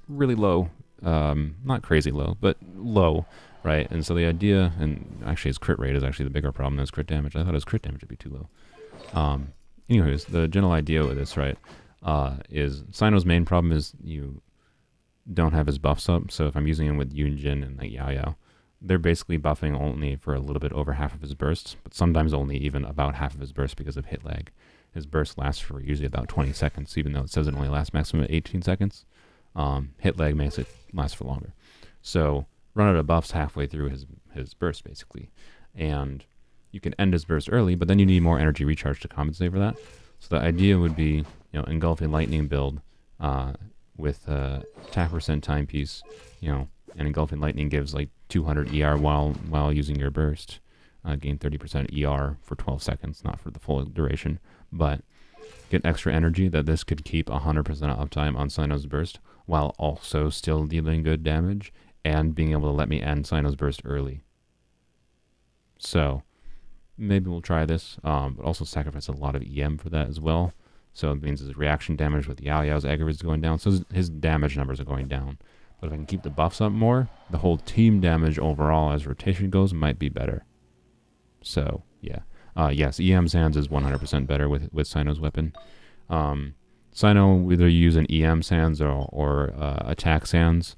Speaker 1: really low. Not crazy low, but low, right? And so the idea, and actually his crit rate is actually the bigger problem than his crit damage. I thought his crit damage would be too low. Anyways, the general idea with this, right, is Sino's main problem is you don't have his buffs up. So if I'm using him with Yunjin and like Yao Yao, they're basically buffing only for a little bit over half of his bursts, but sometimes only even about half of his burst because of hit lag. His burst lasts for usually about 20 seconds, even though it says it only lasts maximum 18 seconds. Hit lag makes it last for longer. So run out of buffs halfway through his burst, basically. And you can end his burst early, but then you need more energy recharge to compensate for that. So the idea would be, engulfing lightning build with attack percent timepiece, and engulfing lightning gives like 200 ER while using your burst. Gain 30% ER for 12 seconds, not for the full duration, but get extra energy that this could keep 100% uptime on Sino's burst while also still dealing good damage and being able to let me end Sino's burst early. So maybe we'll try this, but also sacrifice a lot of EM for that as well. So it means his reaction damage with Yao Yao's aggravate is going down, so his damage numbers are going down. But if I can keep the buffs up more, the whole team damage overall as rotation goes might be better. So, yeah. Yes, EM Sands is 100% better with Sino's weapon. Sino, whether you use an EM Sands or attack Sands,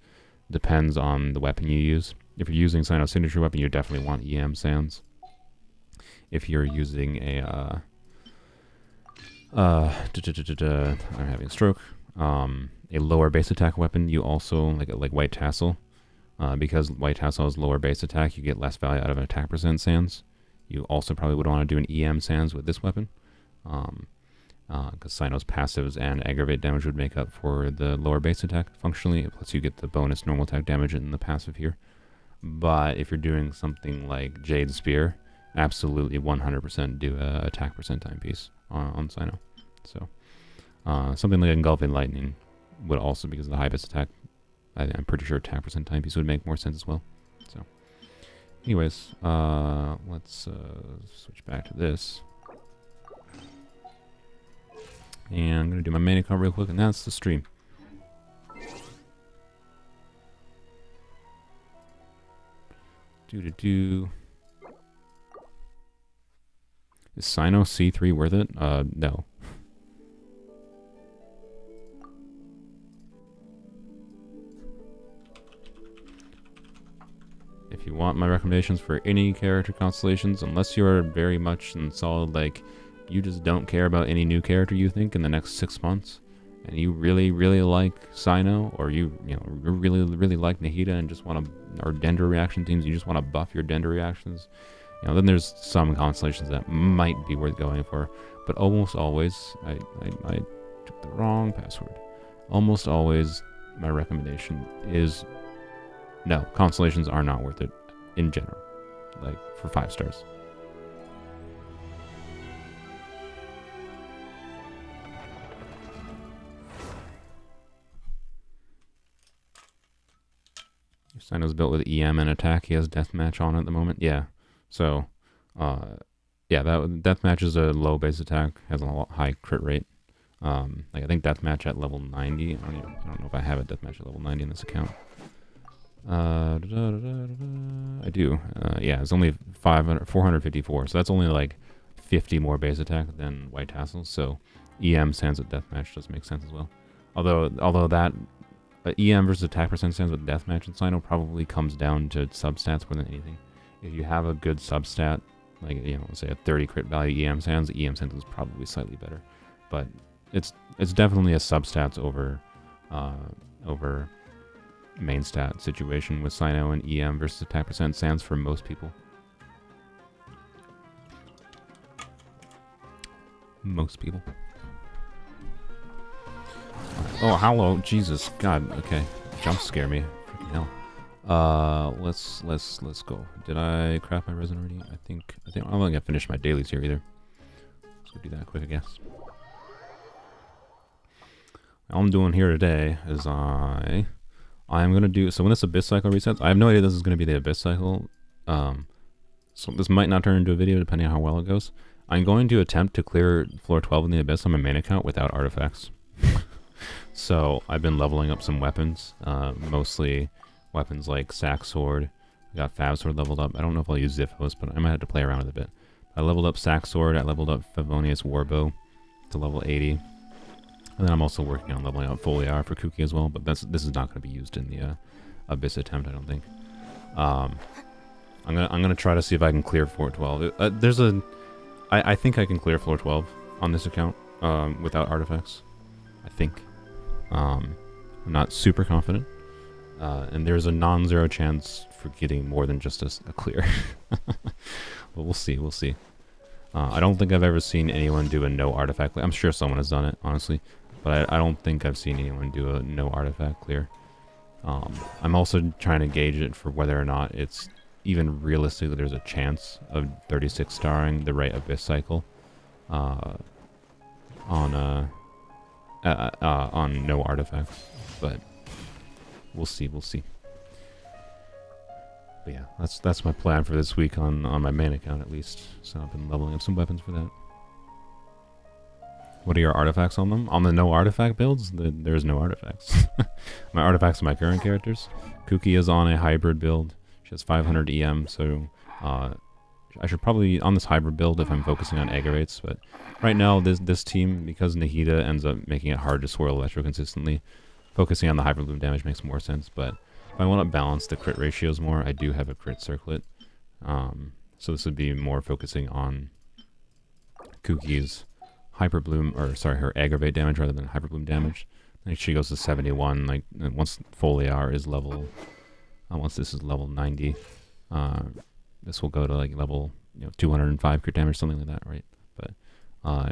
Speaker 1: depends on the weapon you use. If you're using Sino's signature weapon, you definitely want EM Sands. If you're using a... I'm having a stroke. A lower base attack weapon, you also, like White Tassel, because White Tassel has lower base attack, you get less value out of an attack percent Sands. You also probably would want to do an EM Sands with this weapon, because Sino's passives and aggravate damage would make up for the lower base attack functionally, plus you get the bonus normal attack damage in the passive here. But if you're doing something like Jade Spear, absolutely 100% do a attack percent timepiece on Sino. So something like Engulfing Lightning would also, because of the high base attack, I'm pretty sure attack percent timepiece would make more sense as well. So anyways, let's switch back to this. And I'm going to do my main account real quick, and that's the stream. Is Sino C3 worth it? No. If you want my recommendations for any character constellations, unless you're very much in solid, like, you just don't care about any new character you think in the next 6 months, and you really, really like Sino, or you really, really like Nahida and just want to, or Dendro reaction teams, you just want to buff your Dendro reactions, then there's some constellations that might be worth going for. But almost always, I took the wrong password. Almost always, my recommendation is no, constellations are not worth it in general, like for 5 stars. Sino's built with EM and attack. He has deathmatch on at the moment. Yeah. So, yeah, that deathmatch is a low base attack, has a high crit rate. Like I think deathmatch at level 90. I don't know if I have a deathmatch at level 90 in this account. I do. Yeah, it's only 454. So that's only like 50 more base attack than White Tassels. So EM Sands with deathmatch does make sense as well. Although that EM versus attack percent Sands with deathmatch and Sino probably comes down to substats more than anything. If you have a good substat, like let's say a 30 crit value EM Sands is probably slightly better, but it's definitely a substats over main stat situation with Sino and EM versus attack percent Sands for most people. Most people. Oh, hello, Jesus, God, okay, jump scare me, freaking hell. Let's go. Did I craft my resin already? I think I'm not gonna finish my dailies here either. Let's go do that quick, I guess. All I'm doing here today is I I'm going to do... So when this Abyss Cycle resets, I have no idea this is going to be the Abyss Cycle. So this might not turn into a video depending on how well it goes. I'm going to attempt to clear floor 12 in the Abyss on my main account without artifacts. So I've been leveling up some weapons, mostly weapons like Sack Sword. I got Fab Sword leveled up. I don't know if I'll use Ziphos, but I might have to play around with it a bit. I leveled up Sack Sword. I leveled up Favonius Warbow to level 80. And then I'm also working on leveling up Foliar for Kuki as well, but this is not going to be used in the Abyss attempt, I don't think. I'm gonna try to see if I can clear floor 12. I think I can clear floor 12 on this account without artifacts. I think. I'm not super confident. And there's a non-zero chance for getting more than just a clear. But we'll see, we'll see. I don't think I've ever seen anyone do a no artifact clear. I'm sure someone has done it, honestly. But I don't think I've seen anyone do a no artifact clear. I'm also trying to gauge it for whether or not it's even realistically there's a chance of 36 starring the right Abyss Cycle on no artifacts. But we'll see, we'll see. But yeah, that's my plan for this week on my main account at least. So I've been leveling up some weapons for that. What are your artifacts on them? On the no artifact builds, there's no artifacts. My artifacts are my current characters. Kuki is on a hybrid build. She has 500 EM, so I should probably, on this hybrid build, if I'm focusing on aggravates, but right now, this team, because Nahida ends up making it hard to swirl Electro consistently, focusing on the Hyper Bloom damage makes more sense, but if I want to balance the crit ratios more, I do have a crit circlet. So this would be more focusing on Kuki's Hyper Bloom, or sorry, her aggravate damage rather than Hyper Bloom damage. Like she goes to 71, like once Foliar is level, once this is level 90, this will go to like level 205 crit damage, something like that, right? But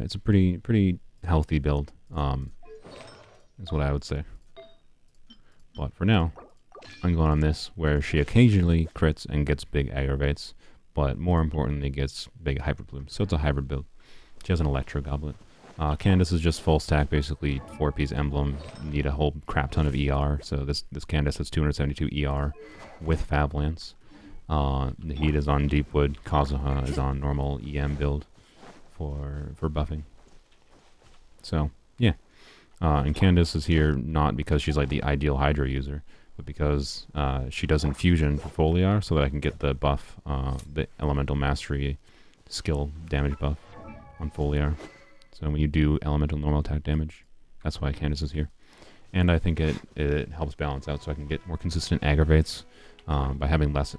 Speaker 1: it's a pretty healthy build, is what I would say. But for now, I'm going on this, where she occasionally crits and gets big aggravates, but more importantly gets big Hyper Bloom. So it's a hybrid build. She has an Electro Goblet. Candace is just full stack, basically 4-piece emblem. Need a whole crap ton of ER. So this Candace has 272 ER with Fab Lance. Nahid is on Deepwood. Kazuha is on normal EM build for buffing. So yeah, and Candace is here not because she's like the ideal Hydra user, but because she does infusion for Foliar, so that I can get the buff, the Elemental Mastery skill damage buff on Foliar. So when you do elemental normal attack damage, that's why Candace is here. And I think it helps balance out, so I can get more consistent aggravates by having less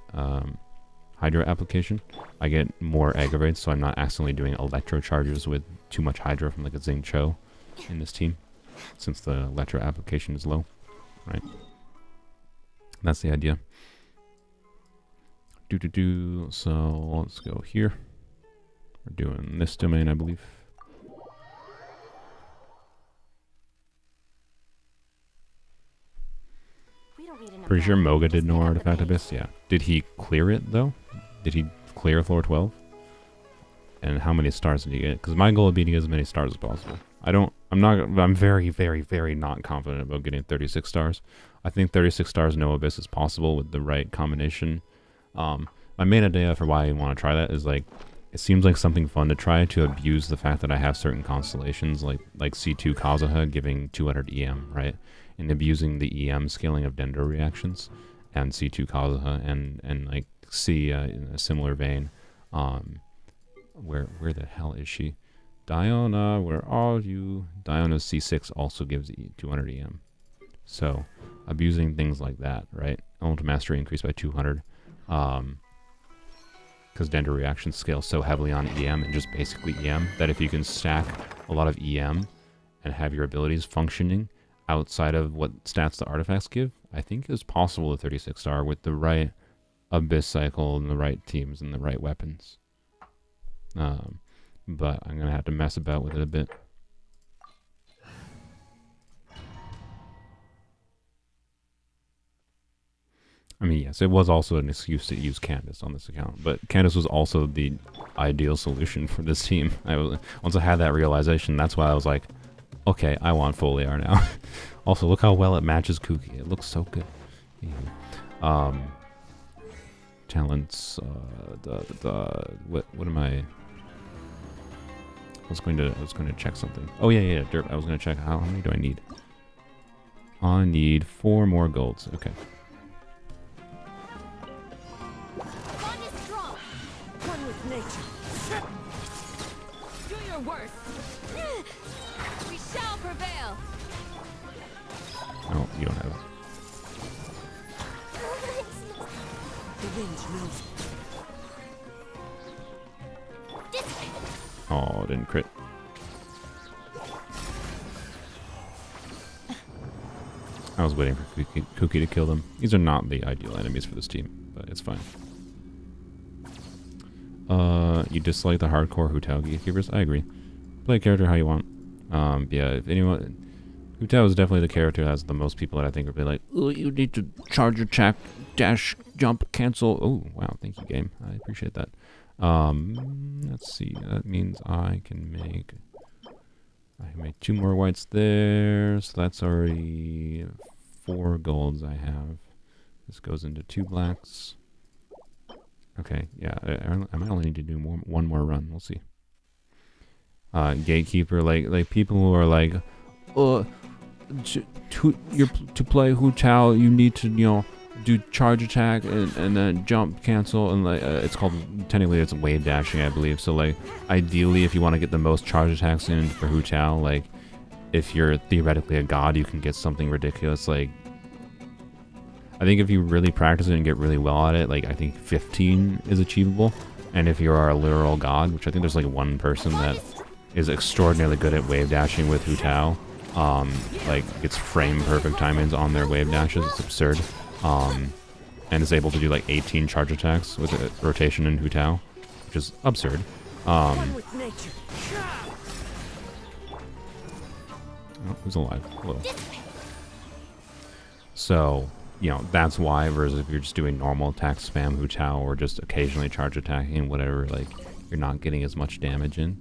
Speaker 1: Hydra application. I get more aggravates, so I'm not accidentally doing electro charges with too much Hydra from like a Xing Cho in this team, since the electro application is low, right? That's the idea. So let's go here. We're doing this domain, I believe. Pretty sure Moga did no artifact Abyss. Yeah. Did he clear it though? Did he clear floor 12? And how many stars did he get? Because my goal would be to get as many stars as possible. I'm very, very, very not confident about getting 36 stars. I think 36 stars no Abyss is possible with the right combination. My main idea for why I want to try that is like, it seems like something fun to try to abuse the fact that I have certain constellations like C2 Kazuha giving 200 EM, right? And abusing the EM scaling of Dendro reactions and C2 Kazuha and like C in a similar vein. Where the hell is she? Diona, where are you? Diona's C6 also gives 200 EM. So abusing things like that, right? Elemental Mastery increased by 200. Because Dendro reactions scale so heavily on EM and just basically EM that if you can stack a lot of EM and have your abilities functioning outside of what stats the artifacts give, I think it's possible to 36 star with the right Abyss Cycle and the right teams and the right weapons. But I'm going to have to mess about with it a bit. I mean, yes, it was also an excuse to use Candace on this account, but Candace was also the ideal solution for this team. Once I had that realization, that's why I was like, okay, I want Foliar now. Also, look how well it matches Kuki. It looks so good. Talents. What am I? I was going to check something. Oh yeah. Derp. I was going to check how many do I need? I need 4 more golds. Okay.
Speaker 4: Bond is strong. One with nature. Do your worst. We shall prevail.
Speaker 1: Oh, you don't have it.
Speaker 4: The wind knows.
Speaker 1: Oh, didn't crit. I was waiting for Cookie to kill them. These are not the ideal enemies for this team, but it's fine. You dislike the hardcore Hu Tao gatekeepers? I agree. Play a character how you want. Yeah, if anyone... Hu Tao is definitely the character that has the most people that I think would be like, oh, you need to charge attack, dash, jump, cancel. Oh, wow, thank you, game. I appreciate that. Let's see. That means I can make 2 more whites there. So that's already 4 golds I have. This goes into 2 blacks. Okay, yeah, I might only need to do one more run. We'll see. Gatekeeper, like people who are like, to play Hu Tao, you need to, do charge attack and then jump, cancel, and like it's called, technically it's wave dashing, I believe. So like ideally, if you want to get the most charge attacks in for Hu Tao, like if you're theoretically a god, you can get something ridiculous. Like I think if you really practice it and get really well at it, like I think 15 is achievable. And if you are a literal god, which I think there's like one person that is extraordinarily good at wave dashing with Hu Tao, like gets frame perfect timings on their wave dashes. It's absurd. And is able to do like 18 charge attacks with a rotation in Hu Tao, which is absurd. Oh, who's alive? Hello. So, that's why, versus if you're just doing normal attack spam Hu Tao or just occasionally charge attacking, whatever, like, you're not getting as much damage in.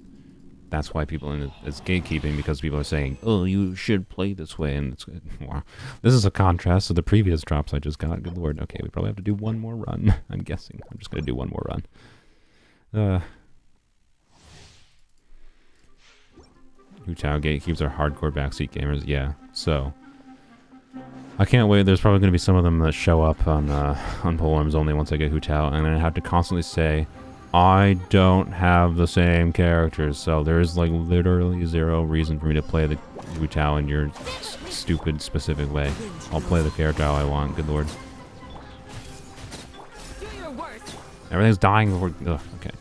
Speaker 1: That's why people in it's gatekeeping, because people are saying, oh, you should play this way, and it's wow. This is a contrast to the previous drops I just got. Good lord. Okay, we probably have to do one more run. I'm guessing. I'm just gonna do one more run. Hu Tao gatekeepers are hardcore backseat gamers. Yeah. So I can't wait. There's probably gonna be some of them that show up on polearms only once I get Hu Tao, and I'm gonna have to constantly say, I don't have the same characters, so there's like literally 0 reason for me to play the Hu Tao in your stupid specific way. I'll play the character how I want, good lord. Everything's dying before... Ugh, okay.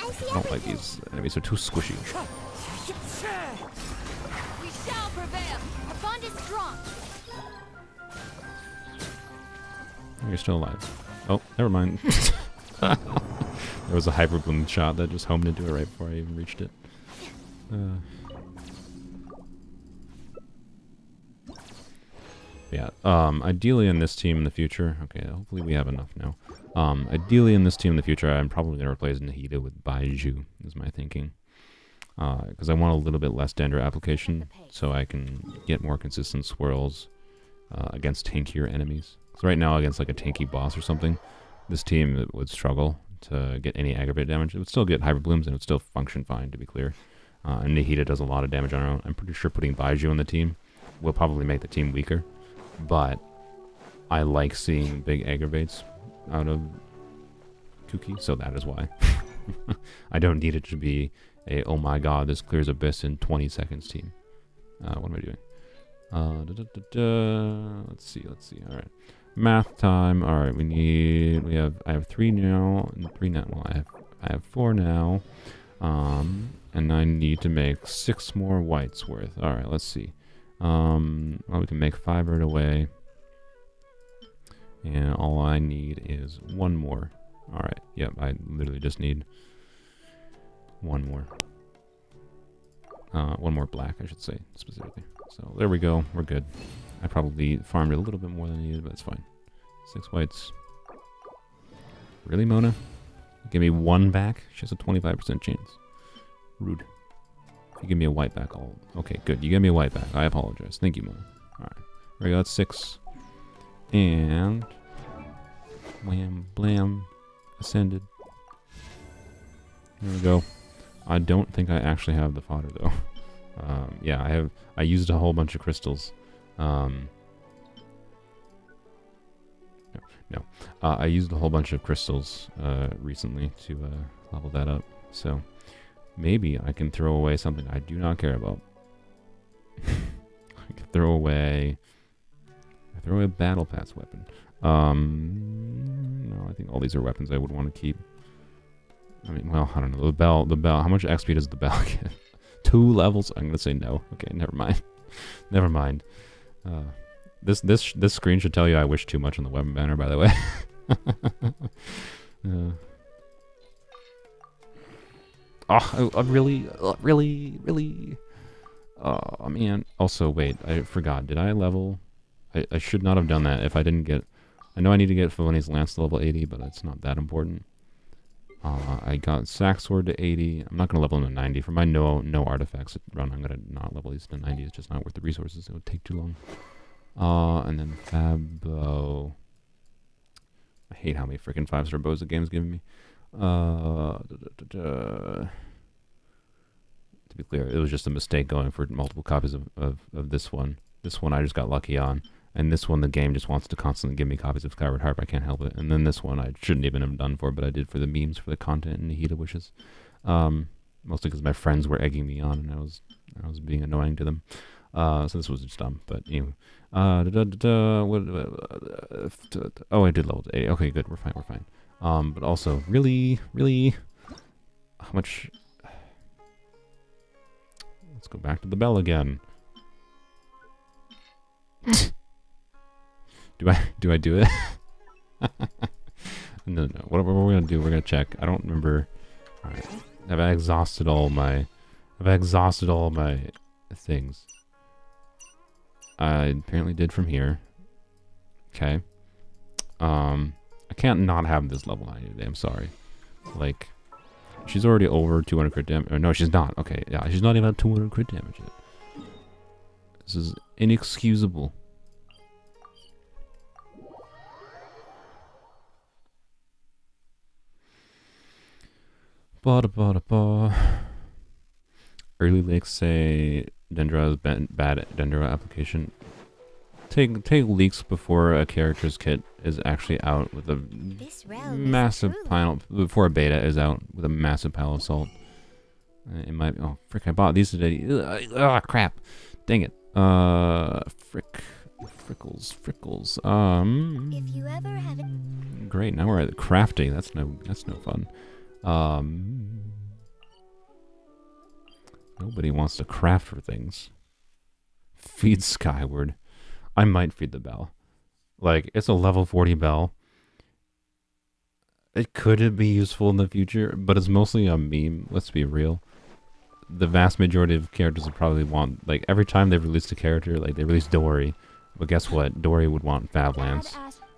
Speaker 1: I don't like these enemies, they're too squishy.
Speaker 4: We shall prevail. Our bond is strong.
Speaker 1: You're still alive. Oh, never mind. There was a hyper bloom shot that just homed into it right before I even reached it. Yeah, ideally in this team in the future, okay, hopefully we have enough now. Ideally in this team in the future, I'm probably going to replace Nahida with Baiju, is my thinking. Because I want a little bit less Dendro application, so I can get more consistent swirls against tankier enemies. So right now, against like a tanky boss or something, this team would struggle to get any aggravate damage. It would still get hyper blooms and it would still function fine, to be clear. And Nahida does a lot of damage on her own. I'm pretty sure putting Baiju in the team will probably make the team weaker. But I like seeing big aggravates out of Kuki, so that is why. I don't need it to be a, oh my god, this clears Abyss in 20 seconds team. What am I doing? Let's see. Alright. Math time. Alright, I have 3 now, and 3 now. Well, I have 4 now. And I need to make 6 more whites worth. Alright, let's see. Well, we can make 5 right away. And all I need is 1 more. Alright, yep, I literally just need 1 more. 1 more black, I should say, specifically. So there we go, we're good. I probably farmed a little bit more than I needed, but it's fine. 6 whites. Really, Mona? Give me 1 back? She has a 25% chance. Rude. If you give me a white back, I'll... Okay, good. You give me a white back. I apologize. Thank you, Mona. Alright. There we go. That's 6. And wham, blam, ascended. There we go. I don't think I actually have the fodder though. Yeah, I used a whole bunch of crystals. No. I used a whole bunch of crystals recently to level that up. So maybe I can throw away something I do not care about. I can throw away a battle pass weapon. No, I think all these are weapons I would want to keep. I mean, well, I don't know. The bell. How much XP does the bell get? 2 levels? I'm gonna say no. Okay, never mind. Never mind. This screen should tell you I wish too much on the weapon banner, by the way. I really. Oh man. Also, wait. I forgot. Did I level? I should not have done that. If I didn't get, I know I need to get Feloni's Lance to level 80, but it's not that important. I got Sack Sword to 80. I'm not gonna level him to 90 for my no artifacts run. I'm gonna not level these to 90. It's just not worth the resources. It would take too long. And then Fab Bow. I hate how many freaking 5-star bows the game's giving me. To be clear, it was just a mistake going for multiple copies of this one. This one I just got lucky on. And this one the game just wants to constantly give me copies of Skyward Harp. I can't help it. And then this one I shouldn't even have done for, but I did for the memes, for the content, and Nihita wishes. Mostly because my friends were egging me on, and I was being annoying to them. So this was just dumb, but anyway. Oh, I did level to 80. Okay, good. We're fine. But also, really, how much? Let's go back to the bell again. Do I do it? No. What we're gonna do? We're gonna check. I don't remember. All right. Have I exhausted all my things? I apparently did from here. Okay. I can't not have this level 90 today. I'm sorry. Like, she's already over 200 crit damage. Or no, she's not. Okay, yeah, she's not even at 200 crit damage yet. This is inexcusable. Early leaks say Dendra is bad at Dendra application. Take leaks before a character's kit is actually out with a massive pile. Before a beta is out with a massive pile of salt. It might. Oh frick! I bought these today. Ah, crap! Dang it! Frickles.
Speaker 2: If you ever have it.
Speaker 1: Great. Now we're at crafting. That's no fun. Nobody wants to craft for things. Feed Skyward. I might feed the bell. Like, it's a level 40 bell. It could be useful in the future, but it's mostly a meme. Let's be real. The vast majority of characters would probably want, like, every time they've released a character, like, they released Dory. But guess what? Dory would want Fab Lance.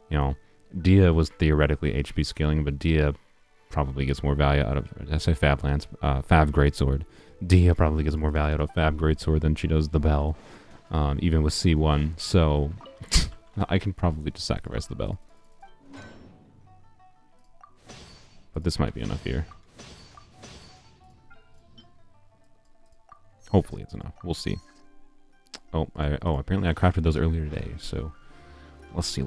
Speaker 1: You know, Dia was theoretically HP scaling, but Dia probably gets more value out of, I say Fab Lance, Fab Greatsword. Dia probably gets more value out of Fab Greatsword than she does the bell, even with C1. So I can probably just sacrifice the bell. But this might be enough here. Hopefully it's enough. We'll see. Apparently I crafted those earlier today. So let's see.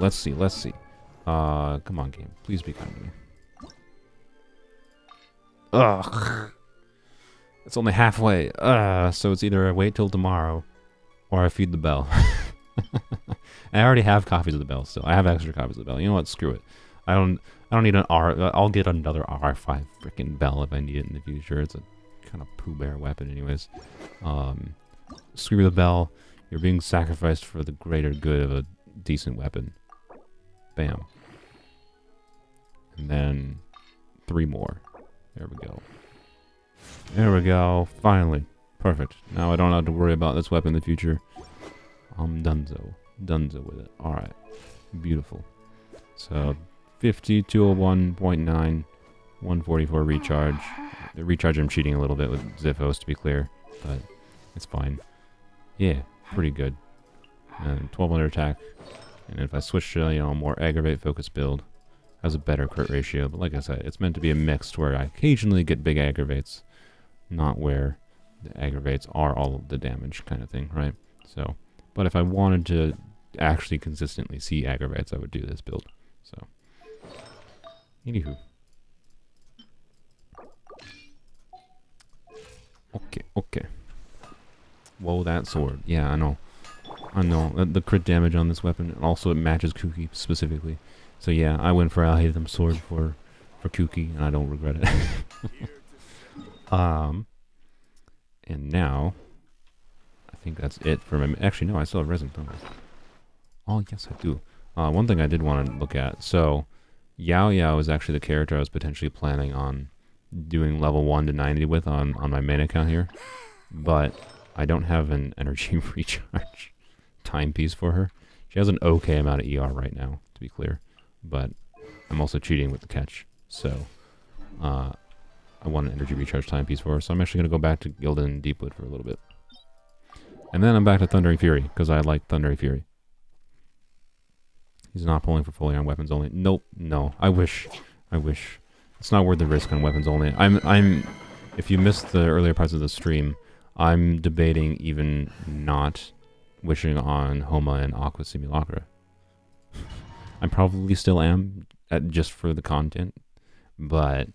Speaker 1: Come on, game. Please be kind to me. Ugh. It's only halfway. So it's either I wait till tomorrow or I feed the bell. And I already have copies of the bell still. I have extra copies of the bell. You know what? Screw it. I don't need an R. I'll get another R5 freaking bell if I need it in the future. It's a kind of Pooh Bear weapon anyways. Screw the bell. You're being sacrificed for the greater good of a decent weapon. Bam. And then 3 more. There we go. There we go. Finally. Perfect. Now I don't have to worry about this weapon in the future. I'm donezo. Donezo with it. Alright. Beautiful. So, 50, 201.9, 144 recharge. The recharge I'm cheating a little bit with Ziphos to be clear, but it's fine. Yeah, pretty good. And 1200 attack. And if I switch to, a more aggravate focused build, has a better crit ratio. But like I said, it's meant to be a mix where I occasionally get big aggravates, not where the aggravates are all of the damage kind of thing, right? So, but if I wanted to actually consistently see aggravates, I would do this build. So, anywho. Okay. Whoa, that sword. Yeah, I know. The crit damage on this weapon, and also it matches Kuki specifically. So yeah, I went for Alhaitham sword for Kuki, and I don't regret it. And now, I think that's it for my... Actually, no, I still have resin, don't I? Oh, yes, I do. One thing I did want to look at. So, Yao Yao is actually the character I was potentially planning on doing level 1 to 90 with on my main account here. But I don't have an energy recharge timepiece for her. She has an okay amount of ER right now, to be clear. But I'm also cheating with the catch. So, I want an energy recharge timepiece for her. So I'm actually going to go back to Gildan and Deepwood for a little bit. And then I'm back to Thundering Fury, because I like Thundering Fury. He's not pulling for fully on weapons only. Nope, no. I wish. It's not worth the risk on weapons only. If you missed the earlier parts of the stream, I'm debating even not wishing on Homa and Aqua Simulacra. I probably still am, just for the content, but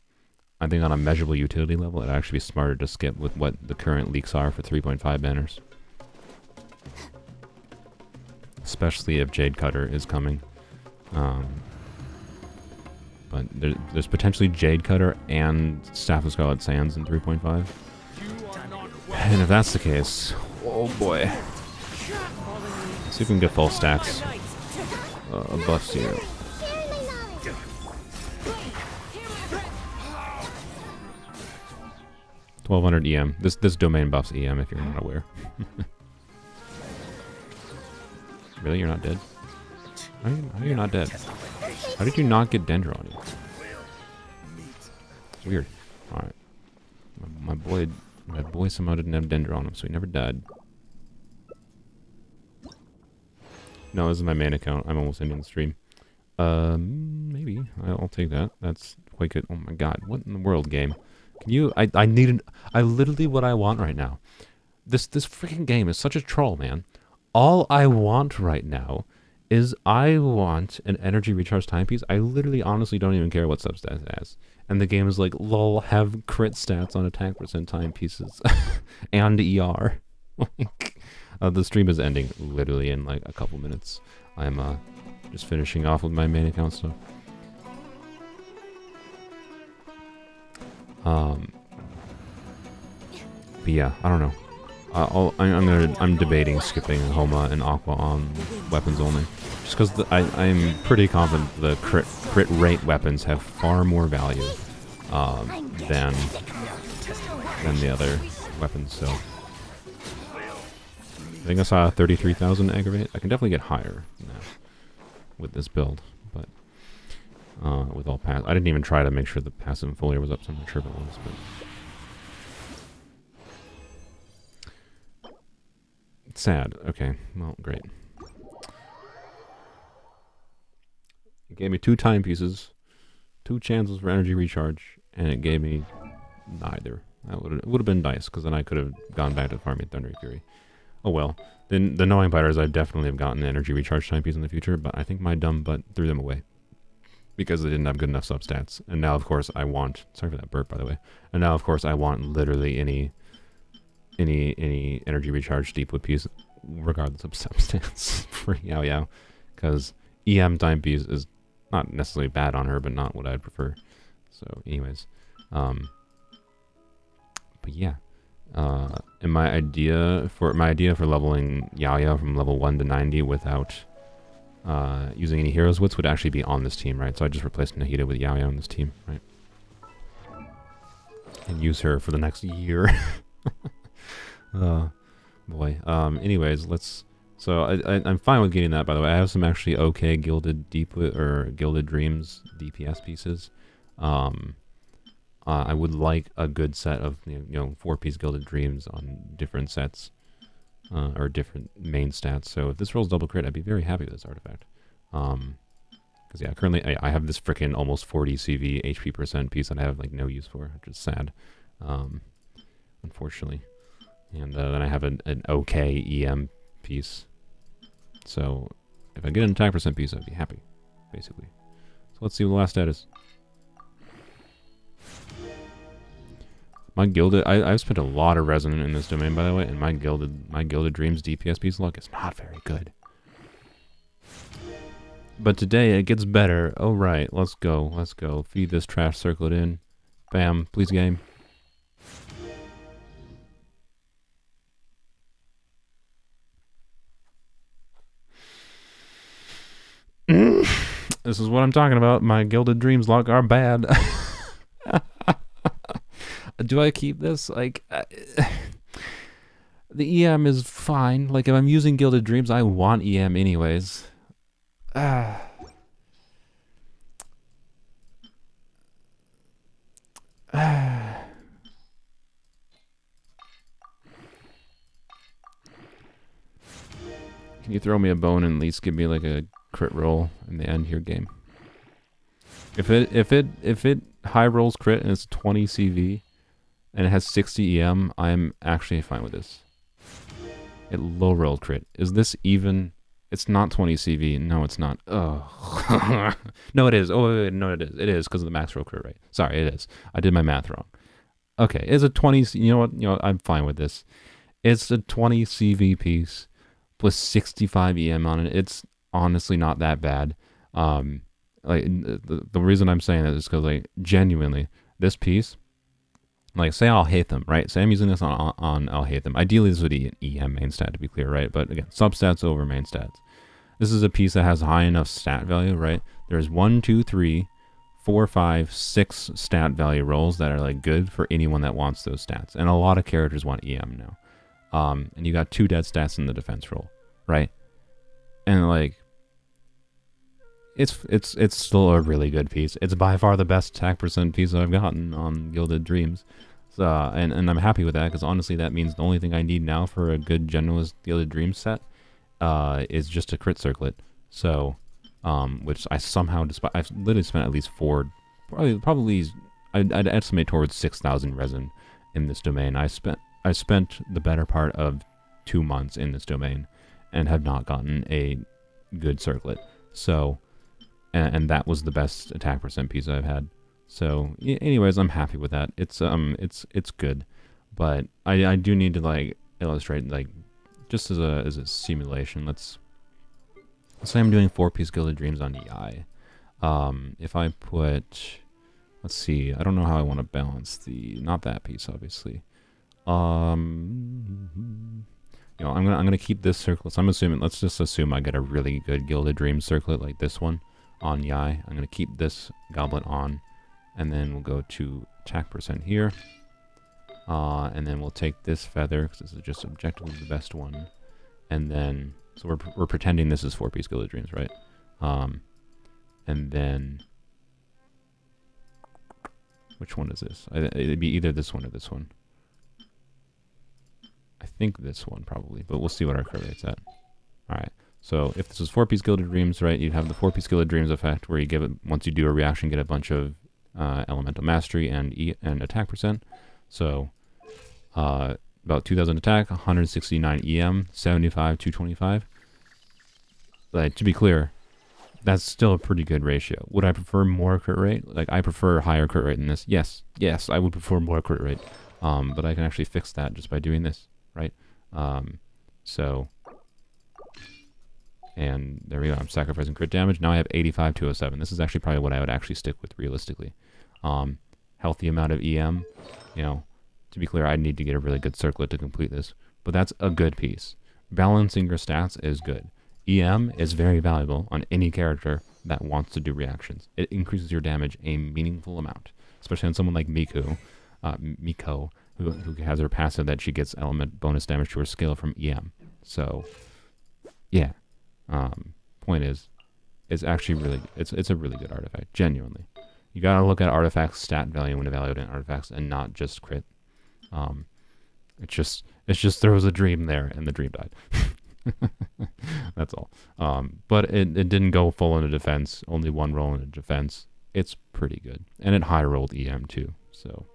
Speaker 1: I think on a measurable utility level, it'd actually be smarter to skip with what the current leaks are for 3.5 banners. Especially if Jade Cutter is coming. But there's potentially Jade Cutter and Staff of Scarlet Sands in 3.5. And if that's the case, oh boy. Let's see if we can get full stacks. Buffs here. 1200 EM. This domain buffs EM if you're not aware. Really? You're not dead? How are you not dead? How did you not get Dendro on you? Weird. Alright. My boy somehow didn't have Dendro on him, so he never died. No, this is my main account. I'm almost ending the stream. Maybe. I'll take that. That's quite good. Oh my god. What in the world, game? Can you... I literally what I want right now. This freaking game is such a troll, man. All I want right now is I want an energy recharge timepiece. I literally honestly don't even care what substats it has. And the game is like, lol, have crit stats on attack percent timepieces. And ER. The stream is ending literally in like a couple minutes. I'm just finishing off with my main account stuff. But yeah, I don't know. I'm debating skipping Homa and Aqua on weapons only, just because I'm pretty confident the crit rate weapons have far more value than the other weapons. So I think I saw 33,000 aggravate. I can definitely get higher than that with this build, but with all pass, I didn't even try to make sure the passive foliar was up, so I'm not sure if it was, but. Sad. Okay. Well, great. It gave me 2 timepieces, 2 chances for energy recharge, and it gave me neither. That would have been nice, because then I could have gone back to farming Thundering Fury. Oh well. Then the knowing part is I definitely have gotten an energy recharge timepiece in the future, but I think my dumb butt threw them away because they didn't have good enough substats. And now, of course, I want. Sorry for that burp, by the way. And now, of course, I want literally any energy recharge Deepwood piece, regardless of substance, for Yao Yao, because EM timepiece is not necessarily bad on her, but not what I'd prefer. So, anyways, but yeah, and my idea for leveling Yao Yao from level 1 to 90 without using any heroes wits would actually be on this team, right? So I just replaced Nahida with Yao Yao on this team, right? And use her for the next year. Boy. Anyways, let's. So I'm fine with getting that. By the way, I have some actually okay gilded gilded dreams DPS pieces. I would like a good set of 4-piece gilded dreams on different sets, or different main stats. So if this rolls double crit, I'd be very happy with this artifact. Because yeah, currently I have this freaking almost 40 CV HP percent piece that I have like no use for, which is sad, unfortunately. And then I have an okay EM piece. So if I get an attack percent piece, I'd be happy, basically. So let's see what the last stat is. My gilded, I've spent a lot of resin in this domain, by the way, and my gilded dreams DPS piece luck is not very good. But today it gets better. Oh right, let's go, let's go. Feed this trash circlet in. Bam, please game. This is what I'm talking about. My gilded dreams luck are bad. Do I keep this? Like, the EM is fine. Like, if I'm using gilded dreams, I want EM anyways. Can you throw me a bone and at least give me like a crit roll in the end here game? If it high rolls crit and it's 20 CV and it has 60 EM, I'm actually fine with this. It low rolled crit. Is this even? It's not 20 CV. No, it's not. Oh. No, it is. Oh, wait, no, it is. It is because of the max roll crit rate. Sorry, it is. I did my math wrong. Okay, it's a 20. You know what? You know, I'm fine with this. It's a 20 CV piece with 65 EM on it. It's honestly not that bad. Like the reason I'm saying that is because, like, genuinely, this piece, like, say I'll hate them, right? Say I'm using this on I'll hate them. Ideally, this would be an EM main stat, to be clear, right? But again, substats over main stats. This is a piece that has high enough stat value, right? There's 1, 2, 3, 4, 5, 6 stat value rolls that are like good for anyone that wants those stats, and a lot of characters want EM now. And you got 2 dead stats in the defense roll, right? And like, it's still a really good piece. It's by far the best attack percent piece I've gotten on Gilded Dreams. So, and I'm happy with that, because honestly that means the only thing I need now for a good generalist Gilded Dreams set is just a crit circlet. So, which I somehow, I've literally spent at least probably I'd estimate towards 6,000 resin in this domain. I spent the better part of 2 months in this domain and have not gotten a good circlet. So, and that was the best attack percent piece I've had. So, anyways, I'm happy with that. It's good, but I do need to like illustrate, like, just as a simulation. Let's say I'm doing 4-piece Gilded Dreams on EI. If I put, let's see, I don't know how I want to balance not that piece, obviously. You know, I'm gonna keep this circlet. So I'm assuming, let's just assume I get a really good Gilded Dreams circlet like this one on Yai. I'm gonna keep this goblet on, and then we'll go to attack percent here, and then we'll take this feather because this is just objectively the best one, and then so we're pretending this is 4-piece Gilded Dreams, right? And then which one is this? It'd be either this one or this one. I think this one probably, but we'll see what our crit rate's at. All right. So if this was 4-piece Gilded Dreams, right, you'd have the 4-piece Gilded Dreams effect where you give it, once you do a reaction, get a bunch of elemental mastery and attack percent. So about 2,000 attack, 169 EM, 75, 225. Like, to be clear, that's still a pretty good ratio. Would I prefer more crit rate? Like, I prefer higher crit rate than this. Yes, I would prefer more crit rate. But I can actually fix that just by doing this, right? So, and there we go. I'm sacrificing crit damage. Now I have 85, 207. This is actually probably what I would actually stick with realistically. Healthy amount of EM. You know, to be clear, I'd need to get a really good circlet to complete this. But that's a good piece. Balancing your stats is good. EM is very valuable on any character that wants to do reactions. It increases your damage a meaningful amount, especially on someone like Miko, who has her passive that she gets element bonus damage to her skill from EM. So, yeah. Point is, it's actually really, it's a really good artifact, genuinely. You gotta look at artifacts stat value when evaluating artifacts and not just crit. It just throws a dream there and the dream died. That's all. But it didn't go full into defense. Only one roll into defense. It's pretty good, and it high rolled EM too. So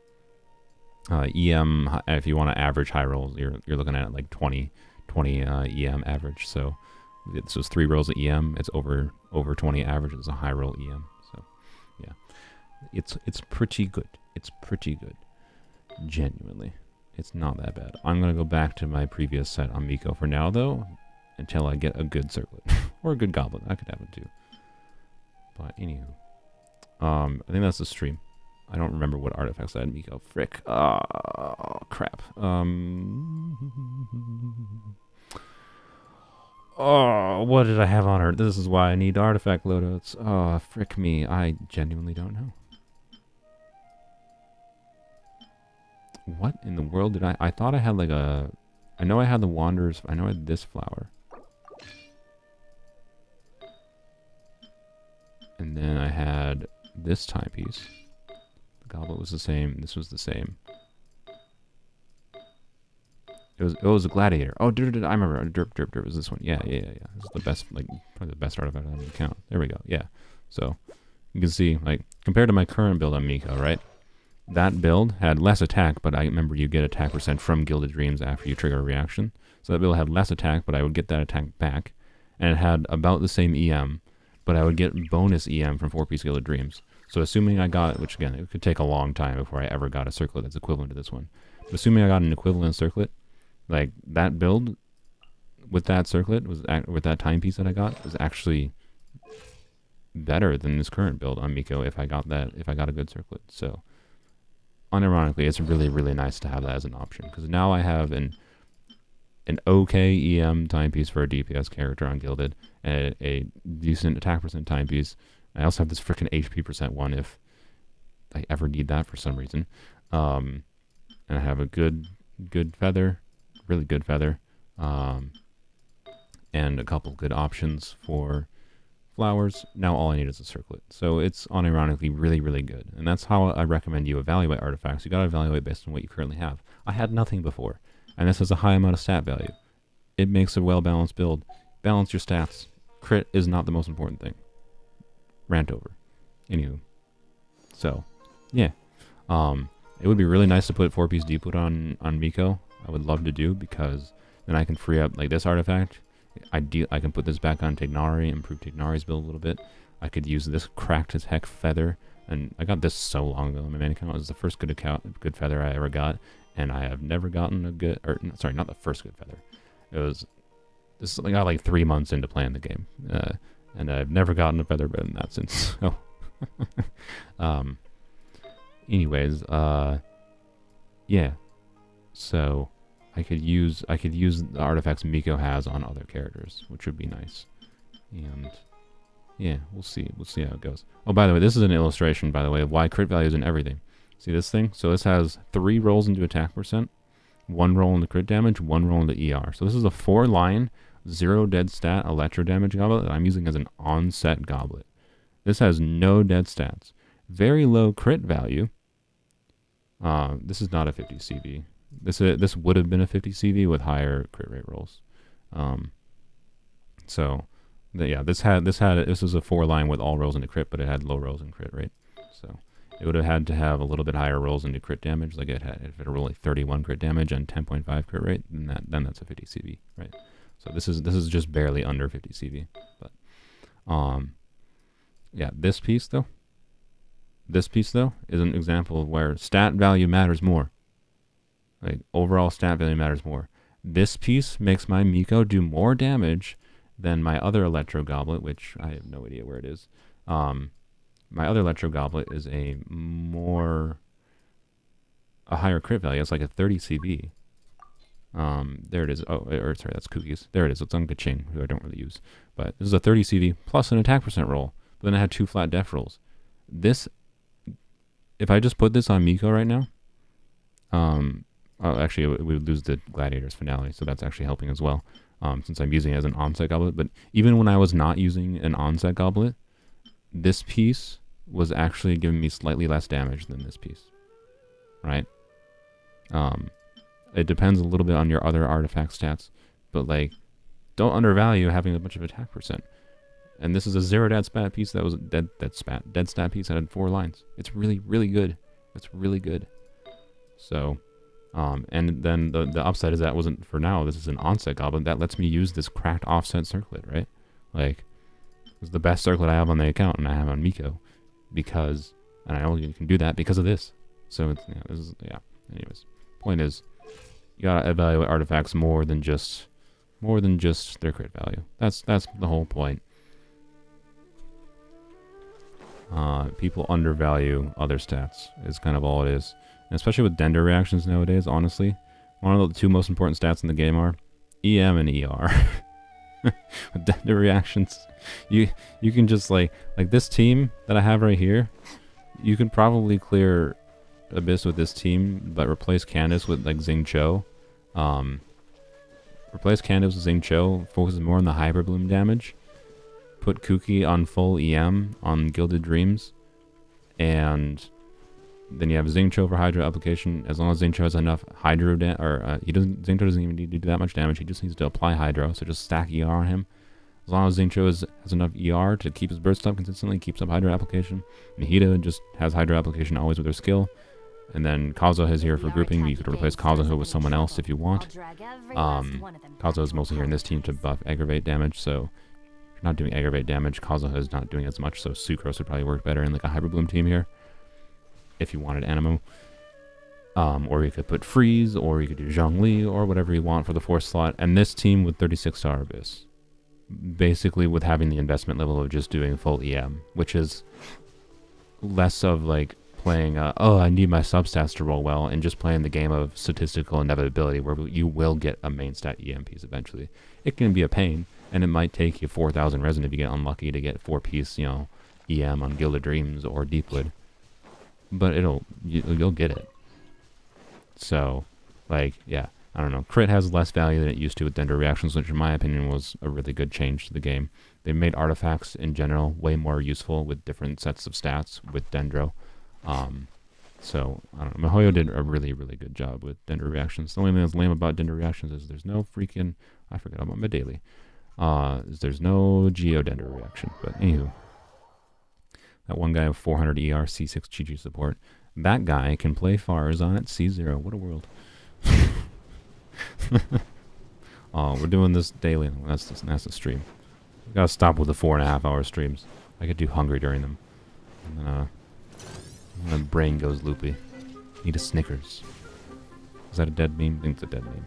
Speaker 1: EM, if you want to average high rolls, you're looking at like 20 EM average. So this was 3 rolls of EM. It's over 20 average. It's a high roll EM. So yeah, it's pretty good. It's pretty good. Genuinely, it's not that bad. I'm gonna go back to my previous set on Miko for now though, until I get a good circlet or a good goblet. I could have it too. But anywho, I think that's the stream. I don't remember what artifacts I had Miko. Frick. Oh, crap. Oh, what did I have on her? This is why I need artifact loadouts. Oh, frick me. I genuinely don't know. What in the world did I thought I had like a... I know I had the Wanderers. I know I had this flower. And then I had this timepiece. The goblet was the same. This was the same. It was a gladiator. Oh, I remember. Derp was this one. Yeah. This is the best, like, probably the best artifact on the account. There we go. Yeah. So you can see, like, compared to my current build on Miko, right? That build had less attack, but I remember you get attack % from Gilded Dreams after you trigger a reaction. So that build had less attack, but I would get that attack back. And it had about the same EM, but I would get bonus EM from 4-piece Gilded Dreams. So assuming I got it, which again, it could take a long time before I ever got a circlet that's equivalent to this one. But assuming I got an equivalent circlet, like that build with that circlet, with that timepiece that I got, was actually better than this current build on Miko if I got a good circlet. So unironically, it's really, really nice to have that as an option, because now I have an okay EM timepiece for a DPS character on Gilded, and a decent attack % timepiece. I also have this freaking HP % one if I ever need that for some reason. And I have a good feather, really good feather, and a couple good options for flowers. Now all I need is a circlet. So it's unironically really, really good. And that's how I recommend you evaluate artifacts. You gotta evaluate based on what you currently have. I had nothing before, and this has a high amount of stat value. It makes a well-balanced build. Balance your stats. Crit is not the most important thing. Rant over. Anywho. So, yeah. It would be really nice to put 4-piece Deepwood on Miko. I would love to do, because then I can free up, like, this artifact. I can put this back on Tignari, improve Tignari's build a little bit. I could use this cracked as heck feather, and I got this so long ago in my main account. It was the first good feather I ever got, and I have never gotten a good, or sorry, not the first good feather. This got like 3 months into playing the game, and I've never gotten a feather better than that since. So, anyways, yeah. So I could use the artifacts Miko has on other characters, which would be nice. And yeah, we'll see how it goes. Oh, by the way, this is an illustration, by the way, of why crit value is in everything. See this thing? So this has 3 rolls into attack %, 1 roll into crit damage, 1 roll into ER. So this is a 4-line, 0 dead stat electro damage goblet that I'm using as an on-set goblet. This has no dead stats. Very low crit value. This is not a 50 CV. This would have been a 50 CV with higher crit rate rolls. So this was a 4-line with all rolls into crit, but it had low rolls and crit rate. So it would have had to have a little bit higher rolls into crit damage. Like it had, if it rolled like 31 crit damage and 10.5 crit rate, then that's a 50 CV, right? So this is just barely under 50 CV. But yeah, this piece though is an example of where stat value matters more. Like, overall stat value matters more. This piece makes my Miko do more damage than my other Electro Goblet, which I have no idea where it is. My other Electro Goblet is a higher crit value. It's like a 30 CV. There it is. Oh, or sorry, that's Cookies. There it is. It's on Gaching, who I don't really use. But this is a 30 CV plus an attack % roll. But then I had 2 flat def rolls. This, if I just put this on Miko right now, actually, we would lose the Gladiator's finale, so that's actually helping as well, since I'm using it as an onset goblet. But even when I was not using an onset goblet, this piece was actually giving me slightly less damage than this piece, right? It depends a little bit on your other artifact stats, but like don't undervalue having a bunch of attack percent. And this is a 0 dead stat piece that was a dead stat piece that had 4 lines. It's really, really good. It's really good. So, and then the upside is that wasn't for now. This is an onset goblin that lets me use this cracked offset circlet, right? Like, it's the best circlet I have on the account, and I have on Miko, because, and I only can do that because of this. So it's, yeah, this is, yeah. Anyways, point is, you gotta evaluate artifacts more than just their crit value. That's the whole point. People undervalue other stats is kind of all it is. And especially with Dender reactions nowadays, honestly. One of the 2 most important stats in the game are EM and ER. With Dender reactions, you can just like this team that I have right here, you can probably clear Abyss with this team, but replace Candace with like Xingqiu. Replace Candace with Xingqiu, focuses more on the Hyper Bloom damage. Put Kuki on full EM on Gilded Dreams, and then you have Xingqiu for Hydro application. As long as Xingqiu has enough Hydro, Xingqiu doesn't even need to do that much damage. He just needs to apply Hydro, so just stack ER on him. As long as Xingqiu has enough ER to keep his burst up consistently, keeps up Hydro application. Nihida just has Hydro application always with her skill. And then Kazuha is here for grouping. You could replace Kazuha with someone else if you want. Kazuha is mostly here in this team to buff aggravate damage, so not doing aggravate damage. Kazuha is not doing as much, so Sucrose would probably work better in like a Hyper Bloom team here, if you wanted Anemo. Or you could put Freeze, or you could do Zhongli, or whatever you want for the 4th slot. And this team with 36-star Abyss, basically with having the investment level of just doing full EM, which is less of like playing, oh, I need my substats to roll well, and just playing the game of statistical inevitability, where you will get a main stat EM piece eventually. It can be a pain, and it might take you 4,000 resin if you get unlucky to get 4-piece, you know, EM on Gilded Dreams or Deepwood. But you'll get it. So, like, yeah, I don't know. Crit has less value than it used to with Dendro reactions, which in my opinion was a really good change to the game. They made artifacts in general way more useful with different sets of stats with Dendro. So, I don't know. Mihoyo did a really, really good job with Dendro reactions. The only thing that's lame about Dendro reactions is there's no freaking, I forgot about my daily. There's no Geodender reaction, but anywho. That one guy with 400 ER, C6 Chi-Chi support. That guy can play Farazan at C0. What a world. Oh, we're doing this daily. That's the stream. We gotta stop with the 4.5 hour streams. I could do hungry during them. And then, my brain goes loopy. Need a Snickers. Is that a dead meme? I think it's a dead meme.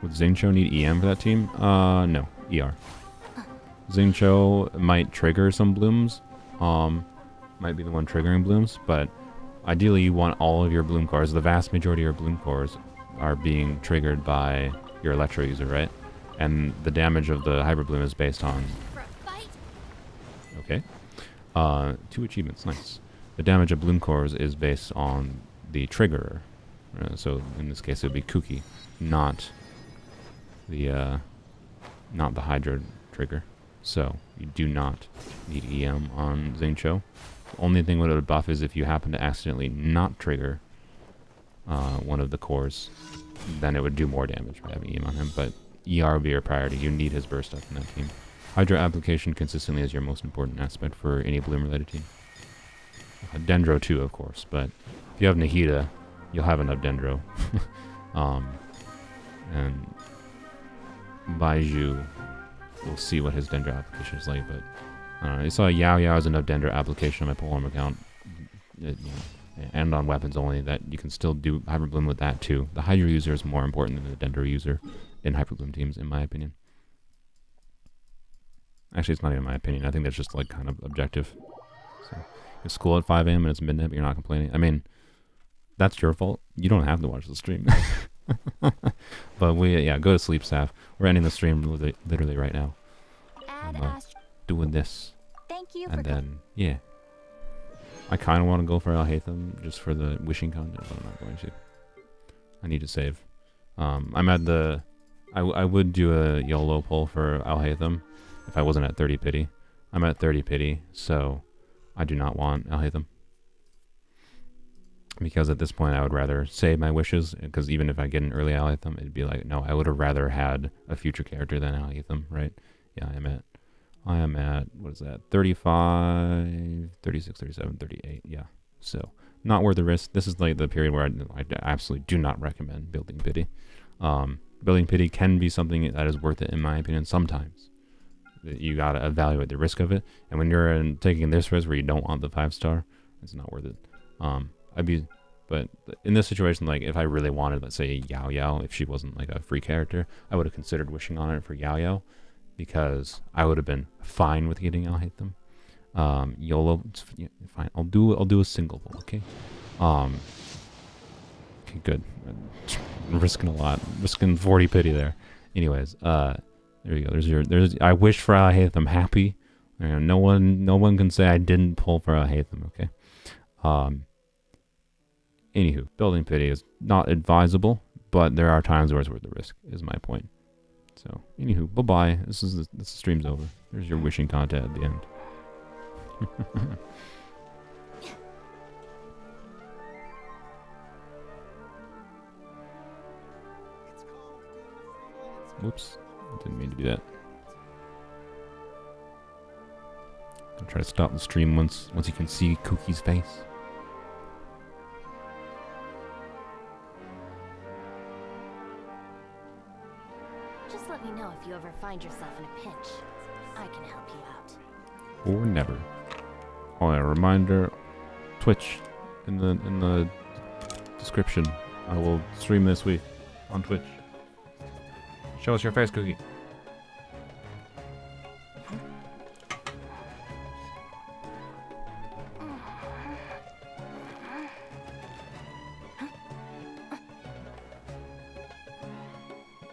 Speaker 1: Would Xingqiu need EM for that team? No. ER. Xingqiu might trigger some blooms. Might be the one triggering blooms, but ideally you want all of your bloom cores. The vast majority of your bloom cores are being triggered by your Electro user, right? And the damage of the Hyper Bloom is based on... Okay. 2 achievements, nice. The damage of bloom cores is based on the triggerer. So in this case it would be Kuki, not the Hydra trigger. So you do not need EM on Xingqiu. The only thing what it would buff is if you happen to accidentally not trigger one of the cores, then it would do more damage by having EM on him, but ER would be your priority. You need his burst up in that team. Hydra application consistently is your most important aspect for any bloom related team. Dendro too, of course, but if you have Nahida, you'll have enough Dendro. And Baiju, we'll see what his Dendro application is like, but I don't know. I saw Yao Yao has enough Dendro application on my Polearm account, and on weapons only, that you can still do Hyper Bloom with that too. The Hydra user is more important than the Dendro user in Hyper Bloom teams, in my opinion. Actually, it's not even my opinion. I think that's just like kind of objective. So, if school at 5 a.m. and it's midnight, but you're not complaining. I mean, that's your fault. You don't have to watch the stream. But go to sleep, staff. We're ending the stream literally right now. I'm doing this.
Speaker 7: Thank you.
Speaker 1: And then, yeah. I kind of want to go for Al-Haytham just for the wishing content, but I'm not going to. I need to save. I'm at the... I would do a YOLO poll for Al-Haytham if I wasn't at 30 pity. I'm at 30 pity, so I do not want Al-Haytham. because at this point I would rather say my wishes, because even if I get an early Alhaitham, it'd be like, no, I would have rather had a future character than Alhaitham, right? Yeah, I am at, what is that, 35, 36, 37, 38, yeah. So, not worth the risk. This is like the period where I absolutely do not recommend building pity. Building pity can be something that is worth it, in my opinion, sometimes. You gotta evaluate the risk of it, and when you're taking this risk where you don't want the 5-star, it's not worth it. But in this situation, like if I really wanted, let's say Yao Yao, if she wasn't like a free character, I would have considered wishing on it for Yao Yao, because I would have been fine with getting Alhaitham. YOLO, fine. I'll do a single one, okay? Okay, good. I'm risking a lot, risking 40 pity there. Anyways, there you go. I wish for Alhaitham happy. No one can say I didn't pull for Alhaitham, okay? Anywho, building pity is not advisable, but there are times where it's worth the risk, is my point. So, anywho, bye-bye. This stream's over. There's your wishing content at the end. Whoops. Didn't mean to do that. I'll try to stop the stream once you can see Cookie's face.
Speaker 4: Just let me know if you ever find yourself in a pinch. I can help you out.
Speaker 1: Or never. Oh, a reminder, Twitch in the description. I will stream this week on Twitch. Show us your face, Cookie.